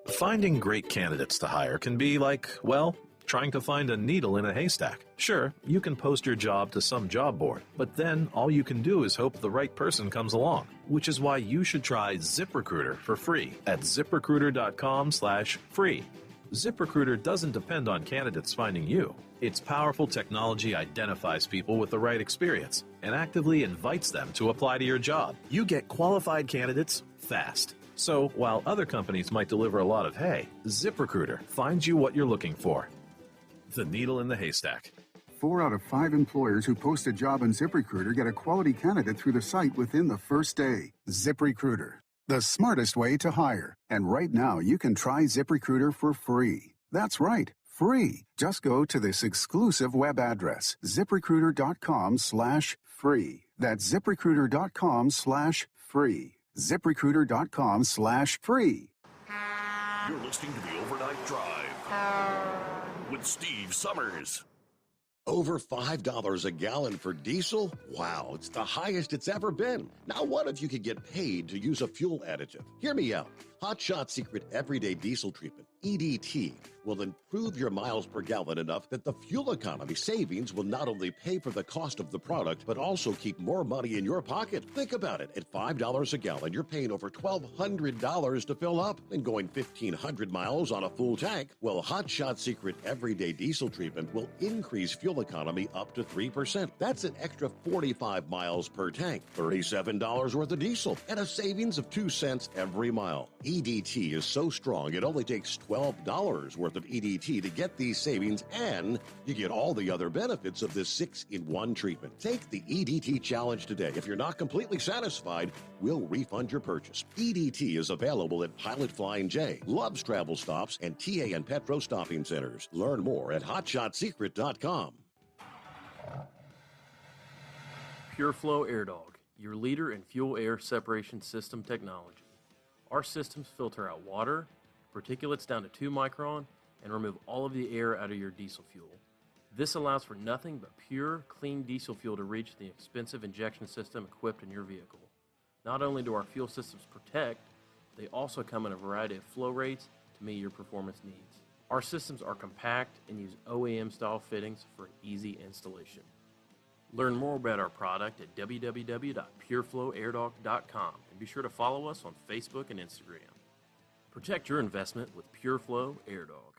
Finding great candidates to hire can be like, well, trying to find a needle in a haystack. Sure, you can post your job to some job board, but then all you can do is hope the right person comes along, which is why you should try ZipRecruiter for free at ZipRecruiter.com/free. ZipRecruiter doesn't depend on candidates finding you. Its powerful technology identifies people with the right experience and actively invites them to apply to your job. You get qualified candidates fast. So while other companies might deliver a lot of hay, ZipRecruiter finds you what you're looking for. The needle in the haystack. 4 out of 5 employers who post a job on ZipRecruiter get a quality candidate through the site within the first day. ZipRecruiter, the smartest way to hire. And right now, you can try ZipRecruiter for free. That's right, free. Just go to this exclusive web address, ZipRecruiter.com/free. That's ZipRecruiter.com/free. ZipRecruiter.com/free. You're listening to the Overnight Drive with Steve Sommers. Over $5 a gallon for diesel? Wow, it's the highest it's ever been. Now what if you could get paid to use a fuel additive? Hear me out. Hot Shot Secret Everyday Diesel Treatment, EDT, will improve your miles per gallon enough that the fuel economy savings will not only pay for the cost of the product, but also keep more money in your pocket. Think about it. At $5 a gallon, you're paying over $1,200 to fill up and going 1,500 miles on a full tank. Well, Hot Shot Secret Everyday Diesel Treatment will increase fuel economy up to 3%. That's an extra 45 miles per tank, $37 worth of diesel, and a savings of 2 cents every mile. EDT is so strong, it only takes $12 worth worth of EDT to get these savings, and you get all the other benefits of this 6-in-1 treatment. Take the EDT challenge today. If you're not completely satisfied, we'll refund your purchase. EDT is available at Pilot Flying J, Love's Travel Stops, and TA and Petro Stopping Centers. Learn more at hotshotsecret.com. PureFlow Air Dog, your leader in fuel air separation system technology. Our systems filter out water, particulates down to 2 micron, and remove all of the air out of your diesel fuel. This allows for nothing but pure, clean diesel fuel to reach the expensive injection system equipped in your vehicle. Not only do our fuel systems protect, they also come in a variety of flow rates to meet your performance needs. Our systems are compact and use OEM-style fittings for an easy installation. Learn more about our product at www.pureflowairdog.com and be sure to follow us on Facebook and Instagram. Protect your investment with PureFlow Air Dog.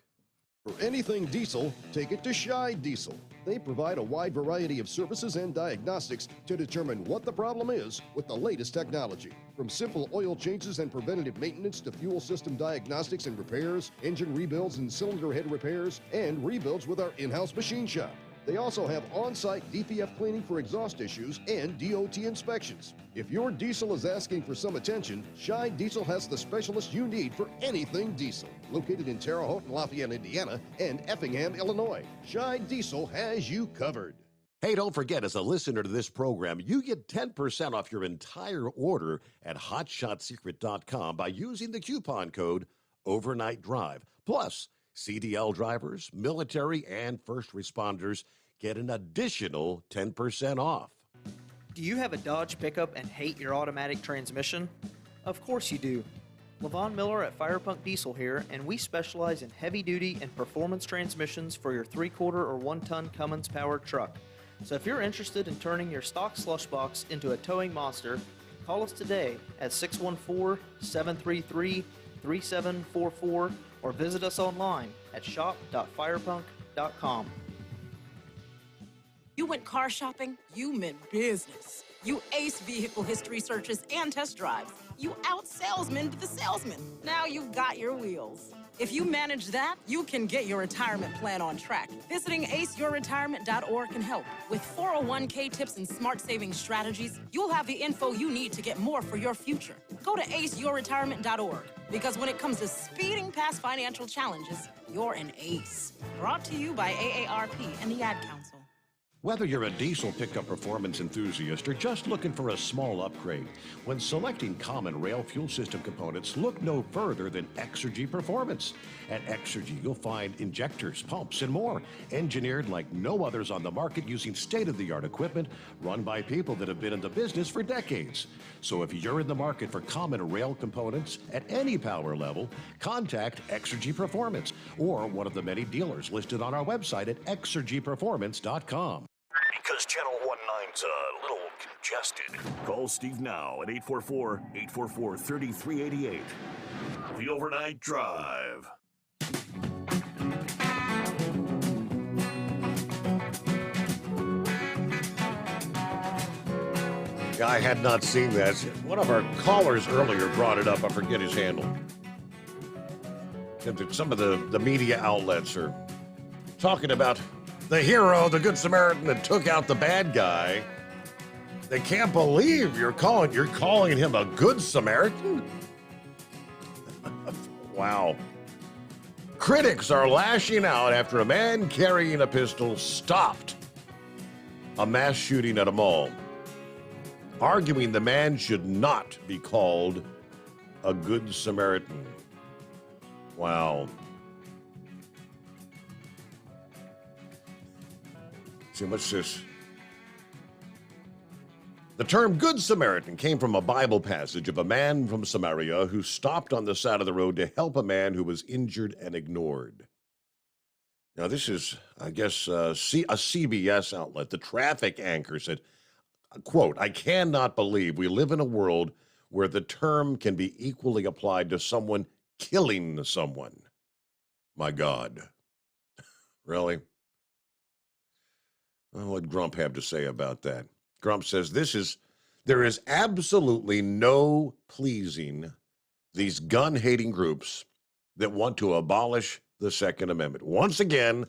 For anything diesel, take it to Scheid Diesel. They provide a wide variety of services and diagnostics to determine what the problem is with the latest technology. From simple oil changes and preventative maintenance to fuel system diagnostics and repairs, engine rebuilds and cylinder head repairs, and rebuilds with our in-house machine shop. They also have on-site DPF cleaning for exhaust issues and DOT inspections. If your diesel is asking for some attention, Scheid Diesel has the specialist you need for anything diesel. Located in Terre Haute and Lafayette, Indiana, and Effingham, Illinois, Scheid Diesel has you covered. Hey, don't forget, as a listener to this program, you get 10% off your entire order at hotshotsecret.com by using the coupon code Overnight Drive. Plus, CDL drivers, military, and first responders get an additional 10% off. Do you have a Dodge pickup and hate your automatic transmission? Of course you do. Levon Miller at Firepunk Diesel here, and we specialize in heavy-duty and performance transmissions for your 3/4 or 1-ton Cummins-powered truck. So if you're interested in turning your stock slush box into a towing monster, call us today at 614-733-3744 or visit us online at shop.firepunk.com. You went car shopping, you meant business. You ace vehicle history searches and test drives. You out-salesman the salesman. Now you've got your wheels. If you manage that, you can get your retirement plan on track. Visiting aceyourretirement.org can help. With 401k tips and smart saving strategies, you'll have the info you need to get more for your future. Go to aceyourretirement.org, because when it comes to speeding past financial challenges, you're an ace. Brought to you by AARP and the Ad Council. Whether you're a diesel pickup performance enthusiast or just looking for a small upgrade, when selecting common rail fuel system components, look no further than Exergy Performance. At Exergy, you'll find injectors, pumps, and more, engineered like no others on the market using state-of-the-art equipment run by people that have been in the business for decades. So if you're in the market for common rail components at any power level, contact Exergy Performance or one of the many dealers listed on our website at exergyperformance.com. Because Channel 19's a little congested. Call Steve now at 844-844-3388. The Overnight Drive. I had not seen that. One of our callers earlier brought it up. I forget his handle. Some of the media outlets are talking about the hero, the Good Samaritan that took out the bad guy. They can't believe you're calling him a Good Samaritan? Wow. Critics are lashing out after a man carrying a pistol stopped a mass shooting at a mall, arguing the man should not be called a Good Samaritan. Wow. See, what's this? The term Good Samaritan came from a Bible passage of a man from Samaria who stopped on the side of the road to help a man who was injured and ignored. Now, this is, I guess, a CBS outlet. The traffic anchor said, quote, "I cannot believe we live in a world where the term can be equally applied to someone killing someone. My God." Really? Well, what Grump have to say about that? Grump says there is absolutely no pleasing these gun-hating groups that want to abolish the Second Amendment. Once again,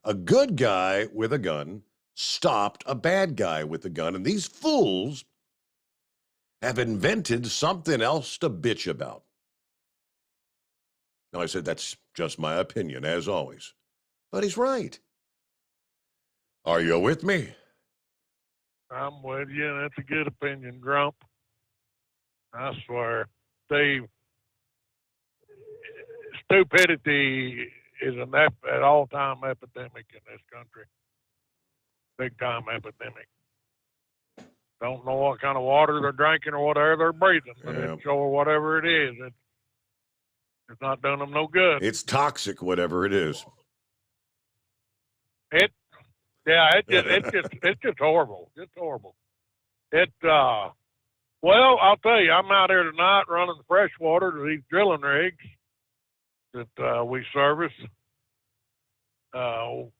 a good guy with a gun stopped a bad guy with a gun, and these fools have invented something else to bitch about. Now, I said that's just my opinion, as always. But he's right. Are you with me? I'm with you. That's a good opinion, Grump. I swear. Steve, stupidity is an all-time epidemic in this country. Big-time epidemic. Don't know what kind of water they're drinking or whatever they're breathing, but it's sure whatever it is, it's not doing them no good. It's toxic, whatever it is. It's just horrible. It's horrible. Well, I'll tell you, I'm out here tonight running the freshwater to these drilling rigs that we service.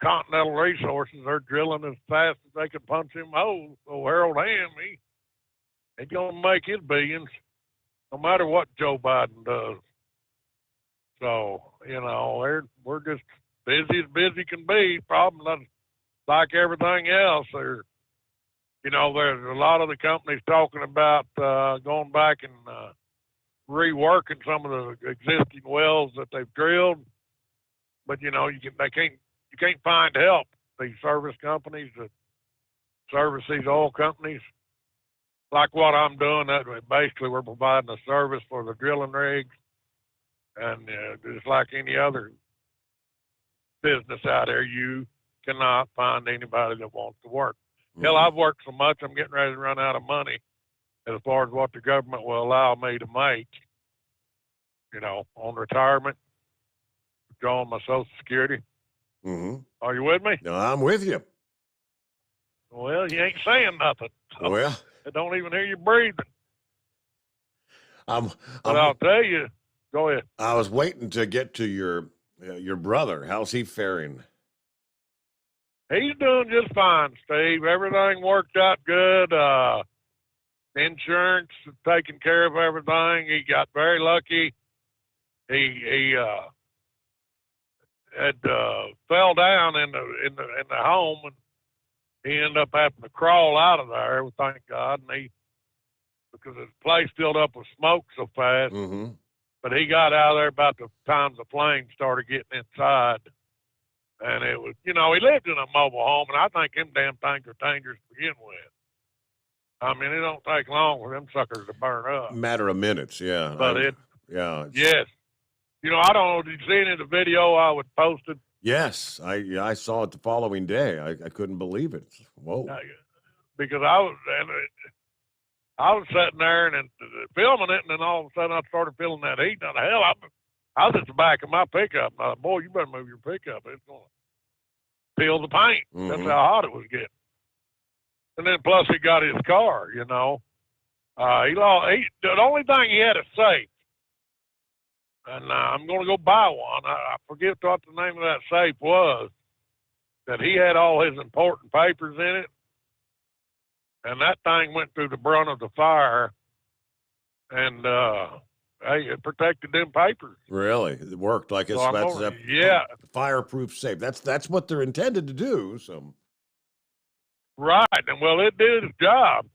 Continental Resources, they're drilling as fast as they can punch them holes. So Harold Hamm, he's going to make his billions no matter what Joe Biden does. So, we're just busy as can be. Problem like everything else, there's a lot of the companies talking about going back and reworking some of the existing wells that they've drilled. But you can't find help. These service companies that service these oil companies, like what I'm doing, that basically we're providing a service for the drilling rigs, and just like any other business out there, you cannot find anybody that wants to work. Hell, I've worked so much, I'm getting ready to run out of money as far as what the government will allow me to make, on retirement, drawing my Social Security. Mm-hmm. Are you with me? No, I'm with you. Well, you ain't saying nothing. So Well, I don't even hear you breathing. I'll tell you. Go ahead. I was waiting to get to your brother. How's he faring? He's doing just fine, Steve. Everything worked out good. Insurance taking care of everything. He got very lucky. He had fell down in the home, and he ended up having to crawl out of there. Thank God, and because his place filled up with smoke so fast. Mm-hmm. But he got out of there about the time the flames started getting inside. And it was, he lived in a mobile home, and I think them damn things are dangerous to begin with. I mean, it don't take long for them suckers to burn up. Matter of minutes, yeah. But yes. I don't know, did you see any of the video I would posted? Yes, I saw it the following day. I couldn't believe it. Whoa. Because I was sitting there and filming it, and then all of a sudden I started feeling that heat. Now, the hell, I was at the back of my pickup. And I thought, boy, you better move your pickup. It's going to peel the paint. Mm-hmm. That's how hot it was getting. And then plus he got his car, the only thing he had a safe. And I'm going to go buy one. I forget what the name of that safe was. That he had all his important papers in it. And that thing went through the brunt of the fire. And, it protected them papers. Really? It worked like it's fireproof safe. That's what they're intended to do. So. Right. And well, it did its job.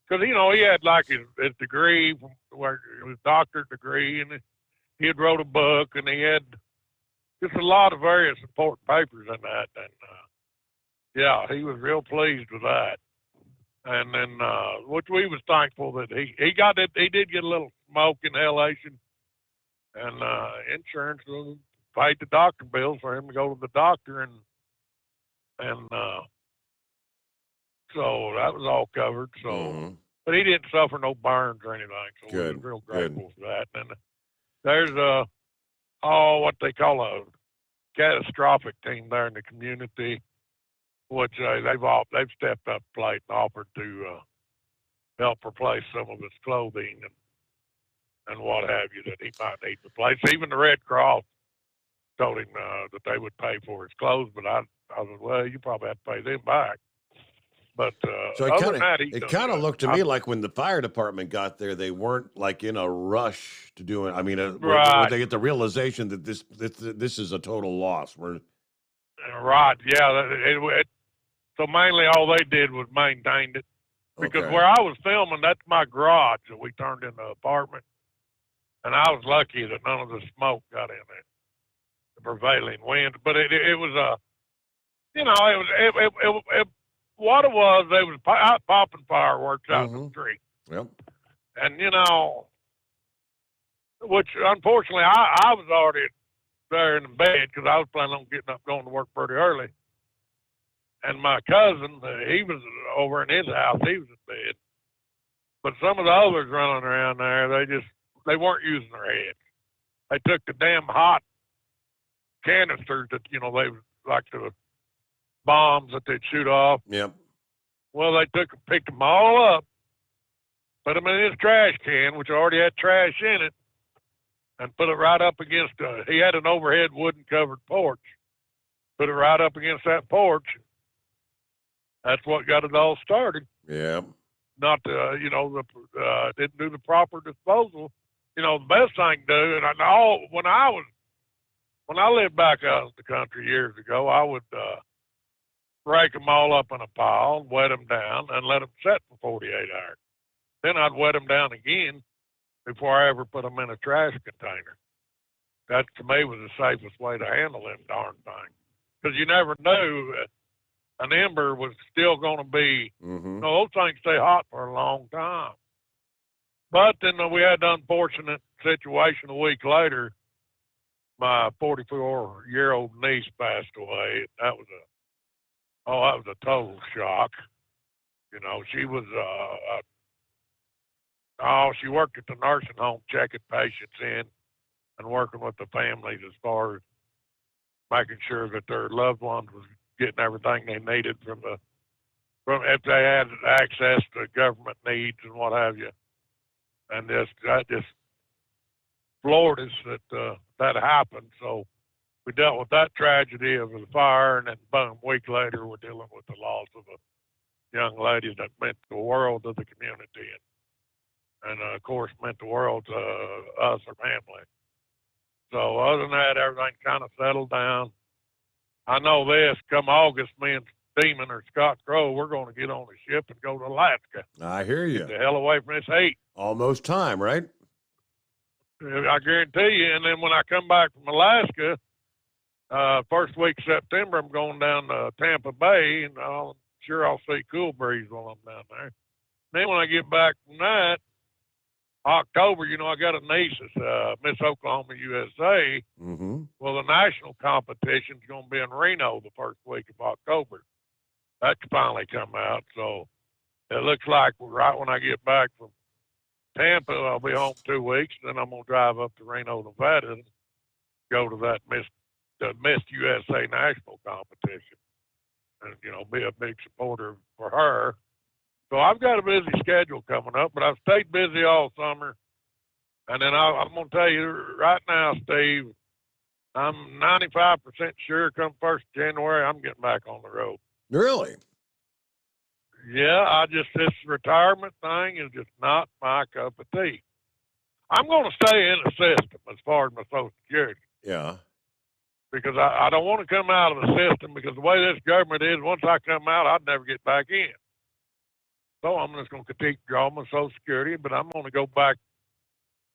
Because, he had like his degree, his doctorate degree, and he had wrote a book, and he had just a lot of various important papers in that. And, he was real pleased with that. And then, which we was thankful that he got it. He did get a little smoke inhalation, and insurance paid the doctor bills for him to go to the doctor, and so that was all covered. So, but he didn't suffer no burns or anything. So we was real grateful for that. And there's what they call a catastrophic team there in the community, which they've stepped up to plate and offered to help replace some of his clothing and what have you that he might need to replace. Even the Red Cross told him that they would pay for his clothes, but I was, well, you probably have to pay them back. But So other than that, it kind of looked to me like when the fire department got there, they weren't like in a rush to do it. I mean, when they get the realization that this is a total loss. Right, yeah. So mainly all they did was maintained it. Because Okay. where I was filming, that's my garage that we turned into an apartment. And I was lucky that none of the smoke got in it, the prevailing wind. But it was what it was, they was out popping fireworks out in the street. Yep. And, which unfortunately I was already there in bed because I was planning on getting up, going to work pretty early. And my cousin, he was over in his house, he was in bed. But some of the others running around there, they weren't using their heads. They took the damn hot canisters that, they like the bombs that they'd shoot off. Yep. Well, they picked them all up, put them in his trash can, which already had trash in it, and put it right up against, he had an overhead wooden covered porch. Put it right up against that porch. That's what got it all started. Yeah. Not, didn't do the proper disposal. The best thing to do, and when I lived back out in the country years ago, I would break them all up in a pile, wet them down, and let them set for 48 hours. Then I'd wet them down again before I ever put them in a trash container. That, to me, was the safest way to handle them darn things. Because you never knew an ember was still going to be, those things stay hot for a long time. But then we had the unfortunate situation a week later. My 44-year-old niece passed away. That was a total shock. She was, she worked at the nursing home checking patients in and working with the families as far as making sure that their loved ones was getting everything they needed from if they had access to government needs and what have you. And that just floored us that happened. So we dealt with that tragedy of the fire, and then boom, a week later, we're dealing with the loss of a young lady that meant the world to the community, and of course meant the world to us, her family. So other than that, everything kind of settled down. I know this, come August, me and Demon or Scott Crow, we're going to get on a ship and go to Alaska. I hear you. Get the hell away from this heat. Almost time, right? I guarantee you. And then when I come back from Alaska, first week of September, I'm going down to Tampa Bay, and I'll see Cool Breeze while I'm down there. Then when I get back from that, October, I got a niece that's Miss Oklahoma USA. Mm-hmm. Well, the national competition's going to be in Reno the first week of October. That's finally come out, so it looks like right when I get back from Tampa, I'll be home 2 weeks, then I'm going to drive up to Reno, Nevada, and go to that Miss USA national competition and, be a big supporter for her. So I've got a busy schedule coming up, but I've stayed busy all summer. And then I'm going to tell you right now, Steve, I'm 95% sure come 1st of January, I'm getting back on the road. Really? Yeah, this retirement thing is just not my cup of tea. I'm going to stay in the system as far as my Social Security. Yeah. Because I don't want to come out of the system, because the way this government is, once I come out, I'd never get back in. So I'm just going to continue to draw my Social Security, but I'm going to go back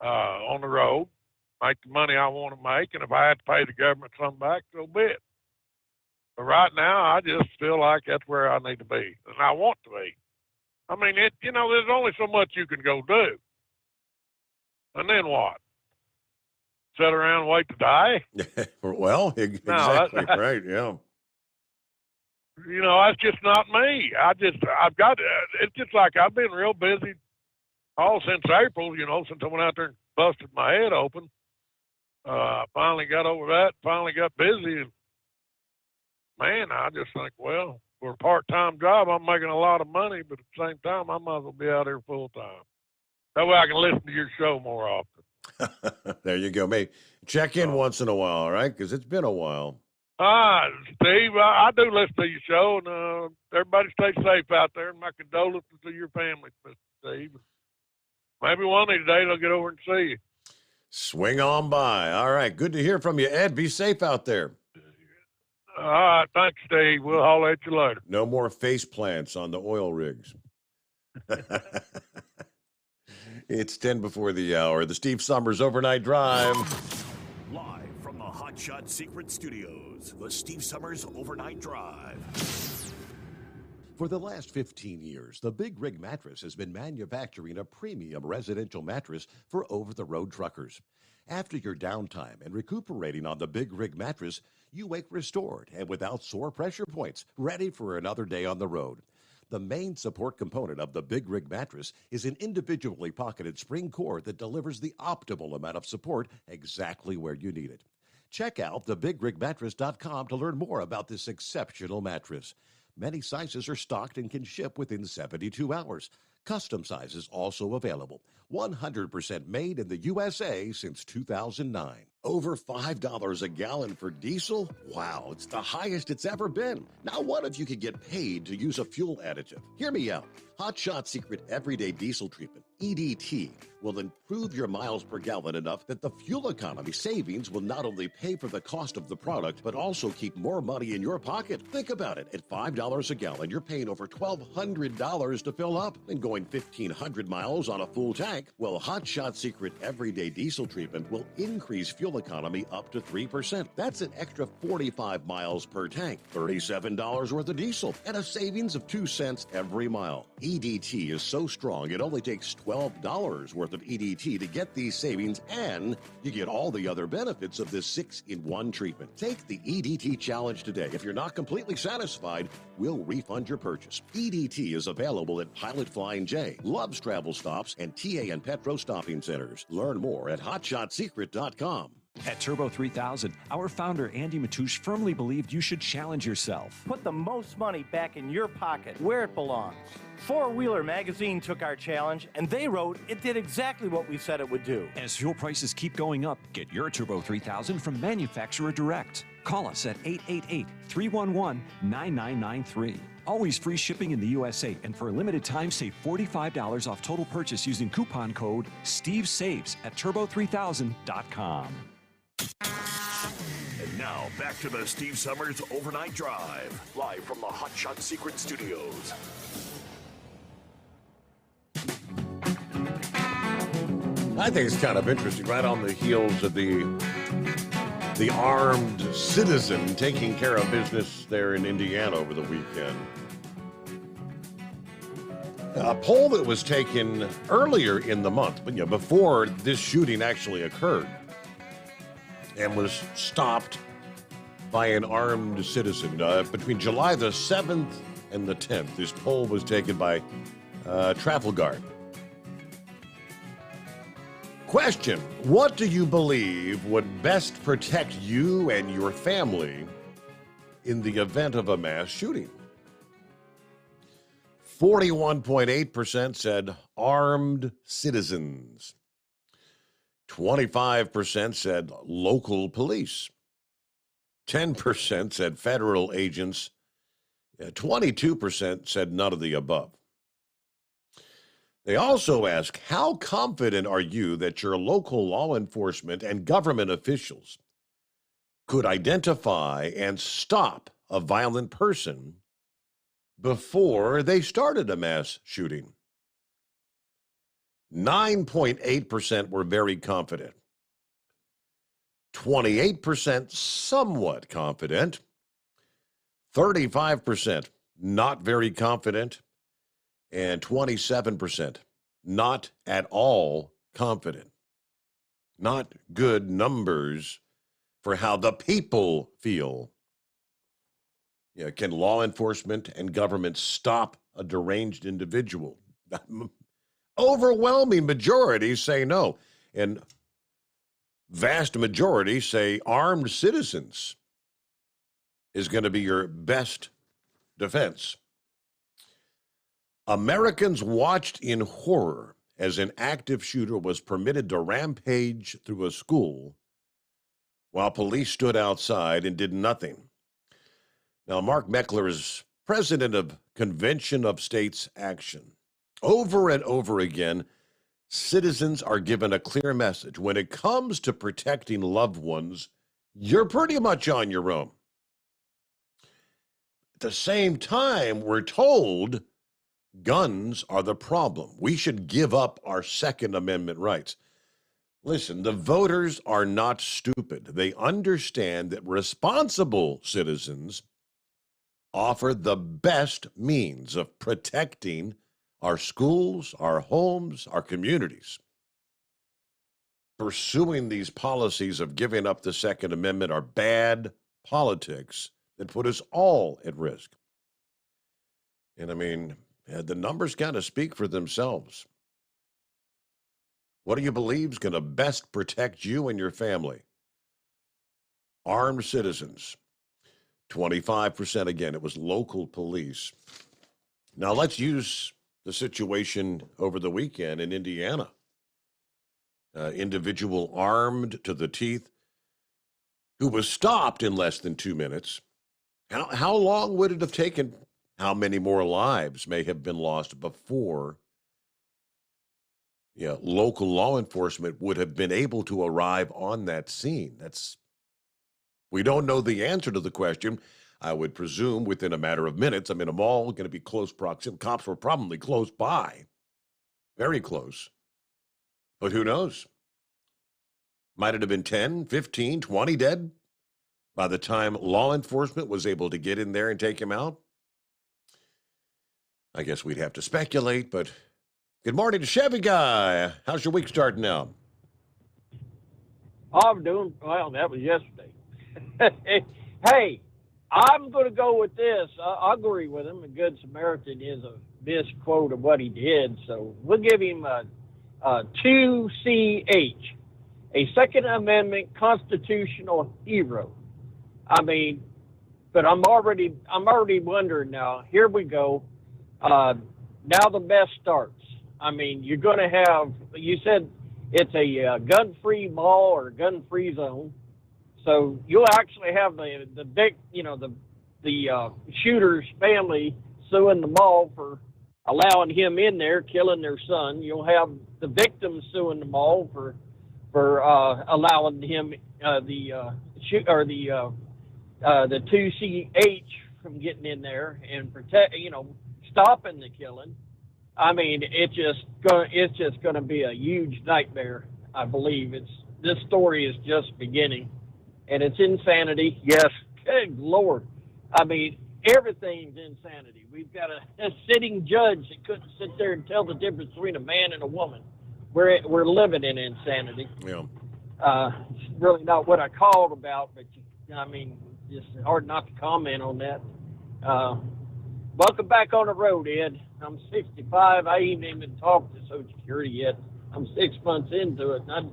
on the road, make the money I want to make, and if I have to pay the government some back, so be it. But right now, I just feel like that's where I need to be, and I want to be. I mean, there's only so much you can go do. And then what? Sit around and wait to die? Well, exactly right, yeah. That's just not me. It's just like I've been real busy all since April, since I went out there and busted my head open. Finally got over that, finally got busy. And man, I just think, well, for a part-time job, I'm making a lot of money, but at the same time, I might as well be out here full-time. That way I can listen to your show more often. There you go. Maybe check in once in a while, all right? Because it's been a while. Steve, I do listen to your show, and everybody stay safe out there, and my condolences to your family, Mr. Steve. Maybe one of these days I'll get over and see you. Swing on by. All right. Good to hear from you, Ed. Be safe out there. All right. Thanks, Steve. We'll holler at you later. No more face plants on the oil rigs. It's 10 before the hour. The Steve Sommers Overnight Drive. Live from the Hot Shot Secret Studios, the Steve Sommers Overnight Drive. For the last 15 years, the Big Rig Mattress has been manufacturing a premium residential mattress for over-the-road truckers. After your downtime and recuperating on the Big Rig Mattress, you wake restored and without sore pressure points, ready for another day on the road. The main support component of the Big Rig Mattress is an individually pocketed spring cord that delivers the optimal amount of support exactly where you need it. Check out thebigrigmattress.com to learn more about this exceptional mattress. Many sizes are stocked and can ship within 72 hours. Custom sizes also available. 100% made in the USA since 2009. Over $5 a gallon for diesel? Wow, it's the highest it's ever been. Now what if you could get paid to use a fuel additive? Hear me out. Hot Shot Secret Everyday Diesel Treatment, EDT, will improve your miles per gallon enough that the fuel economy savings will not only pay for the cost of the product, but also keep more money in your pocket. Think about it. At $5 a gallon, you're paying over $1,200 to fill up and going 1,500 miles on a full tank. Well, Hot Shot Secret Everyday Diesel Treatment will increase fuel economy up to 3%. That's an extra 45 miles per tank, $37 worth of diesel, and a savings of 2 cents every mile. EDT is so strong, it only takes $12 worth of EDT to get these savings, and you get all the other benefits of this 6-in-1 treatment. Take the EDT challenge today. If you're not completely satisfied, we'll refund your purchase. EDT is available at Pilot Flying J, Love's Travel Stops, and TA and Petro Stopping Centers. Learn more at hotshotsecret.com. At Turbo 3000, our founder Andy Matouche firmly believed you should challenge yourself. Put the most money back in your pocket, where it belongs. Four Wheeler Magazine took our challenge, and they wrote it did exactly what we said it would do. As fuel prices keep going up, get your Turbo 3000 from manufacturer direct. Call us at 888-311-9993. Always free shipping in the USA, and for a limited time, save $45 off total purchase using coupon code STEVESAVES at turbo3000.com. And now, back to the Steve Sommers Overnight Drive, live from the Hot Shot Secret Studios. I think it's kind of interesting, right on the heels of the armed citizen taking care of business there in Indiana over the weekend. A poll that was taken earlier in the month, but before this shooting actually occurred, and was stopped by an armed citizen between July the 7th and the 10th. This poll was taken by Trafalgar. Question: what do you believe would best protect you and your family in the event of a mass shooting? 41.8% said armed citizens. 25% said local police. 10% said federal agents. 22% said none of the above. They also ask, how confident are you that your local law enforcement and government officials could identify and stop a violent person before they started a mass shooting? 9.8% were very confident. 28% somewhat confident. 35% not very confident. And 27% not at all confident. Not good numbers for how the people feel. Can law enforcement and government stop a deranged individual? Overwhelming majority say no. And vast majority say armed citizens is going to be your best defense. Americans watched in horror as an active shooter was permitted to rampage through a school while police stood outside and did nothing. Now, Mark Meckler is president of Convention of States Action. Over and over again, citizens are given a clear message. When it comes to protecting loved ones, you're pretty much on your own. At the same time, we're told guns are the problem. We should give up our Second Amendment rights. Listen, the voters are not stupid. They understand that responsible citizens offer the best means of protecting our schools, our homes, our communities. Pursuing these policies of giving up the Second Amendment are bad politics that put us all at risk. And I mean, the numbers kind of speak for themselves. What do you believe is going to best protect you and your family? Armed citizens. 25% again, it was local police. Now let's use the situation over the weekend in Indiana. Individual armed to the teeth who was stopped in less than 2 minutes. How long would it have taken? How many more lives may have been lost before local law enforcement would have been able to arrive on that scene? We don't know the answer to the question. I would presume within a matter of minutes. I mean, them all going to be close proximity. Cops were probably close by, very close. But who knows? Might it have been 10, 15, 20 dead by the time law enforcement was able to get in there and take him out? I guess we'd have to speculate, but good morning to Chevy Guy. How's your week starting out? I'm doing well. That was yesterday. Hey, I'm going to go with this. I agree with him. A Good Samaritan is a misquote of what he did, so we'll give him a 2CH, a Second Amendment constitutional hero. I mean, but I'm already wondering now. Here we go. Now the mess starts. I mean, you're going to have. You said it's a gun-free mall or gun-free zone. So you'll actually have the big, the shooter's family suing the mall for allowing him in there, killing their son. You'll have the victims suing the mall for allowing him the 2CH from getting in there and stopping the killing. I mean, it's just going to be a huge nightmare. I believe this story is just beginning. And it's insanity. Yes, good Lord. I mean, everything's insanity. We've got a sitting judge that couldn't sit there and tell the difference between a man and a woman. We're living in insanity. Yeah. It's really not what I called about, but I mean, just hard not to comment on that. Welcome back on the road, Ed. I'm 65. I ain't even talked to Social Security yet. I'm 6 months into it, and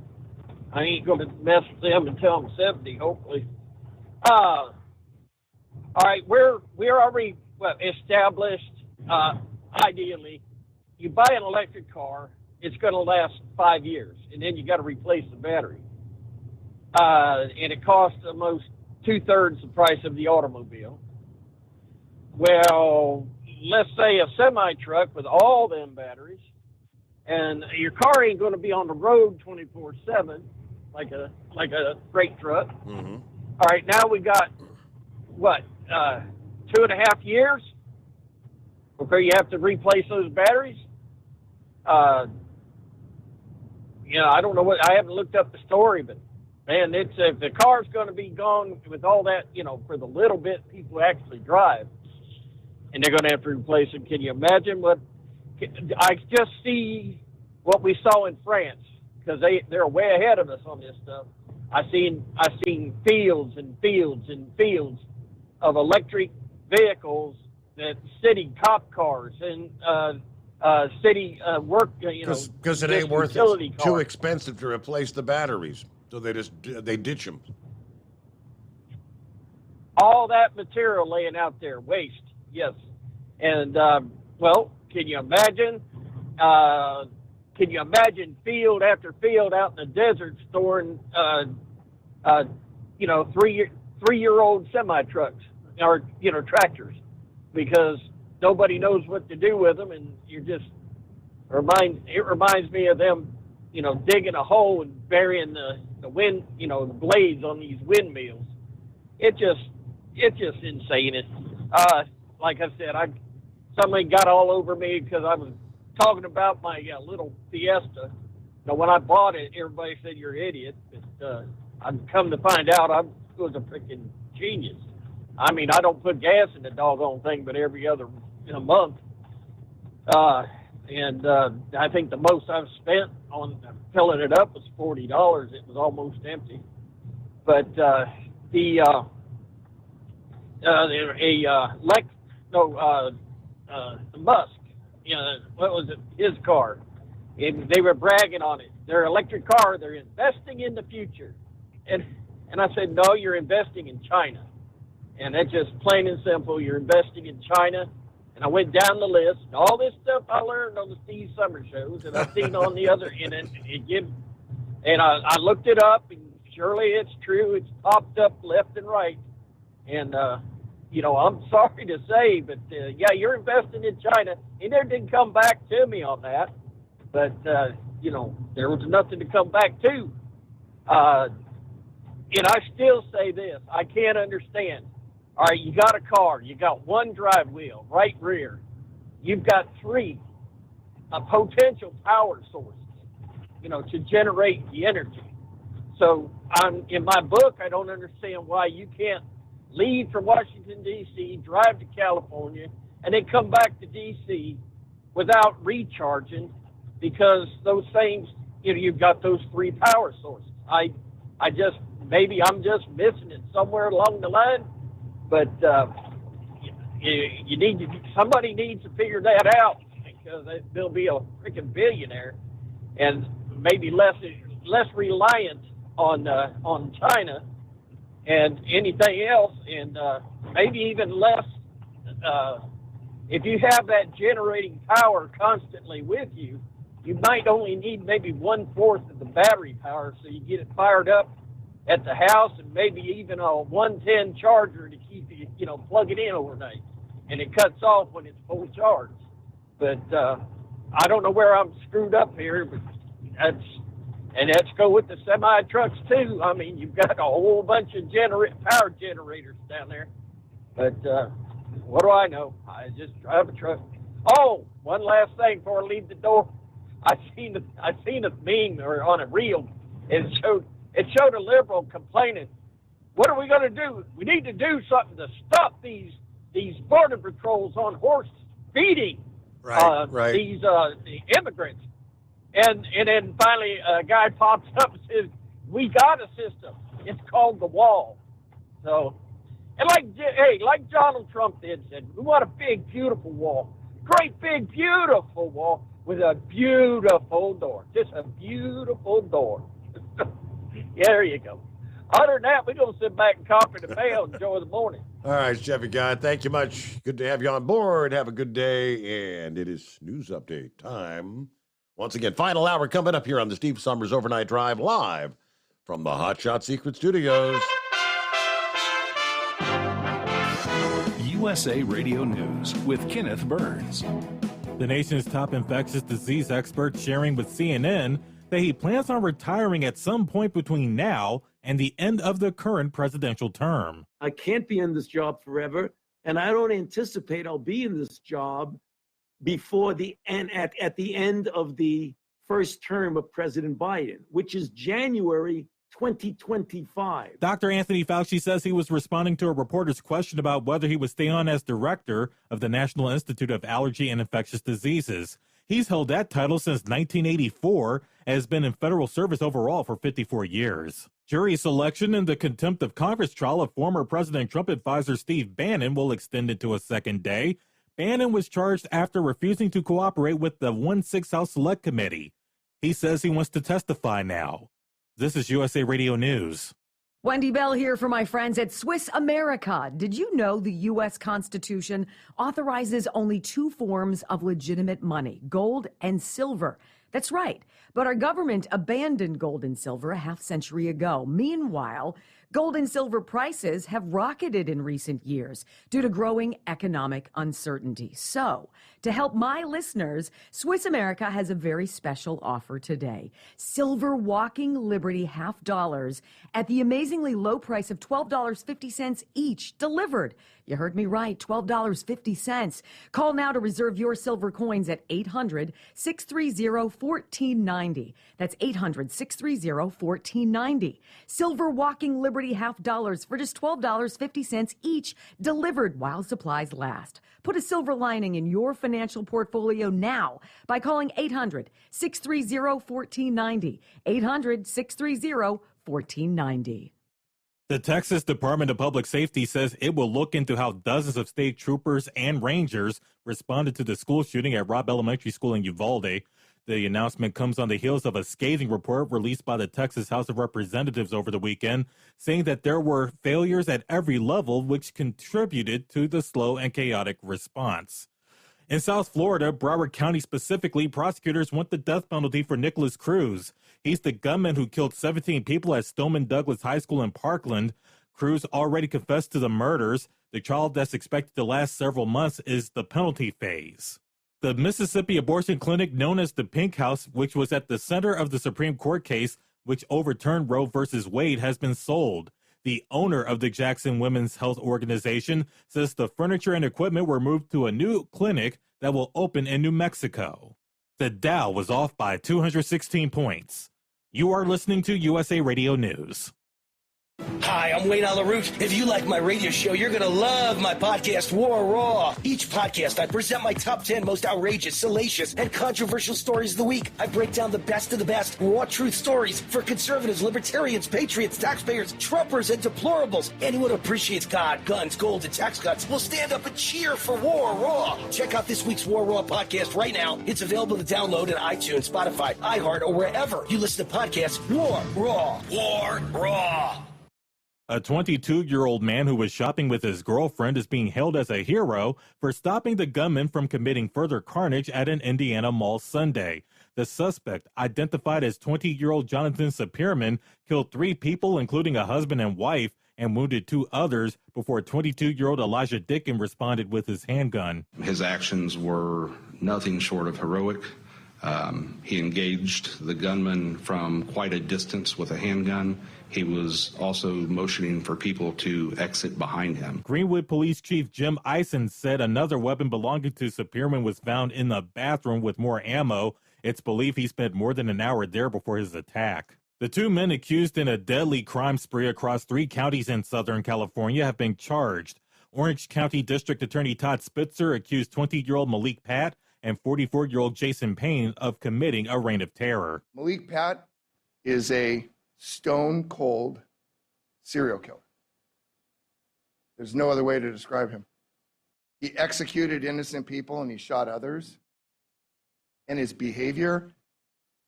I ain't going to mess with them until I'm 70, hopefully. All right, we're already established. Ideally, you buy an electric car, it's going to last 5 years, and then you got to replace the battery. And it costs almost 2/3 the price of the automobile. Well, let's say a semi-truck with all them batteries, and your car ain't going to be on the road 24/7 like a freight truck. Mm-hmm. All right, now we got what 2.5 years before you have to replace those batteries. I don't know I haven't looked up the story, but man, it's if the car's going to be gone with all that, for the little bit people actually drive, and they're going to have to replace them. Can you imagine I just see what we saw in France, because they're way ahead of us on this stuff. I seen fields and fields and fields of electric vehicles, that city cop cars and city work, because it ain't worth it. Too expensive to replace the batteries, so they ditch them. All that material laying out there, waste. Yes, and can you imagine? Can you imagine field after field out in the desert storing, 3-year-old semi trucks or tractors, because nobody knows what to do with them, and it reminds me of them, digging a hole and burying the wind, the blades on these windmills. It's just insane. Like I said, somebody got all over me because I was talking about my little Fiesta. When I bought it, everybody said you're an idiot. But I've come to find out I was a freaking genius. I mean, I don't put gas in the doggone thing, but every other month. And I think the most I've spent on filling it up was $40. It was almost empty. But the Musk, what was it? His car. They were bragging on it. Their electric car. They're investing in the future. And I said, no, you're investing in China. And that's just plain and simple. You're investing in China. And I went down the list. All this stuff I learned on the Steve Sommers shows, and I've seen on the other end. And I looked it up, and surely it's true. It's popped up left and right. And, I'm sorry to say, but, you're investing in China. He never did come back to me on that. But, there was nothing to come back to. And I still say this. I can't understand. All right, you got a car. You got one drive wheel, right rear. You've got 3 potential power sources, to generate the energy. So in my book, I don't understand why you can't leave from Washington, D.C., drive to California, and then come back to D.C. without recharging, because those things, you've got those 3 power sources. Maybe I'm just missing it somewhere along the line, but somebody needs to figure that out, because they'll be a freaking billionaire, and maybe less reliant on China and anything else, and maybe even less. If you have that generating power constantly with you, you might only need maybe 1/4 of the battery power, so you get it fired up at the house, and maybe even a 110 charger to keep you, plug it in overnight, and it cuts off when it's full charge. But I don't know where I'm screwed up here, but let's go with the semi trucks too. I mean, you've got a whole bunch of power generators down there. But what do I know? I just drive a truck. Oh, one last thing before I leave the door. I seen a meme or on a reel, and it showed a liberal complaining, what are we going to do? We need to do something to stop these border patrols on horse feeding these the immigrants. And then finally a guy pops up and says, we got a system. It's called the wall. So, and like Donald Trump said, we want a big, beautiful wall. Great, big, beautiful wall with a beautiful door. Just a beautiful door. Yeah, there you go. Other than that, we're going to sit back and copy the mail and enjoy the morning. All right, Chevy Guy, thank you much. Good to have you on board. Have a good day. And it is news update time. Once again, final hour coming up here on the Steve Sommers Overnight Drive, live from the Hot Shot Secret Studios. USA Radio News with Kenneth Burns. The nation's top infectious disease expert sharing with CNN that he plans on retiring at some point between now and the end of the current presidential term. I can't be in this job forever, and I don't anticipate I'll be in this job before the end, at the end of the first term of President Biden, which is January 2025. Dr. Anthony Fauci says he was responding to a reporter's question about whether he would stay on as director of the National Institute of Allergy and Infectious Diseases. He's held that title since 1984 and has been in federal service overall for 54 years. Jury selection in the contempt of Congress trial of former President Trump advisor Steve Bannon will extend into a second day. Bannon was charged after refusing to cooperate with the 1-6 House Select Committee. He says he wants to testify now. This is USA Radio News. Wendy Bell here for my friends at Swiss America. Did you know the U.S. Constitution authorizes only 2 forms of legitimate money, gold and silver? That's right. But our government abandoned gold and silver a half-century ago. Meanwhile, Gold and silver prices have rocketed in recent years due to growing economic uncertainty. So, to help my listeners, Swiss America has a very special offer today. Silver Walking Liberty $50 at the amazingly low price of $12.50 each, delivered. You heard me right, $12.50. Call now to reserve your silver coins at 800-630-1490. That's 800-630-1490. Silver Walking Liberty $50 for just $12.50 each, delivered while supplies last. Put a silver lining in your financial portfolio now by calling 800-630-1490. 800-630-1490. The Texas Department of Public Safety says it will look into how dozens of state troopers and rangers responded to the school shooting at Robb Elementary School in Uvalde. The announcement comes on the heels of a scathing report released by the Texas House of Representatives over the weekend, saying that there were failures at every level which contributed to the slow and chaotic response. In South Florida, Broward County specifically, prosecutors want the death penalty for Nicholas Cruz. He's the gunman who killed 17 people at Stoneman Douglas High School in Parkland. Cruz already confessed to the murders. The trial that's expected to last several months is the penalty phase. The Mississippi abortion clinic known as the Pink House, which was at the center of the Supreme Court case which overturned Roe v. Wade, has been sold. The owner of the Jackson Women's Health Organization says the furniture and equipment were moved to a new clinic that will open in New Mexico. The Dow was off by 216 points. You are listening to USA Radio News. Hi, I'm Wayne Alaroot. If you like my radio show, you're going to love my podcast, War Raw. Each podcast, I present my top 10 most outrageous, salacious, and controversial stories of the week. I break down the best of the best raw truth stories for conservatives, libertarians, patriots, taxpayers, Trumpers, and deplorables. Anyone who appreciates God, guns, gold, and tax cuts will stand up and cheer for War Raw. Check out this week's War Raw podcast right now. It's available to download in iTunes, Spotify, iHeart, or wherever you listen to podcasts. War Raw. War Raw. A 22-year-old man who was shopping with his girlfriend is being hailed as a hero for stopping the gunman from committing further carnage at an Indiana mall Sunday. The suspect, identified as 20-year-old Jonathan Sapirman, killed 3 people, including a husband and wife, and wounded 2 others before 22-year-old Elijah Dickin responded with his handgun. His actions were nothing short of heroic. He engaged the gunman from quite a distance with a handgun. He was also motioning for people to exit behind him. Greenwood Police Chief Jim Eisen said another weapon belonging to Sapirman was found in the bathroom with more ammo. It's believed he spent more than an hour there before his attack. The 2 men accused in a deadly crime spree across 3 counties in Southern California have been charged. Orange County District Attorney Todd Spitzer accused 20-year-old Malik Pat and 44-year-old Jason Payne of committing a reign of terror. Malik Pat is a stone-cold serial killer. There's no other way to describe him. He executed innocent people and he shot others. And his behavior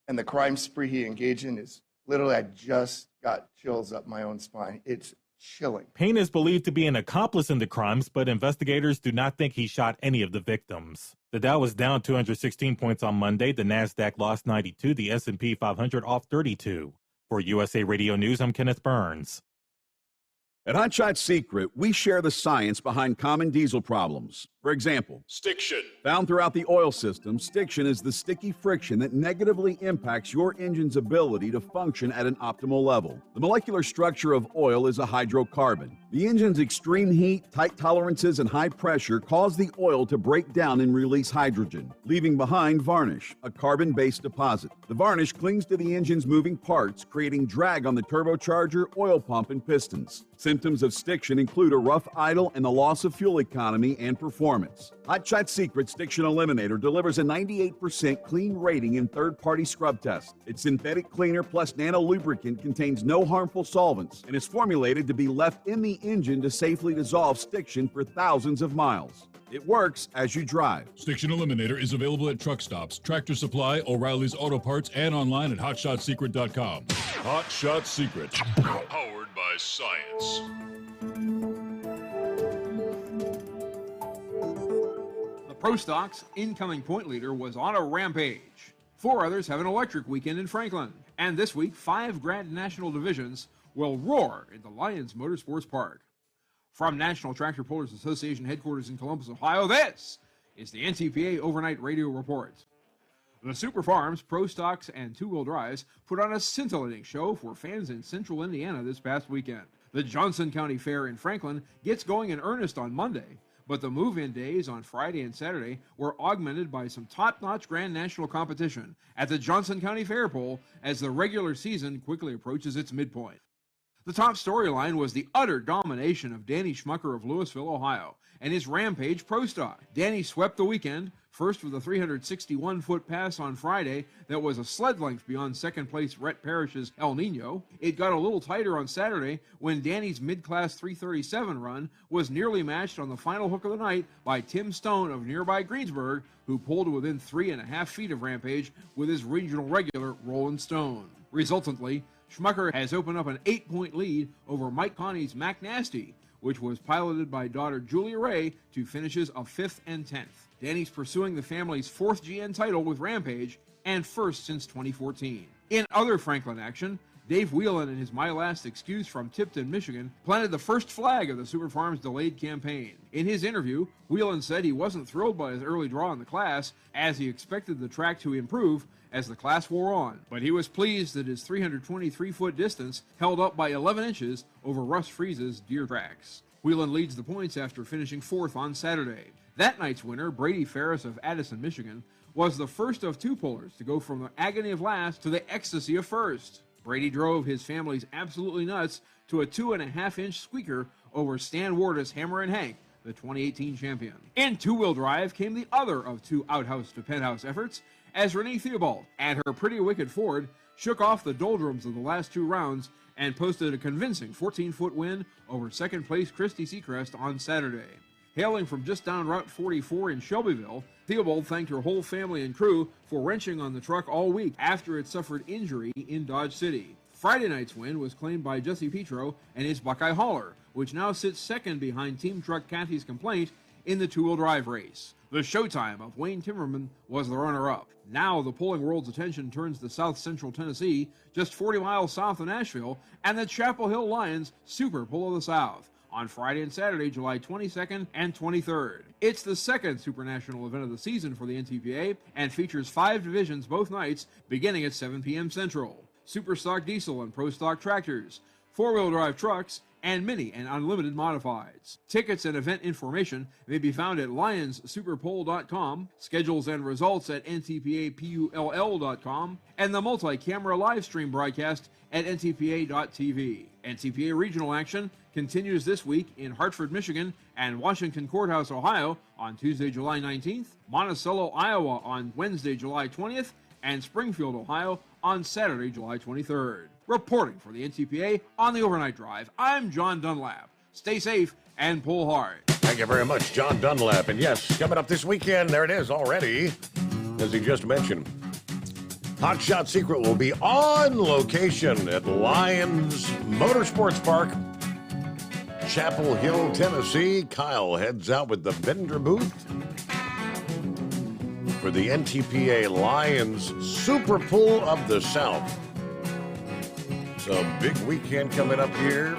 and the crime spree he engaged in is literally, I just got chills up my own spine. It's chilling. Payne is believed to be an accomplice in the crimes, but investigators do not think he shot any of the victims. The Dow was down 216 points on Monday. The NASDAQ lost 92. The S&P 500 off 32. For USA Radio News, I'm Kenneth Burns. At Hotshot Secret, we share the science behind common diesel problems. For example, stiction. Found throughout the oil system, stiction is the sticky friction that negatively impacts your engine's ability to function at an optimal level. The molecular structure of oil is a hydrocarbon. The engine's extreme heat, tight tolerances, and high pressure cause the oil to break down and release hydrogen, leaving behind varnish, a carbon-based deposit. The varnish clings to the engine's moving parts, creating drag on the turbocharger, oil pump, and pistons. Symptoms of stiction include a rough idle and the loss of fuel economy and performance. Hotshot Secret Stiction Eliminator delivers a 98% clean rating in third-party scrub tests. Its synthetic cleaner plus nano lubricant contains no harmful solvents and is formulated to be left in the engine to safely dissolve stiction for thousands of miles. It works as you drive. Stiction Eliminator is available at truck stops, Tractor Supply, O'Reilly's Auto Parts, and online at HotShotSecret.com. Hot Shot Secret, powered by science. Pro Stock's incoming point leader was on a rampage. 4 others have an electric weekend in Franklin. And this week, 5 Grand National divisions will roar at the Lions Motorsports Park. From National Tractor Pullers Association headquarters in Columbus, Ohio, this is the NTPA Overnight Radio Report. The Super Farms, Pro Stocks, and two-wheel drives put on a scintillating show for fans in central Indiana this past weekend. The Johnson County Fair in Franklin gets going in earnest on Monday, but the move-in days on Friday and Saturday were augmented by some top-notch Grand National competition at the Johnson County Fair Pole as the regular season quickly approaches its midpoint. The top storyline was the utter domination of Danny Schmucker of Louisville, Ohio, and his Rampage Pro Stock. Danny swept the weekend, first with a 361-foot pass on Friday that was a sled length beyond second-place Rhett Parrish's El Nino. It got a little tighter on Saturday when Danny's mid-class 337 run was nearly matched on the final hook of the night by Tim Stone of nearby Greensburg, who pulled within 3.5 feet of Rampage with his regional regular Roland Stone. Resultantly, Schmucker has opened up an 8-point lead over Mike Connie's Mac Nasty, which was piloted by daughter Julia Ray to finishes of 5th and 10th. Danny's pursuing the family's 4th GN title with Rampage and first since 2014. In other Franklin action, Dave Whelan and his My Last Excuse from Tipton, Michigan, planted the first flag of the Super Farms delayed campaign. In his interview, Whelan said he wasn't thrilled by his early draw in the class, as he expected the track to improve as the class wore on, but he was pleased that his 323-foot distance held up by 11 inches over Russ Freeze's Deer tracks. Whelan leads the points after finishing 4th on Saturday. That night's winner, Brady Ferris of Addison, Michigan, was the first of two pullers to go from the agony of last to the ecstasy of first. Brady drove his family's Absolutely Nuts to a 2.5-inch squeaker over Stan Ward's Hammer and Hank, the 2018 champion. In two-wheel drive came the other of two outhouse to penthouse efforts, as Renee Theobald and her Pretty Wicked Ford shook off the doldrums of the last two rounds and posted a convincing 14-foot win over second-place Christy Seacrest on Saturday. Hailing from just down Route 44 in Shelbyville, Theobald thanked her whole family and crew for wrenching on the truck all week after it suffered injury in Dodge City. Friday night's win was claimed by Jesse Petro and his Buckeye Hauler, which now sits second behind Team Truck Kathy's Complaint in the two-wheel drive race. The Showtime of Wayne Timmerman was the runner-up. Now the pulling world's attention turns to South Central Tennessee, just 40 miles south of Nashville, and the Chapel Hill Lions Super Pull of the South on Friday and Saturday, July 22nd and 23rd. It's the second Supernational event of the season for the NTPA and features 5 divisions both nights beginning at 7 p.m. Central. Super Stock Diesel and Pro Stock tractors, 4-wheel drive trucks, and mini and unlimited modifieds. Tickets and event information may be found at lionssuperpole.com, schedules and results at ntpapull.com, and the multi-camera live stream broadcast at ntpa.tv. NTPA regional action continues this week in Hartford, Michigan, and Washington Courthouse, Ohio on Tuesday, July 19th, Monticello, Iowa on Wednesday, July 20th, and Springfield, Ohio on Saturday, July 23rd. Reporting for the NTPA on the Overnight Drive, I'm John Dunlap. Stay safe and pull hard. Thank you very much, John Dunlap. And yes, coming up this weekend, there it is already, as he just mentioned. Hot Shot Secret will be on location at Lions Motorsports Park, Chapel Hill, Tennessee. Kyle heads out with the vendor booth for the NTPA Lions Super Pull of the South. So big weekend coming up here.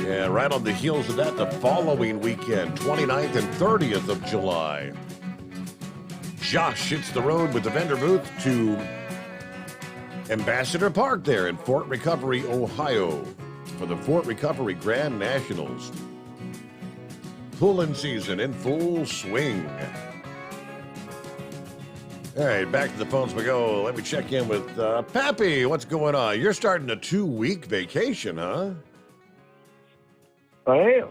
Yeah, right on the heels of that, the following weekend, 29th and 30th of July. Josh hits the road with the vendor booth to Ambassador Park there in Fort Recovery, Ohio, for the Fort Recovery Grand Nationals. Pulling season in full swing. All right, back to the phones we go. Let me check in with Pappy. What's going on? You're starting a 2-week vacation, huh? I am.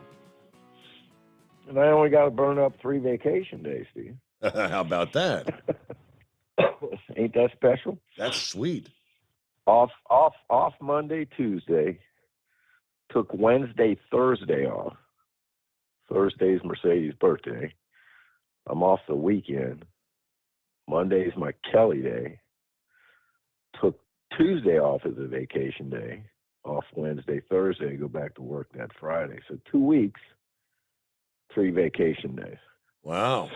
And I only got to burn up 3 vacation days, Steve. How about that? Ain't that special? That's sweet. Off Monday, Tuesday. Took Wednesday, Thursday off. Thursday's Mercedes' birthday. I'm off the weekend. Monday's my Kelly day. Took Tuesday off as a vacation day. Off Wednesday, Thursday, go back to work that Friday. So 2 weeks, 3 vacation days. Wow.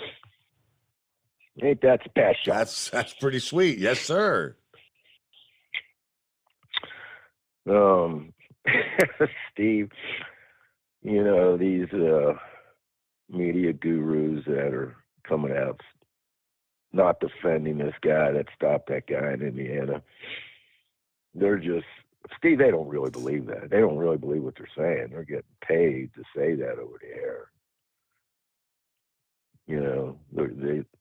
Ain't that special? That's pretty sweet. Yes, sir. Steve, these media gurus that are coming out not defending this guy that stopped that guy in Indiana, they're just, Steve, they don't really believe that. They don't really believe what they're saying. They're getting paid to say that over the air.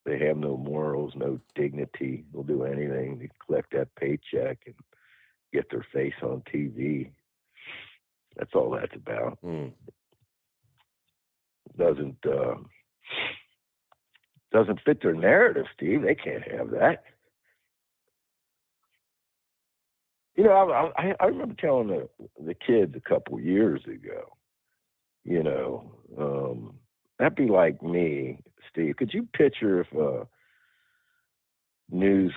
They have no morals, no dignity. They'll do anything to collect that paycheck and get their face on TV. That's all that's about. Doesn't fit their narrative, Steve. They can't have that. I remember telling the kids a couple years ago, that'd be like me, Steve. Could you picture if a news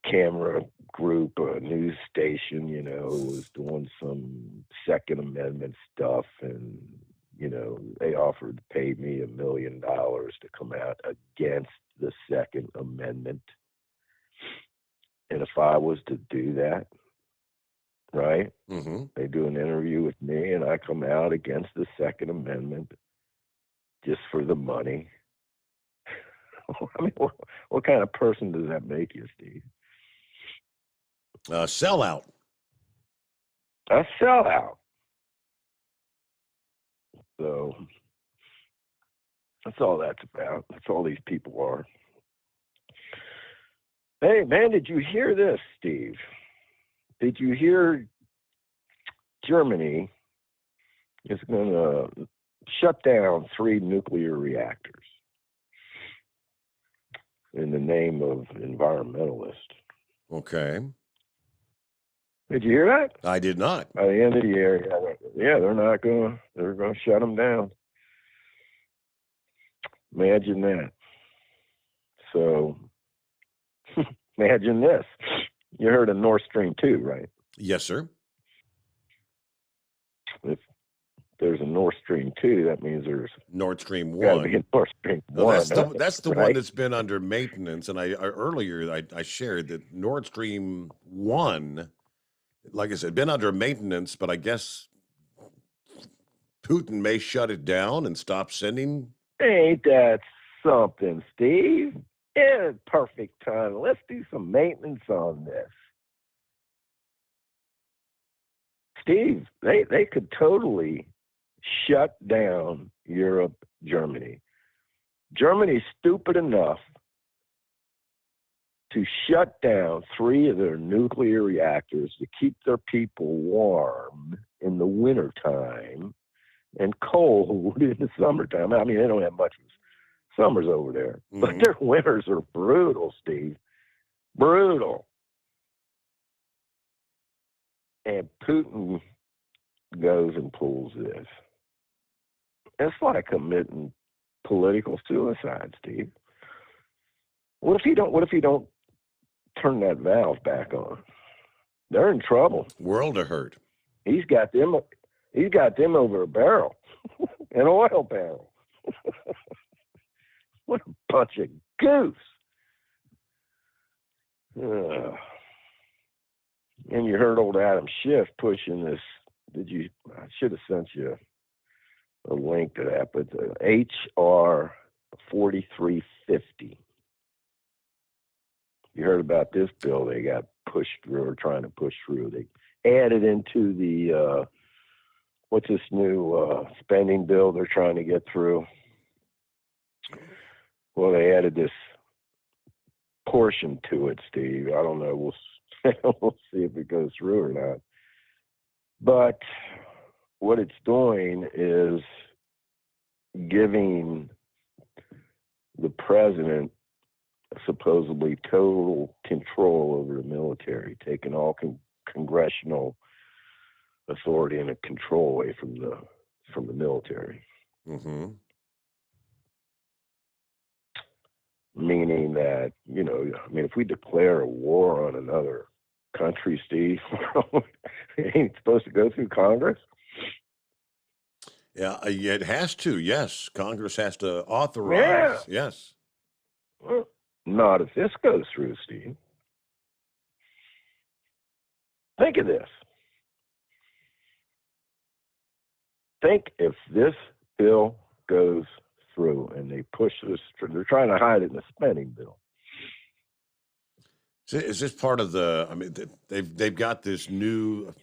camera group or a news station, was doing some Second Amendment stuff and, they offered to pay me $1 million to come out against the Second Amendment. And if I was to do that, right? Mm-hmm. They do an interview with me and I come out against the Second Amendment just for the money. I mean, what kind of person does that make you, Steve? Sellout. A sellout. So that's all that's about. That's all these people are. Hey, man, did you hear this, Steve? Did you hear Germany is going to shut down 3 nuclear reactors in the name of environmentalists? Okay. Did you hear that? I did not. By the end of the year, they're going to shut them down. Imagine that. So, imagine this. You heard of Nord Stream 2, right? Yes, sir. If there's a Nord Stream 2, that means there's Nord Stream 1. Gotta be a Nord Stream 1. That's the right? one that's been under maintenance. And earlier I shared that Nord Stream 1, like I said, been under maintenance, but I guess Putin may shut it down and stop sending. Ain't that something, Steve? It's perfect time. Let's do some maintenance on this. Steve, they could totally shut down Europe, Germany. Germany's stupid enough to shut down 3 of their nuclear reactors to keep their people warm in the wintertime and cold in the summertime. I mean, they don't have much summers over there, but their winters are brutal, Steve. Brutal. And Putin goes and pulls this. It's like committing political suicide, Steve. What if you don't turn that valve back on? They're in trouble. World of hurt. He's got them over a barrel, an oil barrel. What a bunch of goofs. And you heard old Adam Schiff pushing this. I should have sent you a link to that, but the HR 4350. You heard about this bill they got pushed through or trying to push through. They added into the, what's this new spending bill they're trying to get through? Well, they added this portion to it, Steve. I don't know. We'll see if it goes through or not. But what it's doing is giving the president supposedly total control over the military, taking all congressional authority and control away from the military. Mm-hmm. Meaning that, if we declare a war on another country, Steve, it ain't supposed to go through Congress? Yeah, it has to, yes. Congress has to authorize, yes. Well, not if this goes through, Steve. Think of this. think if this bill goes through and they push this, they're trying to hide it in the spending bill. Is this part of the? I mean, they've got this new,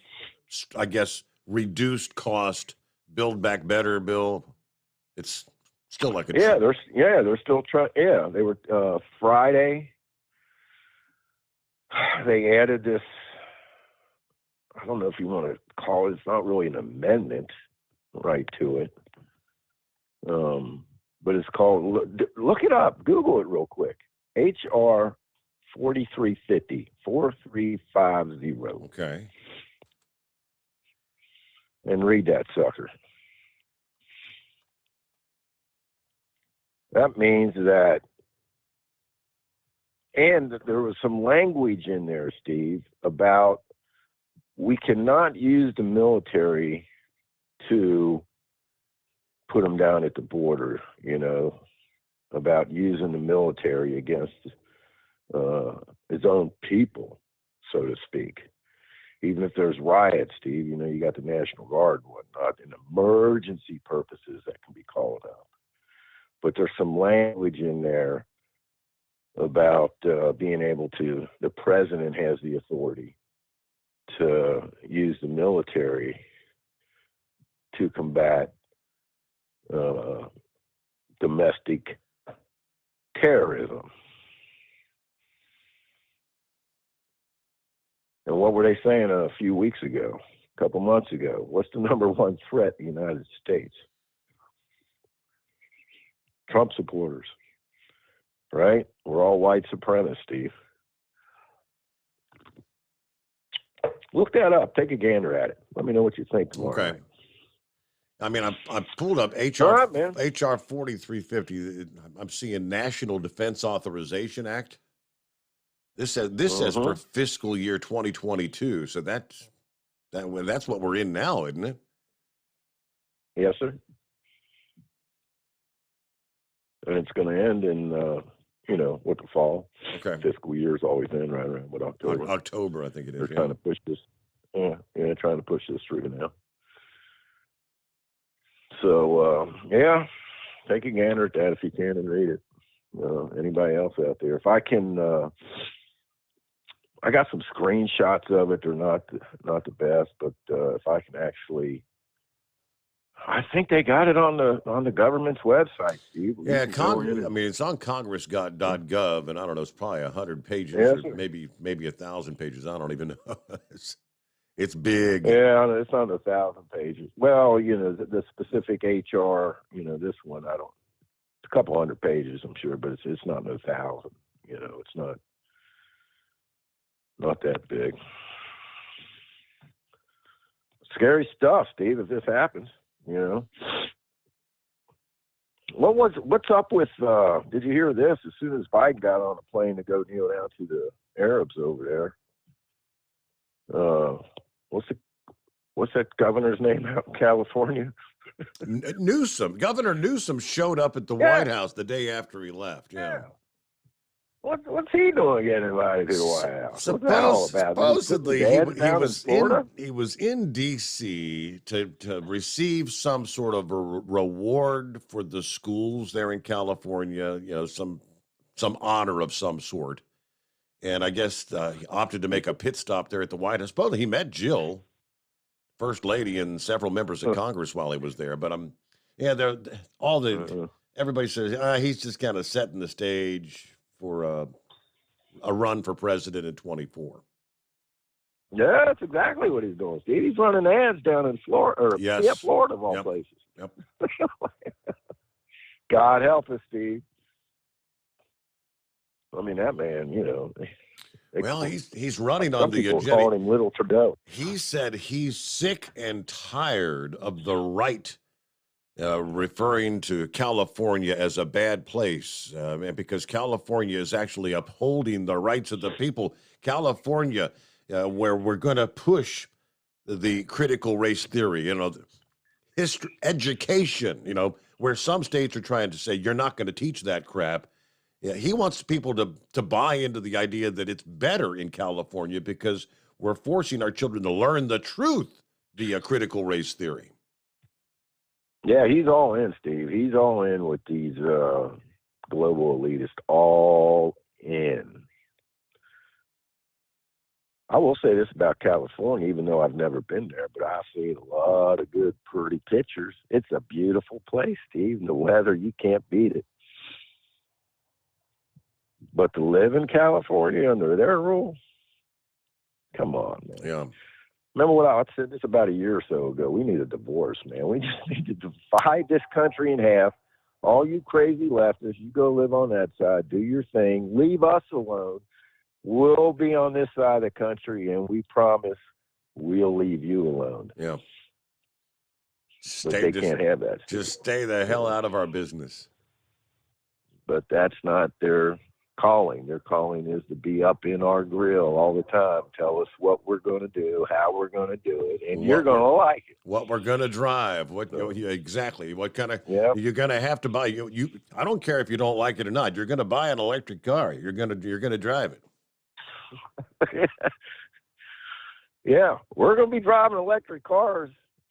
I guess, reduced cost Build Back Better bill. It's still like a they're still trying. Yeah, they were Friday. They added this. I don't know if you want to call it. It's not really an amendment, right to it. But it's called. Look it up. Google it real quick. HR 4350 4350. Okay. And read that sucker. That means that, and there was some language in there, Steve, about we cannot use the military to put them down at the border, about using the military against its own people, so to speak. Even if there's riots, Steve, you got the National Guard and whatnot, and emergency purposes that can be called out. But there's some language in there about being able to, the president has the authority to use the military to combat domestic terrorism. And what were they saying a few weeks ago, a couple months ago? What's the number one threat in the United States? Trump supporters, right? We're all white supremacists, Steve. Look that up. Take a gander at it. Let me know what you think tomorrow. Okay. Night. I mean, I pulled up HR 4350. I'm seeing National Defense Authorization Act. This says for fiscal year 2022. So that's what we're in now, isn't it? Yes, sir. And it's going to end in, with the fall. Okay. Fiscal year is always in right around October. October, I think it is. They're trying to push this. Yeah, trying to push this through now. So, take a gander at that if you can and read it. Anybody else out there? If I can, I got some screenshots of it. They're not the best, but if I can actually, I think they got it on the government's website, Steve. Yeah, Congress. I mean, it's on Congress.gov, and I don't know. It's probably 100 pages, or maybe 1,000 pages. I don't even know. It's big. Yeah, it's on 1,000 pages. Well, the specific HR, this one, I don't. It's a couple hundred pages, I'm sure, but it's not 1,000. It's not that big. Scary stuff, Steve. If this happens. What's up with did you hear this? As soon as Biden got on a plane to go kneel down to the Arabs over there, what's that governor's name out in California? Newsom. Governor Newsom showed up at the White House the day after he left. Yeah. What's he doing getting invited to the White House? What's that all about? Supposedly, he was in D.C. to receive some sort of a reward for the schools there in California. Some honor of some sort. And I guess he opted to make a pit stop there at the White House. Supposedly, he met Jill, First Lady, and several members of Congress while he was there. But everybody says he's just kind of setting the stage for a run for president in 24. Yeah, that's exactly what he's doing, Steve. He's running ads down in Florida, Florida of all places. Yep. God help us, Steve. I mean, that man, Well, he's running on the agenda. Calling him Little Trudeau. He said he's sick and tired of the right referring to California as a bad place, because California is actually upholding the rights of the people. California, where we're going to push the critical race theory, history, education, where some states are trying to say you're not going to teach that crap. Yeah, he wants people to buy into the idea that it's better in California because we're forcing our children to learn the truth via critical race theory. Yeah, he's all in, Steve. He's all in with these global elitists. All in. I will say this about California, even though I've never been there, but I've seen a lot of good, pretty pictures. It's a beautiful place, Steve. The weather, you can't beat it. But to live in California under their rule, come on, man. Yeah. Remember what I said this about a year or so ago? We need a divorce, man. We just need to divide this country in half. All you crazy leftists, you go live on that side, do your thing, leave us alone. We'll be on this side of the country, and we promise we'll leave you alone. Yeah. But they can't have that. Just stay the hell out of our business. But that's not their calling. Their calling is to be up in our grill all the time. Tell us what we're going to do, how we're going to do it, and you're going to like it. What we're going to drive. Exactly. What kind of you're going to have to buy. You. I don't care if you don't like it or not. You're going to buy an electric car. You're going to drive it. Yeah, we're going to be driving electric cars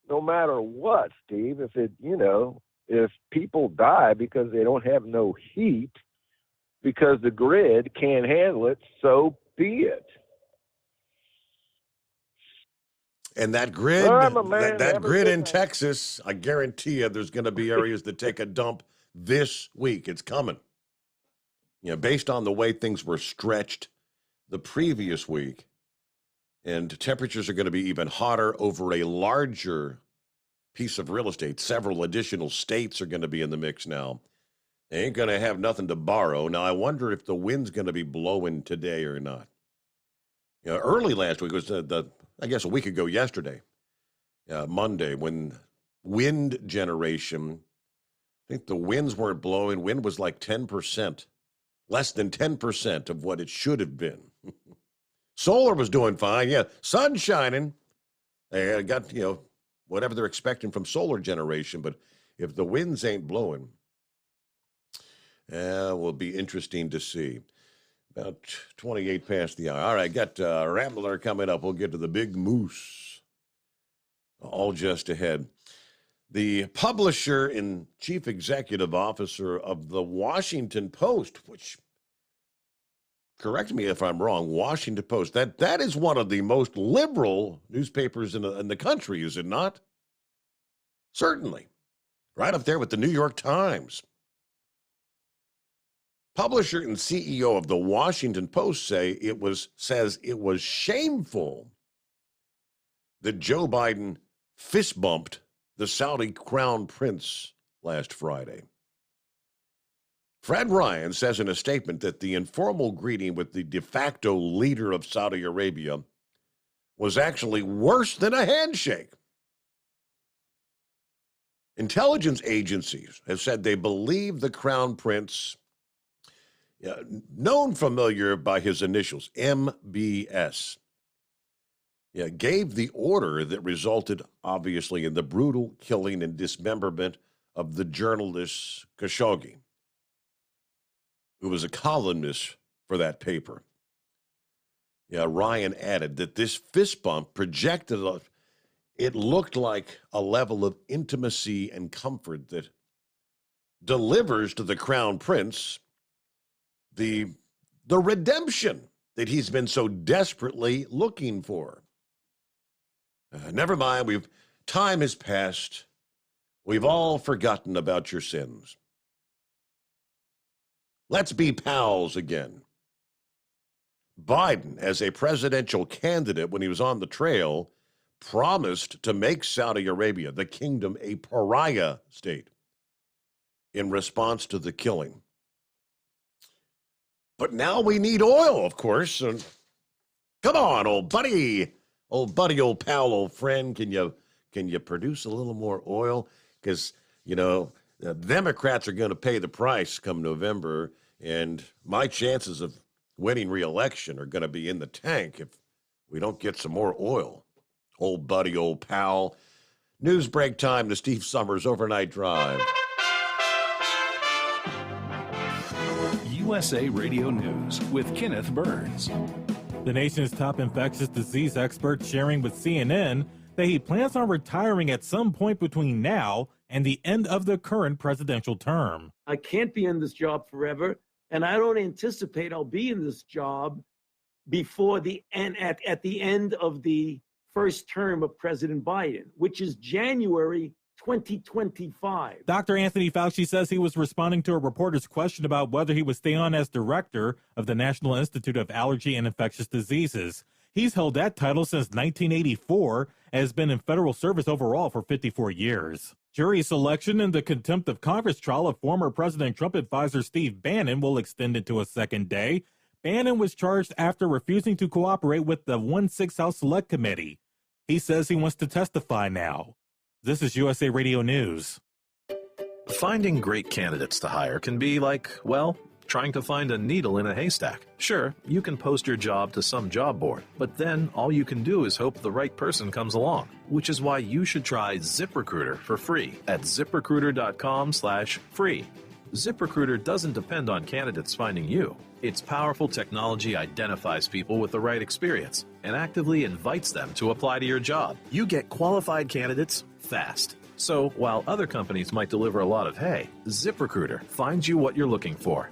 no matter what, Steve. If people die because they don't have no heat because the grid can't handle it, so be it. And that grid, that grid in Texas, I guarantee you there's going to be areas that take a dump this week. It's coming. Based on the way things were stretched the previous week, and temperatures are going to be even hotter over a larger piece of real estate. Several additional states are going to be in the mix now. They ain't going to have nothing to borrow. Now, I wonder if the wind's going to be blowing today or not. Early last week was I guess a week ago yesterday, Monday, when wind generation, I think the winds weren't blowing. Wind was like 10%, less than 10% of what it should have been. Solar was doing fine. Yeah, sun shining. They got, whatever they're expecting from solar generation. But if the winds ain't blowing, will be interesting to see. About 28 past the hour. All right, got Rambler coming up. We'll get to the big moose. All just ahead. The publisher and chief executive officer of the Washington Post, which, correct me if I'm wrong, Washington Post, that is one of the most liberal newspapers in the country, is it not? Certainly. Right up there with the New York Times. Publisher and CEO of the Washington Post says it was shameful that Joe Biden fist bumped the Saudi crown prince last Friday. Fred Ryan says in a statement that the informal greeting with the de facto leader of Saudi Arabia was actually worse than a handshake. Intelligence agencies have said they believe the crown prince, known familiar by his initials, MBS, gave the order that resulted, obviously, in the brutal killing and dismemberment of the journalist Khashoggi, who was a columnist for that paper. Ryan added that this fist bump projected, it looked like a level of intimacy and comfort that delivers to the crown prince the redemption that he's been so desperately looking for. Never mind, time has passed. We've all forgotten about your sins. Let's be pals again. Biden, as a presidential candidate when he was on the trail, promised to make Saudi Arabia, the kingdom, a pariah state in response to the killing. But now we need oil, of course. And come on, old buddy, old pal, old friend. Can you produce a little more oil? Because, the Democrats are going to pay the price come November, and my chances of winning re-election are going to be in the tank if we don't get some more oil. Old buddy, old pal. News break time, the Steve Sommers Overnight Drive. USA Radio News with Kenneth Burns. The nation's top infectious disease expert sharing with CNN that he plans on retiring at some point between now and the end of the current presidential term. I can't be in this job forever, and I don't anticipate I'll be in this job before the end, at the end of the first term of President Biden, which is January 2025. Dr. Anthony Fauci says he was responding to a reporter's question about whether he would stay on as director of the National Institute of Allergy and Infectious Diseases. He's held that title since 1984 and has been in federal service overall for 54 years. Jury selection in the contempt of Congress trial of former President Trump advisor Steve Bannon will extend into a second day. Bannon was charged after refusing to cooperate with the 1-6 House Select Committee. He says he wants to testify now. This is USA Radio News. Finding great candidates to hire can be like, well, trying to find a needle in a haystack. Sure, you can post your job to some job board, but then all you can do is hope the right person comes along, which is why you should try ZipRecruiter for free at ZipRecruiter.com/free. ZipRecruiter doesn't depend on candidates finding you. Its powerful technology identifies people with the right experience and actively invites them to apply to your job. You get qualified candidates fast. So while other companies might deliver a lot of hay, ZipRecruiter finds you what you're looking for.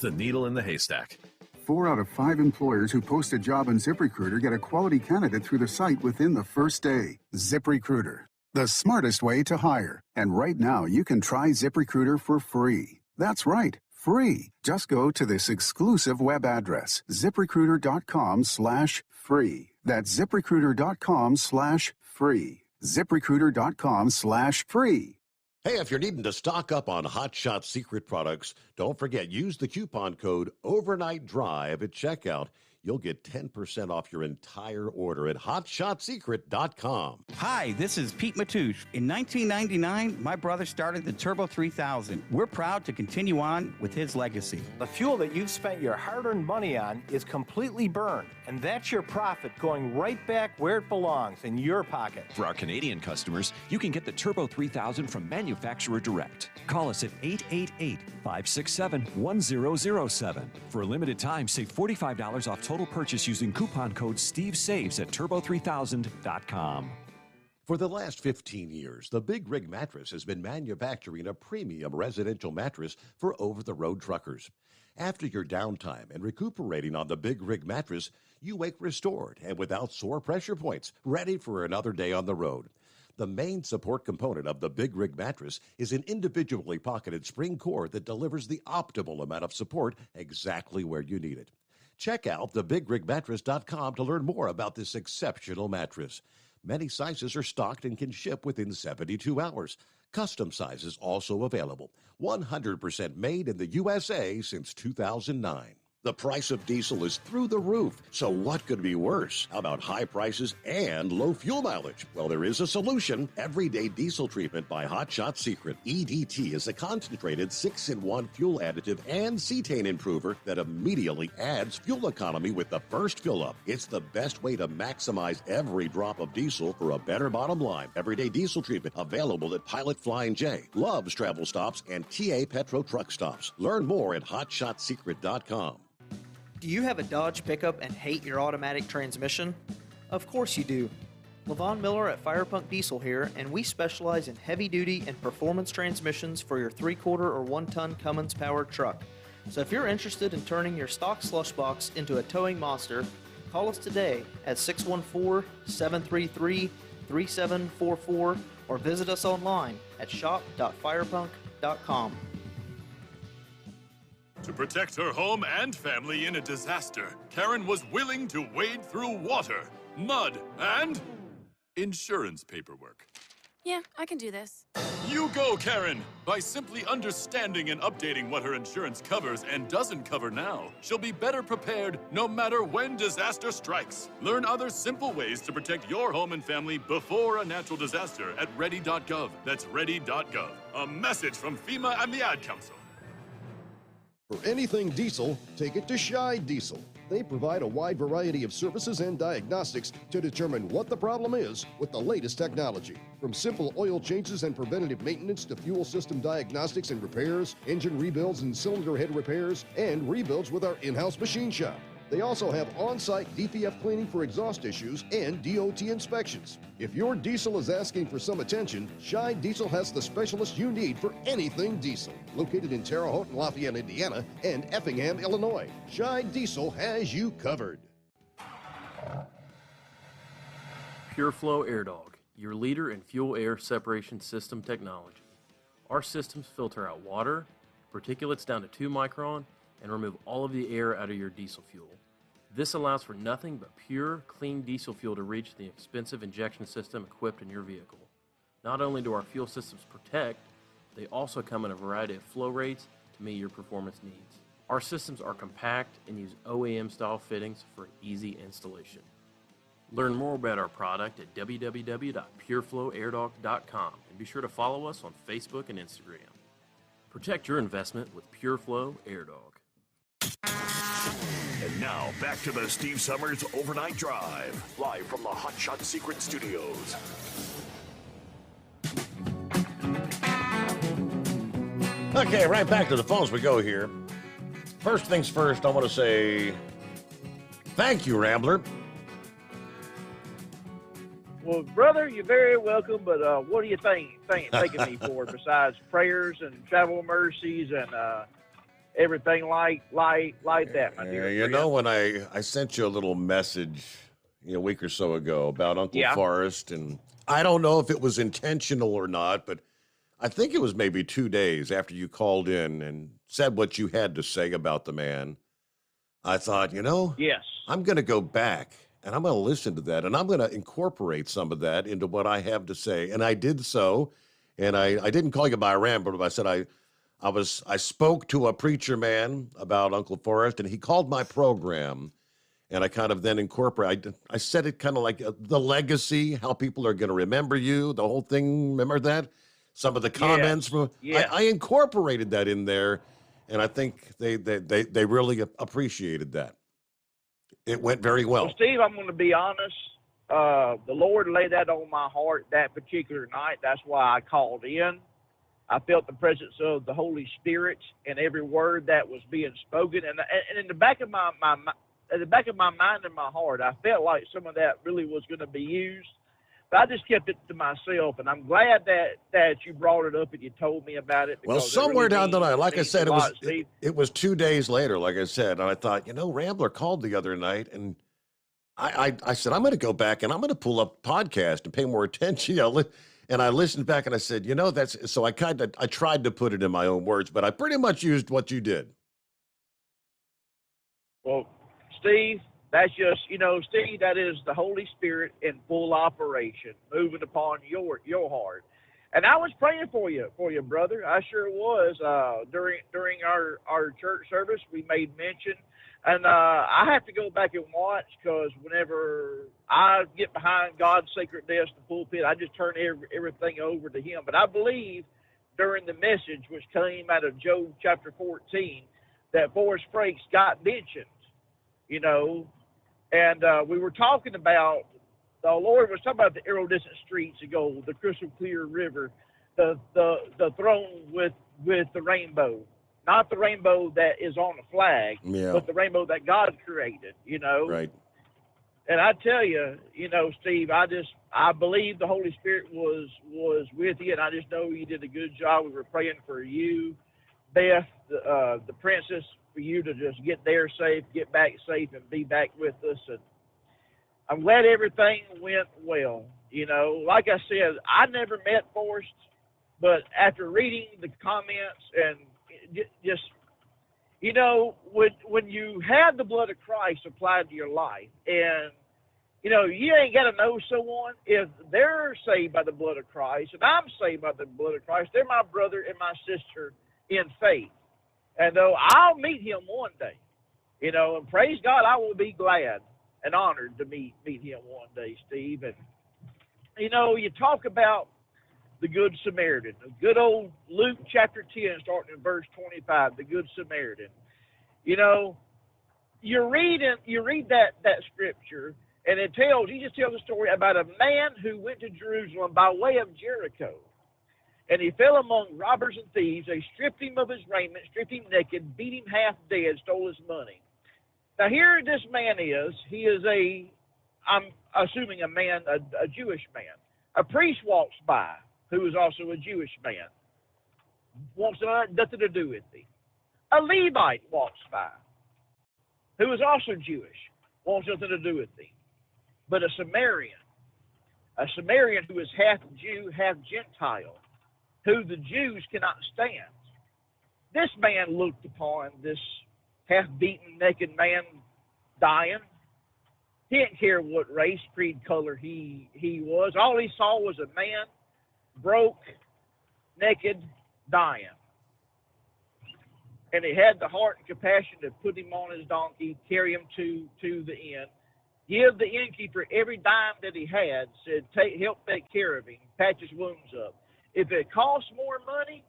The needle in the haystack. 4 out of 5 employers who post a job on ZipRecruiter get a quality candidate through the site within the first day. ZipRecruiter, the smartest way to hire. And right now, you can try ZipRecruiter for free. That's right, free. Just go to this exclusive web address, ZipRecruiter.com/free. That's ZipRecruiter.com/free. ZipRecruiter.com/free. Hey, if you're needing to stock up on Hot Shot Secret products, don't forget, use the coupon code OvernightDrive at checkout. You'll get 10% off your entire order at HotShotSecret.com. Hi, this is Pete Matouche. In 1999, my brother started the Turbo 3000. We're proud to continue on with his legacy. The fuel that you've spent your hard-earned money on is completely burned, and that's your profit going right back where it belongs, in your pocket. For our Canadian customers, you can get the Turbo 3000 from manufacturer direct. Call us at 888-567-1007. For a limited time, save $45 off total purchase using coupon code SteveSaves at turbo3000.com. For the last 15 years, the Big Rig Mattress has been manufacturing a premium residential mattress for over-the-road truckers. After your downtime and recuperating on the Big Rig Mattress, you wake restored and without sore pressure points, ready for another day on the road. The main support component of the Big Rig Mattress is an individually pocketed spring core that delivers the optimal amount of support exactly where you need it. Check out thebigrigmattress.com to learn more about this exceptional mattress. Many sizes are stocked and can ship within 72 hours. Custom sizes also available. 100% made in the USA since 2009. The price of diesel is through the roof, so what could be worse? How about high prices and low fuel mileage? Well, there is a solution. Everyday Diesel Treatment by Hot Shot Secret. EDT is a concentrated 6-in-1 fuel additive and cetane improver that immediately adds fuel economy with the first fill-up. It's the best way to maximize every drop of diesel for a better bottom line. Everyday Diesel Treatment available at Pilot Flying J, Love's Travel Stops, and TA Petro Truck Stops. Learn more at HotShotSecret.com. Do you have a Dodge pickup and hate your automatic transmission? Of course you do. Levon Miller at Firepunk Diesel here, and we specialize in heavy-duty and performance transmissions for your 3-quarter or 1-ton Cummins-powered truck. So if you're interested in turning your stock slush box into a towing monster, call us today at 614-733-3744 or visit us online at shop.firepunk.com. To protect her home and family in a disaster, Karen was willing to wade through water, mud, and insurance paperwork. Yeah, I can do this. You go, Karen! By simply understanding and updating what her insurance covers and doesn't cover now, she'll be better prepared no matter when disaster strikes. Learn other simple ways to protect your home and family before a natural disaster at ready.gov. That's ready.gov. A message from FEMA and the Ad Council. For anything diesel, take it to Shy Diesel. They provide a wide variety of services and diagnostics to determine what the problem is with the latest technology. From simple oil changes and preventative maintenance to fuel system diagnostics and repairs, engine rebuilds and cylinder head repairs, and rebuilds with our in-house machine shop. They also have on-site DPF cleaning for exhaust issues and DOT inspections. If your diesel is asking for some attention, Scheid Diesel has the specialist you need for anything diesel. Located in Terre Haute and Lafayette, Indiana, and Effingham, Illinois, Scheid Diesel has you covered. PureFlow Air Dog, your leader in fuel air separation system technology. Our systems filter out water, particulates down to 2 micron, and remove all of the air out of your diesel fuel. This allows for nothing but pure, clean diesel fuel to reach the expensive injection system equipped in your vehicle. Not only do our fuel systems protect, they also come in a variety of flow rates to meet your performance needs. Our systems are compact and use OEM-style fittings for easy installation. Learn more about our product at www.pureflowairdog.com and be sure to follow us on Facebook and Instagram. Protect your investment with PureFlow Air Dog. And now, back to the Steve Sommers Overnight Drive, live from the Hot Shot Secret Studios. Okay, right back to the phones we go here. First things first, I want to say thank you, Rambler. Well, brother, you're very welcome, but what do you thanking me for besides prayers and travel mercies and everything like that, my dear You friend? know, when I sent you a little message a week or so ago about Uncle Forrest, and I don't know if it was intentional or not, but I think it was maybe 2 days after you called in and said what you had to say about the man. I thought, yes, I'm going to go back and I'm going to listen to that, and I'm going to incorporate some of that into what I have to say. And I did so, and I didn't call you by Rambler, but I said I spoke to a preacher man about Uncle Forrest, and he called my program, and I kind of then incorporate. I said it kind of like the legacy, how people are going to remember you, the whole thing. Remember that? Some of the comments from I incorporated that in there, and I think they really appreciated that. It went very well. Well, Steve, I'm going to be honest. The Lord laid that on my heart that particular night. That's why I called in. I felt the presence of the Holy Spirit in every word that was being spoken, and in the back of my mind and my heart, I felt like some of that really was going to be used. But I just kept it to myself, and I'm glad that you brought it up and you told me about it. Well, somewhere down the line, like I said, it was 2 days later, like I said, and I thought, Rambler called the other night, and I said, I'm going to go back and I'm going to pull up podcast and pay more attention. And I listened back and I said, that's so I tried to put it in my own words, but I pretty much used what you did. Well, Steve, that's just, Steve, that is the Holy Spirit in full operation, moving upon your heart. And I was praying for you, brother. I sure was. During our church service, we made mention. And I have to go back and watch, because whenever I get behind God's sacred desk, the pulpit, I just turn everything over to him. But I believe during the message, which came out of Job chapter 14, that Forrest Frakes got mentioned, And we were talking about, the Lord was talking about the iridescent streets of gold, the crystal clear river, the throne with the rainbow. Not the rainbow that is on the flag, but the rainbow that God created, Right. And I tell you, Steve, I believe the Holy Spirit was with you, and I just know you did a good job. We were praying for you, Beth, the princess, for you to just get there safe, get back safe, and be back with us. And I'm glad everything went well. Like I said, I never met Forrest, but after reading the comments and just, when you have the blood of Christ applied to your life, and, you ain't got to know someone. If they're saved by the blood of Christ, and I'm saved by the blood of Christ, they're my brother and my sister in faith. And I'll meet him one day, and praise God, I will be glad and honored to meet him one day, Steve. And, you talk about the Good Samaritan, the good old Luke chapter 10, starting in verse 25, the Good Samaritan. You read that scripture, and Jesus tells a story about a man who went to Jerusalem by way of Jericho. And he fell among robbers and thieves. They stripped him of his raiment, stripped him naked, beat him half dead, stole his money. Now here this man is. He is I'm assuming a Jewish man. A priest walks by who is also a Jewish man. Wants nothing to do with thee. A Levite walks by who is also Jewish. Wants nothing to do with thee. But a Samaritan who is half Jew, half Gentile, who the Jews cannot stand. This man looked upon this half-beaten, naked man dying. He didn't care what race, creed, color he was. All he saw was a man broke, naked, dying. And he had the heart and compassion to put him on his donkey, carry him to the inn, give the innkeeper every dime that he had, said, help take care of him, patch his wounds up. If it costs more money,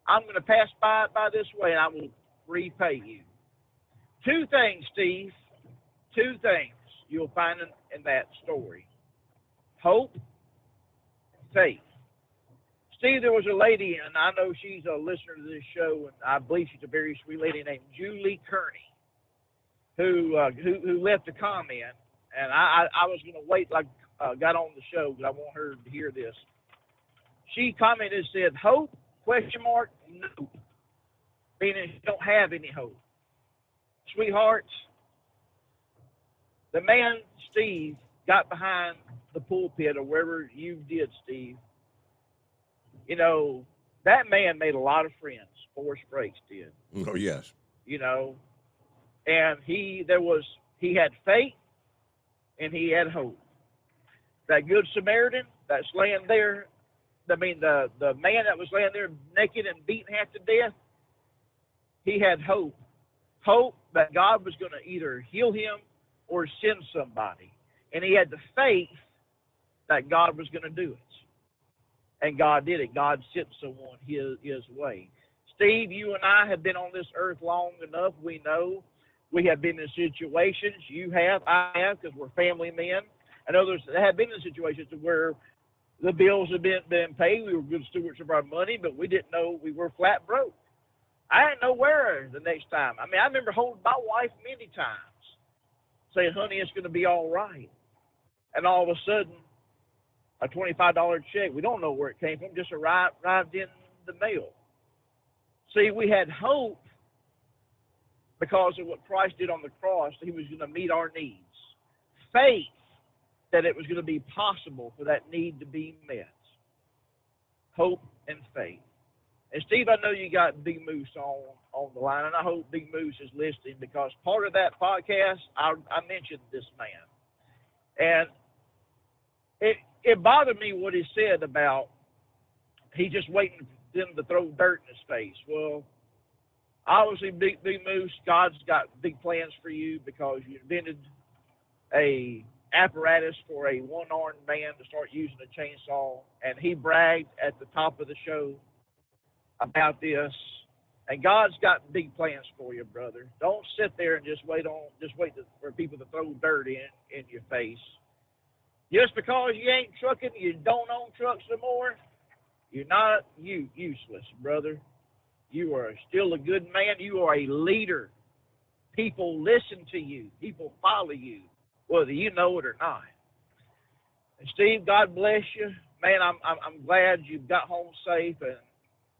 I'm going to pass by this way and I will repay you. Two things, Steve. Two things you'll find in that story. Hope, faith. Steve, there was a lady, and I know she's a listener to this show, and I believe she's a very sweet lady named Julie Kearney, who left a comment, and I was going to wait like got on the show because I want her to hear this. She commented and said, hope, ? No. Meaning you don't have any hope. Sweethearts, the man, Steve, got behind the pulpit or wherever you did, Steve. You know, that man made a lot of friends, Forrest Frakes did. Oh, yes. You know, and he had faith and he had hope. That good Samaritan that's laying there, the man that was laying there naked and beaten half to death, he had hope. Hope that God was going to either heal him or send somebody. And he had the faith that God was going to do it. And God did it. God sent someone his way. Steve, you and I have been on this earth long enough. We know we have been in situations. You have, I have, because we're family men. And others have been in situations where the bills have been paid. We were good stewards of our money, but we didn't know we were flat broke. I didn't know where the next time. I mean, I remember holding my wife many times, saying, honey, it's going to be all right. And all of a sudden, a $25 check, we don't know where it came from, just arrived in the mail. See, we had hope because of what Christ did on the cross. He was going to meet our needs. Faith that it was going to be possible for that need to be met. Hope and faith. And Steve, I know you got Big Moose on the line, and I hope Big Moose is listening because part of that podcast, I mentioned this man. And it bothered me what he said about he just waiting for them to throw dirt in his face. Well, obviously, Big Moose, God's got big plans for you because you invented a apparatus for a one-armed man to start using a chainsaw, and he bragged at the top of the show about this. And God's got big plans for you, brother. Don't sit there and just wait for people to throw dirt in your face. Just because you ain't trucking, you don't own trucks no more, you're not useless, brother. You are still a good man. You are a leader. People listen to you. People follow you, whether you know it or not. And Steve, God bless you, man. I'm glad you got home safe. And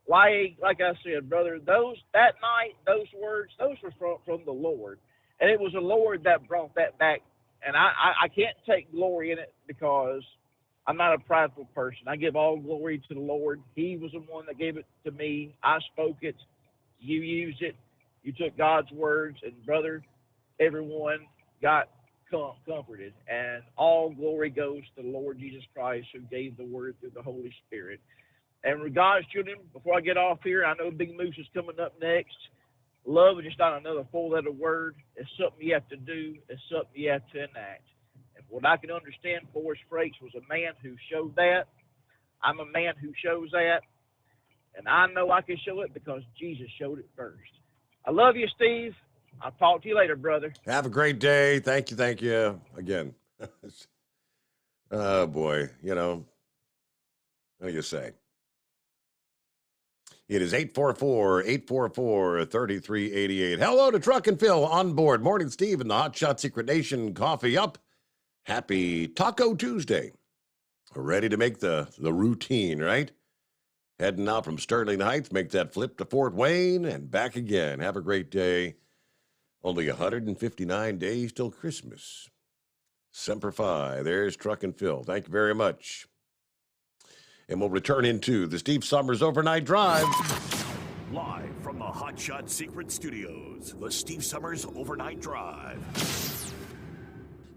like I said, brother, that night, those words, those were from the Lord, and it was the Lord that brought that back. And I can't take glory in it because I'm not a prideful person. I give all glory to the Lord. He was the one that gave it to me. I spoke it. You used it. You took God's words. And, brother, everyone got comforted. And all glory goes to the Lord Jesus Christ who gave the word through the Holy Spirit. And with God's children, before I get off here, I know Big Moose is coming up next. Love is just not another four-letter word. It's something you have to do. It's something you have to enact. And what I can understand, Forrest Frakes was a man who showed that. I'm a man who shows that. And I know I can show it because Jesus showed it first. I love you, Steve. I'll talk to you later, brother. Have a great day. Thank you again. Oh, boy. You know, what do you say? It is 844-844-3388. Hello to Truck and Phil on board. Morning, Steve, and the Hot Shot Secret Nation. Coffee up. Happy Taco Tuesday. Ready to make the routine, right? Heading out from Sterling Heights, make that flip to Fort Wayne and back again. Have a great day. Only 159 days till Christmas. Semper Fi. There's Truck and Phil. Thank you very much. And we'll return into the Steve Sommers Overnight Drive. Live from the Hot Shot Secret Studios, the Steve Sommers Overnight Drive.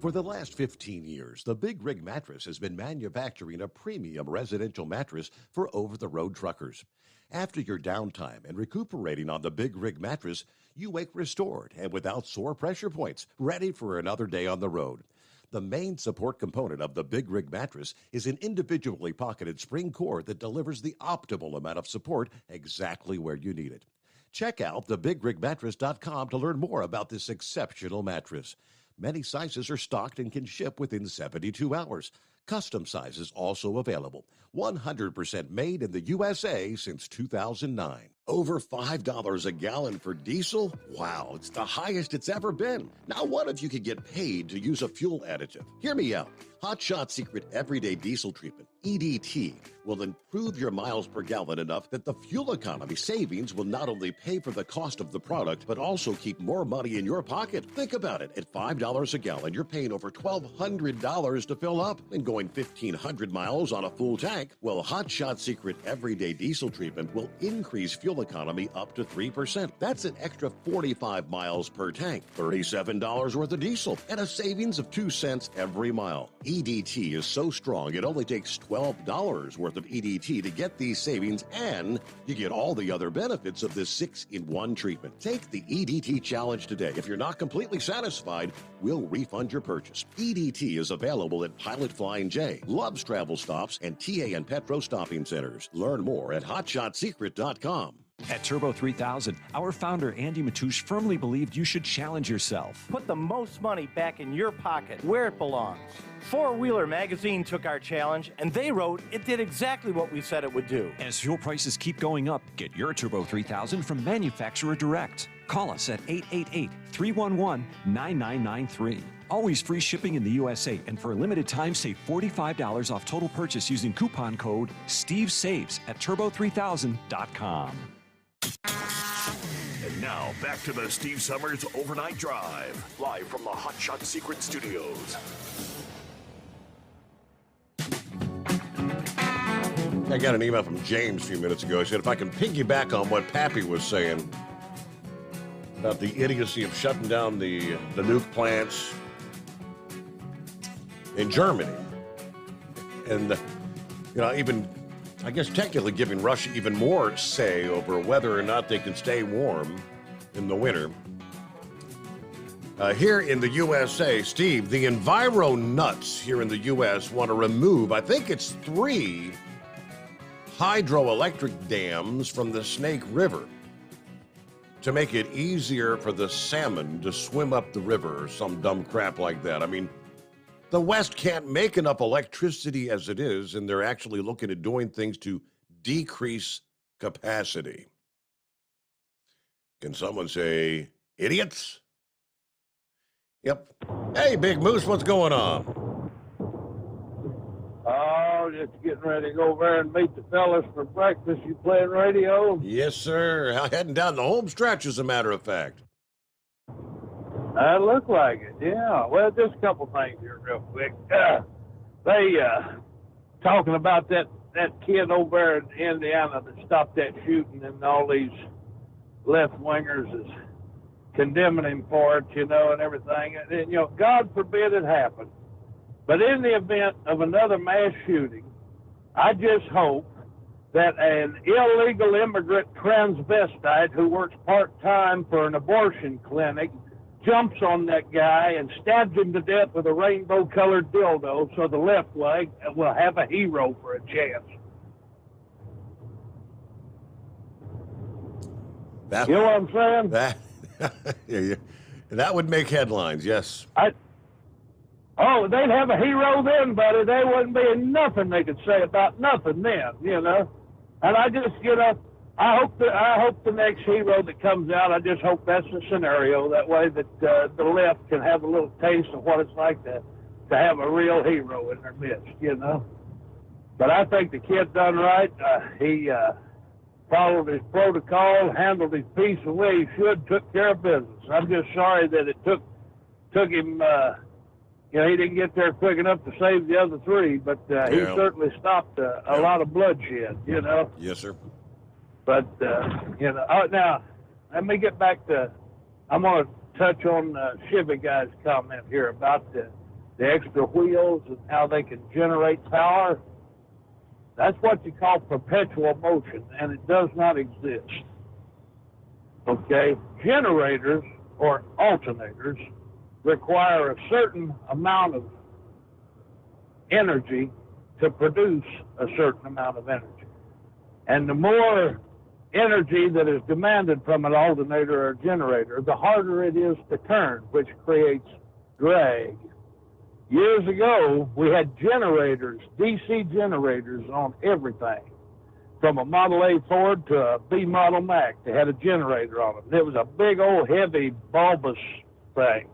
For the last 15 years, the Big Rig Mattress has been manufacturing a premium residential mattress for over-the-road truckers. After your downtime and recuperating on the Big Rig Mattress, you wake restored and without sore pressure points, ready for another day on the road. The main support component of the Big Rig Mattress is an individually pocketed spring cord that delivers the optimal amount of support exactly where you need it. Check out thebigrigmattress.com to learn more about this exceptional mattress. Many sizes are stocked and can ship within 72 hours. Custom sizes also available. 100% made in the USA since 2009. Over $5 a gallon for diesel? Wow, it's the highest it's ever been. Now what if you could get paid to use a fuel additive? Hear me out. Hot Shot Secret Everyday Diesel Treatment, EDT, will improve your miles per gallon enough that the fuel economy savings will not only pay for the cost of the product, but also keep more money in your pocket. Think about it. At $5 a gallon, you're paying over $1,200 to fill up and going 1,500 miles on a full tank. Well, Hot Shot Secret Everyday Diesel Treatment will increase fuel economy up to 3%. That's an extra 45 miles per tank, $37 worth of diesel, and a savings of 2 cents every mile. EDT is so strong, it only takes $12 worth of EDT to get these savings, and you get all the other benefits of this 6-in-1 treatment. Take the EDT challenge today. If you're not completely satisfied, we'll refund your purchase. EDT is available at Pilot Flying J, Love's Travel Stops, and TA and Petro Stopping Centers. Learn more at hotshotsecret.com. At Turbo 3000, our founder Andy Matoush firmly believed you should challenge yourself. Put the most money back in your pocket, where it belongs. Four Wheeler Magazine took our challenge, and they wrote it did exactly what we said it would do. As fuel prices keep going up, get your Turbo 3000 from manufacturer direct. Call us at 888-311-9993. Always free shipping in the USA, and for a limited time, save $45 off total purchase using coupon code STEVESAVES at turbo3000.com. And now, back to the Steve Sommers Overnight Drive, live from the Hot Shot Secret Studios. I got an email from James a few minutes ago. He said, if I can piggyback on what Pappy was saying about the idiocy of shutting down the nuke plants in Germany, and, even, I guess, technically giving Russia even more say over whether or not they can stay warm in the winter. Here in the USA, Steve, the Enviro Nuts here in the U.S. want to remove, I think it's 3 hydroelectric dams from the Snake River to make it easier for the salmon to swim up the river or some dumb crap like that. I mean, the West can't make enough electricity as it is, and they're actually looking at doing things to decrease capacity. Can someone say, idiots? Yep. Hey, Big Moose, what's going on? Oh, just getting ready to go over and meet the fellas for breakfast. You playing radio? Yes, sir. Heading down the home stretch, as a matter of fact. That look like it, yeah. Well, just a couple things here real quick. Talking about that kid over there in Indiana that stopped that shooting, and all these left-wingers is condemning him for it, and everything. And, God forbid it happen. But in the event of another mass shooting, I just hope that an illegal immigrant transvestite who works part-time for an abortion clinic jumps on that guy and stabs him to death with a rainbow-colored dildo so the left leg will have a hero for a chance. You know what I'm saying? That would make headlines, yes. They'd have a hero then, buddy. There wouldn't be nothing they could say about nothing then, And I just, I hope the next hero that comes out, I just hope that's the scenario. That way that the left can have a little taste of what it's like to have a real hero in their midst, you know. But I think the kid done right. He followed his protocol, handled his piece the way he should, took care of business. I'm just sorry that it took him, he didn't get there quick enough to save the other three, but he certainly stopped a lot of bloodshed, you know. Yes, sir. But, now, let me get back to, I'm going to touch on Chevy guy's comment here about the extra wheels and how they can generate power. That's what you call perpetual motion, and it does not exist. Okay? Generators or alternators require a certain amount of energy to produce a certain amount of energy. And the more energy that is demanded from an alternator or generator, the harder it is to turn, which creates drag. Years ago, we had generators, DC generators on everything. From a Model A Ford to a B Model Mac, they had a generator on it. It was a big old heavy bulbous thing,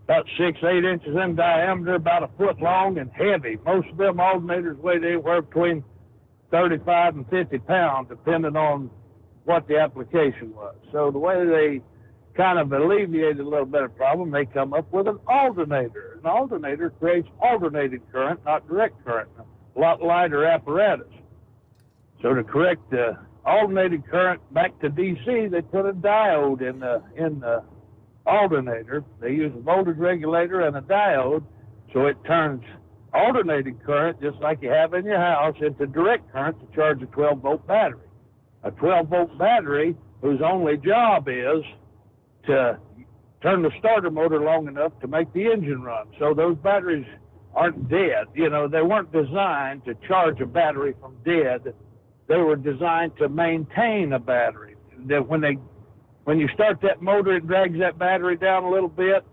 about 6-8 inches in diameter, about a foot long and heavy. Most of them alternators weighed anywhere between 35 and 50 pounds, depending on what the application was. So the way they kind of alleviated a little bit of problem, they come up with an alternator. An alternator creates alternating current, not direct current, a lot lighter apparatus. So to correct the alternating current back to DC, they put a diode in the alternator. They use a voltage regulator and a diode, so it turns alternating current, just like you have in your house, into direct current to charge a 12-volt battery. A 12-volt battery whose only job is to turn the starter motor long enough to make the engine run. So those batteries aren't dead. You know, they weren't designed to charge a battery from dead. They were designed to maintain a battery. That when you start that motor, it drags that battery down a little bit.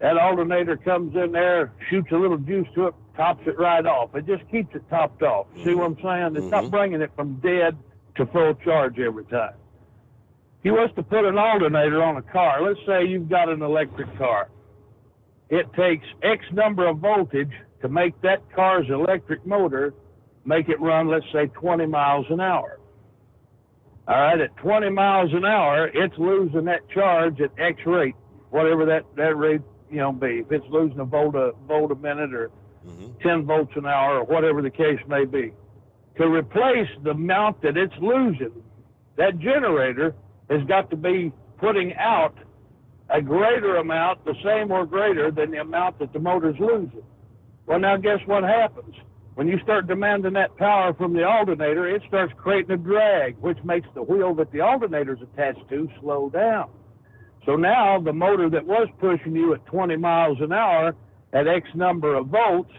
That alternator comes in there, shoots a little juice to it, tops it right off. It just keeps it topped off. See what I'm saying? It's not bringing it from dead to full charge every time. If you was to put an alternator on a car, let's say you've got an electric car. It takes X number of voltage to make that car's electric motor make it run, let's say, 20 miles an hour. All right, at 20 miles an hour, it's losing that charge at X rate, whatever that rate, be. If it's losing a volt a minute or 10 volts an hour or whatever the case may be. To replace the amount that it's losing, that generator has got to be putting out a greater amount, the same or greater than the amount that the motor's losing. Well, now guess what happens? When you start demanding that power from the alternator, it starts creating a drag, which makes the wheel that the alternator's attached to slow down. So now the motor that was pushing you at 20 miles an hour at X number of volts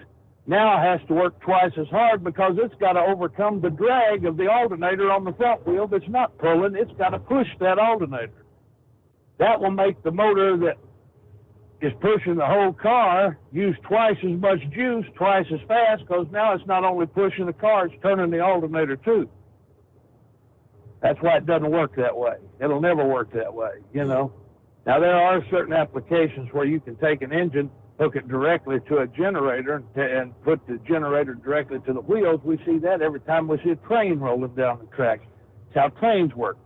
now has to work twice as hard because it's got to overcome the drag of the alternator on the front wheel that's not pulling. It's got to push that alternator. That will make the motor that is pushing the whole car use twice as much juice, twice as fast, because now it's not only pushing the car, it's turning the alternator too. That's why it doesn't work that way. It'll never work that way, Now, there are certain applications where you can take an engine, hook it directly to a generator, and put the generator directly to the wheels. We see that every time we see a train rolling down the tracks. It's how trains work.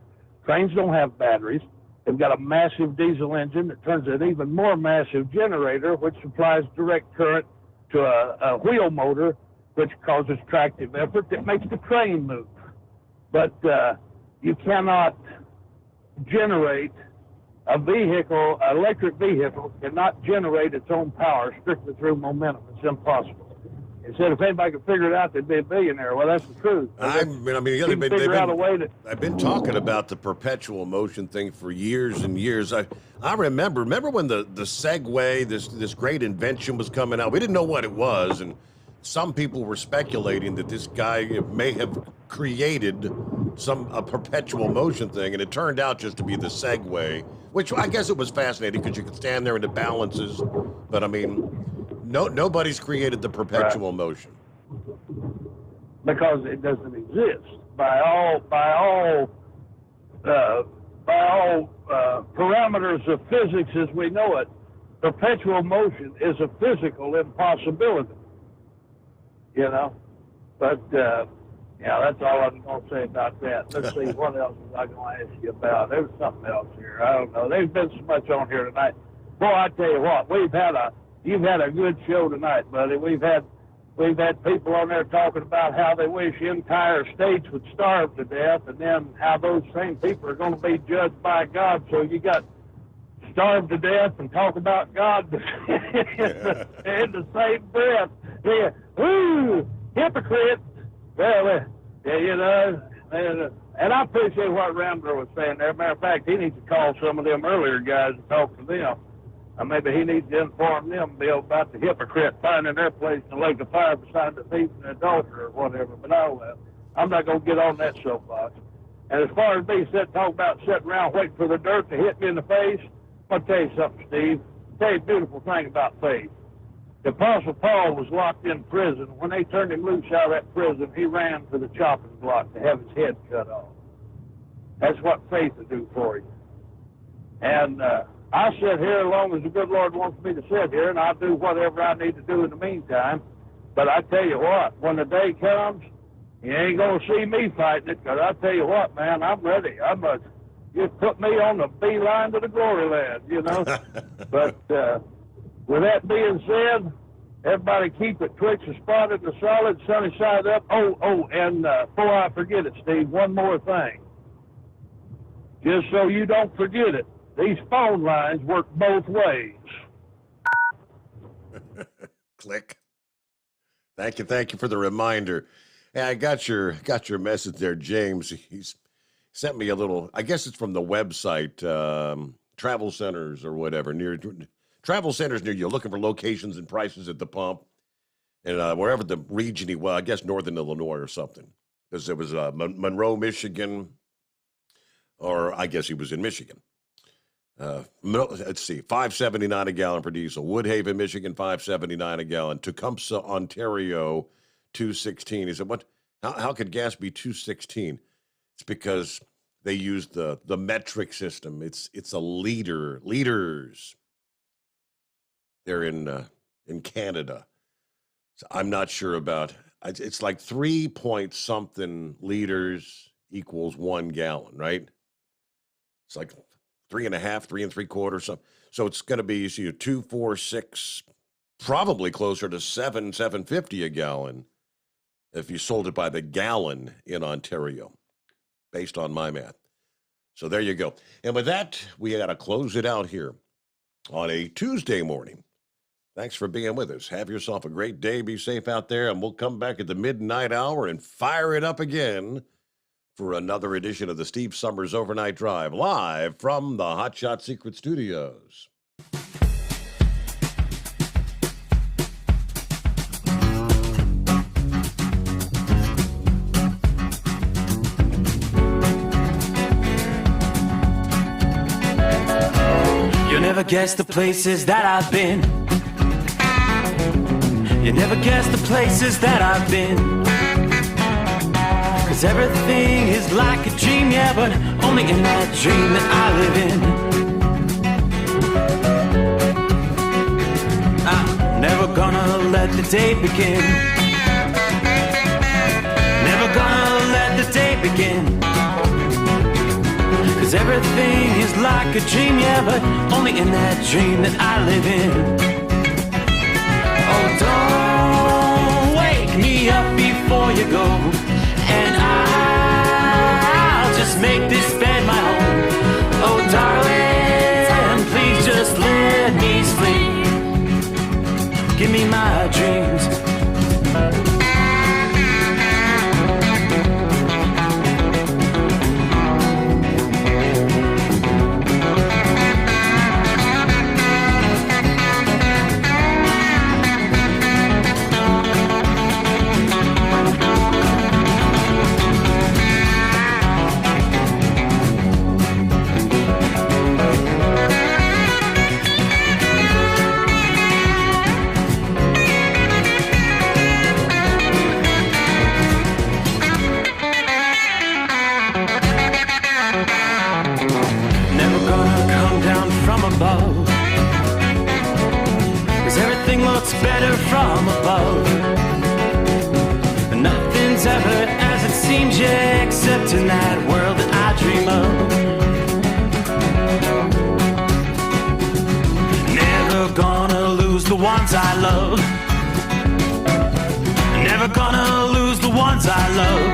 Trains don't have batteries. They've got a massive diesel engine that turns an even more massive generator, which supplies direct current to a wheel motor, which causes tractive effort that makes the train move. But you cannot generate a vehicle, an electric vehicle cannot generate its own power strictly through momentum. It's impossible. It said if anybody could figure it out, they'd be a billionaire. Well, that's the truth. I've been talking about the perpetual motion thing for years and years. I remember when the Segway, this great invention was coming out. We didn't know what it was, and some people were speculating that this guy may have created a perpetual motion thing, and it turned out just to be the Segway, which I guess it was fascinating because you could stand there and it balances. But I mean, nobody's created the perpetual motion because it doesn't exist by all by all parameters of physics as we know it, perpetual motion is a physical impossibility. You know, but yeah, that's all I'm going to say about that. Let's see, what else was I going to ask you about? There was something else here. I don't know. There's been so much on here tonight. Boy, I tell you what, you've had a good show tonight, buddy. We've had people on there talking about how they wish entire states would starve to death, and then how those same people are going to be judged by God. So you got starve to death and talk about God in the same breath. Yeah. Ooh, hypocrite. Well, yeah, you know, and I appreciate what Rambler was saying there. Matter of fact, he needs to call some of them earlier guys and talk to them. Maybe he needs to inform them, Bill, about the hypocrite finding their place in the lake of fire beside the thief and the adulterer or whatever. But I'm not going to get on that soapbox. And as far as me talk about sitting around waiting for the dirt to hit me in the face, I'll tell you something, Steve. I'll tell you a beautiful thing about faith. The Apostle Paul was locked in prison. When they turned him loose out of that prison, he ran to the chopping block to have his head cut off. That's what faith will do for you. And I sit here as long as the good Lord wants me to sit here, and I'll do whatever I need to do in the meantime. But I tell you what, when the day comes, you ain't going to see me fighting it, because I tell you what, man, I'm ready. Just put me on the beeline to the glory land, you know. But with that being said, everybody keep it twixt and spotted and solid, sunny side up. And before I forget it, Steve, one more thing. Just so you don't forget it, these phone lines work both ways. Click. Thank you for the reminder. Yeah, I got your message there, James. He's sent me a little, I guess it's from the website, travel centers or whatever, travel centers near you, looking for locations and prices at the pump. And wherever the region I guess Northern Illinois or something. Because it was Monroe, Michigan, or I guess he was in Michigan. Let's see, $5.79 a gallon for diesel. Woodhaven, Michigan, $5.79 a gallon. Tecumseh, Ontario, $2.16. He said, "What? How could gas be $2.16?" It's because they use the metric system. It's a liters. They're in Canada. So I'm not sure about. It's like 3 point something liters equals 1 gallon, right? It's like 3.5, 3 3/4 something. So it's going to be 2, 4, 6, probably closer to 7.50 a gallon if you sold it by the gallon in Ontario, based on my math. So there you go. And with that, we got to close it out here on a Tuesday morning. Thanks for being with us. Have yourself a great day. Be safe out there, and we'll come back at the midnight hour and fire it up again for another edition of the Steve Summers Overnight Drive, live from the Hot Shot Secret Studios. You'll never guess the places that I've been. You never guess the places that I've been. 'Cause everything is like a dream, yeah, but only in that dream that I live in. I'm never gonna let the day begin. Never gonna let the day begin. 'Cause everything is like a dream, yeah, but only in that dream that I live in. Oh, don't wake me up before you go, and I'll just make this bed my home. Oh, darling, please just let me sleep. Give me my dreams. above. Nothing's ever as it seems, yeah, except in that world that I dream of. Never gonna lose the ones I love. Never gonna lose the ones I love.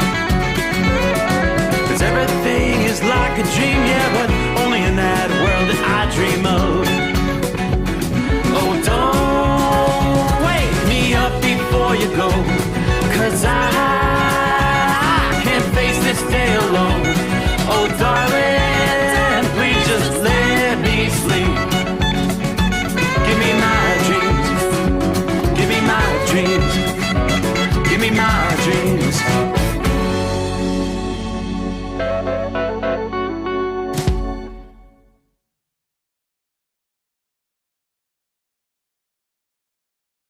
'Cause everything is like a dream, yeah, but only in that world that I dream of. Oh, don't wake me up before you go.